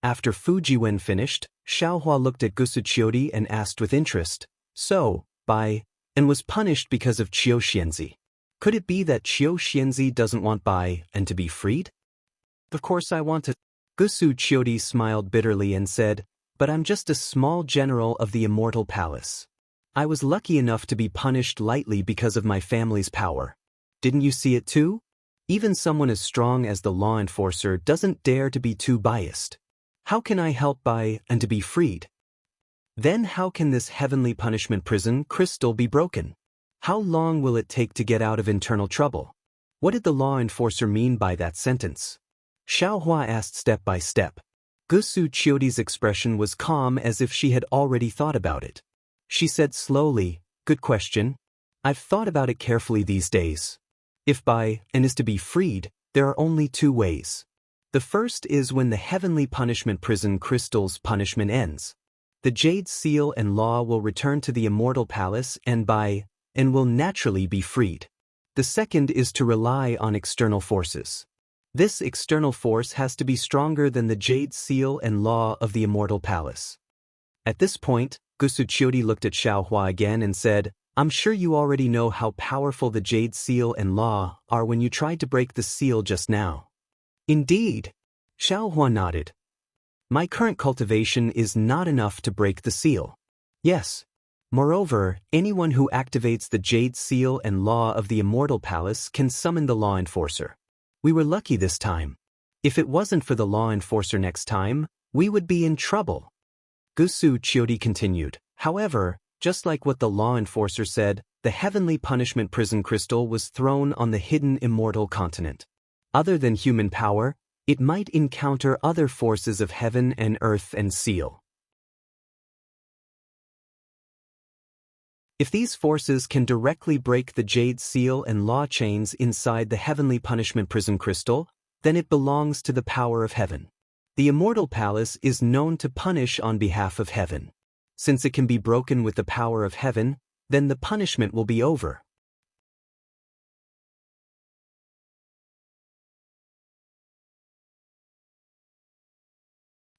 After Fujiwen finished, Xiaohua looked at Gusuchiodi and asked with interest, so, and was punished because of Qiu Xianzi. Could it be that Qiu Xianzi doesn't want and to be freed? Of course I want to. Gusuchiodi smiled bitterly and said, but I'm just a small general of the Immortal Palace. I was lucky enough to be punished lightly because of my family's power. Didn't you see it too? Even someone as strong as the law enforcer doesn't dare to be too biased. How can I help and to be freed? Then how can this heavenly punishment prison crystal be broken? How long will it take to get out of internal trouble? What did the law enforcer mean by that sentence? Xiaohua asked step by step. Gusu Chiodi's expression was calm as if she had already thought about it. She said slowly, good question. I've thought about it carefully these days. If and is to be freed, there are only 2 ways. The first is when the heavenly punishment prison crystal's punishment ends. The Jade Seal and Law will return to the Immortal Palace and will naturally be freed. The second is to rely on external forces. This external force has to be stronger than the Jade Seal and Law of the Immortal Palace. At this point, Gusuchiodi looked at Xiaohua again and said, I'm sure you already know how powerful the Jade Seal and Law are when you tried to break the seal just now. Indeed. Xiaohua nodded. My current cultivation is not enough to break the seal. Yes. Moreover, anyone who activates the Jade Seal and Law of the Immortal Palace can summon the law enforcer. We were lucky this time. If it wasn't for the law enforcer next time, we would be in trouble. Gusu Chiodi continued. However, just like what the law enforcer said, the heavenly punishment prison crystal was thrown on the hidden immortal continent. Other than human power, it might encounter other forces of heaven and earth and seal. If these forces can directly break the Jade Seal and Law chains inside the heavenly punishment prison crystal, then it belongs to the power of heaven. The Immortal Palace is known to punish on behalf of heaven. Since it can be broken with the power of heaven, then the punishment will be over.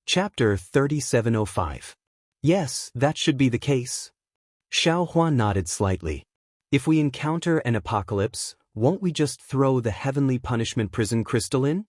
Chapter 3705. Yes, that should be the case. Xiaohua nodded slightly. If we encounter an apocalypse, won't we just throw the heavenly punishment prison crystal in?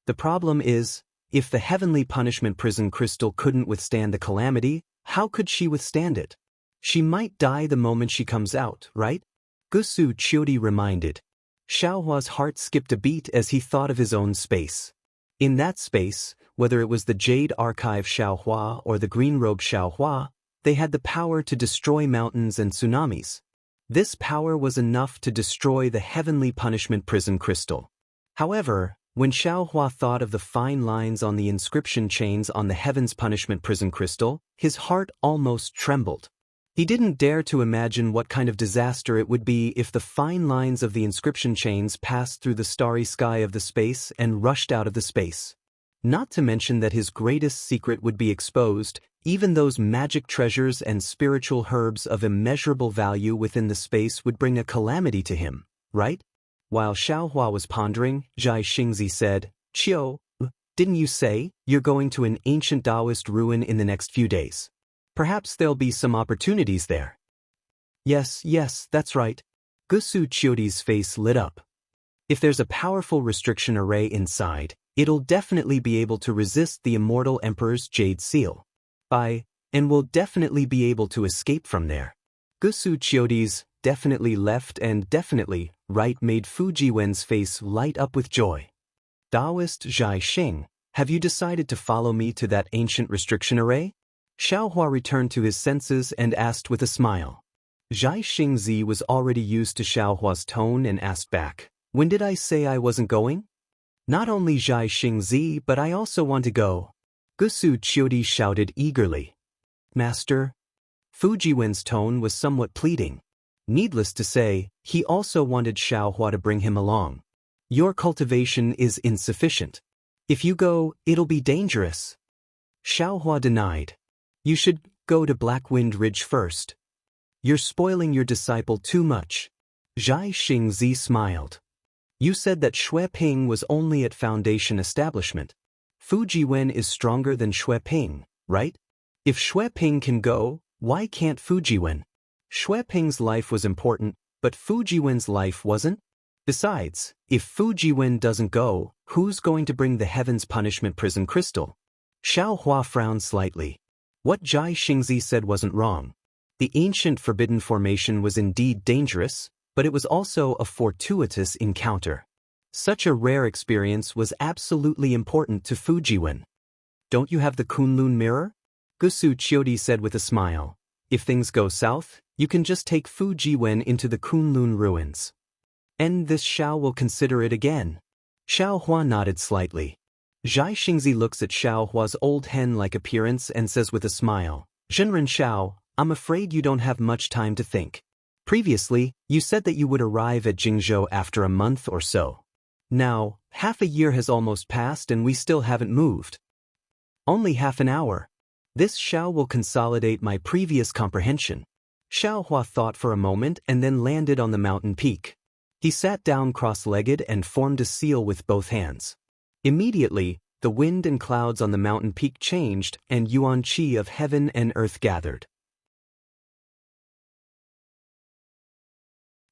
The problem is, if the heavenly punishment prison crystal couldn't withstand the calamity, how could she withstand it? She might die the moment she comes out, right? Gusu Chiodi reminded. Xiaohua's heart skipped a beat as he thought of his own space. In that space, whether it was the Jade Archive Xiaohua or the Green Robe Xiaohua, they had the power to destroy mountains and tsunamis. This power was enough to destroy the heavenly punishment prison crystal. However, when Xiaohua thought of the fine lines on the inscription chains on the heaven's punishment prison crystal, his heart almost trembled. He didn't dare to imagine what kind of disaster it would be if the fine lines of the inscription chains passed through the starry sky of the space and rushed out of the space. Not to mention that his greatest secret would be exposed, even those magic treasures and spiritual herbs of immeasurable value within the space would bring a calamity to him, right? While Xiaohua was pondering, Zhai Xingzi said, Qiu, didn't you say you're going to an ancient Daoist ruin in the next few days? Perhaps there'll be some opportunities there. Yes, that's right. Gusu Chiodi's face lit up. If there's a powerful restriction array inside, it'll definitely be able to resist the immortal Emperor's Jade Seal. And will definitely be able to escape from there. Gusu Chiodi's definitely left and definitely right made Fujiwen's face light up with joy. Daoist Zhai Xing, have you decided to follow me to that ancient restriction array? Xiaohua returned to his senses and asked with a smile. Zhai Xingzi was already used to Xiaohua's tone and asked back, "When did I say I wasn't going?" "Not only Zhai Xingzi, but I also want to go," Gusu Qiudi shouted eagerly. "Master?" Fujiwen's tone was somewhat pleading. Needless to say, he also wanted Xiaohua to bring him along. "Your cultivation is insufficient. If you go, it'll be dangerous." Xiaohua denied. "You should go to Blackwind Ridge first. You're spoiling your disciple too much." Zhai Xingzi smiled. "You said that Xueping was only at Foundation establishment. Fujiwen is stronger than Xueping, right? If Xueping can go, why can't Fujiwen? Xueping's life was important, but Fujiwen's life wasn't? Besides, if Fujiwen doesn't go, who's going to bring the Heaven's Punishment Prison Crystal?" Xiaohua frowned slightly. What Zhai Xingzi said wasn't wrong. The ancient forbidden formation was indeed dangerous, but it was also a fortuitous encounter. Such a rare experience was absolutely important to Fujiwen. "Don't you have the Kunlun mirror?" Gusu Qiudi said with a smile. "If things go south, you can just take Fujiwen into the Kunlun ruins. And this Xiao will consider it again." Xiaohua nodded slightly. Zhai Xingzi looks at Xiaohua's old hen-like appearance and says with a smile, "Zhenren Xiao, I'm afraid you don't have much time to think. Previously, you said that you would arrive at Jingzhou after a month or so. Now, half a year has almost passed and we still haven't moved." "Only half an hour. This Xiao will consolidate my previous comprehension." Xiaohua thought for a moment and then landed on the mountain peak. He sat down cross-legged and formed a seal with both hands. Immediately, the wind and clouds on the mountain peak changed and yuan qi of heaven and earth gathered.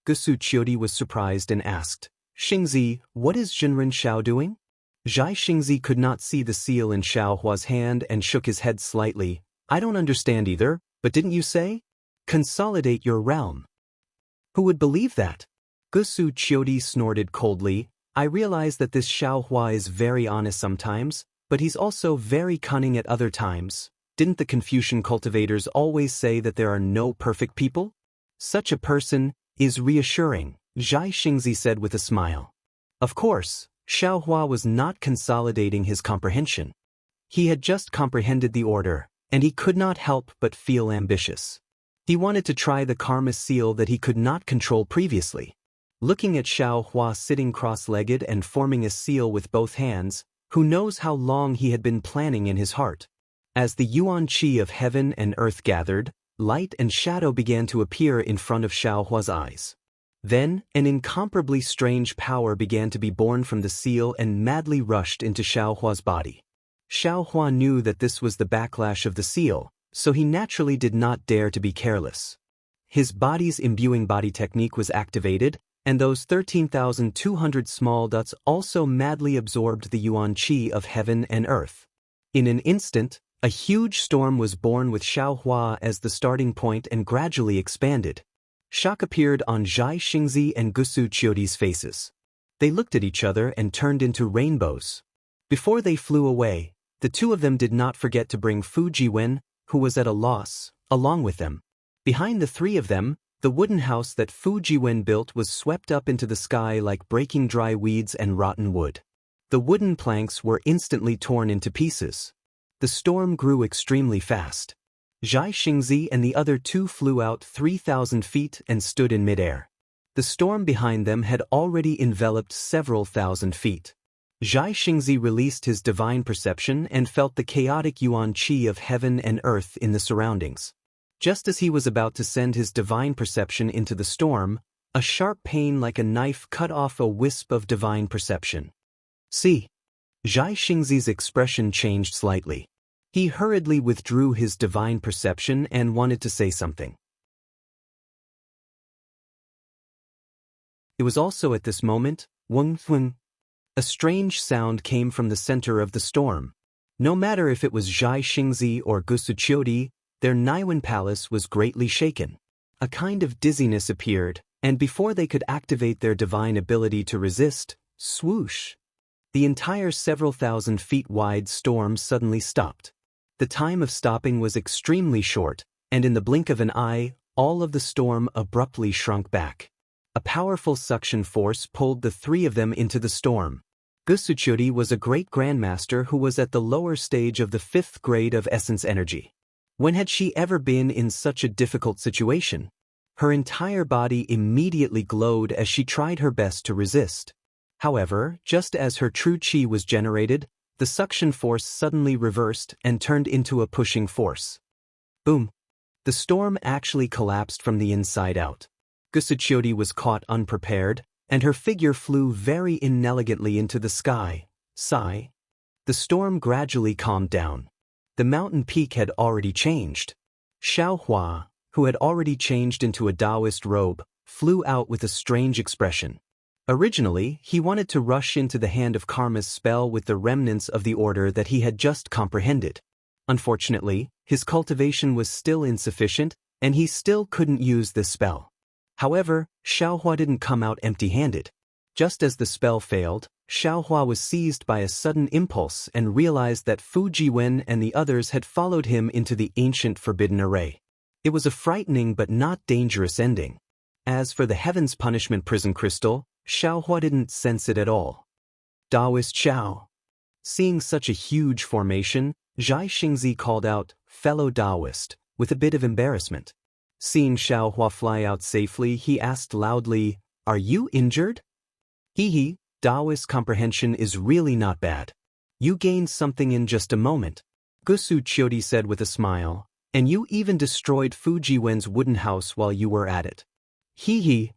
Gusu Qiudi was surprised and asked, "Xingzi, what is Zhenren Xiao doing?" Zhai Xingzi could not see the seal in Xiaohua's hand and shook his head slightly. "I don't understand either, but didn't you say? Consolidate your realm." "Who would believe that?" Gusu Qiudi snorted coldly. "I realize that this Xiaohua is very honest sometimes, but he's also very cunning at other times. Didn't the Confucian cultivators always say that there are no perfect people? Such a person is reassuring," Zhai Xingzi said with a smile. Of course, Xiaohua was not consolidating his comprehension. He had just comprehended the order, and he could not help but feel ambitious. He wanted to try the karma seal that he could not control previously. Looking at Xiaohua sitting cross-legged and forming a seal with both hands, who knows how long he had been planning in his heart. As the yuan qi of heaven and earth gathered, light and shadow began to appear in front of Xiaohua's eyes. Then, an incomparably strange power began to be born from the seal and madly rushed into Xiaohua's body. Xiaohua knew that this was the backlash of the seal, so he naturally did not dare to be careless. His body's imbuing body technique was activated, and those 13,200 small dots also madly absorbed the yuan qi of heaven and earth. In an instant, a huge storm was born with Xiaohua as the starting point and gradually expanded. Shock appeared on Zhai Xingzi and Gusu Qiudi's faces. They looked at each other and turned into rainbows. Before they flew away, the two of them did not forget to bring Fujiwen, who was at a loss, along with them. Behind the three of them, the wooden house that Fujiwen built was swept up into the sky like breaking dry weeds and rotten wood. The wooden planks were instantly torn into pieces. The storm grew extremely fast. Zhai Xingzi and the other two flew out 3,000 feet and stood in midair. The storm behind them had already enveloped several thousand feet. Zhai Xingzi released his divine perception and felt the chaotic yuan qi of heaven and earth in the surroundings. Just as he was about to send his divine perception into the storm, a sharp pain like a knife cut off a wisp of divine perception. "See." Zhai Xingzi's expression changed slightly. He hurriedly withdrew his divine perception and wanted to say something. It was also at this moment, Wang Lin. A strange sound came from the center of the storm. No matter if it was Zhai Xingzi or Gusu Qiudi, their Naiwan palace was greatly shaken. A kind of dizziness appeared, and before they could activate their divine ability to resist, swoosh! The entire several thousand feet wide storm suddenly stopped. The time of stopping was extremely short, and in the blink of an eye, all of the storm abruptly shrunk back. A powerful suction force pulled the three of them into the storm. Gusuchuri was a great grandmaster who was at the lower stage of the 5th grade of essence energy. When had she ever been in such a difficult situation? Her entire body immediately glowed as she tried her best to resist. However, just as her true chi was generated, the suction force suddenly reversed and turned into a pushing force. Boom! The storm actually collapsed from the inside out. Gusuchuri was caught unprepared, and her figure flew very inelegantly into the sky. Sigh. The storm gradually calmed down. The mountain peak had already changed. Xiaohua, who had already changed into a Daoist robe, flew out with a strange expression. Originally, he wanted to rush into the Hand of Karma's spell with the remnants of the order that he had just comprehended. Unfortunately, his cultivation was still insufficient, and he still couldn't use this spell. However, Xiaohua didn't come out empty-handed. Just as the spell failed, Xiaohua was seized by a sudden impulse and realized that Fu Jiwen and the others had followed him into the ancient forbidden array. It was a frightening but not dangerous ending. As for the Heaven's Punishment Prison Crystal, Xiaohua didn't sense it at all. Daoist Xiao. Seeing such a huge formation, Zhai Xingzi called out, "Fellow Daoist," with a bit of embarrassment. Seeing Xiaohua fly out safely, he asked loudly, "Are you injured?" Hee, Daoist comprehension is really not bad. You gained something in just a moment. Gusuchuri said with a smile, and you even destroyed Fu Jiwen's wooden house while you were at it. Hee.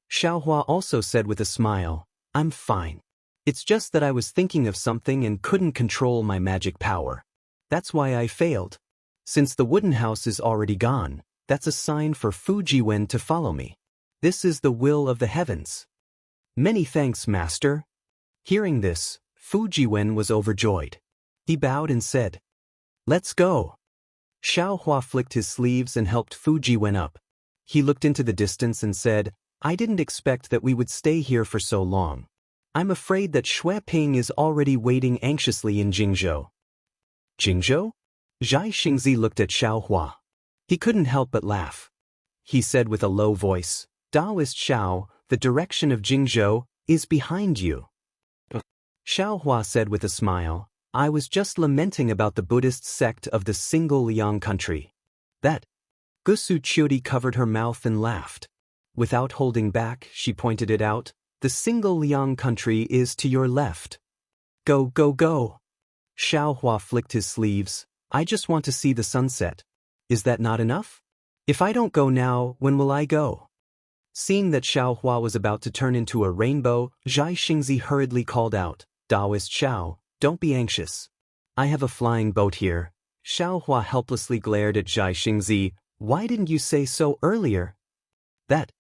Xiaohua also said with a smile, I'm fine. It's just that I was thinking of something and couldn't control my magic power. That's why I failed. Since the wooden house is already gone, that's a sign for Fu Jiwen to follow me. This is the will of the heavens. Many thanks, Master. Hearing this, Fu Jiwen was overjoyed. He bowed and said, Let's go. Xiaohua flicked his sleeves and helped Fu Jiwen up. He looked into the distance and said, I didn't expect that we would stay here for so long. I'm afraid that Shui Ping is already waiting anxiously in Jingzhou. Jingzhou? Zhai Xingzi looked at Xiaohua. He couldn't help but laugh. He said with a low voice, Daoist Xiao, the direction of Jingzhou is behind you. Xiaohua said with a smile, I was just lamenting about the Buddhist sect of the single Liang country. That. Gusuchuri covered her mouth and laughed. Without holding back, she pointed it out. The single Liang country is to your left. Go, go, go. Xiaohua flicked his sleeves. I just want to see the sunset. Is that not enough? If I don't go now, when will I go? Seeing that Xiaohua was about to turn into a rainbow, Zhai Xingzi hurriedly called out, Daoist Xiao, don't be anxious. I have a flying boat here. Xiaohua helplessly glared at Zhai Xingzi. Why didn't you say so earlier? That.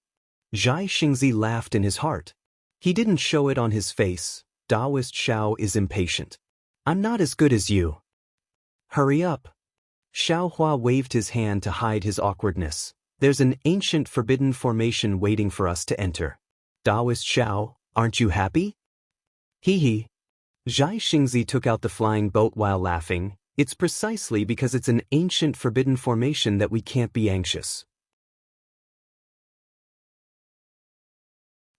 Zhai Xingzi laughed in his heart. He didn't show it on his face. Daoist Xiao is impatient. I'm not as good as you. Hurry up. Xiaohua waved his hand to hide his awkwardness. There's an ancient forbidden formation waiting for us to enter. Daoist Xiao, aren't you happy? Hee. Zhai Xingzi took out the flying boat while laughing. It's precisely because it's an ancient forbidden formation that we can't be anxious.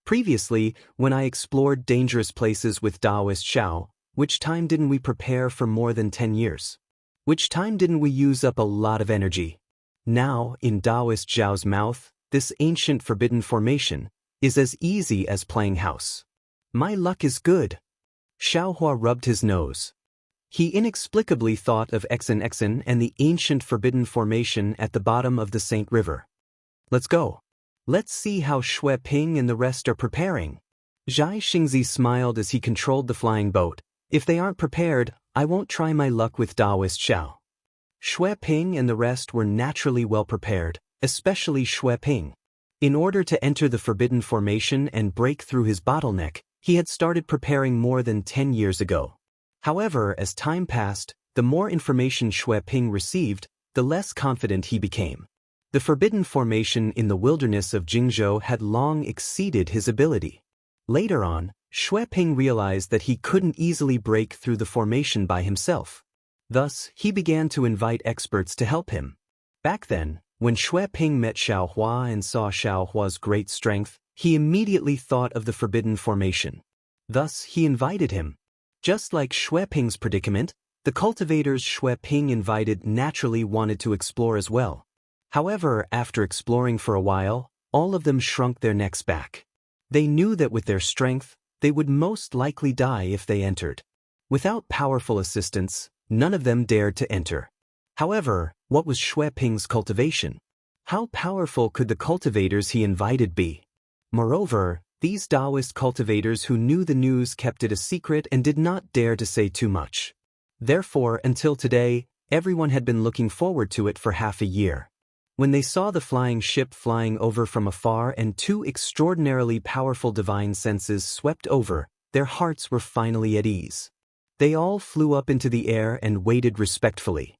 Previously, when I explored dangerous places with Daoist Xiao, which time didn't we prepare for more than 10 years? Which time didn't we use up a lot of energy? Now, in Daoist Xiao's mouth, this ancient forbidden formation is as easy as playing house. My luck is good. Xiaohua rubbed his nose. He inexplicably thought of Exen and the ancient forbidden formation at the bottom of the Saint River. Let's go. Let's see how Shui Ping and the rest are preparing. Zhai Xingzi smiled as he controlled the flying boat. If they aren't prepared, I won't try my luck with Daoist Xiao. Shui Ping and the rest were naturally well prepared, especially Shui Ping. In order to enter the forbidden formation and break through his bottleneck, he had started preparing more than 10 years ago. However, as time passed, the more information Shui Ping received, the less confident he became. The forbidden formation in the wilderness of Jingzhou had long exceeded his ability. Later on, Shui Ping realized that he couldn't easily break through the formation by himself. Thus, he began to invite experts to help him. Back then, When Xueping met Xiaohua and saw Xiaohua's great strength, he immediately thought of the forbidden formation. Thus, he invited him. Just like Xueping's predicament, the cultivators Xueping invited naturally wanted to explore as well. However, after exploring for a while, all of them shrunk their necks back. They knew that with their strength, they would most likely die if they entered. Without powerful assistance, none of them dared to enter. However, what was Xueping's cultivation? How powerful could the cultivators he invited be? Moreover, these Daoist cultivators who knew the news kept it a secret and did not dare to say too much. Therefore, until today, everyone had been looking forward to it for half a year. When they saw the flying ship flying over from afar and two extraordinarily powerful divine senses swept over, their hearts were finally at ease. They all flew up into the air and waited respectfully.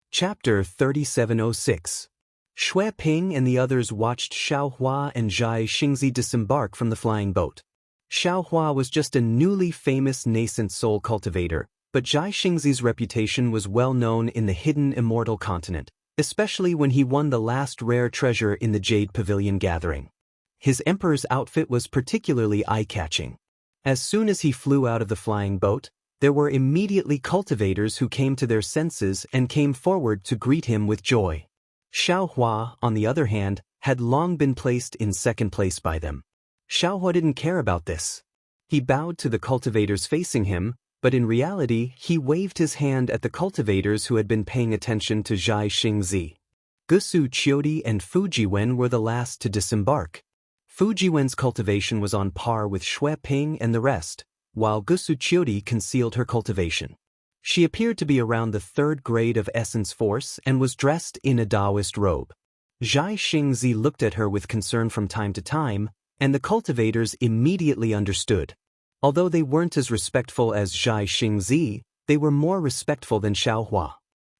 Chapter 3706. Xueping and the others watched Xiaohua and Xianxia disembark from the flying boat. Xiaohua was just a newly famous nascent soul cultivator, but Xianxia's reputation was well known in the hidden immortal continent, especially when he won the last rare treasure in the Jade Pavilion gathering. His emperor's outfit was particularly eye-catching. As soon as he flew out of the flying boat, there were immediately cultivators who came to their senses and came forward to greet him with joy. Xiaohua, on the other hand, had long been placed in second place by them. Xiaohua didn't care about this. He bowed to the cultivators facing him, but in reality he waved his hand at the cultivators who had been paying attention to Xianxia. Gusu Qiudi and Fujiwen were the last to disembark. Fujiwen's cultivation was on par with Xueping and the rest, while Gusu Qiudi concealed her cultivation. She appeared to be around the 3rd grade of essence force and was dressed in a Daoist robe. Xianxia looked at her with concern from time to time, and the cultivators immediately understood. Although they weren't as respectful as Xianxia, they were more respectful than Xiaohua.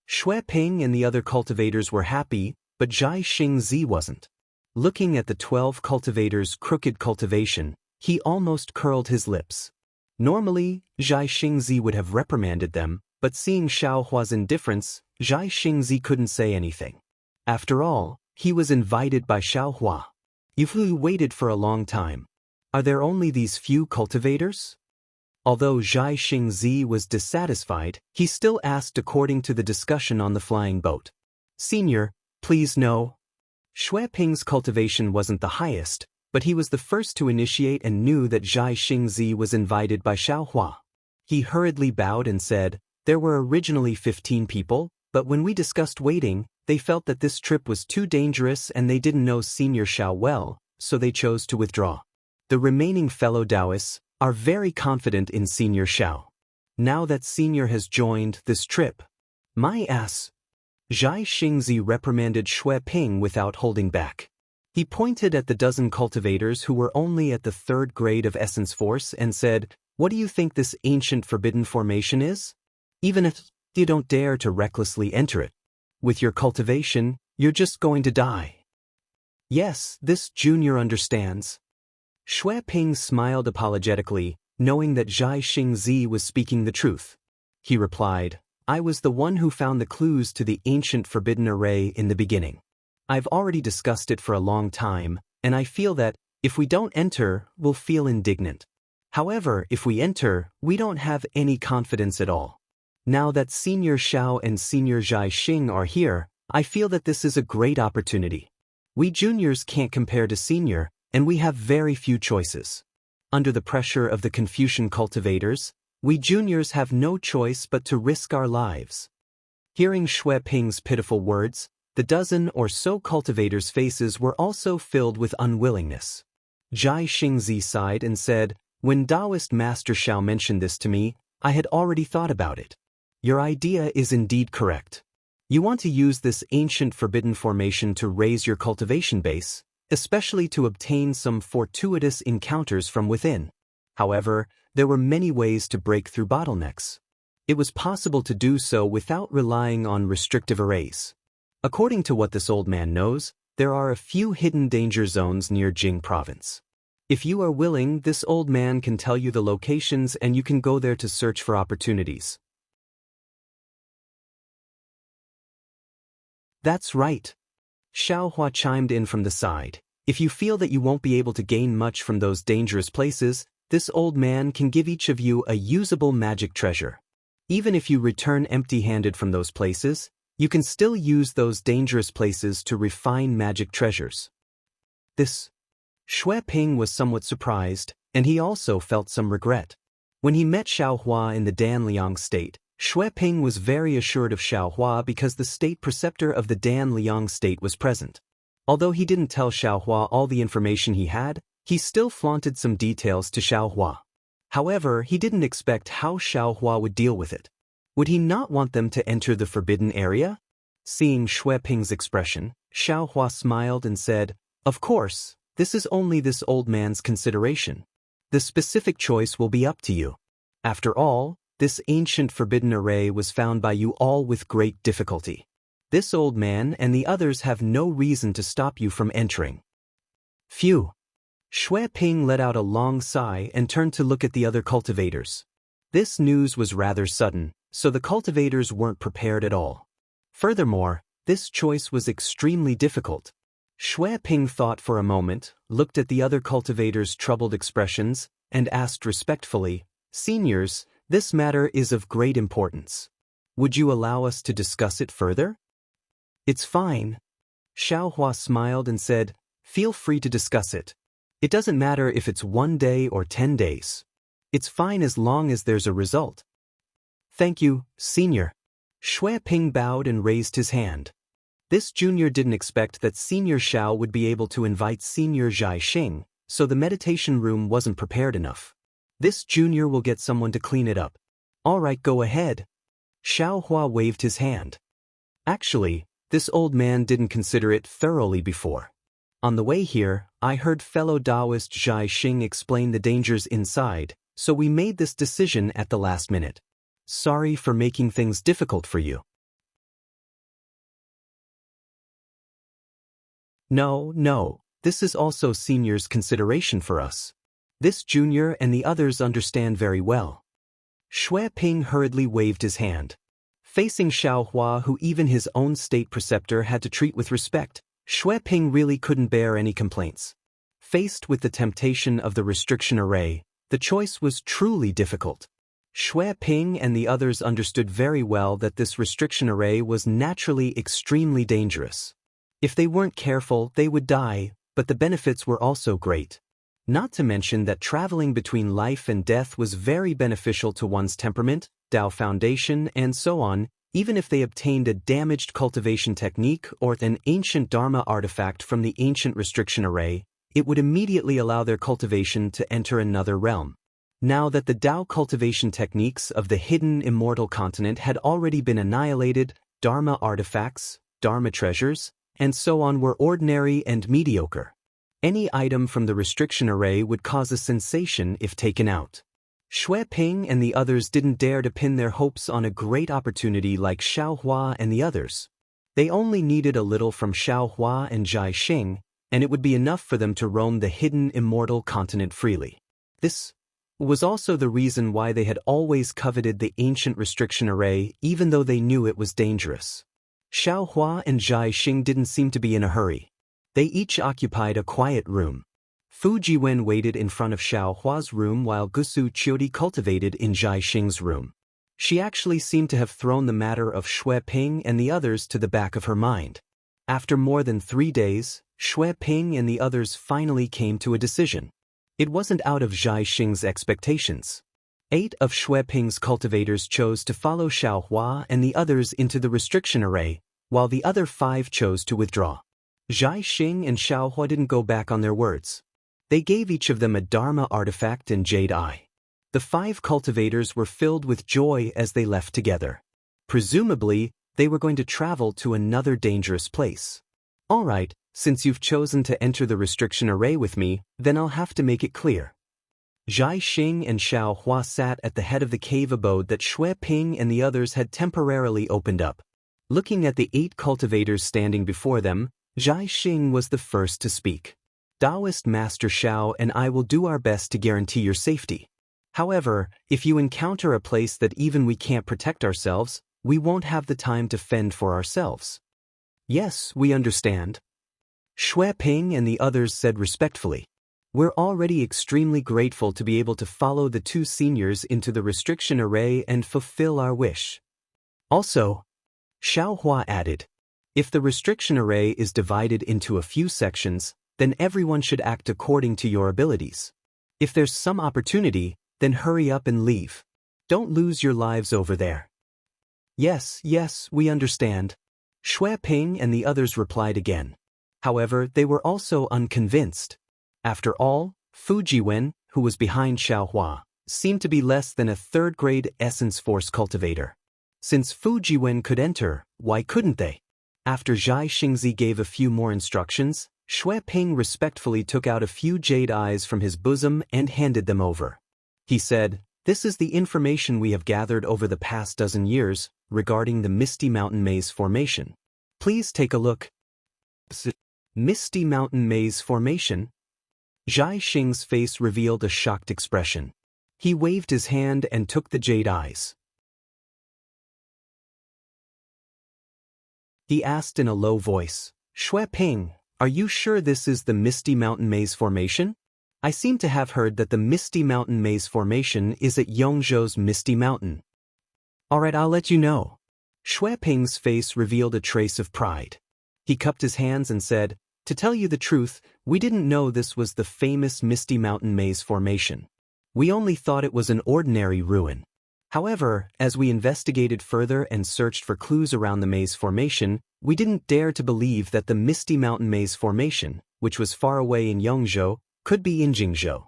Xueping and the other cultivators were happy, but Xianxia wasn't. Looking at the 12 cultivators' crooked cultivation, he almost curled his lips. Normally, Xianxia would have reprimanded them, but seeing Xiaohua's indifference, Xianxia couldn't say anything. After all, he was invited by Xiaohua. You've waited for a long time. Are there only these few cultivators? Although Xianxia was dissatisfied, he still asked according to the discussion on the flying boat. Senior, please no. Xueping's cultivation wasn't the highest, but he was the first to initiate and knew that Xianxia was invited by Xiaohua. He hurriedly bowed and said, "There were originally 15 people, but when we discussed waiting, they felt that this trip was too dangerous and they didn't know Senior Xiao well, so they chose to withdraw. The remaining fellow Daoists are very confident in Senior Xiao. Now that Senior has joined this trip, my ass." Xianxia reprimanded Xueping without holding back. He pointed at the dozen cultivators who were only at the 3rd grade of essence force and said, "What do you think this ancient forbidden formation is? Even if you don't dare to recklessly enter it, with your cultivation, you're just going to die." "Yes, this junior understands." Xueping smiled apologetically, knowing that Xianxia was speaking the truth. He replied, "I was the one who found the clues to the ancient forbidden array in the beginning. I've already discussed it for a long time, and I feel that, if we don't enter, we'll feel indignant. However, if we enter, we don't have any confidence at all. Now that Senior Xiao and Senior Xianxia are here, I feel that this is a great opportunity. We juniors can't compare to Senior, and we have very few choices. Under the pressure of the Confucian cultivators, we juniors have no choice but to risk our lives." Hearing Xueping's pitiful words, the dozen or so cultivators' faces were also filled with unwillingness. Xianxia sighed and said, "When Daoist Master Xiao mentioned this to me, I had already thought about it. Your idea is indeed correct. You want to use this ancient forbidden formation to raise your cultivation base, especially to obtain some fortuitous encounters from within. However, there were many ways to break through bottlenecks. It was possible to do so without relying on restrictive arrays. According to what this old man knows, there are a few hidden danger zones near Jing province. If you are willing, this old man can tell you the locations and you can go there to search for opportunities. That's right. Xiaohua chimed in from the side. If you feel that you won't be able to gain much from those dangerous places, this old man can give each of you a usable magic treasure. Even if you return empty-handed from those places, you can still use those dangerous places to refine magic treasures. This Xue Ping was somewhat surprised, and he also felt some regret. When he met Xiaohua in the Danliang state, Xue Ping was very assured of Xiaohua because the state preceptor of the Danliang state was present. Although he didn't tell Xiaohua all the information he had, he still flaunted some details to Xiaohua. However, he didn't expect how Xiaohua would deal with it. Would he not want them to enter the forbidden area? Seeing Xue Ping's expression, Xiaohua smiled and said, "Of course, this is only this old man's consideration. The specific choice will be up to you. After all, this ancient forbidden array was found by you all with great difficulty. This old man and the others have no reason to stop you from entering." Phew! Xue Ping let out a long sigh and turned to look at the other cultivators. This news was rather sudden, so the cultivators weren't prepared at all. Furthermore, this choice was extremely difficult. Xue Ping thought for a moment, looked at the other cultivators' troubled expressions, and asked respectfully, "Seniors, this matter is of great importance. Would you allow us to discuss it further?" "It's fine." Xiaohua smiled and said, "Feel free to discuss it. It doesn't matter if it's 1 day or 10 days. It's fine as long as there's a result." "Thank you, Senior." Xue Ping bowed and raised his hand. This junior didn't expect that Senior Xiao would be able to invite Senior Xiaxing, so the meditation room wasn't prepared enough. This junior will get someone to clean it up. "All right, go ahead." Xiaohua waved his hand. Actually, this old man didn't consider it thoroughly before. On the way here, I heard fellow Daoist Xiaxing explain the dangers inside, so we made this decision at the last minute. Sorry for making things difficult for you. No, this is also Senior's consideration for us. This junior and the others understand very well. Xue Ping hurriedly waved his hand. Facing Xiaohua, who even his own state preceptor had to treat with respect, Xue Ping really couldn't bear any complaints. Faced with the temptation of the restriction array, the choice was truly difficult. Xue Ping and the others understood very well that this restriction array was naturally extremely dangerous. If they weren't careful, they would die, but the benefits were also great. Not to mention that traveling between life and death was very beneficial to one's temperament, Dao foundation, and so on, even if they obtained a damaged cultivation technique or an ancient Dharma artifact from the ancient restriction array, it would immediately allow their cultivation to enter another realm. Now that the Dao cultivation techniques of the hidden immortal continent had already been annihilated, Dharma artifacts, Dharma treasures, and so on were ordinary and mediocre. Any item from the restriction array would cause a sensation if taken out. Xue Ping and the others didn't dare to pin their hopes on a great opportunity like Xiaohua and the others. They only needed a little from Xiaohua and Xiaxing, and it would be enough for them to roam the hidden immortal continent freely. This was also the reason why they had always coveted the ancient restriction array even though they knew it was dangerous. Xiaohua and Xiaxing didn't seem to be in a hurry. They each occupied a quiet room. Fu Jiwen waited in front of Xiaohua's room while Gusu Qiudi cultivated in Xiaxing's room. She actually seemed to have thrown the matter of Xue Ping and the others to the back of her mind. After more than 3 days, Xue Ping and the others finally came to a decision. It wasn't out of Xiaxing's expectations. 8 of Xue Ping's cultivators chose to follow Xiaohua and the others into the restriction array, while the other 5 chose to withdraw. Xiaxing and Xiaohua didn't go back on their words. They gave each of them a Dharma artifact and jade eye. The 5 cultivators were filled with joy as they left together. Presumably, they were going to travel to another dangerous place. "All right, since you've chosen to enter the restriction array with me, then I'll have to make it clear." Xiaxing and Xiaohua sat at the head of the cave abode that Xue Ping and the others had temporarily opened up. Looking at the 8 cultivators standing before them, Xiaxing was the first to speak. Daoist Master Xiao and I will do our best to guarantee your safety. However, if you encounter a place that even we can't protect ourselves, we won't have the time to fend for ourselves. Yes, we understand. Shui Ping and the others said respectfully. We're already extremely grateful to be able to follow the two seniors into the restriction array and fulfill our wish. Also, Xiao Hua added, if the restriction array is divided into a few sections, then everyone should act according to your abilities. If there's some opportunity, then hurry up and leave. Don't lose your lives over there. Yes, we understand. Shui Ping and the others replied again. However, they were also unconvinced. After all, Fu Jiwen, who was behind Xiao Hua, seemed to be less than a third-grade essence force cultivator. Since Fu Jiwen could enter, why couldn't they? After Zhai Xingzi gave a few more instructions, Shui Ping respectfully took out a few jade eyes from his bosom and handed them over. He said, this is the information we have gathered over the past dozen years regarding the Misty Mountain Maze Formation. Please take a look. Misty Mountain Maze Formation? Zhai Xing's face revealed a shocked expression. He waved his hand and took the jade eyes. He asked in a low voice, Shui Ping, are you sure this is the Misty Mountain Maze Formation? I seem to have heard that the Misty Mountain Maze Formation is at Yongzhou's Misty Mountain. Alright, I'll let you know. Shui Ping's face revealed a trace of pride. He cupped his hands and said, to tell you the truth, we didn't know this was the famous Misty Mountain Maze Formation. We only thought it was an ordinary ruin. However, as we investigated further and searched for clues around the maze formation, we didn't dare to believe that the Misty Mountain Maze Formation, which was far away in Yongzhou, could be in Jingzhou.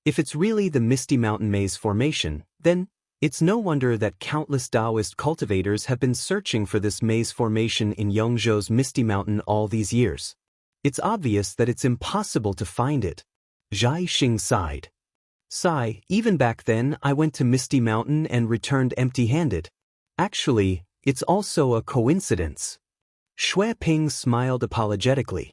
If it's really the Misty Mountain Maze Formation, then it's no wonder that countless Daoist cultivators have been searching for this maze formation in Yongzhou's Misty Mountain all these years. It's obvious that it's impossible to find it. Zhai Xing sighed. Even back then I went to Misty Mountain and returned empty-handed. Actually, it's also a coincidence. Shui Ping smiled apologetically.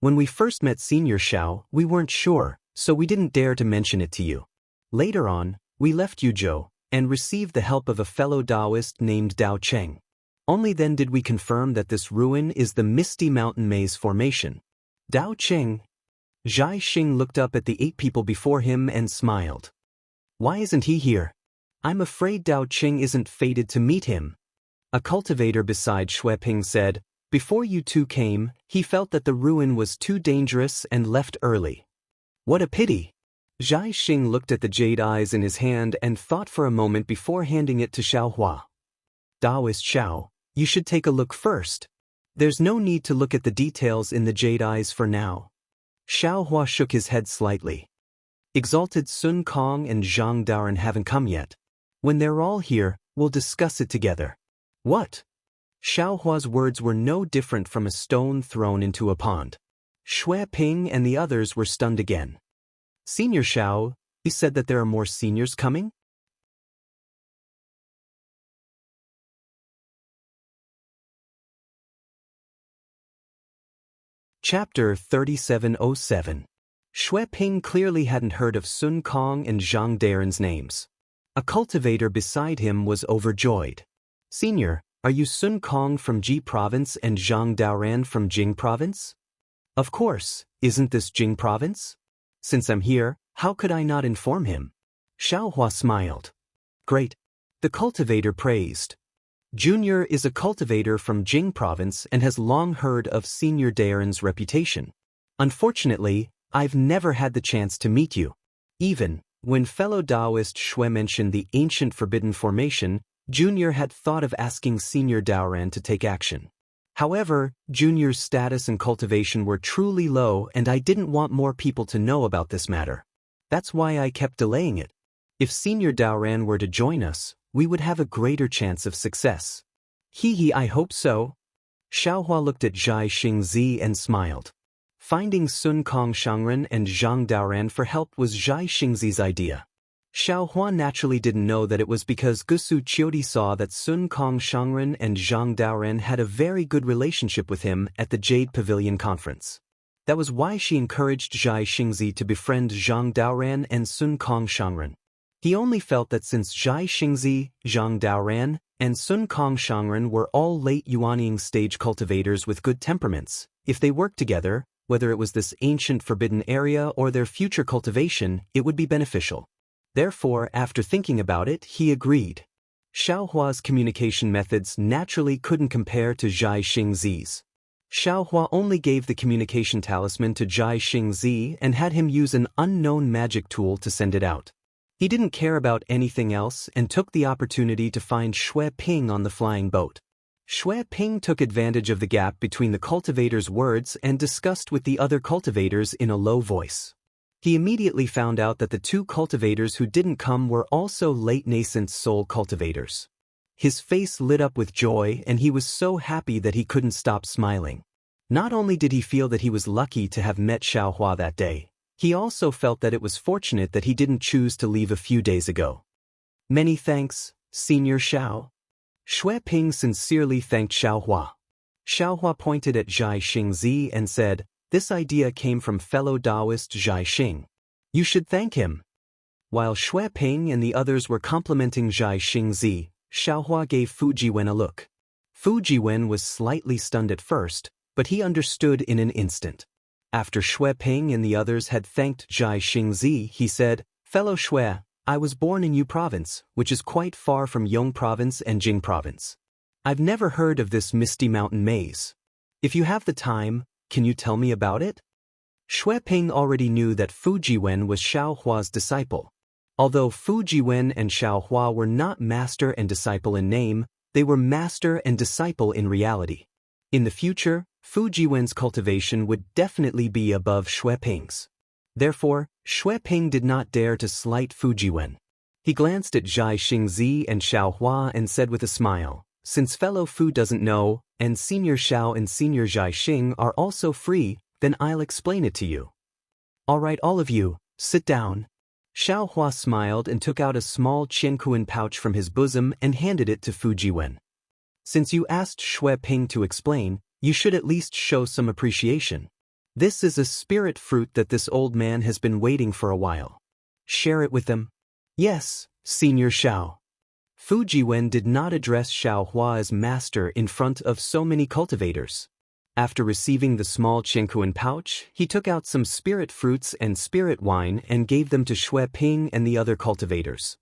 When we first met Senior Xiao, we weren't sure, so we didn't dare to mention it to you. Later on, we left Yuzhou and received the help of a fellow Daoist named Dao Cheng. Only then did we confirm that this ruin is the Misty Mountain Maze Formation. Dao Cheng. Zhai Xing looked up at the 8 people before him and smiled. Why isn't he here? I'm afraid Dao Cheng isn't fated to meet him. A cultivator beside Shui Ping said, before you two came, he felt that the ruin was too dangerous and left early. What a pity. Zhai Xing looked at the jade eyes in his hand and thought for a moment before handing it to Xiao Hua. Daoist Xiao, you should take a look first. There's no need to look at the details in the jade eyes for now. Xiao Hua shook his head slightly. Exalted Sun Kong and Zhang Daoren haven't come yet. When they're all here, we'll discuss it together. What? Xiao Hua's words were no different from a stone thrown into a pond. Shui Ping and the others were stunned again. Senior Xiao, he said that there are more seniors coming? Chapter 3707. Shui Ping clearly hadn't heard of Sun Kong and Zhang Daren's names. A cultivator beside him was overjoyed. Senior, are you Sun Kong from Ji Province and Zhang Daoren from Jing Province? Of course, isn't this Jing Province? Since I'm here, how could I not inform him? Xiao Hua smiled. Great. The cultivator praised. Junior is a cultivator from Jing Province and has long heard of Senior Daren's reputation. Unfortunately, I've never had the chance to meet you. Even when fellow Daoist Shui mentioned the ancient forbidden formation, Junior had thought of asking Senior Daoren to take action. However, Junior's status and cultivation were truly low and I didn't want more people to know about this matter. That's why I kept delaying it. If Senior Daoren were to join us, we would have a greater chance of success. I hope so. Xiao Hua looked at Zhai Xingzi and smiled. Finding Sun Kong Shangren and Zhang Daoren for help was Zhai Xingzi's idea. Xiao Hua naturally didn't know that it was because Gusu Qiudi saw that Sun Kong Shangren and Zhang Daoren had a very good relationship with him at the Jade Pavilion conference. That was why she encouraged Zhai Xingzi to befriend Zhang Daoran and Sun Kong Shangren. He only felt that since Zhai Xingzi, Zhang Daoran, and Sun Kong Shangren were all late Yuanying stage cultivators with good temperaments, if they worked together, whether it was this ancient forbidden area or their future cultivation, it would be beneficial. Therefore, after thinking about it, he agreed. Xiaohua's communication methods naturally couldn't compare to Zhai Xingzi's. Xiaohua only gave the communication talisman to Zhai Xingzi and had him use an unknown magic tool to send it out. He didn't care about anything else and took the opportunity to find Xue Ping on the flying boat. Xue Ping took advantage of the gap between the cultivator's words and discussed with the other cultivators in a low voice. He immediately found out that the two cultivators who didn't come were also late nascent soul cultivators. His face lit up with joy and he was so happy that he couldn't stop smiling. Not only did he feel that he was lucky to have met Xiaohua that day, he also felt that it was fortunate that he didn't choose to leave a few days ago. Many thanks, Senior Xiao. Xue Ping sincerely thanked Xiaohua. Xiaohua pointed at Zhai Xingzi and said, "This idea came from fellow Daoist Zhai Xing. You should thank him." While Xue Ping and the others were complimenting Zhai Xingzi, Xiaohua gave Fu Jiwen a look. Fu Jiwen was slightly stunned at first, but he understood in an instant. After Xue Ping and the others had thanked Zhai Xingzi, he said, "Fellow Xue, I was born in Yu Province, which is quite far from Yong Province and Jing Province. I've never heard of this misty mountain maze. If you have the time, can you tell me about it?" Xue Ping already knew that Fu Jiwen was Xiaohua's disciple. Although Fu Jiwen and Xiaohua were not master and disciple in name, they were master and disciple in reality. In the future, Fu Jiwen's cultivation would definitely be above Xue Ping's. Therefore, Xue Ping did not dare to slight Fu Jiwen. He glanced at Zhai Xingzi and Xiaohua and said with a smile, "Since fellow Fu doesn't know, and Senior Xiao and Senior Zhai Xing are also free, then I'll explain it to you. All right, all of you, sit down." Xiaohua smiled and took out a small qiankuan pouch from his bosom and handed it to Fu Jiwen. "Since you asked Xue Ping to explain, you should at least show some appreciation. This is a spirit fruit that this old man has been waiting for a while. Share it with them." "Yes, Senior Xiao." Fu Jiwen did not address Xiaohua as master in front of so many cultivators. After receiving the small qiankuan pouch, he took out some spirit fruits and spirit wine and gave them to Xue Ping and the other cultivators.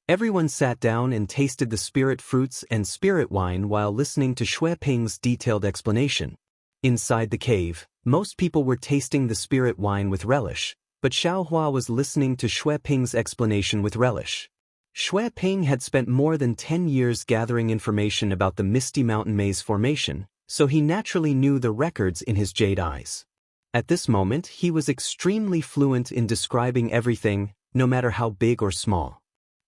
Everyone sat down and tasted the spirit fruits and spirit wine while listening to Xue Ping's detailed explanation. Inside the cave, most people were tasting the spirit wine with relish, but Xiaohua was listening to Xue Ping's explanation with relish. Xue Ping had spent more than 10 years gathering information about the Misty Mountain Maze formation, so he naturally knew the records in his jade eyes. At this moment, he was extremely fluent in describing everything, no matter how big or small.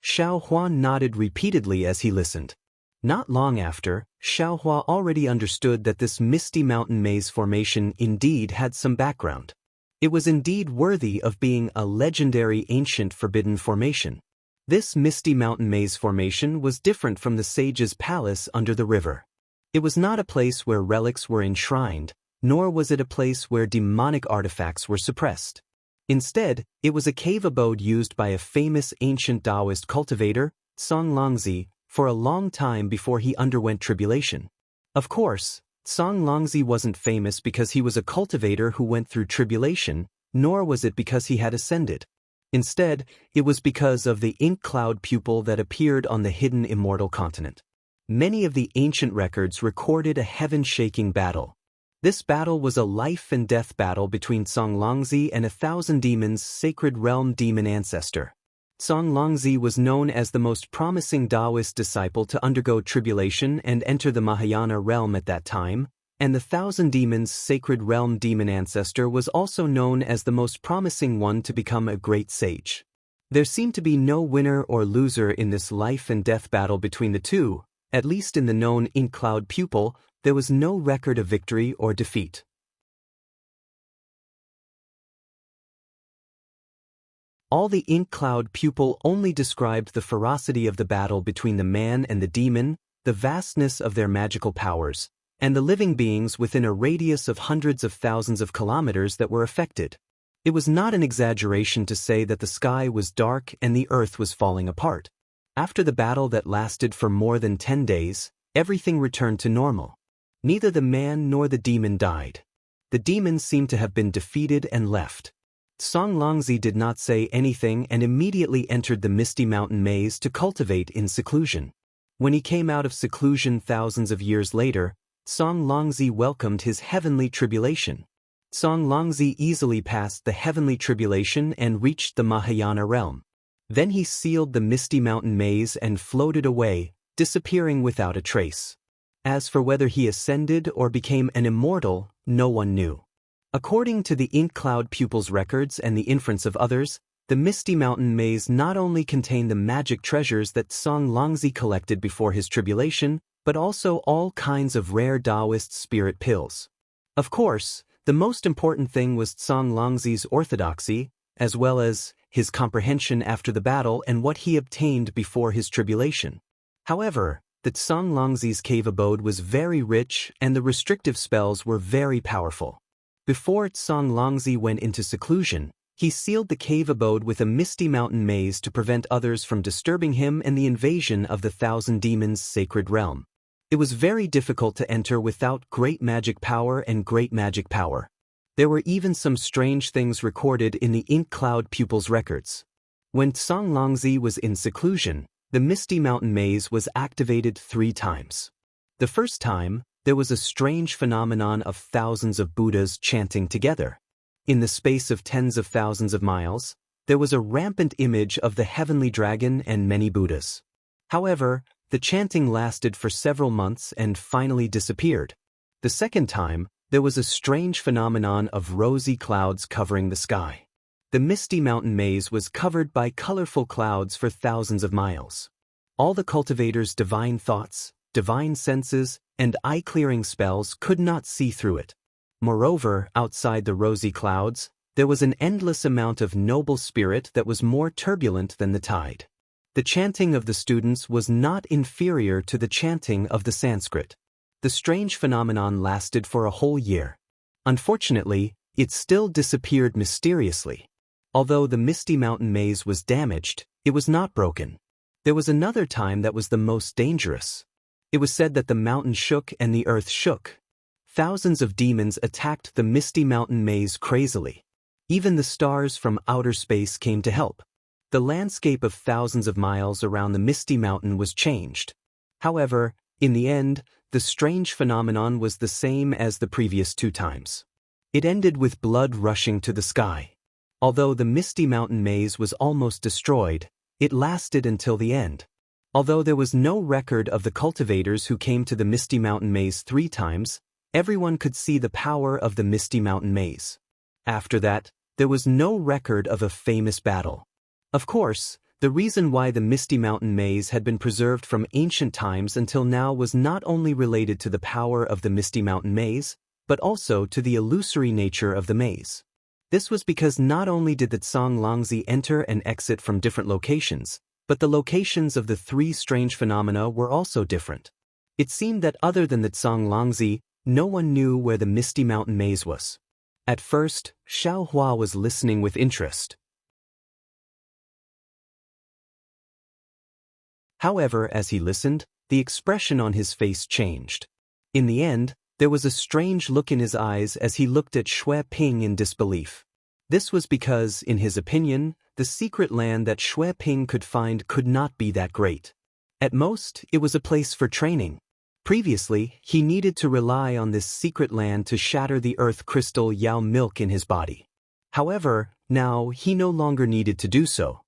Xiaohua nodded repeatedly as he listened. Not long after, Xiaohua already understood that this Misty Mountain Maze formation indeed had some background. It was indeed worthy of being a legendary ancient forbidden formation. This Misty Mountain Maze formation was different from the sage's palace under the river. It was not a place where relics were enshrined, nor was it a place where demonic artifacts were suppressed. Instead, it was a cave abode used by a famous ancient Daoist cultivator, Song Longzi, for a long time before he underwent tribulation. Of course, Song Longzi wasn't famous because he was a cultivator who went through tribulation, nor was it because he had ascended. Instead, it was because of the ink cloud pupil that appeared on the hidden Immortal continent. Many of the ancient records recorded a heaven-shaking battle. This battle was a life and death battle between Song Longzi and 1,000 demons' sacred realm demon ancestor. Song Longzi was known as the most promising Daoist disciple to undergo tribulation and enter the Mahayana realm at that time, and the 1,000 demons' sacred realm demon ancestor was also known as the most promising one to become a great sage. There seemed to be no winner or loser in this life and death battle between the two. At least in the known ink cloud pupil, there was no record of victory or defeat. All the ink cloud pupil only described the ferocity of the battle between the man and the demon, the vastness of their magical powers, and the living beings within a radius of hundreds of thousands of kilometers that were affected. It was not an exaggeration to say that the sky was dark and the earth was falling apart. After the battle that lasted for more than 10 days, everything returned to normal. Neither the man nor the demon died. The demon seemed to have been defeated and left. Song Longzi did not say anything and immediately entered the misty mountain maze to cultivate in seclusion. When he came out of seclusion thousands of years later, Song Longzi welcomed his heavenly tribulation. Song Longzi easily passed the heavenly tribulation and reached the Mahayana realm. Then he sealed the misty mountain maze and floated away, disappearing without a trace. As for whether he ascended or became an immortal, no one knew. According to the ink cloud pupil's records and the inference of others, the misty mountain maze not only contained the magic treasures that Song Longzi collected before his tribulation, but also all kinds of rare Daoist spirit pills. Of course, the most important thing was Song Longzi's orthodoxy, as well as his comprehension after the battle and what he obtained before his tribulation. However, that Song Longzi's cave abode was very rich and the restrictive spells were very powerful. Before Song Longzi went into seclusion, he sealed the cave abode with a misty mountain maze to prevent others from disturbing him and the invasion of the Thousand Demons' sacred realm. It was very difficult to enter without great magic power and great magic power. There were even some strange things recorded in the ink cloud pupil's records. When Song Longzi was in seclusion, the misty mountain maze was activated 3 times. The first time, there was a strange phenomenon of thousands of Buddhas chanting together. In the space of tens of thousands of miles, there was a rampant image of the heavenly dragon and many Buddhas. However, the chanting lasted for several months and finally disappeared. The second time, there was a strange phenomenon of rosy clouds covering the sky. The misty mountain maze was covered by colorful clouds for thousands of miles. All the cultivators' divine thoughts, divine senses, and eye-clearing spells could not see through it. Moreover, outside the rosy clouds, there was an endless amount of noble spirit that was more turbulent than the tide. The chanting of the students was not inferior to the chanting of the Sanskrit. The strange phenomenon lasted for a whole year. Unfortunately, it still disappeared mysteriously. Although the misty mountain maze was damaged, it was not broken. There was another time that was the most dangerous. It was said that the mountain shook and the earth shook. Thousands of demons attacked the misty mountain maze crazily. Even the stars from outer space came to help. The landscape of thousands of miles around the misty mountain was changed. However, in the end, the strange phenomenon was the same as the previous 2 times. It ended with blood rushing to the sky. Although the misty mountain maze was almost destroyed, it lasted until the end. Although there was no record of the cultivators who came to the misty mountain maze 3 times, everyone could see the power of the misty mountain maze. After that, there was no record of a famous battle. Of course, the reason why the misty mountain maze had been preserved from ancient times until now was not only related to the power of the misty mountain maze, but also to the illusory nature of the maze. This was because not only did the Song Longzi enter and exit from different locations, but the locations of the 3 strange phenomena were also different. It seemed that other than the Song Longzi, no one knew where the misty mountain maze was. At first, Xiao Hua was listening with interest. However, as he listened, the expression on his face changed. In the end, there was a strange look in his eyes as he looked at Xue Ping in disbelief. This was because, in his opinion, the secret land that Xue Ping could find could not be that great. At most, it was a place for training. Previously, he needed to rely on this secret land to shatter the earth crystal Yao milk in his body. However, now he no longer needed to do so.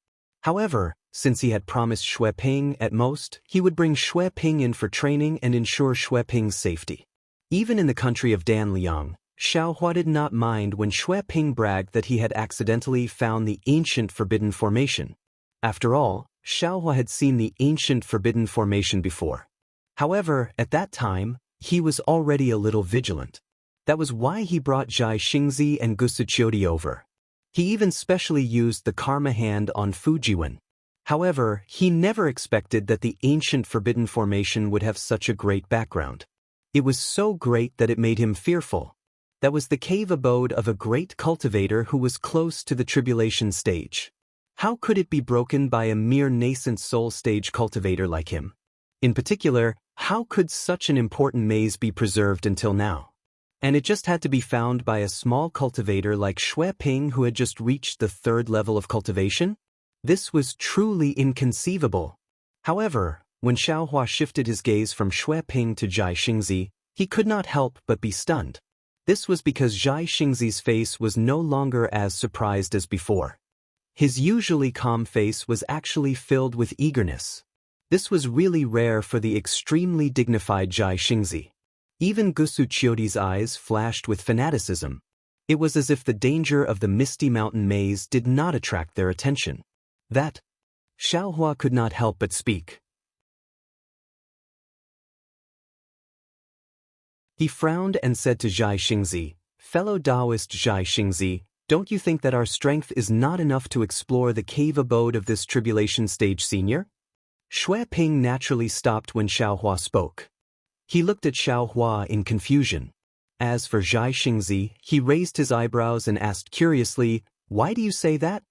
However, since he had promised Xue Ping, at most, he would bring Xue Ping in for training and ensure Xue Ping's safety. Even in the country of Dan Liang, Xiao Hua did not mind when Xue Ping bragged that he had accidentally found the ancient forbidden formation. After all, Xiao Hua had seen the ancient forbidden formation before. However, at that time, he was already a little vigilant. That was why he brought Zhai Xingzi and Gusuqiodi over. He even specially used the karma hand on Fujiwen. However, he never expected that the ancient forbidden formation would have such a great background. It was so great that it made him fearful. That was the cave abode of a great cultivator who was close to the tribulation stage. How could it be broken by a mere nascent soul stage cultivator like him? In particular, how could such an important maze be preserved until now? And it just had to be found by a small cultivator like Xue Ping who had just reached the 3rd level of cultivation? This was truly inconceivable. However, when Xiaohua shifted his gaze from Xue Ping to Zhai Xingzi, he could not help but be stunned. This was because Zhai Xingzi's face was no longer as surprised as before. His usually calm face was actually filled with eagerness. This was really rare for the extremely dignified Zhai Xingzi. Even Gusu Qiudi's eyes flashed with fanaticism. It was as if the danger of the misty mountain maze did not attract their attention. That, Xiaohua could not help but speak. He frowned and said to Zhai Xingzi, "Fellow Daoist Zhai Xingzi, don't you think that our strength is not enough to explore the cave abode of this tribulation stage senior?" Xue Ping naturally stopped when Xiaohua spoke. He looked at Xiaohua in confusion. As for Zhai Xingzi, he raised his eyebrows and asked curiously, "Why do you say that?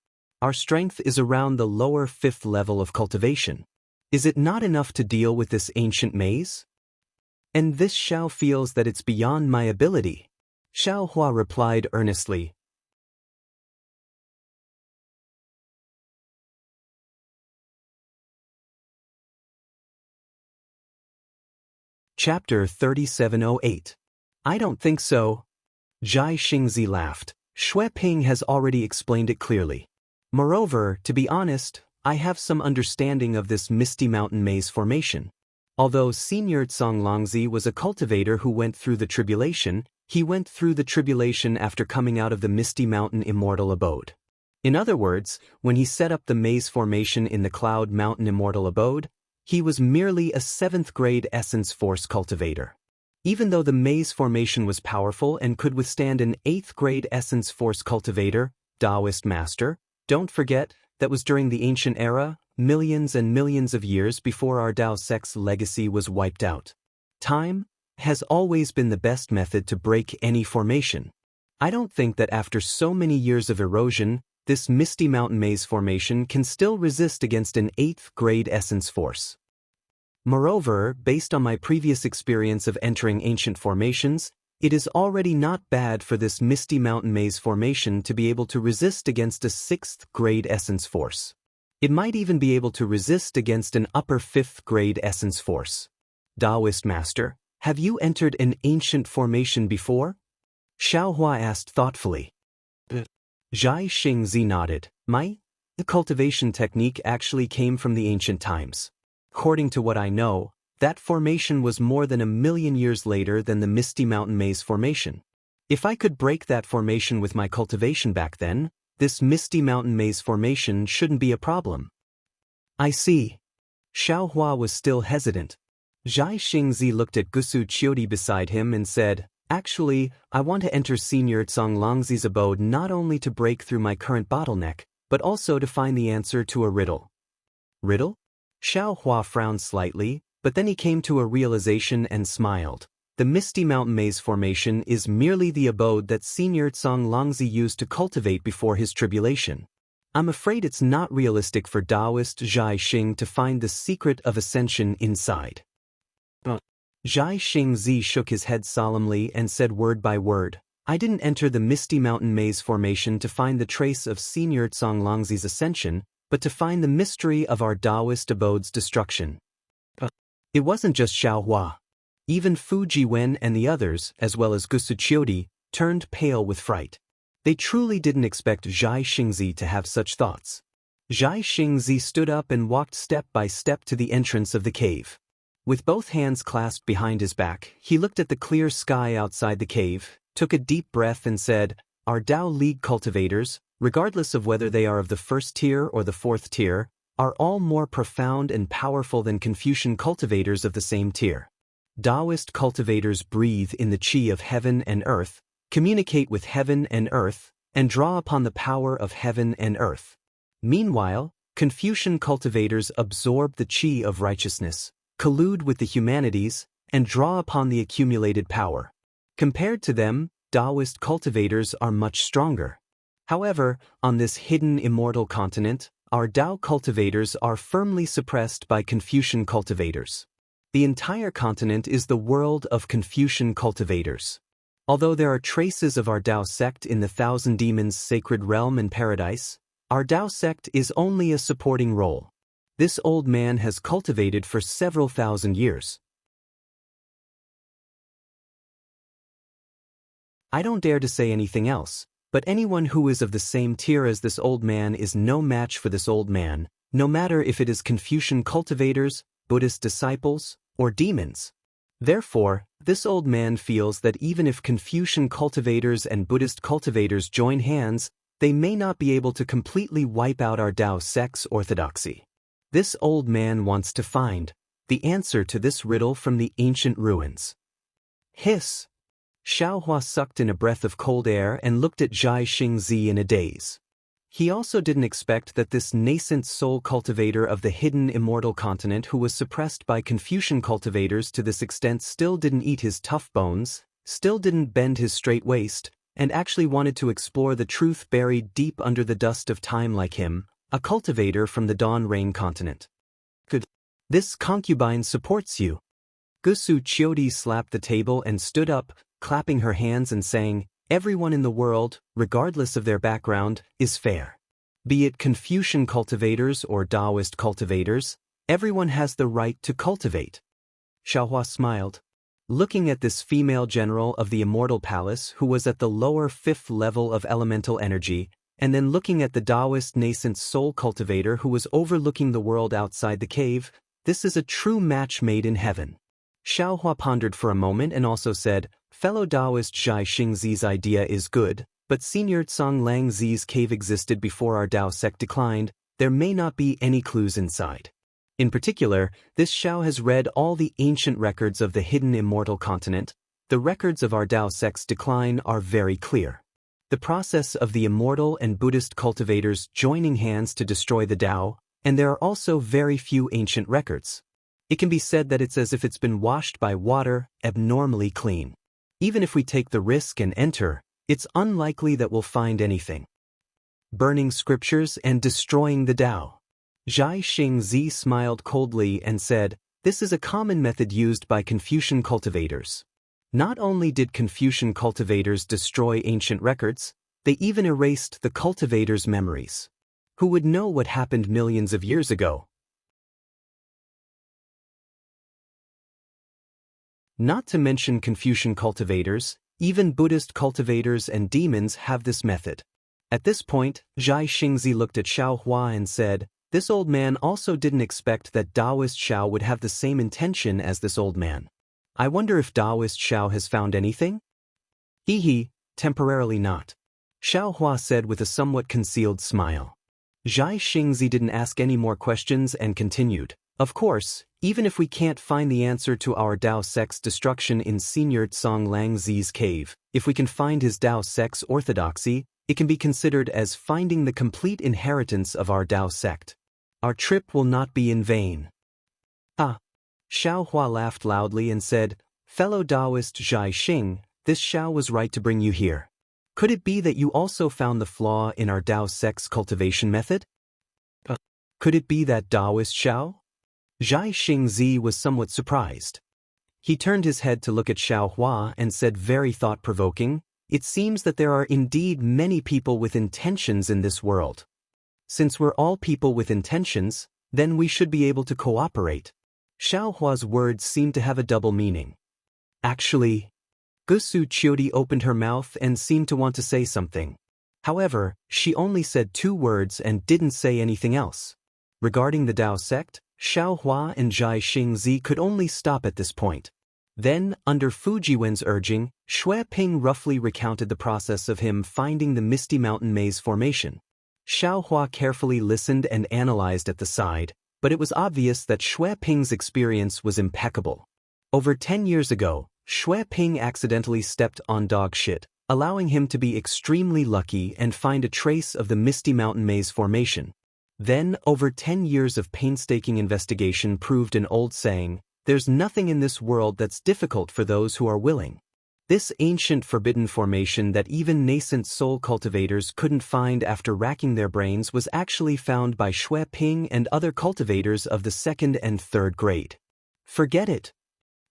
Our strength is around the lower 5th level of cultivation. Is it not enough to deal with this ancient maze? And this Xiao feels that it's beyond my ability." Xiaohua replied earnestly. Chapter 3708. I don't think so. Zhai Xingzi laughed. Xue Ping has already explained it clearly. Moreover, to be honest, I have some understanding of this misty mountain maze formation. Although Senior Zonglongzi was a cultivator who went through the tribulation, he went through the tribulation after coming out of the misty mountain immortal abode. In other words, when he set up the maze formation in the Cloud Mountain immortal abode, he was merely a 7th grade essence force cultivator. Even though the maze formation was powerful and could withstand an 8th grade essence force cultivator, Daoist master, don't forget, that was during the ancient era, millions and millions of years before our Dao sect's legacy was wiped out. Time has always been the best method to break any formation. I don't think that after so many years of erosion, this misty mountain maze formation can still resist against an 8th grade essence force. Moreover, based on my previous experience of entering ancient formations, it is already not bad for this misty mountain maze formation to be able to resist against a 6th grade essence force. It might even be able to resist against an upper 5th grade essence force. Daoist master, have you entered an ancient formation before? Xiaohua asked thoughtfully. Zhai Xingzi nodded. The cultivation technique actually came from the ancient times. According to what I know, that formation was more than 1,000,000 years later than the Misty Mountain Maze formation. If I could break that formation with my cultivation back then, this Misty Mountain Maze formation shouldn't be a problem. I see. Xiaohua was still hesitant. Zhai Xingzi looked at Gusu Qiudi beside him and said, "Actually, I want to enter Senior Zonglongzi's abode not only to break through my current bottleneck, but also to find the answer to a riddle." Riddle? Xiaohua frowned slightly, but then he came to a realization and smiled. The Misty Mountain Maze formation is merely the abode that Senior Zonglongzi used to cultivate before his tribulation. I'm afraid it's not realistic for Daoist Zhai Xing to find the secret of ascension inside. Zhai Xingzi shook his head solemnly and said word by word, "I didn't enter the Misty Mountain Maze formation to find the trace of Senior Zonglongzi's ascension, but to find the mystery of our Daoist abode's destruction." It wasn't just Xiaohua. Even Fu Jiwen and the others, as well as Gusu Qiudi, turned pale with fright. They truly didn't expect Zhai Xingzi to have such thoughts. Zhai Xingzi stood up and walked step by step to the entrance of the cave. With both hands clasped behind his back, he looked at the clear sky outside the cave, took a deep breath and said, "Our Dao League cultivators, regardless of whether they are of the 1st tier or the 4th tier, are all more profound and powerful than Confucian cultivators of the same tier. Daoist cultivators breathe in the qi of heaven and earth, communicate with heaven and earth, and draw upon the power of heaven and earth. Meanwhile, Confucian cultivators absorb the qi of righteousness, collude with the humanities, and draw upon the accumulated power. Compared to them, Daoist cultivators are much stronger. However, on this hidden immortal continent, our Dao cultivators are firmly suppressed by Confucian cultivators. The entire continent is the world of Confucian cultivators. Although there are traces of our Dao sect in the Thousand Demons sacred realm and paradise, our Dao sect is only a supporting role. This old man has cultivated for several thousand years. I don't dare to say anything else, but anyone who is of the same tier as this old man is no match for this old man, no matter if it is Confucian cultivators, Buddhist disciples, or demons. Therefore, this old man feels that even if Confucian cultivators and Buddhist cultivators join hands, they may not be able to completely wipe out our Dao sect's orthodoxy. This old man wants to find the answer to this riddle from the ancient ruins. Hiss! Xiaohua sucked in a breath of cold air and looked at Zhai Xingzi in a daze. He also didn't expect that this nascent soul cultivator of the hidden immortal continent who was suppressed by Confucian cultivators to this extent still didn't eat his tough bones, still didn't bend his straight waist, and actually wanted to explore the truth buried deep under the dust of time like him, a cultivator from the Dawn Rain continent. Good. This concubine supports you. Gusu Chiodi slapped the table and stood up, clapping her hands and saying, "Everyone in the world, regardless of their background, is fair. Be it Confucian cultivators or Daoist cultivators, everyone has the right to cultivate." Xiaohua smiled. Looking at this female general of the Immortal Palace who was at the lower fifth level of elemental energy, and then looking at the Daoist nascent soul cultivator who was overlooking the world outside the cave, this is a true match made in heaven. Xiaohua pondered for a moment and also said, "Fellow Daoist Zhai Xingzi's idea is good, but Senior Tsang Lang Zi's cave existed before our Dao sect declined, there may not be any clues inside. In particular, this Xiao has read all the ancient records of the hidden immortal continent. The records of our Dao sect's decline are very clear. The process of the immortal and Buddhist cultivators joining hands to destroy the Dao, and there are also very few ancient records. It can be said that it's as if it's been washed by water, abnormally clean. Even if we take the risk and enter, it's unlikely that we'll find anything. Burning scriptures and destroying the Dao." Zhai Xingzi smiled coldly and said, "This is a common method used by Confucian cultivators. Not only did Confucian cultivators destroy ancient records, they even erased the cultivators' memories. Who would know what happened millions of years ago? Not to mention Confucian cultivators, even Buddhist cultivators and demons have this method." At this point, Zhai Xingzi looked at Xiaohua and said, "This old man also didn't expect that Daoist Xiao would have the same intention as this old man. I wonder if Daoist Xiao has found anything?" "He, temporarily not," Xiaohua said with a somewhat concealed smile. Zhai Xingzi didn't ask any more questions and continued, "Of course, even if we can't find the answer to our Dao sect's destruction in Senior Tsang Lang Zi's cave, if we can find his Dao sect's orthodoxy, it can be considered as finding the complete inheritance of our Dao sect. Our trip will not be in vain." "Ah!" Xiaohua laughed loudly and said, "Fellow Daoist Zhai Xing, this Xiao was right to bring you here. Could it be that you also found the flaw in our Dao sect's cultivation method? Could it be that Daoist Xiao?" Zhai Xingzi was somewhat surprised. He turned his head to look at Xiaohua and said very thought-provoking, "It seems that there are indeed many people with intentions in this world. Since we're all people with intentions, then we should be able to cooperate." Xiaohua's words seemed to have a double meaning. "Actually..." Gusu Chiodi opened her mouth and seemed to want to say something. However, she only said 2 words and didn't say anything else. Regarding the Dao sect, Xiaohua and Zhai Xingzi could only stop at this point. Then, under Fujiwen's urging, Xue Ping roughly recounted the process of him finding the Misty Mountain Maze formation. Xiaohua carefully listened and analyzed at the side, but it was obvious that Xue Ping's experience was impeccable. Over 10 years ago, Xue Ping accidentally stepped on dog shit, allowing him to be extremely lucky and find a trace of the Misty Mountain Maze formation. Then, over 10 years of painstaking investigation proved an old saying, "There's nothing in this world that's difficult for those who are willing." This ancient forbidden formation that even nascent soul cultivators couldn't find after racking their brains was actually found by Xue Ping and other cultivators of the 2nd and 3rd grade. Forget it.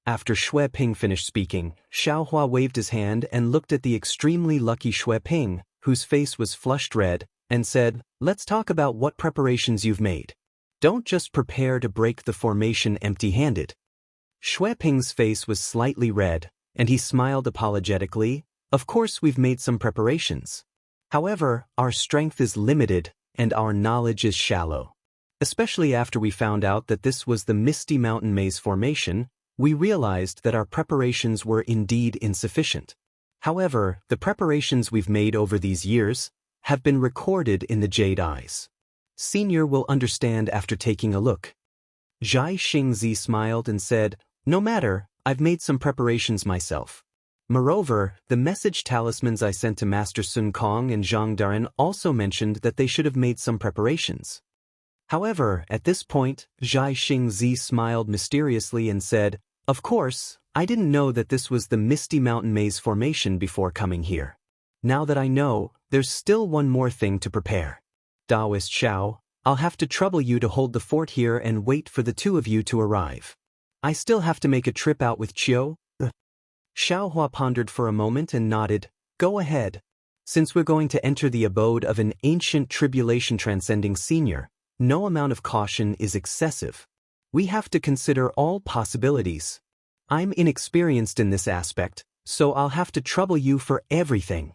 After Xue Ping finished speaking, Xiaohua waved his hand and looked at the extremely lucky Xue Ping, whose face was flushed red, and said, "Let's talk about what preparations you've made. Don't just prepare to break the formation empty-handed." Xue Ping's face was slightly red, and he smiled apologetically. "Of course we've made some preparations. However, our strength is limited, and our knowledge is shallow. Especially after we found out that this was the Misty Mountain Maze formation, we realized that our preparations were indeed insufficient. However, the preparations we've made over these years have been recorded in the Jade Eyes. Senior will understand after taking a look." Zhai Xingzi smiled and said, "No matter, I've made some preparations myself. Moreover, the message talismans I sent to Master Sun Kong and Zhang Daren also mentioned that they should have made some preparations." However, at this point, Zhai Xingzi smiled mysteriously and said, "Of course, I didn't know that this was the Misty Mountain Maze formation before coming here. Now that I know, there's still one more thing to prepare. Daoist Xiao, I'll have to trouble you to hold the fort here and wait for the two of you to arrive. I still have to make a trip out with Chiu." Xiaohua pondered for a moment and nodded. "Go ahead. Since we're going to enter the abode of an ancient tribulation-transcending senior, no amount of caution is excessive. We have to consider all possibilities. I'm inexperienced in this aspect, so I'll have to trouble you for everything."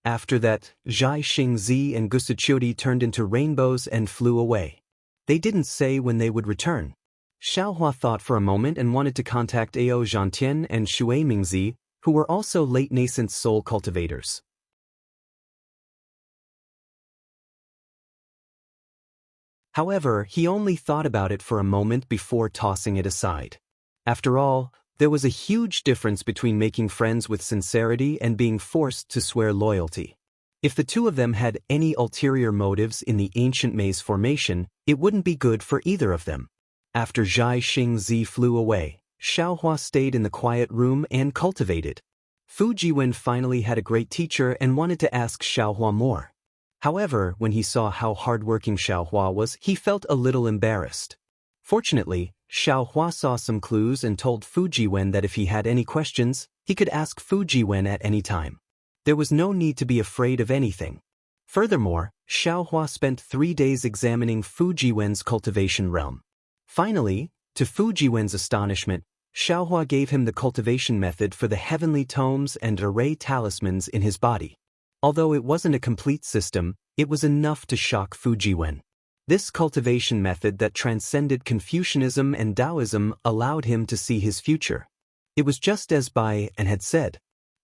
After that, Zhai Xingzi and Gusichuri turned into rainbows and flew away. They didn't say when they would return. Xiaohua thought for a moment and wanted to contact Ao Zhantian and Shui Mingzi, who were also late nascent soul cultivators. However, he only thought about it for a moment before tossing it aside. After all, there was a huge difference between making friends with sincerity and being forced to swear loyalty. If the two of them had any ulterior motives in the ancient maze formation, it wouldn't be good for either of them. After Zhai Xingzi flew away, Xiaohua stayed in the quiet room and cultivated. Fu Jiwen finally had a great teacher and wanted to ask Xiaohua more. However, when he saw how hardworking Xiaohua was, he felt a little embarrassed. Fortunately, Xiaohua saw some clues and told Fu Jiwen that if he had any questions, he could ask Fu Jiwen at any time. There was no need to be afraid of anything. Furthermore, Xiaohua spent 3 days examining Fu Jiwen's cultivation realm. Finally, to Fu Jiwen's astonishment, Xiaohua gave him the cultivation method for the heavenly tomes and array talismans in his body. Although it wasn't a complete system, it was enough to shock Fu Jiwen. This cultivation method that transcended Confucianism and Taoism allowed him to see his future. It was just as Bai and had said.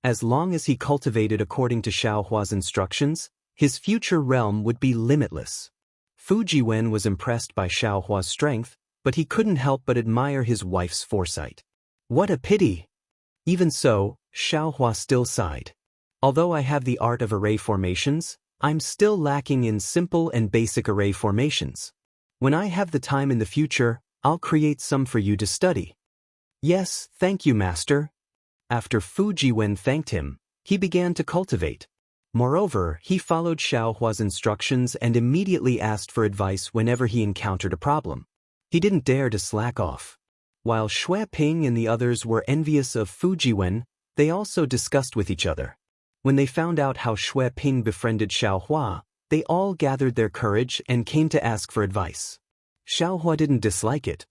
As long as he cultivated according to Xiaohua's instructions, his future realm would be limitless. Fu Jiwen was impressed by Xiaohua's strength, but he couldn't help but admire his wife's foresight. What a pity! Even so, Xiaohua still sighed. Although I have the art of array formations, I'm still lacking in simple and basic array formations. When I have the time in the future, I'll create some for you to study. Yes, thank you, Master. After Fu Jiwen thanked him, he began to cultivate. Moreover, he followed Xiaohua's instructions and immediately asked for advice whenever he encountered a problem. He didn't dare to slack off. While Xue Ping and the others were envious of Fu Jiwen, they also discussed with each other. When they found out how Xue Ping befriended Xiaohua, they all gathered their courage and came to ask for advice. Xiaohua didn't dislike it.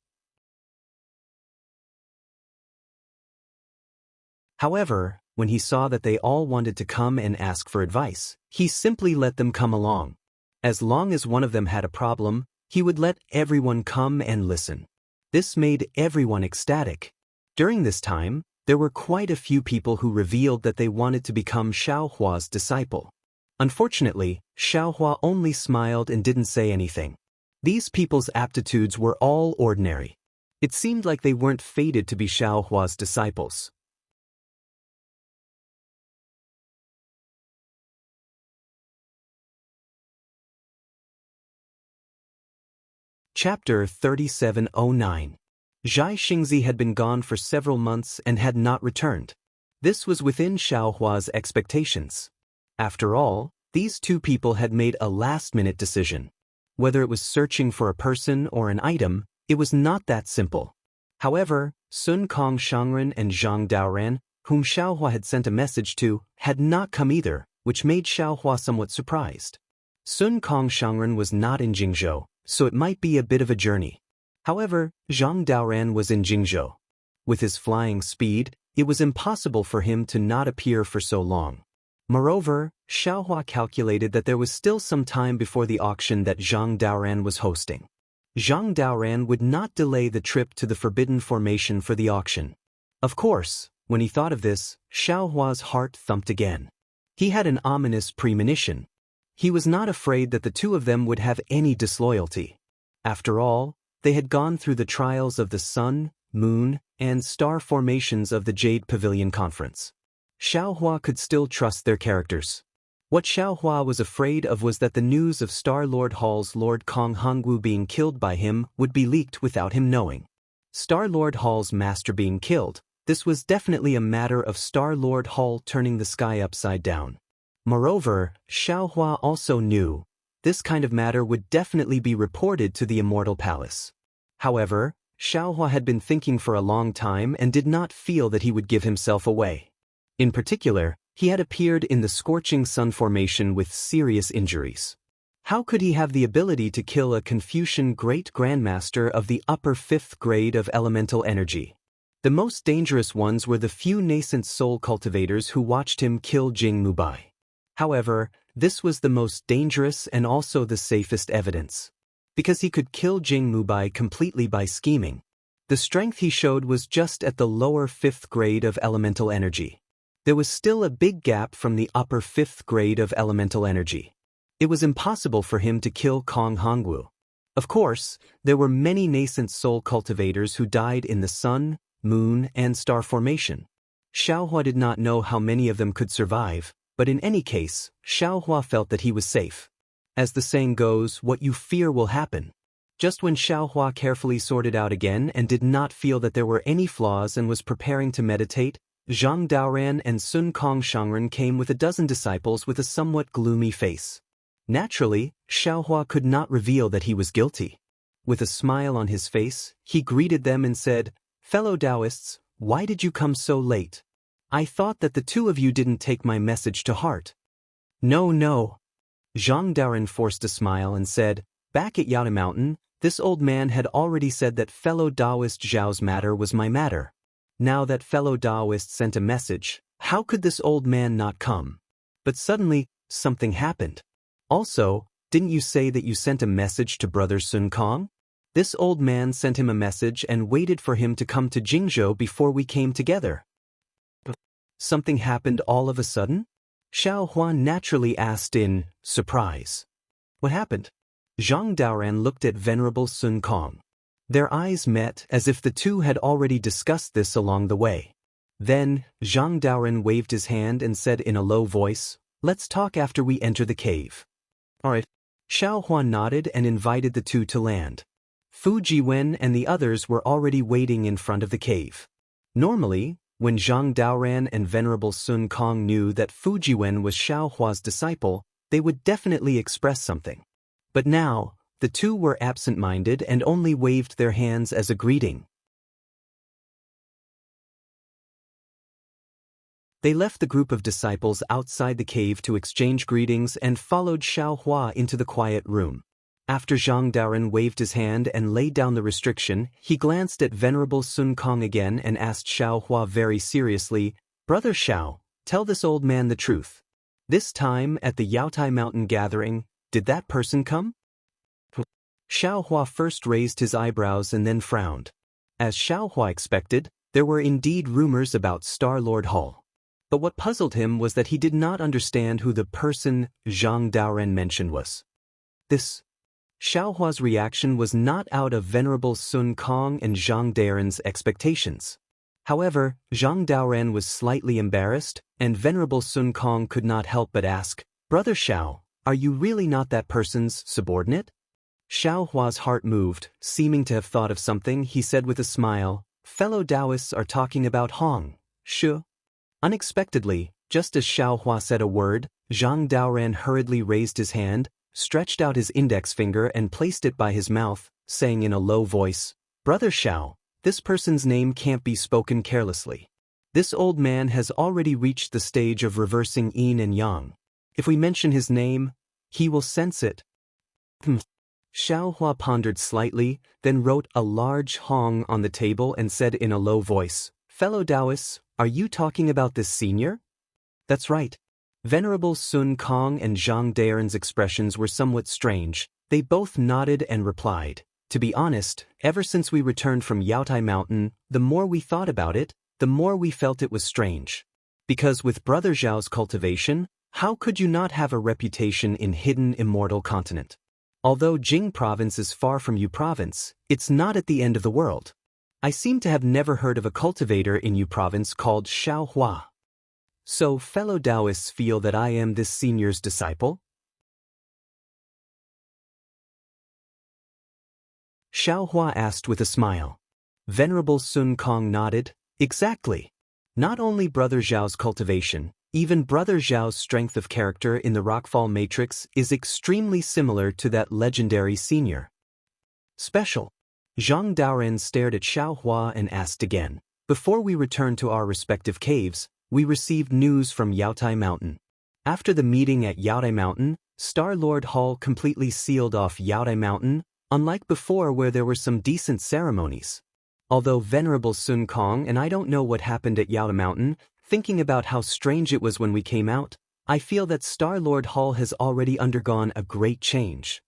However, when he saw that they all wanted to come and ask for advice, he simply let them come along. As long as one of them had a problem, he would let everyone come and listen. This made everyone ecstatic. During this time, there were quite a few people who revealed that they wanted to become Xiaohua's disciple. Unfortunately, Xiaohua only smiled and didn't say anything. These people's aptitudes were all ordinary. It seemed like they weren't fated to be Xiaohua's disciples. Chapter 3709. Zhai Xingzi had been gone for several months and had not returned. This was within Xiaohua's expectations. After all, these two people had made a last-minute decision. Whether it was searching for a person or an item, it was not that simple. However, Sun Kong Shangren and Zhang Daoran, whom Xiaohua had sent a message to, had not come either, which made Xiaohua somewhat surprised. Sun Kong Shangren was not in Jingzhou, so it might be a bit of a journey. However, Zhang Daoran was in Jingzhou. With his flying speed, it was impossible for him to not appear for so long. Moreover, Xiaohua calculated that there was still some time before the auction that Zhang Daoran was hosting. Zhang Daoran would not delay the trip to the Forbidden Formation for the auction. Of course, when he thought of this, Xiaohua's heart thumped again. He had an ominous premonition. He was not afraid that the two of them would have any disloyalty. After all, they had gone through the trials of the sun, moon, and star formations of the Jade Pavilion Conference. Xiaohua could still trust their characters. What Xiaohua was afraid of was that the news of Star-Lord Hall's Lord Kong Hongwu being killed by him would be leaked without him knowing. Star-Lord Hall's master being killed, this was definitely a matter of Star-Lord Hall turning the sky upside down. Moreover, Xiaohua also knew this kind of matter would definitely be reported to the Immortal Palace. However, Xiaohua had been thinking for a long time and did not feel that he would give himself away. In particular, he had appeared in the scorching sun formation with serious injuries. How could he have the ability to kill a Confucian great grandmaster of the upper 5th grade of elemental energy? The most dangerous ones were the few nascent soul cultivators who watched him kill Jing Mubai. However, this was the most dangerous and also the safest evidence. Because he could kill Jing Mubai completely by scheming. The strength he showed was just at the lower 5th grade of elemental energy. There was still a big gap from the upper 5th grade of elemental energy. It was impossible for him to kill Kong Hongwu. Of course, there were many nascent soul cultivators who died in the sun, moon, and star formation. Xiaohua did not know how many of them could survive, but in any case, Xiaohua felt that he was safe. As the saying goes, what you fear will happen. Just when Xiaohua carefully sorted out again and did not feel that there were any flaws and was preparing to meditate, Zhang Daoran and Sun Kong Shangren came with a dozen disciples with a somewhat gloomy face. Naturally, Xiaohua could not reveal that he was guilty. With a smile on his face, he greeted them and said, "Fellow Daoists, why did you come so late? I thought that the two of you didn't take my message to heart." No. Zhang Daoran forced a smile and said, "Back at Yada Mountain, this old man had already said that fellow Daoist Zhao's matter was my matter. Now that fellow Daoist sent a message, how could this old man not come?" But suddenly, something happened. "Also, didn't you say that you sent a message to Brother Sun Kong? This old man sent him a message and waited for him to come to Jingzhou before we came together." Something happened all of a sudden? Xiaohua naturally asked in surprise. What happened? Zhang Daoran looked at Venerable Sun Kong. Their eyes met as if the two had already discussed this along the way. Then, Zhang Daoran waved his hand and said in a low voice, "Let's talk after we enter the cave." "All right." Xiaohua nodded and invited the two to land. Fu Jiwen and the others were already waiting in front of the cave. Normally, when Zhang Daoran and Venerable Sun Kong knew that Fu Jiwen was Xiaohua's disciple, they would definitely express something. But now, the two were absent-minded and only waved their hands as a greeting. They left the group of disciples outside the cave to exchange greetings and followed Xiaohua into the quiet room. After Zhang Daoran waved his hand and laid down the restriction, he glanced at Venerable Sun Kong again and asked Xiaohua very seriously, "Brother Xiao, tell this old man the truth. This time at the Yaotai Mountain gathering, did that person come?" Xiaohua first raised his eyebrows and then frowned. As Xiaohua expected, there were indeed rumors about Star-Lord Hall. But what puzzled him was that he did not understand who the person Zhang Daoran mentioned was. Xiaohua's reaction was not out of Venerable Sun Kong and Zhang Daoran's expectations. However, Zhang Daoran was slightly embarrassed, and Venerable Sun Kong could not help but ask, "Brother Xiao, are you really not that person's subordinate?" Xiao Hua's heart moved, seeming to have thought of something. He said with a smile, "Fellow Daoists are talking about Hong Shu." Unexpectedly, just as Xiao Hua said a word, Zhang Daoran hurriedly raised his hand, stretched out his index finger and placed it by his mouth, saying in a low voice, "Brother Xiao, this person's name can't be spoken carelessly. This old man has already reached the stage of reversing yin and yang. If we mention his name, he will sense it." Xiao Hua pondered slightly, then wrote a large Hong on the table and said in a low voice, "Fellow Daoists, are you talking about this senior?" "That's right." Venerable Sun Kong and Zhang Daoran's expressions were somewhat strange. They both nodded and replied, "To be honest, ever since we returned from Yaotai Mountain, the more we thought about it, the more we felt it was strange. Because with Brother Zhao's cultivation, how could you not have a reputation in hidden immortal continent? Although Jing province is far from Yu province, it's not at the end of the world. I seem to have never heard of a cultivator in Yu province called Xiao Hua. So fellow Daoists feel that I am this senior's disciple?" Xiao Hua asked with a smile. Venerable Sun Kong nodded, "Exactly. Not only Brother Zhao's cultivation, even Brother Zhao's strength of character in the Rockfall Matrix is extremely similar to that legendary senior." "Special." Zhang Daoran stared at Xiao Hua and asked again, "Before we returned to our respective caves, we received news from Yaotai Mountain. After the meeting at Yaotai Mountain, Star-Lord Hall completely sealed off Yaotai Mountain, unlike before where there were some decent ceremonies. Although Venerable Sun Kong and I don't know what happened at Yaotai Mountain, thinking about how strange it was when we came out, I feel that Star-Lord Hall has already undergone a great change."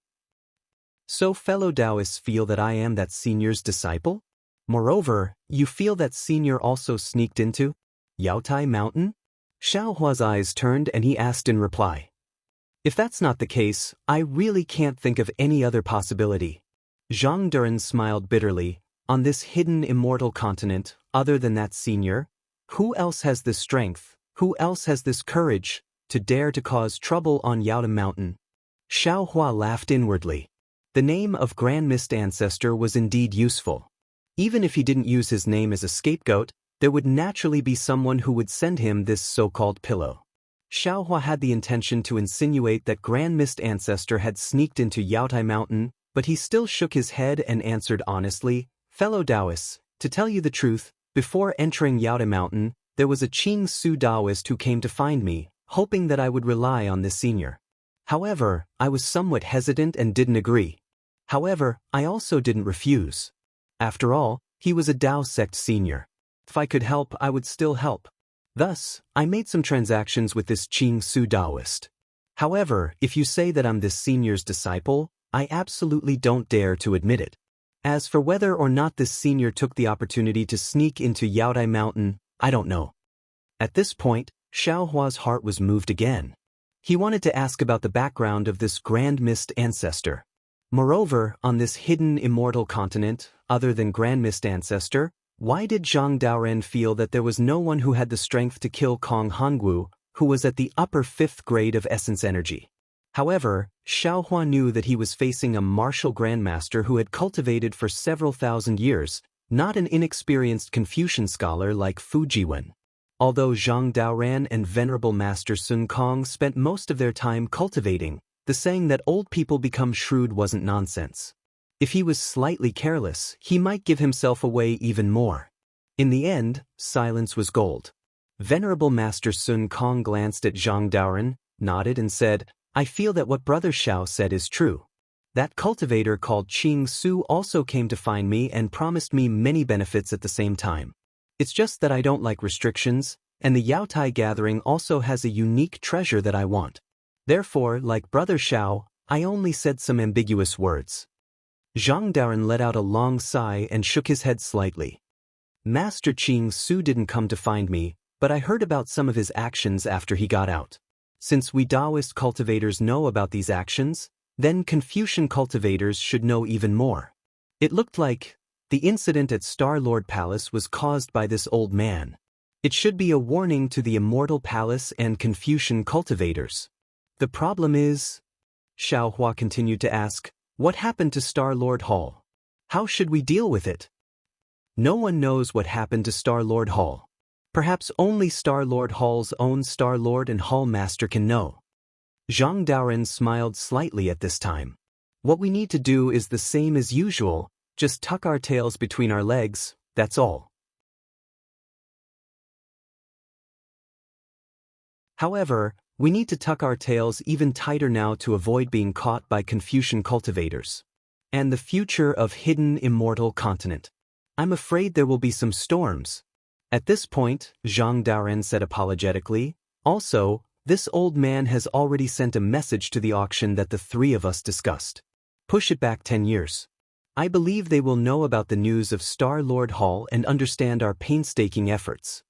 "So fellow Daoists feel that I am that senior's disciple? Moreover, you feel that senior also sneaked into Yaotai Mountain?" Xiao Hua's eyes turned and he asked in reply. "If that's not the case, I really can't think of any other possibility." Zhang Duran smiled bitterly. "On this hidden immortal continent, other than that senior, who else has this strength, who else has this courage, to dare to cause trouble on Yaotai Mountain?" Xiao Hua laughed inwardly. The name of Grand Mist Ancestor was indeed useful. Even if he didn't use his name as a scapegoat, there would naturally be someone who would send him this so-called pillow. Xiao Hua had the intention to insinuate that Grand Mist Ancestor had sneaked into Yaotai Mountain, but he still shook his head and answered honestly, "Fellow Daoists, to tell you the truth, before entering Yaotai Mountain, there was a Qing Su Daoist who came to find me, hoping that I would rely on this senior. However, I was somewhat hesitant and didn't agree. However, I also didn't refuse. After all, he was a Dao sect senior. If I could help, I would still help. Thus, I made some transactions with this Qing Su Daoist. However, if you say that I'm this senior's disciple, I absolutely don't dare to admit it. As for whether or not this senior took the opportunity to sneak into Yaotai Mountain, I don't know." At this point, Xiao Hua's heart was moved again. He wanted to ask about the background of this Grand Mist Ancestor. Moreover, on this hidden immortal continent, other than Grand Mist Ancestor, why did Zhang Daoran feel that there was no one who had the strength to kill Kong Hongwu, who was at the upper 5th grade of essence energy? However, Xiao Hua knew that he was facing a martial grandmaster who had cultivated for several thousand years, not an inexperienced Confucian scholar like Fu Jiwen. Although Zhang Daoran and Venerable Master Sun Kong spent most of their time cultivating, the saying that old people become shrewd wasn't nonsense. If he was slightly careless, he might give himself away even more. In the end, silence was gold. Venerable Master Sun Kong glanced at Zhang Daoran, nodded and said, "I feel that what Brother Xiao said is true. That cultivator called Qing Su also came to find me and promised me many benefits at the same time. It's just that I don't like restrictions, and the Yaotai gathering also has a unique treasure that I want. Therefore, like Brother Xiao, I only said some ambiguous words." Zhang Daoran let out a long sigh and shook his head slightly. "Master Qing Su didn't come to find me, but I heard about some of his actions after he got out. Since we Daoist cultivators know about these actions, then Confucian cultivators should know even more. It looked like the incident at Star-Lord Palace was caused by this old man. It should be a warning to the Immortal Palace and Confucian cultivators. The problem is," Xiao Hua continued to ask, What happened to Star-Lord Hall? How should we deal with it? No one knows what happened to Star-Lord Hall. Perhaps only Star-Lord Hall's own Star-Lord and Hall Master can know. Zhang Daoren smiled slightly at this time. What we need to do is the same as usual, just tuck our tails between our legs, that's all. However, we need to tuck our tails even tighter now to avoid being caught by Confucian cultivators. And the future of hidden immortal continent. I'm afraid there will be some storms. At this point, Zhang Daoren said apologetically, also, this old man has already sent a message to the auction that the three of us discussed. Push it back 10 years. I believe they will know about the news of Star-Lord Hall and understand our painstaking efforts.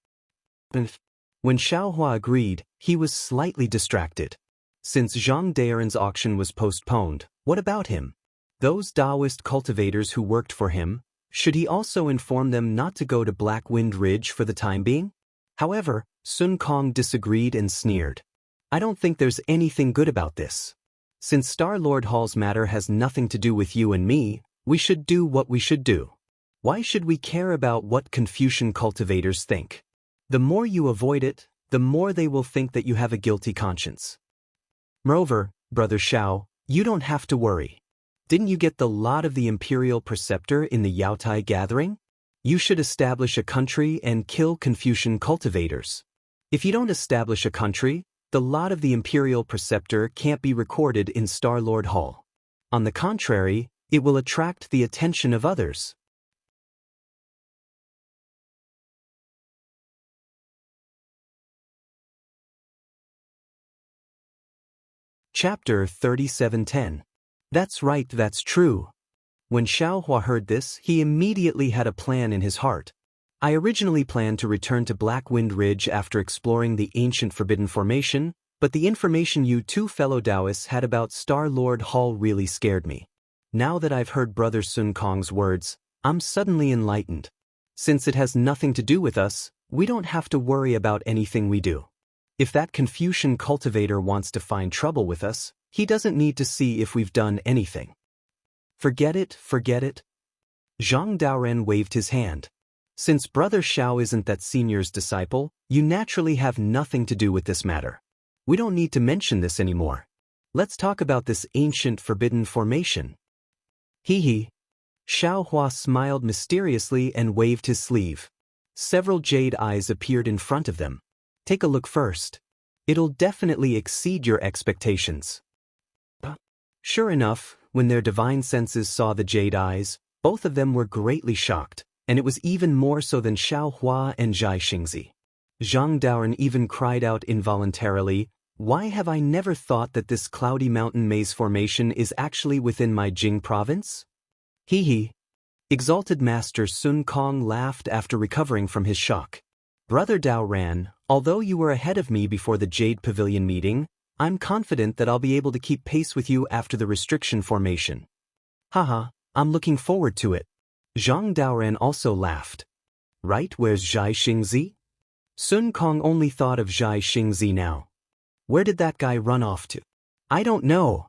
When Xiaohua agreed, he was slightly distracted. Since Zhang Daoren's auction was postponed, what about him? Those Daoist cultivators who worked for him, should he also inform them not to go to Black Wind Ridge for the time being? However, Sun Kong disagreed and sneered. I don't think there's anything good about this. Since Star-Lord Hall's matter has nothing to do with you and me, we should do what we should do. Why should we care about what Confucian cultivators think? The more you avoid it, the more they will think that you have a guilty conscience. Moreover, Brother Xiao, you don't have to worry. Didn't you get the lot of the Imperial Preceptor in the Yaotai gathering? You should establish a country and kill Confucian cultivators. If you don't establish a country, the lot of the Imperial Preceptor can't be recorded in Star-Lord Hall. On the contrary, it will attract the attention of others. Chapter 37:10. That's right, that's true. When Xiaohua heard this, he immediately had a plan in his heart. I originally planned to return to Black Wind Ridge after exploring the ancient Forbidden Formation, but the information you two fellow Daoists had about Star-Lord Hall really scared me. Now that I've heard Brother Sun Kong's words, I'm suddenly enlightened. Since it has nothing to do with us, we don't have to worry about anything we do. If that Confucian cultivator wants to find trouble with us, he doesn't need to see if we've done anything. Forget it, forget it. Zhang Daoren waved his hand. Since Brother Xiao isn't that senior's disciple, you naturally have nothing to do with this matter. We don't need to mention this anymore. Let's talk about this ancient Forbidden Formation. Hee. Xiaohua smiled mysteriously and waved his sleeve. Several jade eyes appeared in front of them. Take a look first. It'll definitely exceed your expectations. Sure enough, when their divine senses saw the jade eyes, both of them were greatly shocked, and it was even more so than Xiaohua and Xianxia. Zhang Daoren even cried out involuntarily, "Why have I never thought that this cloudy mountain maze formation is actually within my Jing province?" Hee. Exalted Master Sun Kong laughed after recovering from his shock. Brother Daoren, although you were ahead of me before the Jade Pavilion meeting, I'm confident that I'll be able to keep pace with you after the restriction formation. Haha, I'm looking forward to it. Zhang Daoren also laughed. Right, where's Xianxia? Sun Kong only thought of Xianxia now. Where did that guy run off to? I don't know.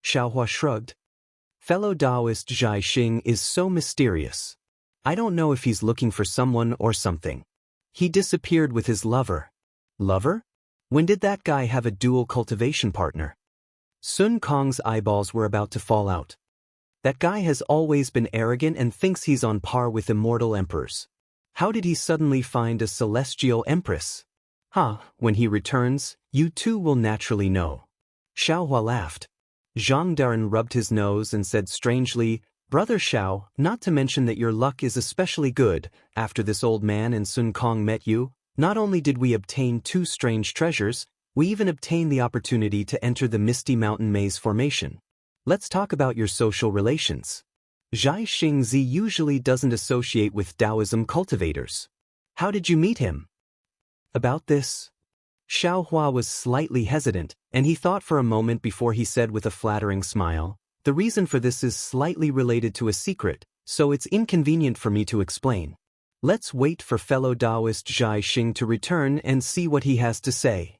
Xiaohua shrugged. Fellow Daoist Xianxia is so mysterious. I don't know if he's looking for someone or something. He disappeared with his lover. Lover? When did that guy have a dual cultivation partner? Sun Kong's eyeballs were about to fall out. That guy has always been arrogant and thinks he's on par with immortal emperors. How did he suddenly find a celestial empress? When he returns, you too will naturally know. Xiaohua laughed. Zhang Daoren rubbed his nose and said strangely, Brother Xiao, not to mention that your luck is especially good, after this old man and Sun Kong met you, not only did we obtain 2 strange treasures, we even obtained the opportunity to enter the Misty Mountain Maze formation. Let's talk about your social relations. Xianxia usually doesn't associate with Taoism cultivators. How did you meet him? About this? Xiaohua was slightly hesitant, and he thought for a moment before he said with a flattering smile, the reason for this is slightly related to a secret, so it's inconvenient for me to explain. Let's wait for fellow Daoist Xianxia to return and see what he has to say.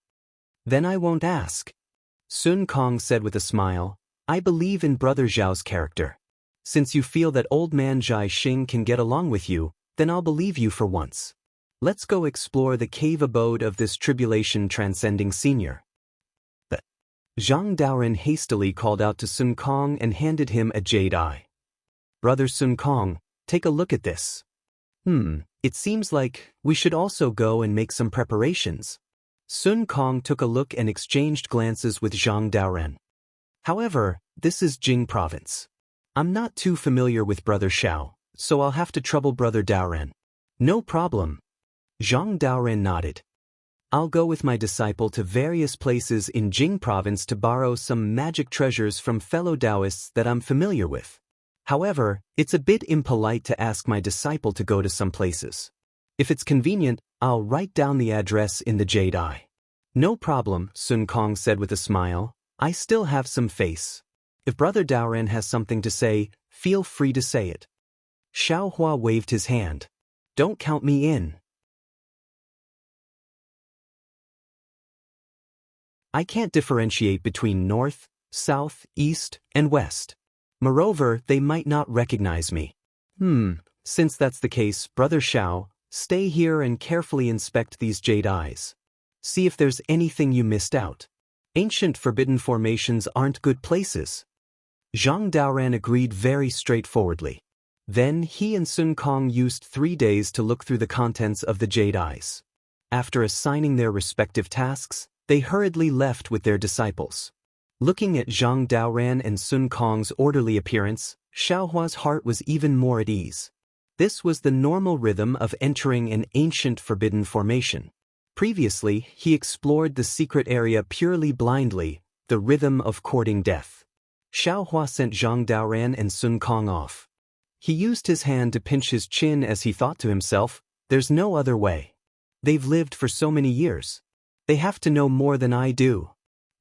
Then I won't ask. Sun Kong said with a smile, I believe in Brother Zhao's character. Since you feel that old man Zhai Xing can get along with you, then I'll believe you for once. Let's go explore the cave abode of this tribulation transcending senior. Zhang Daoren hastily called out to Sun Kong and handed him a jade eye. Brother Sun Kong, take a look at this. It seems like we should also go and make some preparations. Sun Kong took a look and exchanged glances with Zhang Daoren. However, this is Jing province. I'm not too familiar with Brother Xiao, so I'll have to trouble Brother Daoren. No problem. Zhang Daoren nodded. I'll go with my disciple to various places in Jing province to borrow some magic treasures from fellow Daoists that I'm familiar with. However, it's a bit impolite to ask my disciple to go to some places. If it's convenient, I'll write down the address in the jade eye. No problem, Sun Kong said with a smile. I still have some face. If Brother Daoren has something to say, feel free to say it. Xiao Hua waved his hand. Don't count me in. I can't differentiate between north, south, east, and west. Moreover, they might not recognize me. Since that's the case, Brother Xiao, stay here and carefully inspect these jade eyes. See if there's anything you missed out. Ancient forbidden formations aren't good places. Zhang Daoren agreed very straightforwardly. Then he and Sun Kong used 3 days to look through the contents of the jade eyes. After assigning their respective tasks, they hurriedly left with their disciples. Looking at Zhang Daoren and Sun Kong's orderly appearance, Xiaohua's heart was even more at ease. This was the normal rhythm of entering an ancient forbidden formation. Previously, he explored the secret area purely blindly, the rhythm of courting death. Xiaohua sent Zhang Daoren and Sun Kong off. He used his hand to pinch his chin as he thought to himself, there's no other way. They've lived for so many years. They have to know more than I do.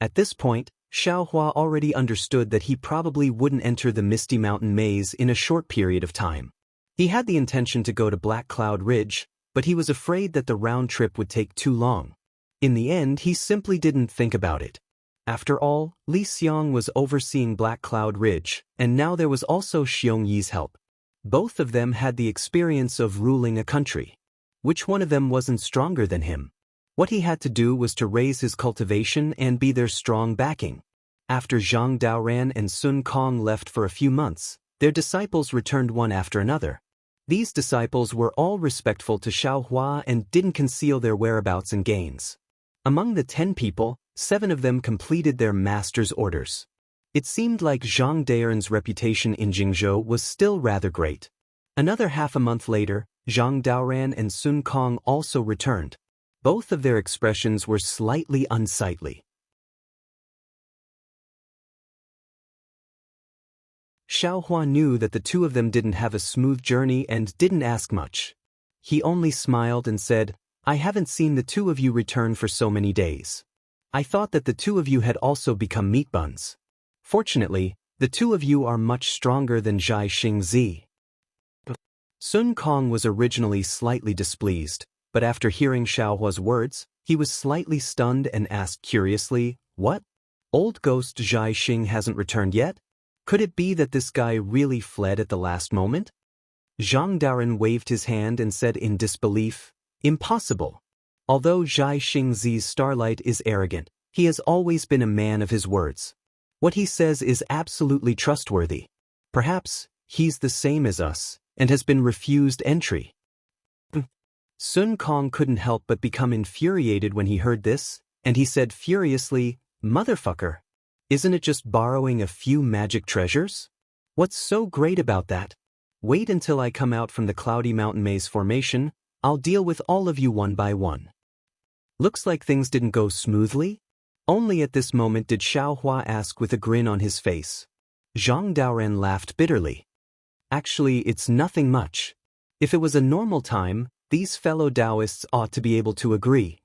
At this point, Xiaohua already understood that he probably wouldn't enter the Misty Mountain maze in a short period of time. He had the intention to go to Black Cloud Ridge, but he was afraid that the round trip would take too long. In the end, he simply didn't think about it. After all, Li Xiang was overseeing Black Cloud Ridge, and now there was also Xiong Yi's help. Both of them had the experience of ruling a country. Which one of them wasn't stronger than him? What he had to do was to raise his cultivation and be their strong backing. After Zhang Daoren and Sun Kong left for a few months, their disciples returned one after another. These disciples were all respectful to Xiaohua and didn't conceal their whereabouts and gains. Among the 10 people, 7 of them completed their master's orders. It seemed like Zhang Daoren's reputation in Jingzhou was still rather great. Another half a month later, Zhang Daoren and Sun Kong also returned. Both of their expressions were slightly unsightly. Xiaohua knew that the two of them didn't have a smooth journey and didn't ask much. He only smiled and said, I haven't seen the two of you return for so many days. I thought that the two of you had also become meat buns. Fortunately, the two of you are much stronger than Zhai Xingzi. Sun Kong was originally slightly displeased, but after hearing Xiaohua's words, he was slightly stunned and asked curiously, What? Old ghost Zhai Xing hasn't returned yet? Could it be that this guy really fled at the last moment? Zhang Daoren waved his hand and said in disbelief, Impossible. Although Zhai Xingzi's starlight is arrogant, he has always been a man of his words. What he says is absolutely trustworthy. Perhaps he's the same as us and has been refused entry. Sun Kong couldn't help but become infuriated when he heard this, and he said furiously, Motherfucker! Isn't it just borrowing a few magic treasures? What's so great about that? Wait until I come out from the Cloudy Mountain Maze formation, I'll deal with all of you one by one. Looks like things didn't go smoothly? Only at this moment did Xiaohua ask with a grin on his face. Zhang Daoren laughed bitterly. Actually, it's nothing much. If it was a normal time, these fellow Daoists ought to be able to agree.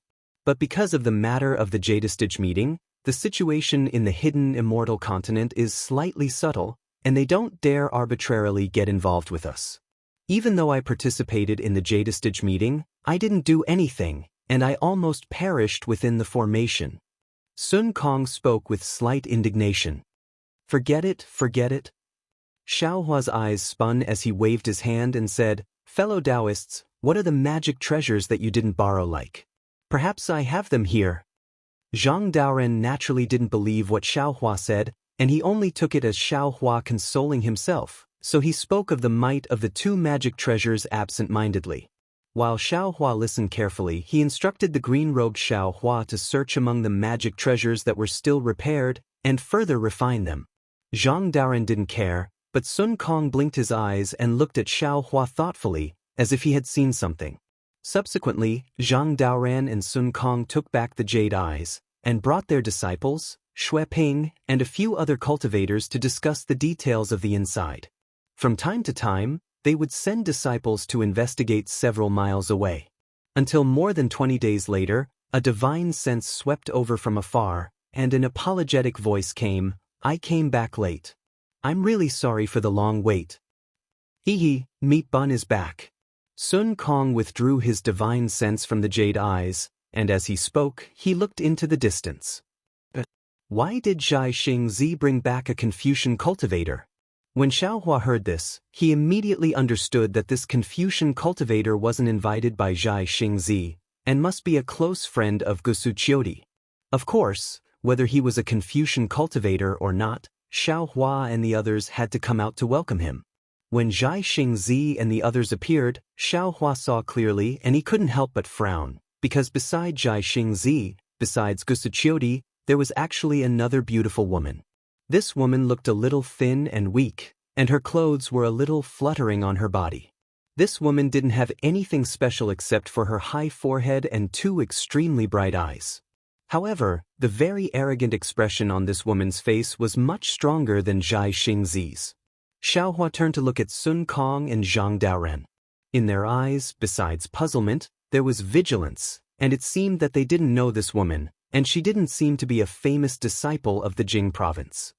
But because of the matter of the Jadistage meeting, the situation in the hidden immortal continent is slightly subtle, and they don't dare arbitrarily get involved with us. Even though I participated in the Jadistage meeting, I didn't do anything, and I almost perished within the formation. Sun Kong spoke with slight indignation. Forget it, forget it. Xiaohua's eyes spun as he waved his hand and said, Fellow Daoists, what are the magic treasures that you didn't borrow like? Perhaps I have them here. Zhang Daoren naturally didn't believe what Xiaohua said, and he only took it as Xiaohua consoling himself, so he spoke of the might of the two magic treasures absent-mindedly. While Xiaohua listened carefully, he instructed the green-robed Xiaohua to search among the magic treasures that were still repaired and further refine them. Zhang Daoren didn't care, but Sun Kong blinked his eyes and looked at Xiaohua thoughtfully, as if he had seen something. Subsequently, Zhang Daoren and Sun Kong took back the jade eyes and brought their disciples, Xue Ping, and a few other cultivators to discuss the details of the inside. From time to time, they would send disciples to investigate several miles away. Until more than 20 days later, a divine sense swept over from afar, and an apologetic voice came, I came back late. I'm really sorry for the long wait. Hee, Meat Bun is back. Sun Kong withdrew his divine sense from the jade eyes, and as he spoke, he looked into the distance. Why did Zhai Xingzi bring back a Confucian cultivator? When Xiaohua heard this, he immediately understood that this Confucian cultivator wasn't invited by Zhai Xingzi, and must be a close friend of Gusuqiodi. Of course, whether he was a Confucian cultivator or not, Xiaohua and the others had to come out to welcome him. When Zhai Xingzi and the others appeared, Xiaohua saw clearly and he couldn't help but frown, because beside Zhai Xingzi, besides Gusuqiodi, there was actually another beautiful woman. This woman looked a little thin and weak, and her clothes were a little fluttering on her body. This woman didn't have anything special except for her high forehead and two extremely bright eyes. However, the very arrogant expression on this woman's face was much stronger than Zhai Xingzi's. Xiaohua turned to look at Sun Kong and Zhang Daoren. In their eyes, besides puzzlement, there was vigilance, and it seemed that they didn't know this woman, and she didn't seem to be a famous disciple of the Jing province.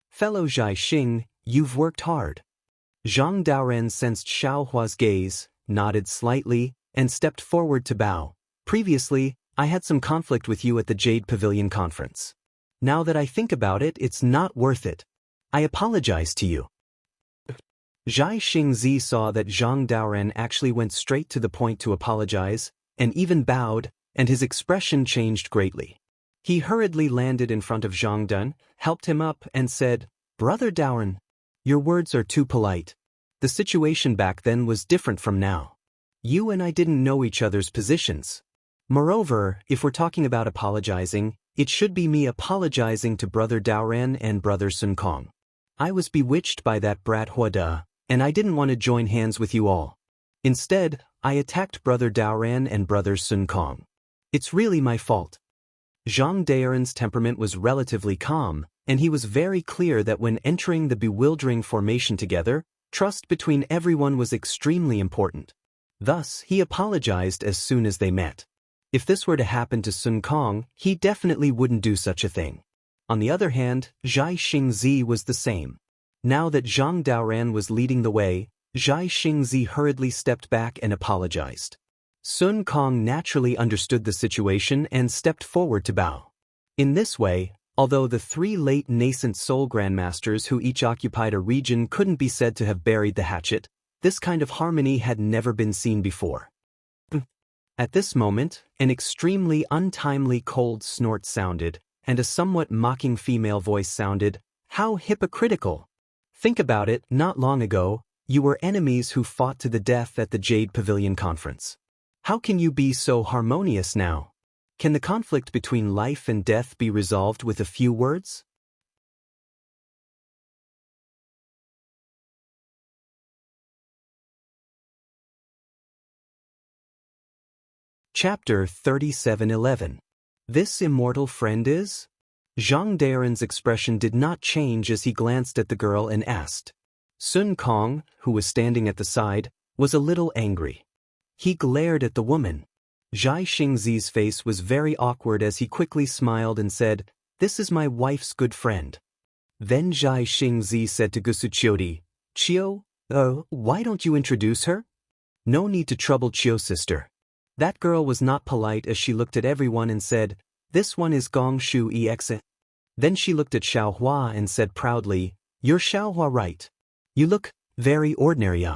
Fellow Zhai Xing, you've worked hard. Zhang Daoren sensed Xiaohua's gaze, nodded slightly, and stepped forward to bow. Previously, I had some conflict with you at the Jade Pavilion conference. Now that I think about it, it's not worth it. I apologize to you. Zhai Xingzi saw that Zhang Daoren actually went straight to the point to apologize, and even bowed, and his expression changed greatly. He hurriedly landed in front of Zhang Dun, helped him up, and said, Brother Daoren, your words are too polite. The situation back then was different from now. You and I didn't know each other's positions. Moreover, if we're talking about apologizing, it should be me apologizing to Brother Daoren and Brother Sun Kong. I was bewitched by that brat Huada, and I didn't want to join hands with you all. Instead, I attacked Brother Daoren and Brother Sun Kong. It's really my fault. Zhang Daoren's temperament was relatively calm, and he was very clear that when entering the bewildering formation together, trust between everyone was extremely important. Thus, he apologized as soon as they met. If this were to happen to Sun Kong, he definitely wouldn't do such a thing. On the other hand, Zhai Xingzi was the same. Now that Zhang Daoren was leading the way, Zhai Xingzi hurriedly stepped back and apologized. Sun Kong naturally understood the situation and stepped forward to bow. In this way, although the three late nascent soul grandmasters who each occupied a region couldn't be said to have buried the hatchet, this kind of harmony had never been seen before. At this moment, an extremely untimely cold snort sounded, and a somewhat mocking female voice sounded, How hypocritical! Think about it, not long ago, you were enemies who fought to the death at the Jade Pavilion conference. How can you be so harmonious now? Can the conflict between life and death be resolved with a few words? Chapter 37:11. This immortal friend is? Zhang Daoren's expression did not change as he glanced at the girl and asked. Sun Kong, who was standing at the side, was a little angry. He glared at the woman. Zhai Xingzi's face was very awkward as he quickly smiled and said, This is my wife's good friend. Then Zhai Xingzi said to Gusuqiodi, Chio, why don't you introduce her? No need to trouble Chio's sister. That girl was not polite as she looked at everyone and said, "This one is Gong Shu Exe." Then she looked at Xiaohua and said proudly, "You're Xiaohua, right? You look very ordinary.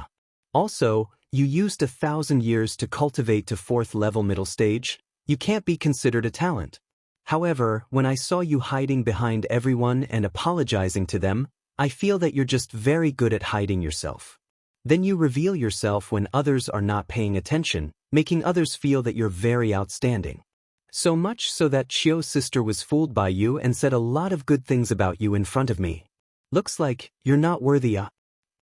Also, you used 1,000 years to cultivate to 4th level middle stage. You can't be considered a talent. However, when I saw you hiding behind everyone and apologizing to them, I feel that you're just very good at hiding yourself. Then you reveal yourself when others are not paying attention, making others feel that you're very outstanding. So much so that Chio's sister was fooled by you and said a lot of good things about you in front of me. Looks like you're not worthy.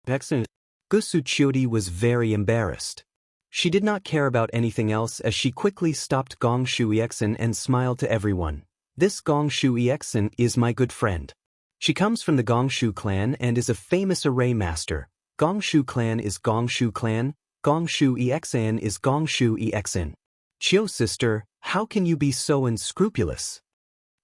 Excellent. Gusu Chiodi was very embarrassed. She did not care about anything else as she quickly stopped Gong Shui Exen and smiled to everyone. This Gong Shui Exen is my good friend. She comes from the Gongshu clan and is a famous array master. Gongshu clan is Gongshu clan, Gongshu Exen is Gongshu Exen. Chio's sister, how can you be so unscrupulous?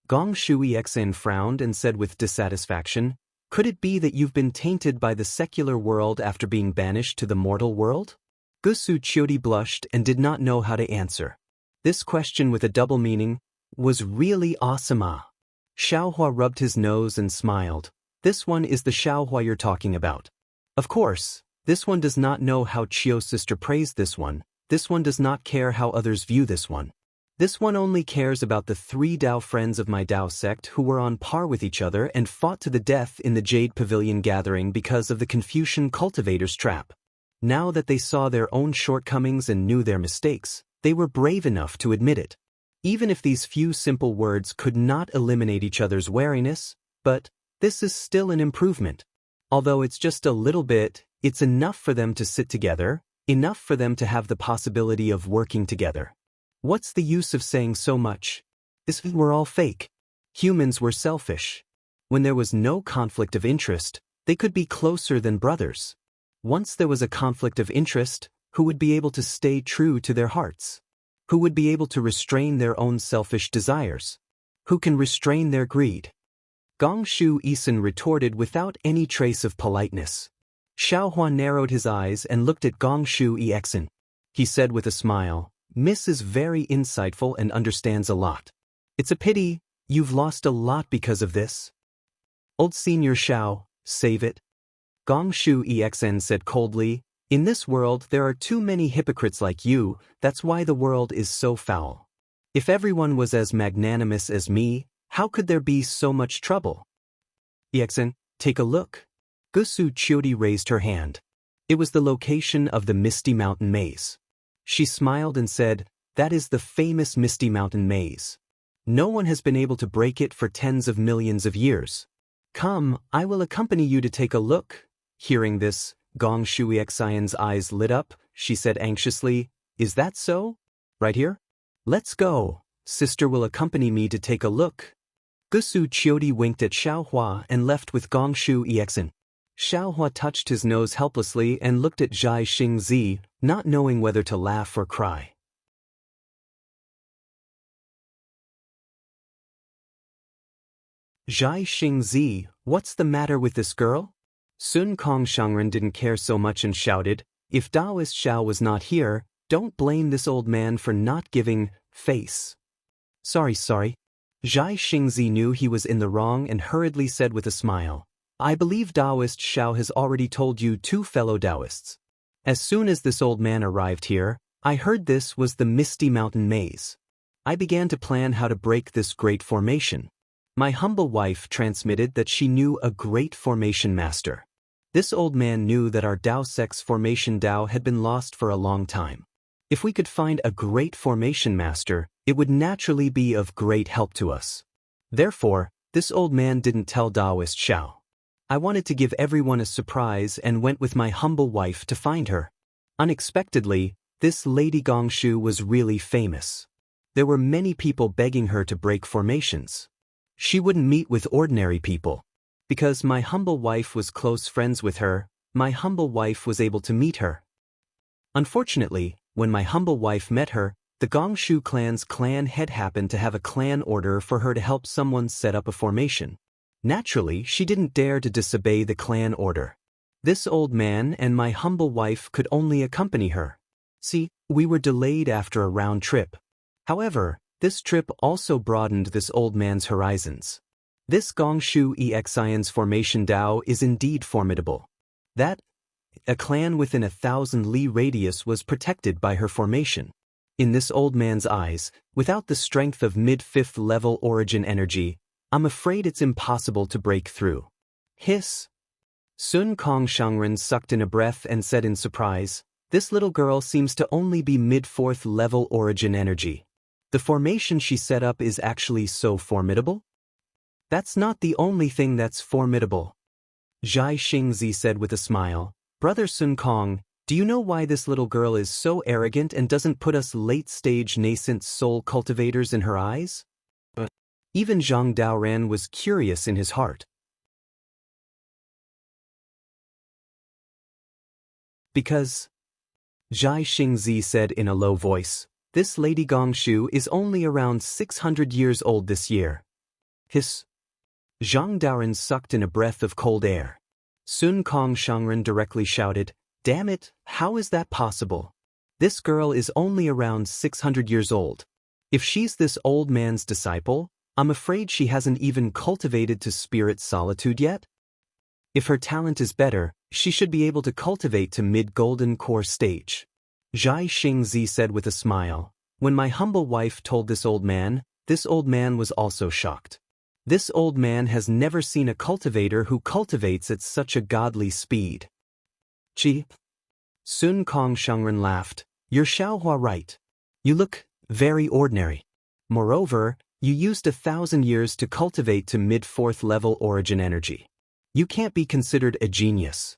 Gongshu Exen frowned and said with dissatisfaction, could it be that you've been tainted by the secular world after being banished to the mortal world? Gusu Chiodi blushed and did not know how to answer. This question with a double meaning was really awesome. Xiaohua rubbed his nose and smiled. This one is the Xiaohua you're talking about. Of course, this one does not know how Chio's sister praised this one. This one does not care how others view this one. This one only cares about the 3 Dao friends of my Dao sect who were on par with each other and fought to the death in the Jade Pavilion gathering because of the Confucian cultivator's trap. Now that they saw their own shortcomings and knew their mistakes, they were brave enough to admit it. Even if these few simple words could not eliminate each other's wariness, but this is still an improvement. Although it's just a little bit, it's enough for them to sit together, enough for them to have the possibility of working together. What's the use of saying so much? This were all fake. Humans were selfish. When there was no conflict of interest, they could be closer than brothers. Once there was a conflict of interest, who would be able to stay true to their hearts? Who would be able to restrain their own selfish desires? Who can restrain their greed? Gongshu Isen retorted without any trace of politeness. Xiaohua narrowed his eyes and looked at Gongshu Exen. He said with a smile, Miss is very insightful and understands a lot. It's a pity, you've lost a lot because of this. Old Senior Xiao, save it. Gongshu Exen said coldly, in this world there are too many hypocrites like you, that's why the world is so foul. If everyone was as magnanimous as me, how could there be so much trouble? Exen, take a look. Gusu Chiodi raised her hand. It was the location of the Misty Mountain Maze. She smiled and said, that is the famous Misty Mountain Maze. No one has been able to break it for tens of millions of years. Come, I will accompany you to take a look. Hearing this, Gong Shui Xian's eyes lit up. She said anxiously, is that so? Right here? Let's go. Sister will accompany me to take a look. Gusu Chiodi winked at Xiaohua and left with Gong Shui Exen. Xiaohua touched his nose helplessly and looked at Zhai Xingzi, not knowing whether to laugh or cry. Zhai Xingzi, what's the matter with this girl? Sun Kong Shangren didn't care so much and shouted, if Daoist Xiao was not here, don't blame this old man for not giving face. Sorry. Zhai Xingzi knew he was in the wrong and hurriedly said with a smile, I believe Daoist Xiao has already told you 2 fellow Daoists. As soon as this old man arrived here, I heard this was the Misty Mountain Maze. I began to plan how to break this great formation. My humble wife transmitted that she knew a great formation master. This old man knew that our Dao sect's formation Dao had been lost for a long time. If we could find a great formation master, it would naturally be of great help to us. Therefore, this old man didn't tell Daoist Xiao. I wanted to give everyone a surprise and went with my humble wife to find her. Unexpectedly, this Lady Gongshu was really famous. There were many people begging her to break formations. She wouldn't meet with ordinary people. Because my humble wife was close friends with her, my humble wife was able to meet her. Unfortunately, when my humble wife met her, the Gongshu clan's clan head happened to have a clan order for her to help someone set up a formation. Naturally, she didn't dare to disobey the clan order. This old man and my humble wife could only accompany her. See, We were delayed after a round trip. However, this trip also broadened this old man's horizons. This Gongshu Xian's formation Dao is indeed formidable. That, a clan within 1,000 li radius was protected by her formation. In this old man's eyes, without the strength of mid-5th level origin energy, I'm afraid it's impossible to break through. Hiss. Sun Kong Shangren sucked in a breath and said in surprise, this little girl seems to only be mid-4th level origin energy. The formation she set up is actually so formidable? That's not the only thing that's formidable. Zhai Xingzi said with a smile, Brother Sun Kong, do you know why this little girl is so arrogant and doesn't put us late-stage nascent soul cultivators in her eyes? Even Zhang Daoran was curious in his heart. Because, Zhai Xingzi said in a low voice, this Lady Gongshu is only around 600 years old this year. Hiss. Zhang Daoran sucked in a breath of cold air. Sun Kong Shangren directly shouted, damn it, how is that possible? This girl is only around 600 years old. If she's this old man's disciple, I'm afraid she hasn't even cultivated to spirit solitude yet. If her talent is better, she should be able to cultivate to mid-golden core stage. Zhai Xingzi said with a smile, when my humble wife told this old man was also shocked. This old man has never seen a cultivator who cultivates at such a godly speed. Chi. Sun Kong Shangren laughed, you're Xiaohua right. You look very ordinary. Moreover, you used 1,000 years to cultivate to mid-4th level origin energy. You can't be considered a genius.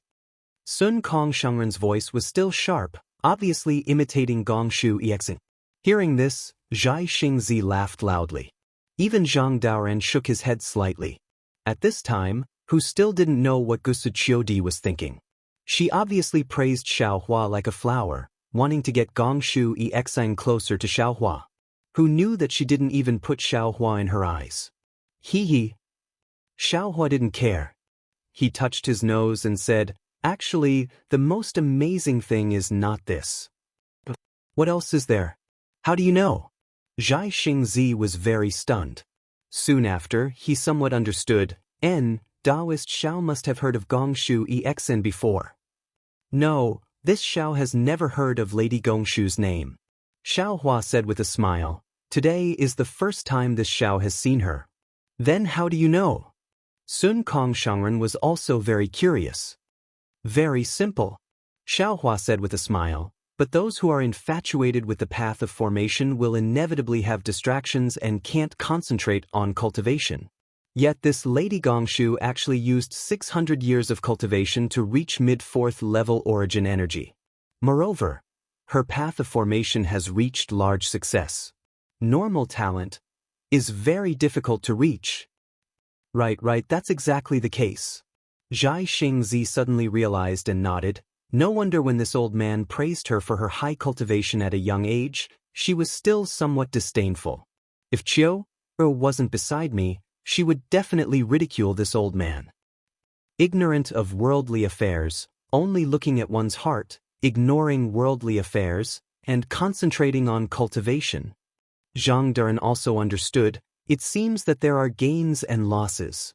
Sun Kong Shangren's voice was still sharp, obviously imitating Gongshu Xian. Hearing this, Zhai Xingzi laughed loudly. Even Zhang Daoran shook his head slightly. At this time, who still didn't know what Gusu Qiudi was thinking. She obviously praised Xiaohua like a flower, wanting to get Gongshu Xian closer to Xiaohua. Who knew that she didn't even put Xiaohua in her eyes. Hee. Xiaohua didn't care. He touched his nose and said, actually, the most amazing thing is not this. What else is there? How do you know? Zhai Xingzi was very stunned. Soon after, he somewhat understood, Daoist Xiao must have heard of Gongshu Xian before. No, this Xiao has never heard of Lady Gongshu's name. Xiaohua said with a smile, today is the first time this Xiao has seen her. Then how do you know? Sun Kong Shangren was also very curious. Very simple. Xiaohua said with a smile, but those who are infatuated with the path of formation will inevitably have distractions and can't concentrate on cultivation. Yet this Lady Gongshu actually used 600 years of cultivation to reach mid-4th level origin energy. Moreover, her path of formation has reached large success. Normal talent is very difficult to reach. Right, that's exactly the case. Zhai Xingzi suddenly realized and nodded. No wonder when this old man praised her for her high cultivation at a young age, she was still somewhat disdainful. If Qiu wasn't beside me, she would definitely ridicule this old man. Ignorant of worldly affairs, only looking at one's heart, ignoring worldly affairs, and concentrating on cultivation. Zhang Daoran also understood, it seems that there are gains and losses.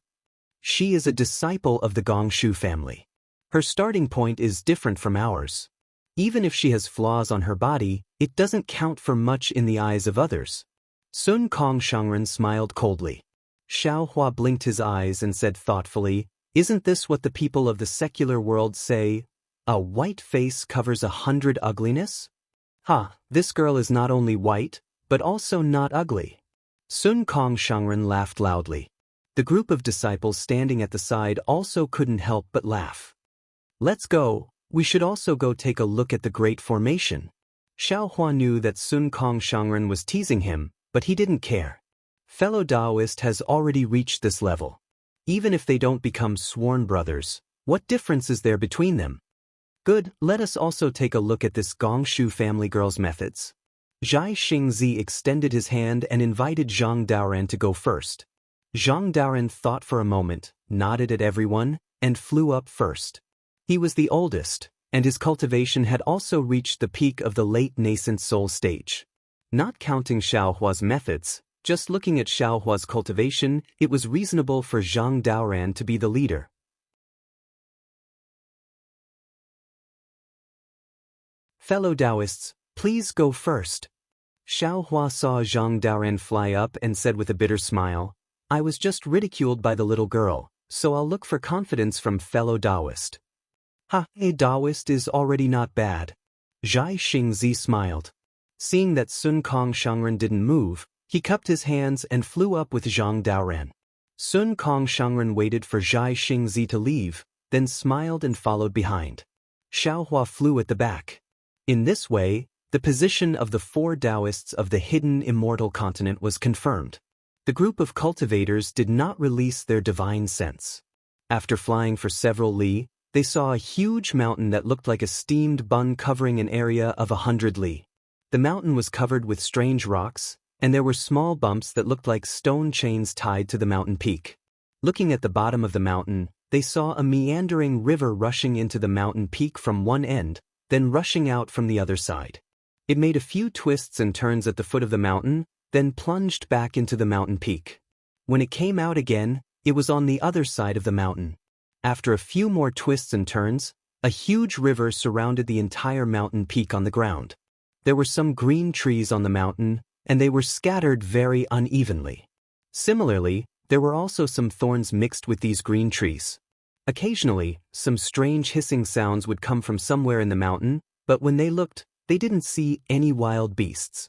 She is a disciple of the Gongshu family. Her starting point is different from ours. Even if she has flaws on her body, it doesn't count for much in the eyes of others. Sun Kong Shangren smiled coldly. Xiaohua blinked his eyes and said thoughtfully, isn't this what the people of the secular world say? A white face covers 100 ugliness? This girl is not only white, but also not ugly. Sun Kong Shangren laughed loudly. The group of disciples standing at the side also couldn't help but laugh. Let's go, we should also go take a look at the Great Formation. Xiaohua knew that Sun Kong Shangren was teasing him, but he didn't care. Fellow Daoist has already reached this level. Even if they don't become sworn brothers, what difference is there between them? Good, let us also take a look at this Gongshu family girl's methods. Zhai Xingzi extended his hand and invited Zhang Daoran to go first. Zhang Daoran thought for a moment, nodded at everyone, and flew up first. He was the oldest, and his cultivation had also reached the peak of the late nascent soul stage. Not counting Xiaohua's methods, just looking at Xiaohua's cultivation, it was reasonable for Zhang Daoran to be the leader. Fellow Daoists, please go first. Xiaohua saw Zhang Daoran fly up and said with a bitter smile, I was just ridiculed by the little girl, so I'll look for confidence from fellow Daoist. Ha, a Daoist is already not bad. Zhai Xingzi smiled. Seeing that Sun Kong Shangren didn't move, he cupped his hands and flew up with Zhang Daoran. Sun Kong Shangren waited for Zhai Xingzi to leave, then smiled and followed behind. Xiaohua flew at the back. In this way, the position of the 4 Daoists of the hidden immortal continent was confirmed. The group of cultivators did not release their divine sense. After flying for several li, they saw a huge mountain that looked like a steamed bun covering an area of 100 li. The mountain was covered with strange rocks, and there were small bumps that looked like stone chains tied to the mountain peak. Looking at the bottom of the mountain, they saw a meandering river rushing into the mountain peak from one end, then rushing out from the other side. It made a few twists and turns at the foot of the mountain, then plunged back into the mountain peak. When it came out again, it was on the other side of the mountain. After a few more twists and turns, a huge river surrounded the entire mountain peak on the ground. There were some green trees on the mountain, and they were scattered very unevenly. Similarly, there were also some thorns mixed with these green trees. Occasionally, some strange hissing sounds would come from somewhere in the mountain, but when they looked, they didn't see any wild beasts.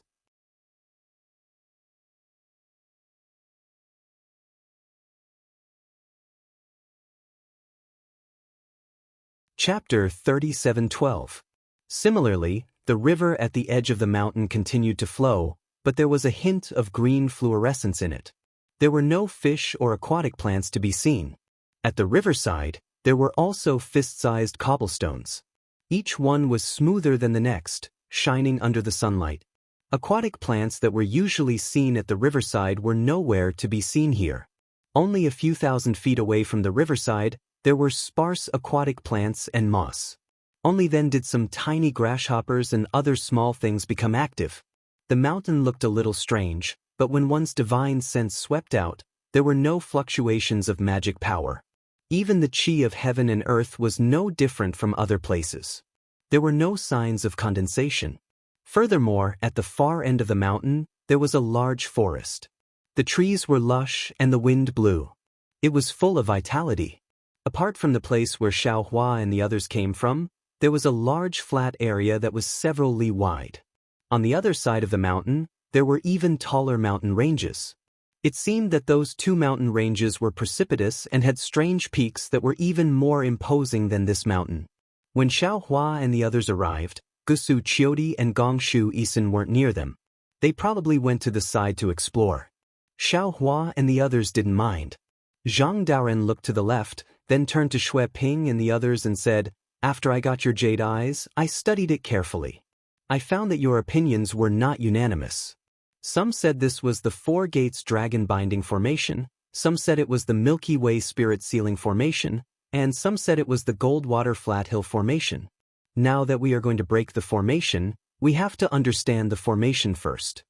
Chapter 37:12. Similarly, the river at the edge of the mountain continued to flow, but there was a hint of green fluorescence in it. There were no fish or aquatic plants to be seen. At the riverside, there were also fist-sized cobblestones. Each one was smoother than the next, shining under the sunlight. Aquatic plants that were usually seen at the riverside were nowhere to be seen here. Only a few thousand feet away from the riverside, there were sparse aquatic plants and moss. Only then did some tiny grasshoppers and other small things become active. The mountain looked a little strange, but when one's divine sense swept out, there were no fluctuations of magic power. Even the chi of heaven and earth was no different from other places. There were no signs of condensation. Furthermore, at the far end of the mountain, there was a large forest. The trees were lush and the wind blew. It was full of vitality. Apart from the place where Xiaohua and the others came from, there was a large flat area that was several li wide. On the other side of the mountain, there were even taller mountain ranges. It seemed that those 2 mountain ranges were precipitous and had strange peaks that were even more imposing than this mountain. When Xiaohua and the others arrived, Gusu Qiudi and Gongshu Isin weren't near them. They probably went to the side to explore. Xiaohua and the others didn't mind. Zhang Daoran looked to the left, then turned to Xue Ping and the others and said, After I got your jade eyes, I studied it carefully. I found that your opinions were not unanimous. Some said this was the 4 Gates Dragon Binding Formation, some said it was the Milky Way Spirit Sealing Formation, and some said it was the Goldwater Flathill Formation. Now that we are going to break the formation, we have to understand the formation first.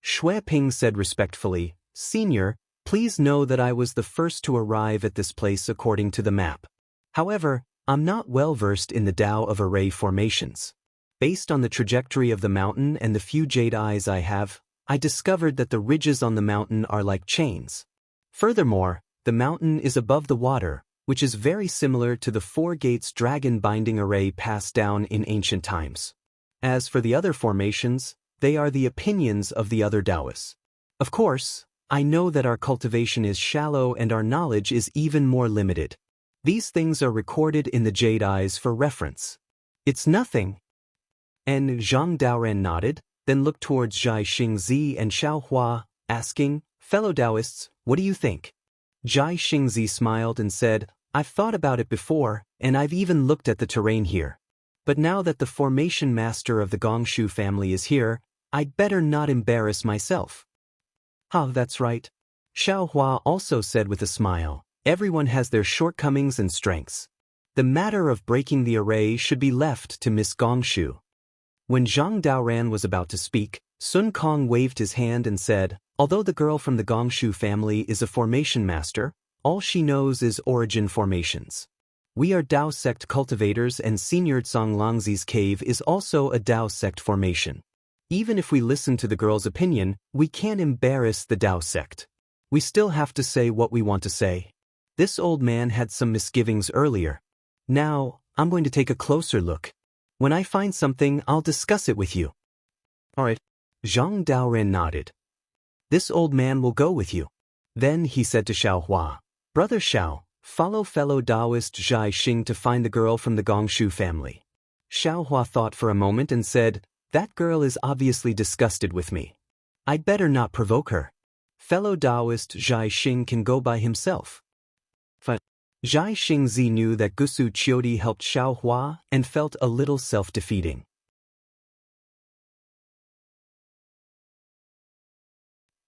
Xue Ping said respectfully, Senior, please know that I was the first to arrive at this place according to the map. However, I'm not well versed in the Tao of array formations. Based on the trajectory of the mountain and the few jade eyes I have, I discovered that the ridges on the mountain are like chains. Furthermore, the mountain is above the water, which is very similar to the 4 Gates Dragon Binding Array passed down in ancient times. As for the other formations, they are the opinions of the other Taoists. Of course, I know that our cultivation is shallow and our knowledge is even more limited. These things are recorded in the jade eyes for reference. It's nothing. And Zhang Daoran nodded, then looked towards Zhai Xingzi and Xiaohua, asking, Fellow Daoists, what do you think? Zhai Xingzi smiled and said, I've thought about it before, and I've even looked at the terrain here. But now that the formation master of the Gongshu family is here, I'd better not embarrass myself. That's right. Xiaohua also said with a smile, everyone has their shortcomings and strengths. The matter of breaking the array should be left to Miss Gongshu. When Zhang Daoran was about to speak, Sun Kong waved his hand and said, although the girl from the Gongshu family is a formation master, all she knows is origin formations. We are Dao sect cultivators, and Senior Tsang Langzi's cave is also a Dao sect formation. Even if we listen to the girl's opinion, we can't embarrass the Dao sect. We still have to say what we want to say. This old man had some misgivings earlier. Now, I'm going to take a closer look. When I find something, I'll discuss it with you. All right. Zhang Daoran nodded. This old man will go with you. Then he said to Xiaohua, Brother Xiao, follow fellow Daoist Zhai Xing to find the girl from the Gongshu family. Xiaohua thought for a moment and said, that girl is obviously disgusted with me. I'd better not provoke her. Fellow Daoist Zhai Xing can go by himself. Zhai Xingzi knew that Gusu Qiudi helped Xiaohua and felt a little self-defeating.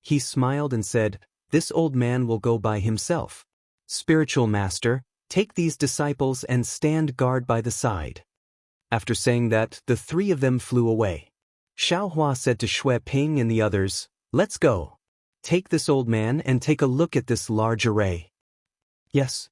He smiled and said, this old man will go by himself. Spiritual master, take these disciples and stand guard by the side. After saying that, the three of them flew away. Xiaohua said to Xue Ping and the others, let's go. Take this old man and take a look at this large array. Yes.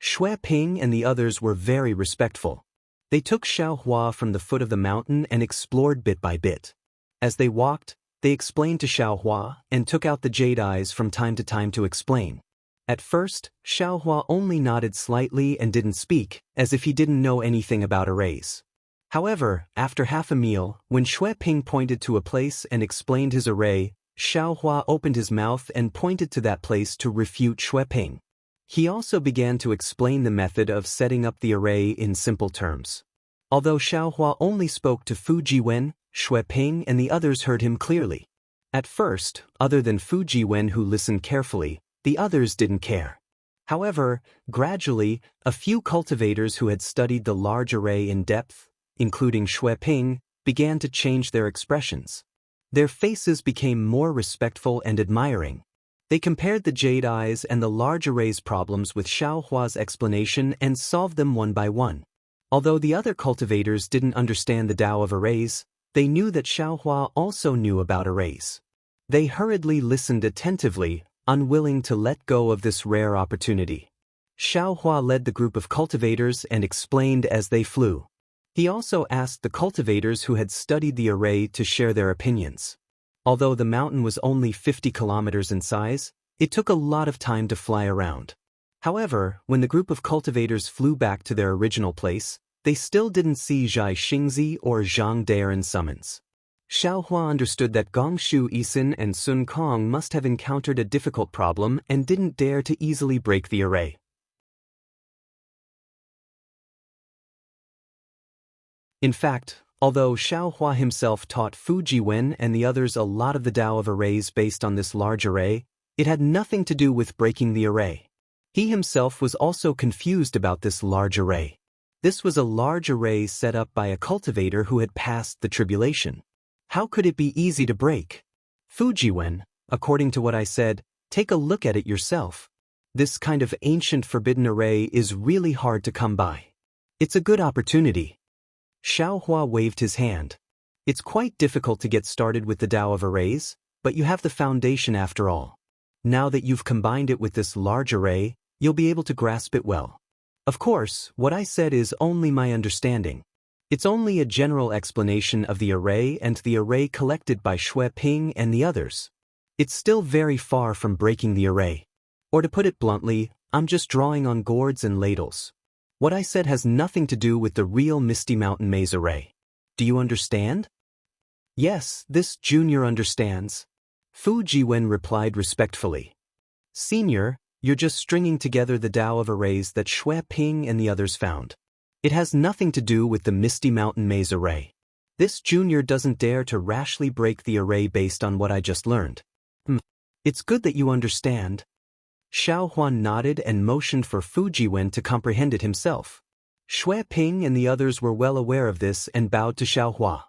Xue Ping and the others were very respectful. They took Xiaohua from the foot of the mountain and explored bit by bit. As they walked, they explained to Xiaohua and took out the jade eyes from time to time to explain. At first, Xiaohua only nodded slightly and didn't speak, as if he didn't know anything about arrays. However, after half a meal, when Xue Ping pointed to a place and explained his array, Xiaohua opened his mouth and pointed to that place to refute Xue Ping. He also began to explain the method of setting up the array in simple terms. Although Xiaohua only spoke to Fu Jiwen, Xue Ping and the others heard him clearly. At first, other than Fu Jiwen who listened carefully, the others didn't care. However, gradually, a few cultivators who had studied the large array in depth, including Xue Ping, began to change their expressions. Their faces became more respectful and admiring. They compared the jade eyes and the large array's problems with Xiaohua's explanation and solved them one by one. Although the other cultivators didn't understand the Tao of arrays, they knew that Xiaohua also knew about arrays. They hurriedly listened attentively, unwilling to let go of this rare opportunity. Xiaohua led the group of cultivators and explained as they flew. He also asked the cultivators who had studied the array to share their opinions. Although the mountain was only 50 kilometers in size, it took a lot of time to fly around. However, when the group of cultivators flew back to their original place, they still didn't see Zhai Xingzi or Zhang Daoran's summons. Xiaohua understood that Gongshu Isin and Sun Kong must have encountered a difficult problem and didn't dare to easily break the array. In fact, although Xiaohua himself taught Fu Jiwen and the others a lot of the Tao of arrays based on this large array, it had nothing to do with breaking the array. He himself was also confused about this large array. This was a large array set up by a cultivator who had passed the tribulation. How could it be easy to break? Fu Jiwen, according to what I said, take a look at it yourself. This kind of ancient forbidden array is really hard to come by. It's a good opportunity. Xiaohua waved his hand. It's quite difficult to get started with the Tao of arrays, but you have the foundation after all. Now that you've combined it with this large array, you'll be able to grasp it well. Of course, what I said is only my understanding. It's only a general explanation of the array and the array collected by Xue Ping and the others. It's still very far from breaking the array. Or to put it bluntly, I'm just drawing on gourds and ladles. What I said has nothing to do with the real Misty Mountain Maze array. Do you understand? Yes, this junior understands. Fu Jiwen replied respectfully. Senior, you're just stringing together the Tao of arrays that Xue Ping and the others found. It has nothing to do with the Misty Mountain Maze array. This junior doesn't dare to rashly break the array based on what I just learned. It's good that you understand. Xiaohua nodded and motioned for Fu Jiwen to comprehend it himself. Xue Ping and the others were well aware of this and bowed to Xiaohua.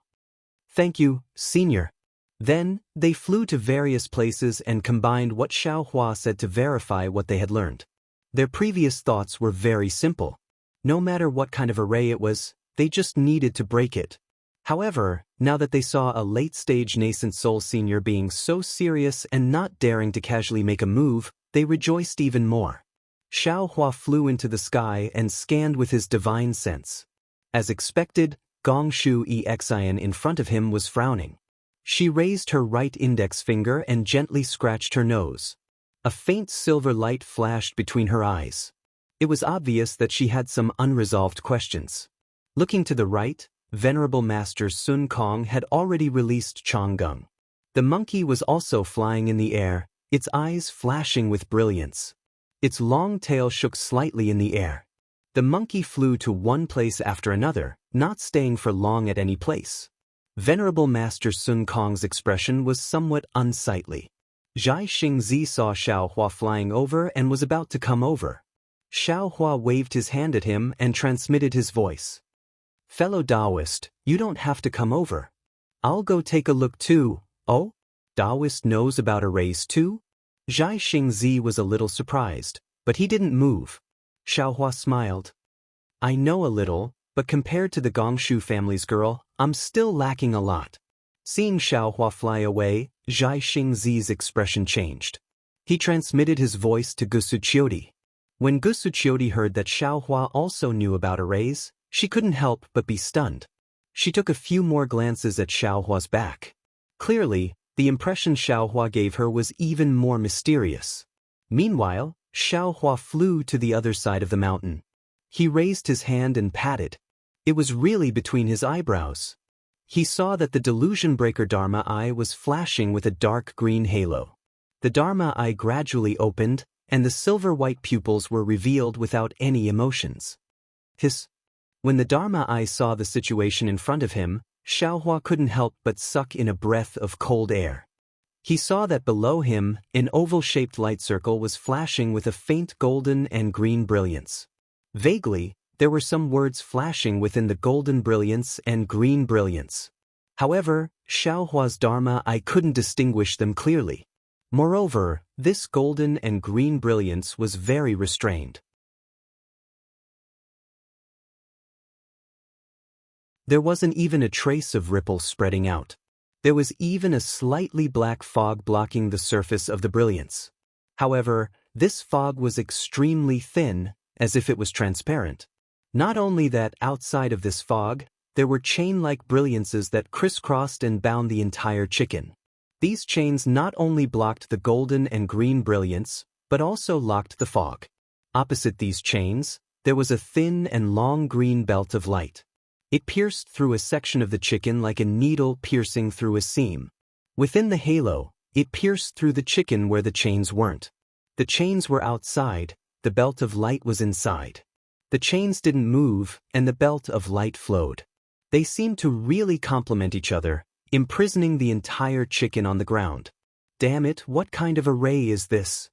Thank you, senior. Then, they flew to various places and combined what Xiaohua said to verify what they had learned. Their previous thoughts were very simple. No matter what kind of array it was, they just needed to break it. However, now that they saw a late-stage nascent soul senior being so serious and not daring to casually make a move, they rejoiced even more. Xiaohua flew into the sky and scanned with his divine sense. As expected, Gongshu E Xian in front of him was frowning. She raised her right index finger and gently scratched her nose. A faint silver light flashed between her eyes. It was obvious that she had some unresolved questions. Looking to the right, Venerable Master Sun Kong had already released Chang'eng. The monkey was also flying in the air, its eyes flashing with brilliance. Its long tail shook slightly in the air. The monkey flew to one place after another, not staying for long at any place. Venerable Master Sun Kong's expression was somewhat unsightly. Zhai Xingzi saw Xiaohua flying over and was about to come over. Xiaohua waved his hand at him and transmitted his voice. "Fellow Daoist, you don't have to come over. I'll go take a look too." "Oh? Daoist knows about arrays too?" Zhai Xingzi was a little surprised, but he didn't move. Xiaohua smiled. "I know a little, but compared to the Gongshu family's girl, I'm still lacking a lot." Seeing Xiaohua fly away, Zhai Xingzi's expression changed. He transmitted his voice to Gusuqioti. When Gusuqioti heard that Xiaohua also knew about arrays, she couldn't help but be stunned. She took a few more glances at Xiaohua's back. Clearly, the impression Xiaohua gave her was even more mysterious. Meanwhile, Xiaohua flew to the other side of the mountain. He raised his hand and patted. It was really between his eyebrows. He saw that the delusion breaker Dharma eye was flashing with a dark green halo. The Dharma eye gradually opened, and the silver-white pupils were revealed without any emotions. Hiss. When the Dharma eye saw the situation in front of him, Xiaohua couldn't help but suck in a breath of cold air. He saw that below him, an oval-shaped light circle was flashing with a faint golden and green brilliance. Vaguely, there were some words flashing within the golden brilliance and green brilliance. However, Xiaohua's Dharma eye couldn't distinguish them clearly. Moreover, this golden and green brilliance was very restrained. There wasn't even a trace of ripple spreading out. There was even a slightly black fog blocking the surface of the brilliance. However, this fog was extremely thin, as if it was transparent. Not only that, outside of this fog, there were chain-like brilliances that crisscrossed and bound the entire chicken. These chains not only blocked the golden and green brilliance, but also locked the fog. Opposite these chains, there was a thin and long green belt of light. It pierced through a section of the chicken like a needle piercing through a seam. Within the halo, it pierced through the chicken where the chains weren't. The chains were outside, the belt of light was inside. The chains didn't move, and the belt of light flowed. They seemed to really complement each other, imprisoning the entire chicken on the ground. Damn it, what kind of array is this?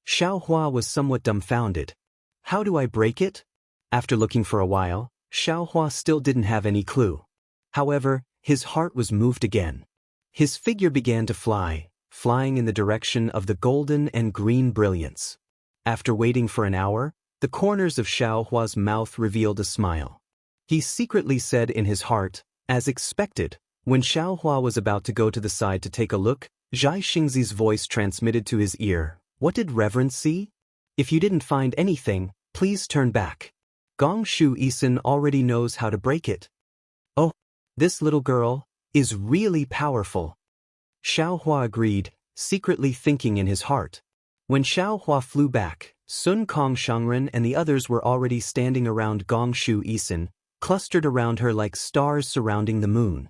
Xiaohua was somewhat dumbfounded. How do I break it? After looking for a while, Xiaohua still didn't have any clue. However, his heart was moved again. His figure began to fly, flying in the direction of the golden and green brilliance. After waiting for an hour, the corners of Xiaohua's mouth revealed a smile. He secretly said in his heart, as expected. When Xiaohua was about to go to the side to take a look, Zhai Xingzi's voice transmitted to his ear. What did Reverend see? If you didn't find anything, please turn back. Gongshu Isin already knows how to break it. Oh, this little girl is really powerful. Xiaohua agreed, secretly thinking in his heart. When Xiaohua flew back, Sun Kong Shangren and the others were already standing around Gongshu Isin, clustered around her like stars surrounding the moon.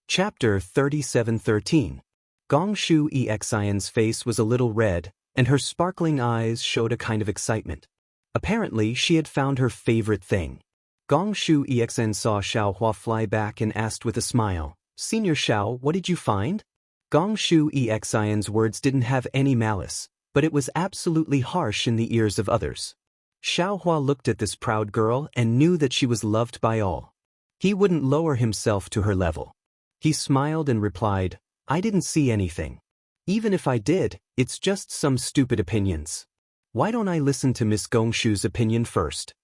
Chapter 37:13. Gongshu Xian's face was a little red, and her sparkling eyes showed a kind of excitement. Apparently, she had found her favorite thing. Gongshu Xian saw Xiaohua fly back and asked with a smile, "Senior Xiao, what did you find?" Gongshu Xian's words didn't have any malice, but it was absolutely harsh in the ears of others. Xiaohua looked at this proud girl and knew that she was loved by all. He wouldn't lower himself to her level. He smiled and replied, I didn't see anything. Even if I did, it's just some stupid opinions. Why don't I listen to Miss Gongshu's opinion first?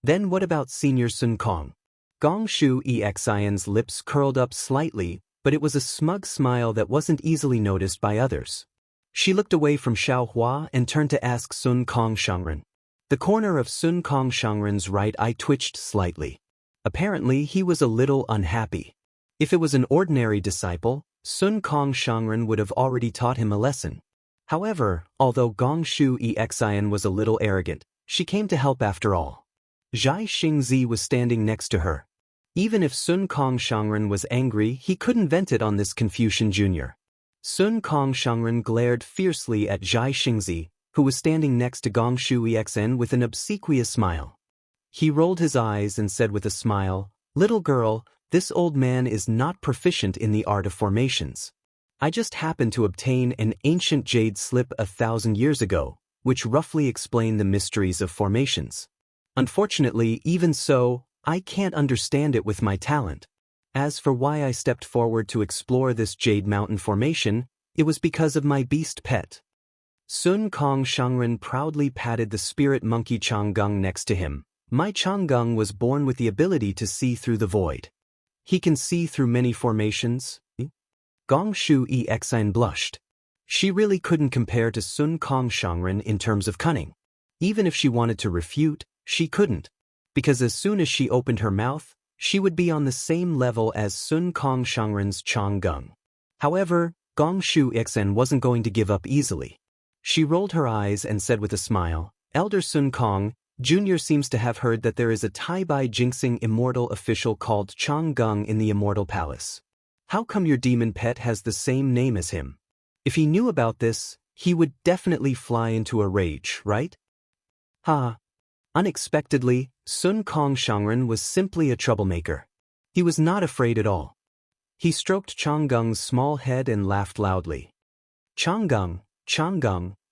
Then what about Senior Sun Kong? Gongshu Xian's lips curled up slightly, but it was a smug smile that wasn't easily noticed by others. She looked away from Xiaohua and turned to ask Sun Kong Shangren. The corner of Sun Kong Shangren's right eye twitched slightly. Apparently he was a little unhappy. If it was an ordinary disciple, Sun Kong Shangren would have already taught him a lesson. However, although Gongshu Xian was a little arrogant, she came to help after all. Zhai Xingzi was standing next to her. Even if Sun Kong Shangren was angry, he couldn't vent it on this Confucian junior. Sun Kong Shangren glared fiercely at Zhai Xingzi, who was standing next to Gongshu Xian with an obsequious smile. He rolled his eyes and said with a smile, Little girl, this old man is not proficient in the art of formations. I just happened to obtain an ancient jade slip 1,000 years ago, which roughly explained the mysteries of formations. Unfortunately, even so, I can't understand it with my talent. As for why I stepped forward to explore this Jade Mountain formation, it was because of my beast pet. Sun Kong Shangren proudly patted the spirit monkey Changgung next to him. My Changgung was born with the ability to see through the void. He can see through many formations. Gongshu Xian blushed. She really couldn't compare to Sun Kong Shangren in terms of cunning. Even if she wanted to refute, she couldn't. Because as soon as she opened her mouth, she would be on the same level as Sun Kong Shangren's Changgung. However, Gongshu Xian wasn't going to give up easily. She rolled her eyes and said with a smile, Elder Sun Kong, Jr. seems to have heard that there is a Tai-Bai Jinxing immortal official called Changgung in the Immortal Palace. How come your demon pet has the same name as him? If he knew about this, he would definitely fly into a rage, right? Unexpectedly, Sun Kong Shangren was simply a troublemaker. He was not afraid at all. He stroked Changgung's small head and laughed loudly. Changgung,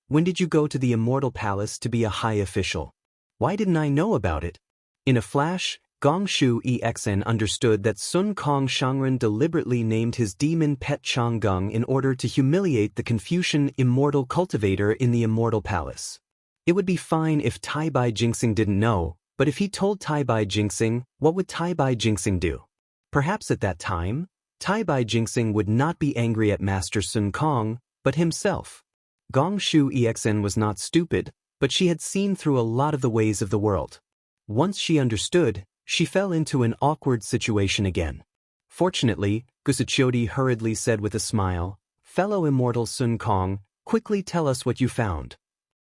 when did you go to the Immortal Palace to be a high official? Why didn't I know about it? In a flash, Gongshu Xian understood that Sun Kong Shangren deliberately named his demon pet Changgung in order to humiliate the Confucian immortal cultivator in the Immortal Palace. It would be fine if Tai-Bai Jinxing didn't know, but if he told Tai-Bai Jinxing, what would Tai-Bai Jinxing do? Perhaps at that time, Tai-Bai Jinxing would not be angry at Master Sun Kong, but himself. Gongshu Xian was not stupid, but she had seen through a lot of the ways of the world. Once she understood, she fell into an awkward situation again. Fortunately, Gusichodi hurriedly said with a smile, Fellow immortal Sun Kong, quickly tell us what you found.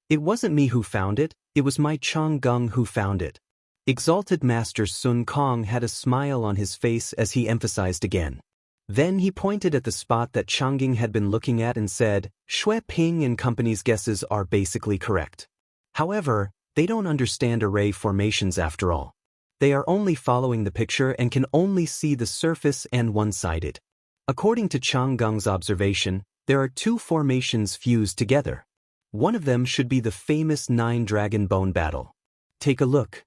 It wasn't me who found it, it was my Changgung who found it. Exalted Master Sun Kong had a smile on his face as he emphasized again. Then he pointed at the spot that Changging had been looking at and said, Xue Ping and company's guesses are basically correct. However, they don't understand array formations after all. They are only following the picture and can only see the surface and one-sided. According to Changgung's observation, there are two formations fused together. One of them should be the famous 9-dragon bone battle. Take a look.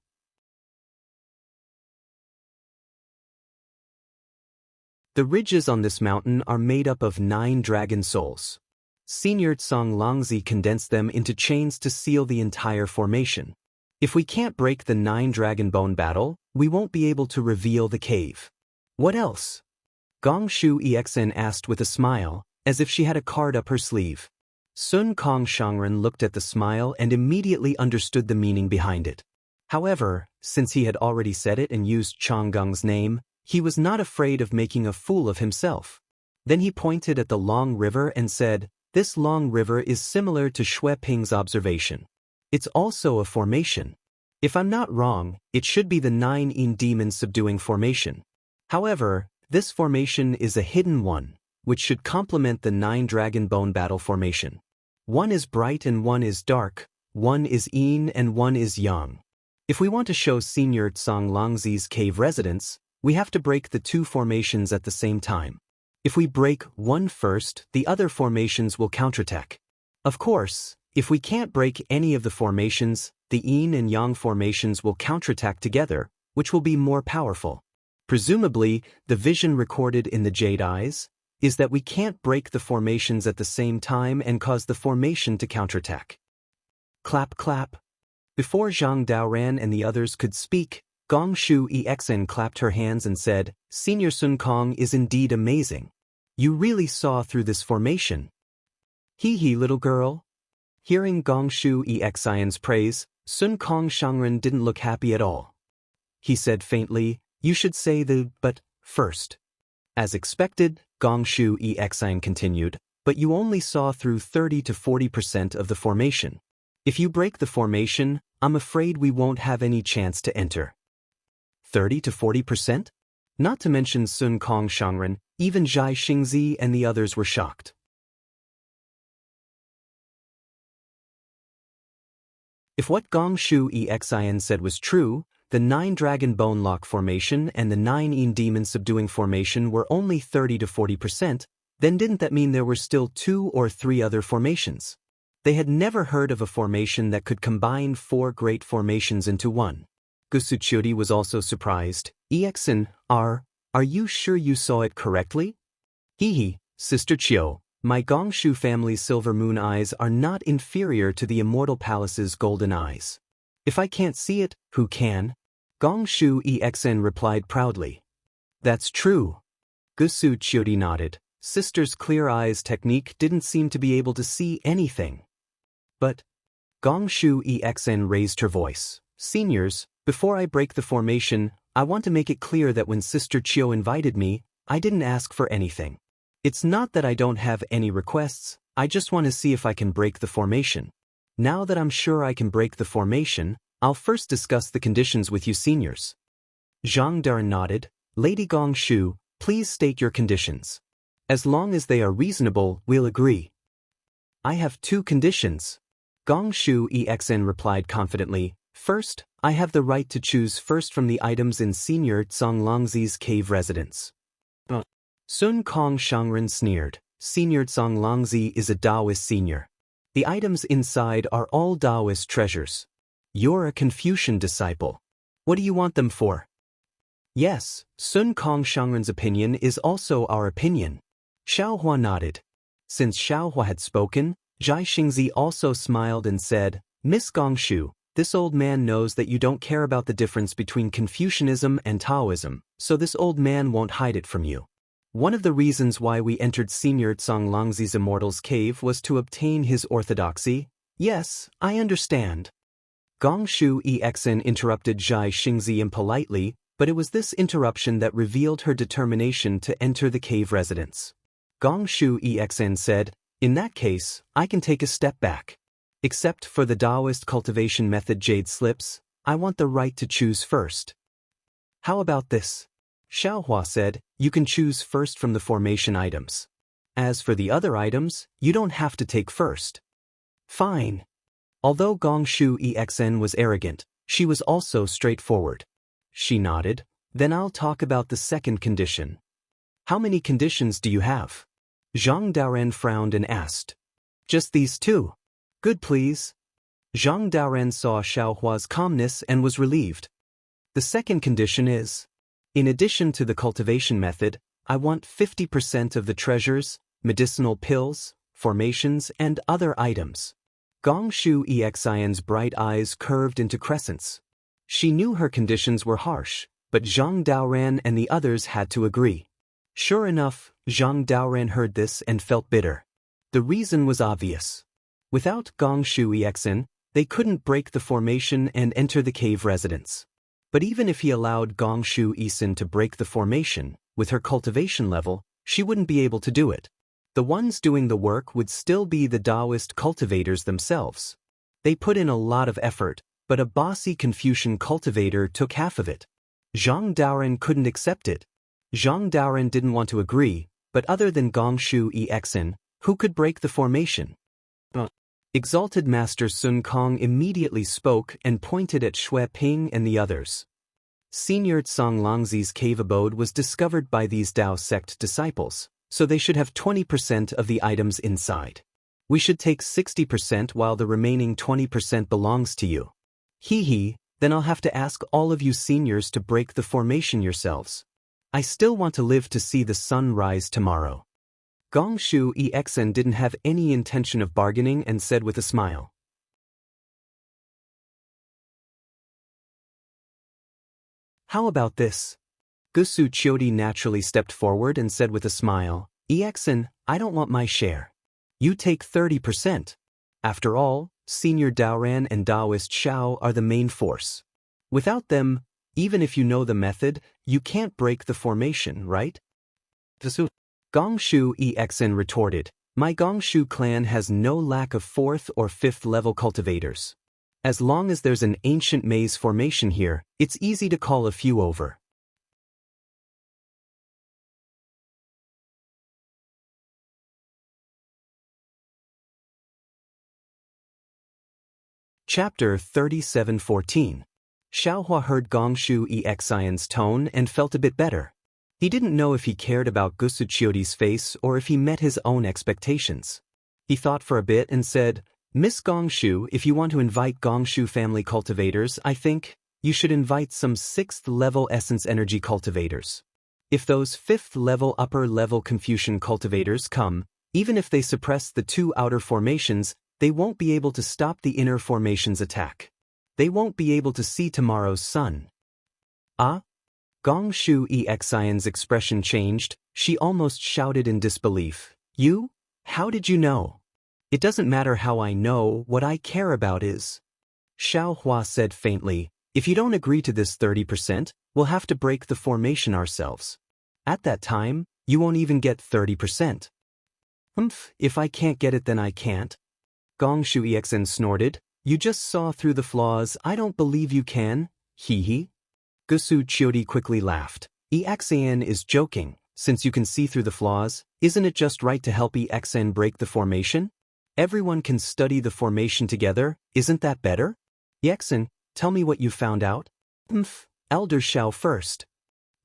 The ridges on this mountain are made up of 9 dragon souls. Senior Tsang Longzi condensed them into chains to seal the entire formation. If we can't break the 9-dragon bone battle, we won't be able to reveal the cave. What else? Gongshu Xian asked with a smile, as if she had a card up her sleeve. Sun Kong Shangren looked at the smile and immediately understood the meaning behind it. However, since he had already said it and used Changgung's name, he was not afraid of making a fool of himself. Then he pointed at the Long River and said, This Long River is similar to Xue Ping's observation. It's also a formation. If I'm not wrong, it should be the 9 demon subduing formation. However, this formation is a hidden one, which should complement the 9-dragon bone battle formation. One is bright and one is dark, one is yin and one is yang. If we want to show Senior Tsang Longzi's cave residence, we have to break the 2 formations at the same time. If we break one first, the other formations will counterattack. Of course, if we can't break any of the formations, the yin and yang formations will counterattack together, which will be more powerful. Presumably, the vision recorded in the jade eyes is that we can't break the formations at the same time and cause the formation to counterattack. Clap clap. Before Zhang Daoran and the others could speak, Gong Shu Exn clapped her hands and said, "Senior Sun Kong is indeed amazing. You really saw through this formation." Hee hee, little girl. Hearing Gong Shu Exn's praise, Sun Kong Shangren didn't look happy at all. He said faintly, "You should say the but first." As expected, Gong Shu Exn continued, "But you only saw through 30 to 40% of the formation. If you break the formation, I'm afraid we won't have any chance to enter." 30 to 40%? Not to mention Sun Kong Shangren, even Zhai Xingzi and the others were shocked. If what Gong Shu Exin said was true, the 9 Dragon Bone Lock formation and the 9 Yin Demon Subduing formation were only 30 to 40%, then didn't that mean there were still 2 or 3 other formations? They had never heard of a formation that could combine 4 great formations into one. Gusuchuri was also surprised. "Exin, are you sure you saw it correctly?" "Hee hee, Sister Chiu. My Gongshu family's silver moon eyes are not inferior to the Immortal Palace's golden eyes. If I can't see it, who can?" Gongshu Exn replied proudly. "That's true." Gusu Chiodi nodded. Sister's clear eyes technique didn't seem to be able to see anything. "But," Gongshu Exn raised her voice, "Seniors, before I break the formation, I want to make it clear that when Sister Chiu invited me, I didn't ask for anything. It's not that I don't have any requests, I just want to see if I can break the formation. Now that I'm sure I can break the formation, I'll first discuss the conditions with you seniors." Zhang Daran nodded. "Lady Gong Shu, please state your conditions. As long as they are reasonable, we'll agree." "I have 2 conditions." Gong Shu Exn replied confidently. "First, I have the right to choose first from the items in Senior Zonglongzi's cave residence." Sun Kong Shangren sneered. "Senior Zonglongzi is a Daoist senior. The items inside are all Daoist treasures. You're a Confucian disciple. What do you want them for?" "Yes, Sun Kong Shangren's opinion is also our opinion." Xiaohua nodded. Since Xiaohua had spoken, Zhai Xingzi also smiled and said, "Miss Gongshu, this old man knows that you don't care about the difference between Confucianism and Taoism, so this old man won't hide it from you. One of the reasons why we entered Senior Zonglongzi's Immortal's cave was to obtain his orthodoxy." "Yes, I understand." Gongshu Exn interrupted Zhai Xingzi impolitely, but it was this interruption that revealed her determination to enter the cave residence. Gongshu Exn said, "In that case, I can take a step back. Except for the Daoist cultivation method jade slips, I want the right to choose first." "How about this?" Xiaohua said, "You can choose first from the formation items. As for the other items, you don't have to take first." "Fine." Although Gongshu Exn was arrogant, she was also straightforward. She nodded. "Then I'll talk about the second condition." "How many conditions do you have?" Zhang Daoran frowned and asked. "Just these 2. "Good please." Zhang Daoran saw Xiaohua's calmness and was relieved. "The second condition is, in addition to the cultivation method, I want 50% of the treasures, medicinal pills, formations, and other items." Gongshu Exin's bright eyes curved into crescents. She knew her conditions were harsh, but Zhang Daoran and the others had to agree. Sure enough, Zhang Daoran heard this and felt bitter. The reason was obvious. Without Gongshu Exin, they couldn't break the formation and enter the cave residence. But even if he allowed Gongshu Exin to break the formation, with her cultivation level, she wouldn't be able to do it. The ones doing the work would still be the Daoist cultivators themselves. They put in a lot of effort, but a bossy Confucian cultivator took half of it. Zhang Daoran couldn't accept it. Zhang Daoran didn't want to agree, but other than Gongshu Exin, who could break the formation? Exalted Master Sun Kong immediately spoke and pointed at Xue Ping and the others. Senior Zonglongzi's cave abode was discovered by these Dao sect disciples, so they should have 20% of the items inside. We should take 60% while the remaining 20% belongs to you. Hee hee, then I'll have to ask all of you seniors to break the formation yourselves. I still want to live to see the sun rise tomorrow. Gongshu Exen didn't have any intention of bargaining and said with a smile. How about this? Gusu Chiodi naturally stepped forward and said with a smile, Exen, I don't want my share. You take 30%. After all, Senior Daoran and Daoist Xiao are the main force. Without them, even if you know the method, you can't break the formation, right? Gongshu Exen retorted, my Gongshu clan has no lack of 4th or 5th level cultivators. As long as there's an ancient maze formation here, it's easy to call a few over. Chapter 37:14. Xiaohua heard Gongshu Exion's tone and felt a bit better. He didn't know if he cared about Gusuchiodi's face or if he met his own expectations. He thought for a bit and said, Miss Gongshu, if you want to invite Gongshu family cultivators, I think you should invite some 6th level essence energy cultivators. If those 5th level upper level Confucian cultivators come, even if they suppress the 2 outer formations, they won't be able to stop the inner formation's attack. They won't be able to see tomorrow's sun. Ah? Gongshu Exion's expression changed. She almost shouted in disbelief. You? How did you know? It doesn't matter how I know, what I care about is. Xiaohua said faintly, if you don't agree to this 30%, we'll have to break the formation ourselves. At that time, you won't even get 30%. If I can't get it then I can't. Gongshu Exen snorted, you just saw through the flaws, I don't believe you can, hee. Gusu Chiodi quickly laughed. Exen is joking, since you can see through the flaws, isn't it just right to help Exen break the formation? Everyone can study the formation together, isn't that better? Exen, tell me what you found out. Elder Xiao first.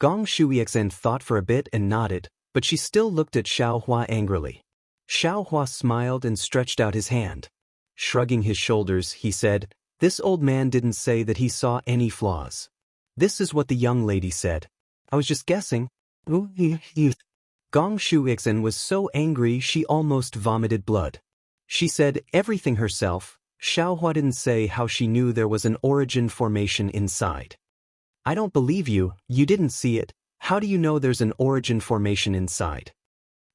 Gongshu Exen thought for a bit and nodded, but she still looked at Xiaohua angrily. Xiaohua smiled and stretched out his hand. Shrugging his shoulders, he said, this old man didn't say that he saw any flaws. This is what the young lady said. I was just guessing. Gongshu Exen was so angry she almost vomited blood. She said everything herself. Xiaohua didn't say how she knew there was an origin formation inside. I don't believe you, you didn't see it. How do you know there's an origin formation inside?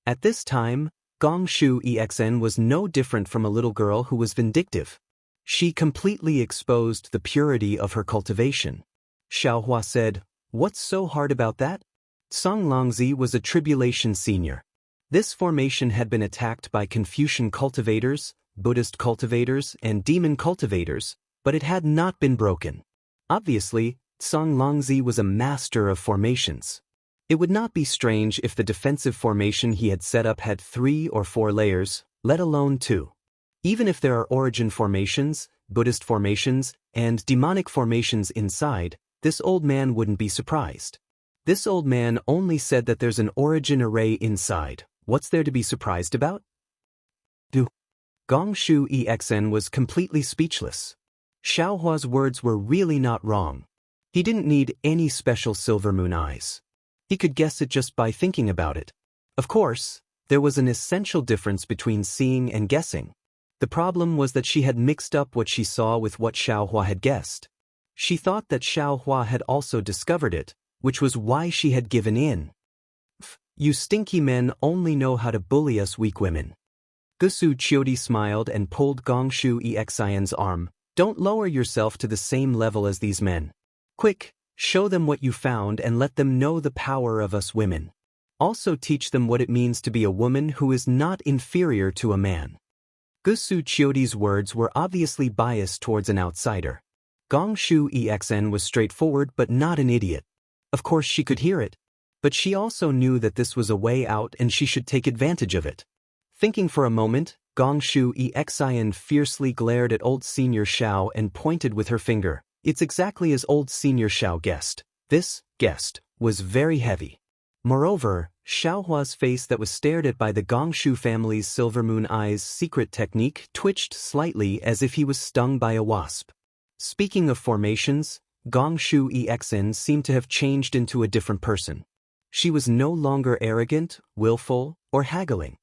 At this time, Gongshu Exen was no different from a little girl who was vindictive. She completely exposed the purity of her cultivation. Xiaohua said, what's so hard about that? Song Longzi was a tribulation senior. This formation had been attacked by Confucian cultivators, Buddhist cultivators, and demon cultivators, but it had not been broken. Obviously, Song Longzi was a master of formations. It would not be strange if the defensive formation he had set up had 3 or 4 layers, let alone 2. Even if there are origin formations, Buddhist formations, and demonic formations inside, this old man wouldn't be surprised. This old man only said that there's an origin array inside. What's there to be surprised about? Gongshu Exen was completely speechless. Xiaohua's words were really not wrong. He didn't need any special silver moon eyes. He could guess it just by thinking about it. Of course, there was an essential difference between seeing and guessing. The problem was that she had mixed up what she saw with what Xiaohua had guessed. She thought that Xiaohua had also discovered it, which was why she had given in. You stinky men only know how to bully us weak women. Gusu Chiodi smiled and pulled Gongshu Exion's arm. Don't lower yourself to the same level as these men. Quick, show them what you found and let them know the power of us women. Also teach them what it means to be a woman who is not inferior to a man. Gusu Chiodi's words were obviously biased towards an outsider. Gongshu Exen was straightforward but not an idiot. Of course she could hear it. But she also knew that this was a way out and she should take advantage of it. Thinking for a moment, Gongshu Exion fiercely glared at old Senior Xiao and pointed with her finger. It's exactly as old Senior Xiao guessed. This, guessed, was very heavy. Moreover, Xiaohua's face that was stared at by the Gongshu family's Silver Moon Eyes secret technique twitched slightly as if he was stung by a wasp. Speaking of formations, Gongshu Exen seemed to have changed into a different person. She was no longer arrogant, willful, or haggling.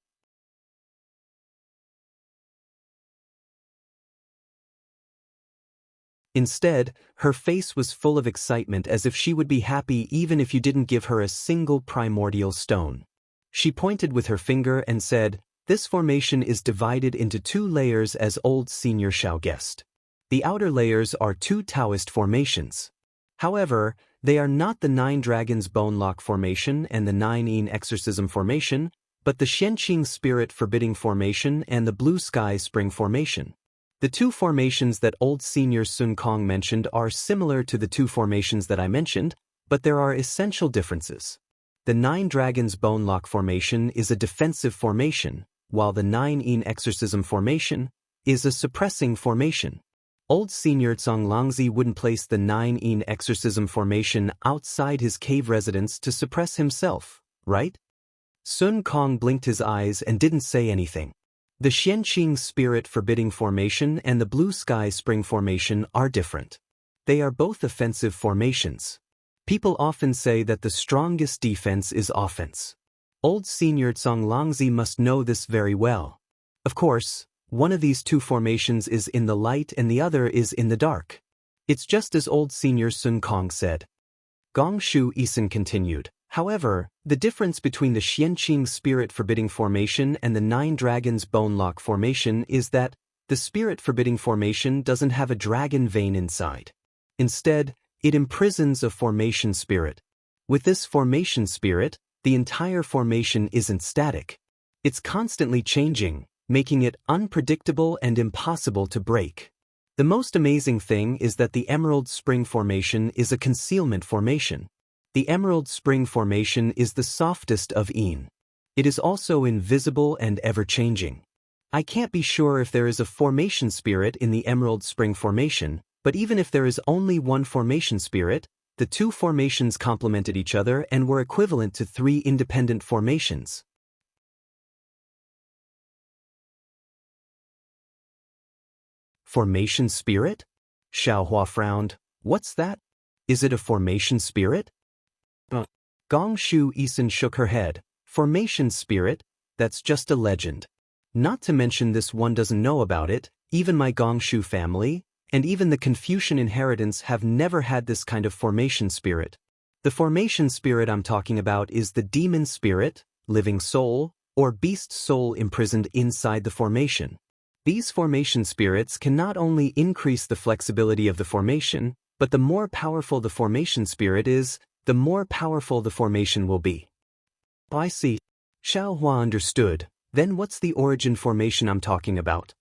Instead, her face was full of excitement, as if she would be happy even if you didn't give her a single primordial stone. She pointed with her finger and said, "This formation is divided into 2 layers, as old senior Xiao guessed. The outer layers are 2 Daoist formations. However, they are not the 9 Dragons Bone Lock formation and the 9 Yin Exorcism formation, but the Xianxia Spirit Forbidding formation and the Blue Sky Spring formation. The 2 formations that old senior Sun Kong mentioned are similar to the 2 formations that I mentioned, but there are essential differences. The 9 Dragons Bone Lock formation is a defensive formation, while the 9 Yin Exorcism formation is a suppressing formation. Old senior Longlangzi wouldn't place the 9 Yin Exorcism formation outside his cave residence to suppress himself, right?" Sun Kong blinked his eyes and didn't say anything. The Xianxia Spirit Forbidding formation and the Blue Sky Spring formation are different. They are both offensive formations. People often say that the strongest defense is offense. Old senior Longlangzi must know this very well. Of course, one of these 2 formations is in the light and the other is in the dark. It's just as old senior Sun Kong said. Gongshu Isin continued. However, the difference between the Xianxia Spirit Forbidding formation and the 9 Dragons Bone Lock formation is that the Spirit Forbidding formation doesn't have a dragon vein inside. Instead, it imprisons a formation spirit. With this formation spirit, the entire formation isn't static. It's constantly changing, making it unpredictable and impossible to break. The most amazing thing is that the Emerald Spring formation is a concealment formation. The Emerald Spring formation is the softest of Yin. It is also invisible and ever-changing. I can't be sure if there is a formation spirit in the Emerald Spring formation, but even if there is only one formation spirit, the 2 formations complemented each other and were equivalent to 3 independent formations. Formation spirit? Xiaohua frowned. What's that? Is it a formation spirit? Gongshu Isin shook her head. Formation spirit? That's just a legend. Not to mention this one doesn't know about it, even my Gongshu family, and even the Confucian inheritance have never had this kind of formation spirit. The formation spirit I'm talking about is the demon spirit, living soul, or beast soul imprisoned inside the formation. These formation spirits can not only increase the flexibility of the formation, but the more powerful the formation spirit is, the more powerful the formation will be. I see. Xiaohua understood. Then what's the origin formation I'm talking about?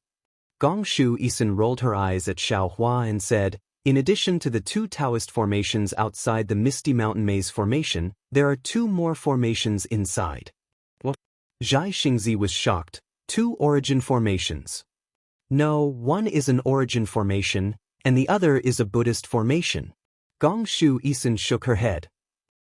Gongshu Isin rolled her eyes at Xiaohua and said, in addition to the 2 Daoist formations outside the Misty Mountain Maze formation, there are 2 more formations inside. What? Zhai Xingzi was shocked. 2 origin formations. No, one is an origin formation, and the other is a Buddhist formation. Gongshu Isin shook her head.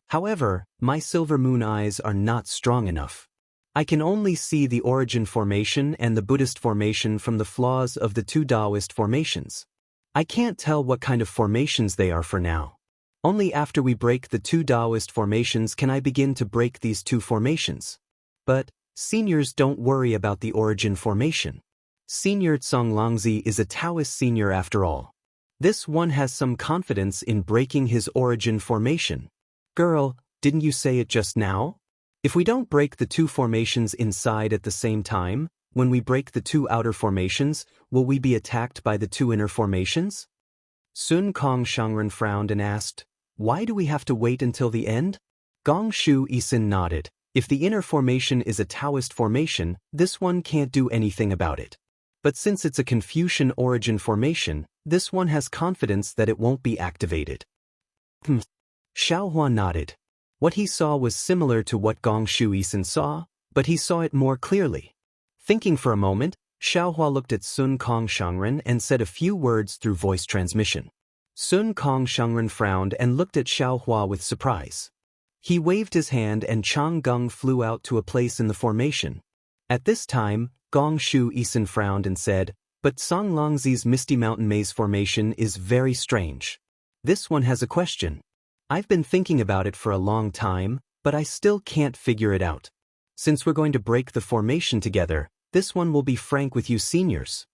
However, my silver moon eyes are not strong enough. I can only see the origin formation and the Buddhist formation from the flaws of the 2 Daoist formations. I can't tell what kind of formations they are for now. Only after we break the 2 Daoist formations can I begin to break these 2 formations. But, seniors don't worry about the origin formation. Senior Longlangzi is a Taoist senior after all. This one has some confidence in breaking his origin formation. Girl, didn't you say it just now? If we don't break the 2 formations inside at the same time, when we break the 2 outer formations, will we be attacked by the 2 inner formations? Sun Kong Shangren frowned and asked, why do we have to wait until the end? Gongshu Isin nodded. If the inner formation is a Taoist formation, this one can't do anything about it. But since it's a Confucian origin formation, this one has confidence that it won't be activated. Xiaohua nodded. What he saw was similar to what Gongshu Isin saw, but he saw it more clearly. Thinking for a moment, Xiaohua looked at Sun Kong Shangren and said a few words through voice transmission. Sun Kong Shangren frowned and looked at Xiaohua with surprise. He waved his hand and Chang Gung flew out to a place in the formation. At this time, Gongshu Isin frowned and said, but Songlangzi's Misty Mountain Maze formation is very strange. This one has a question. I've been thinking about it for a long time, but I still can't figure it out. Since we're going to break the formation together, this one will be frank with you seniors.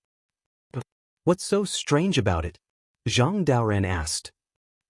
What's so strange about it? Zhang Daoran asked.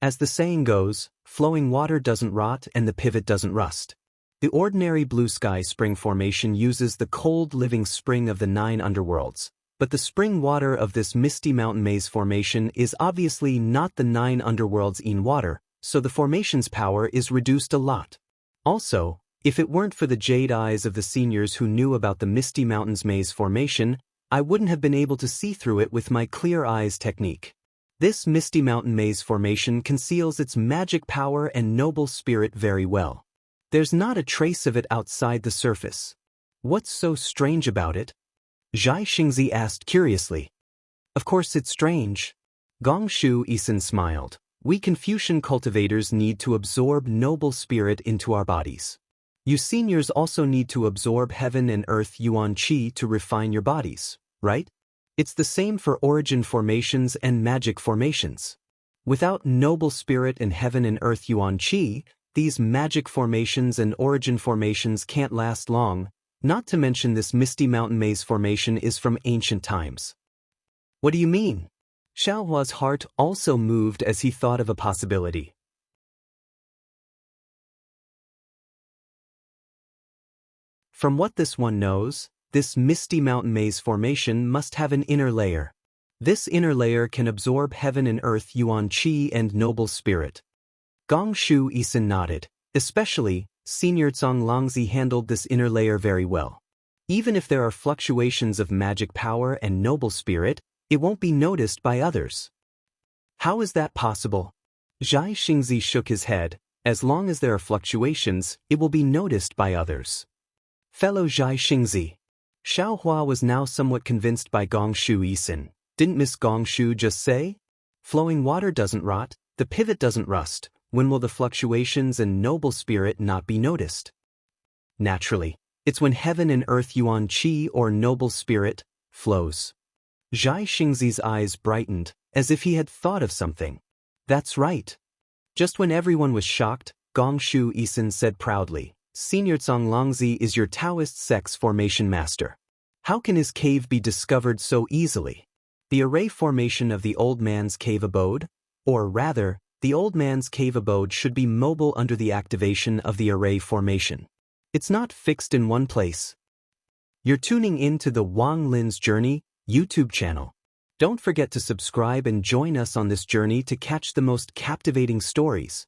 As the saying goes, flowing water doesn't rot and the pivot doesn't rust. The ordinary blue sky spring formation uses the cold living spring of the 9 underworlds, but the spring water of this misty mountain maze formation is obviously not the 9 underworlds in water, so the formation's power is reduced a lot. Also, if it weren't for the jade eyes of the seniors who knew about the Misty Mountains maze formation, I wouldn't have been able to see through it with my clear eyes technique. This Misty Mountain maze formation conceals its magic power and noble spirit very well. There's not a trace of it outside the surface. What's so strange about it? Zhai Xingzi asked curiously. Of course it's strange. Gongshu Isin smiled. We Confucian cultivators need to absorb noble spirit into our bodies. You seniors also need to absorb heaven and earth yuan qi to refine your bodies, right? It's the same for origin formations and magic formations. Without noble spirit and heaven and earth yuan qi, these magic formations and origin formations can't last long, not to mention this Misty Mountain maze formation is from ancient times. What do you mean? Xiaohua's heart also moved as he thought of a possibility. From what this one knows, this Misty Mountain maze formation must have an inner layer. This inner layer can absorb heaven and earth yuan qi and noble spirit. Gongshu Isin nodded. Especially, Senior Longlangzi handled this inner layer very well. Even if there are fluctuations of magic power and noble spirit, it won't be noticed by others. How is that possible? Zhai Xingzi shook his head. As long as there are fluctuations, it will be noticed by others. Fellow Zhai Xingzi. Xiaohua was now somewhat convinced by Gongshu Isin. Didn't Miss Gongshu just say? Flowing water doesn't rot, the pivot doesn't rust. When will the fluctuations and noble spirit not be noticed? Naturally, it's when heaven and earth yuan qi or noble spirit flows. Zhai Xingzi's eyes brightened, as if he had thought of something. That's right. Just when everyone was shocked, Gongshu Isin said proudly, Senior Longlangzi is your Daoist sex formation master. How can his cave be discovered so easily? The array formation of the old man's cave abode? Or rather, the old man's cave abode should be mobile under the activation of the array formation. It's not fixed in one place. You're tuning in to the Wang Lin's Journey YouTube channel. Don't forget to subscribe and join us on this journey to catch the most captivating stories.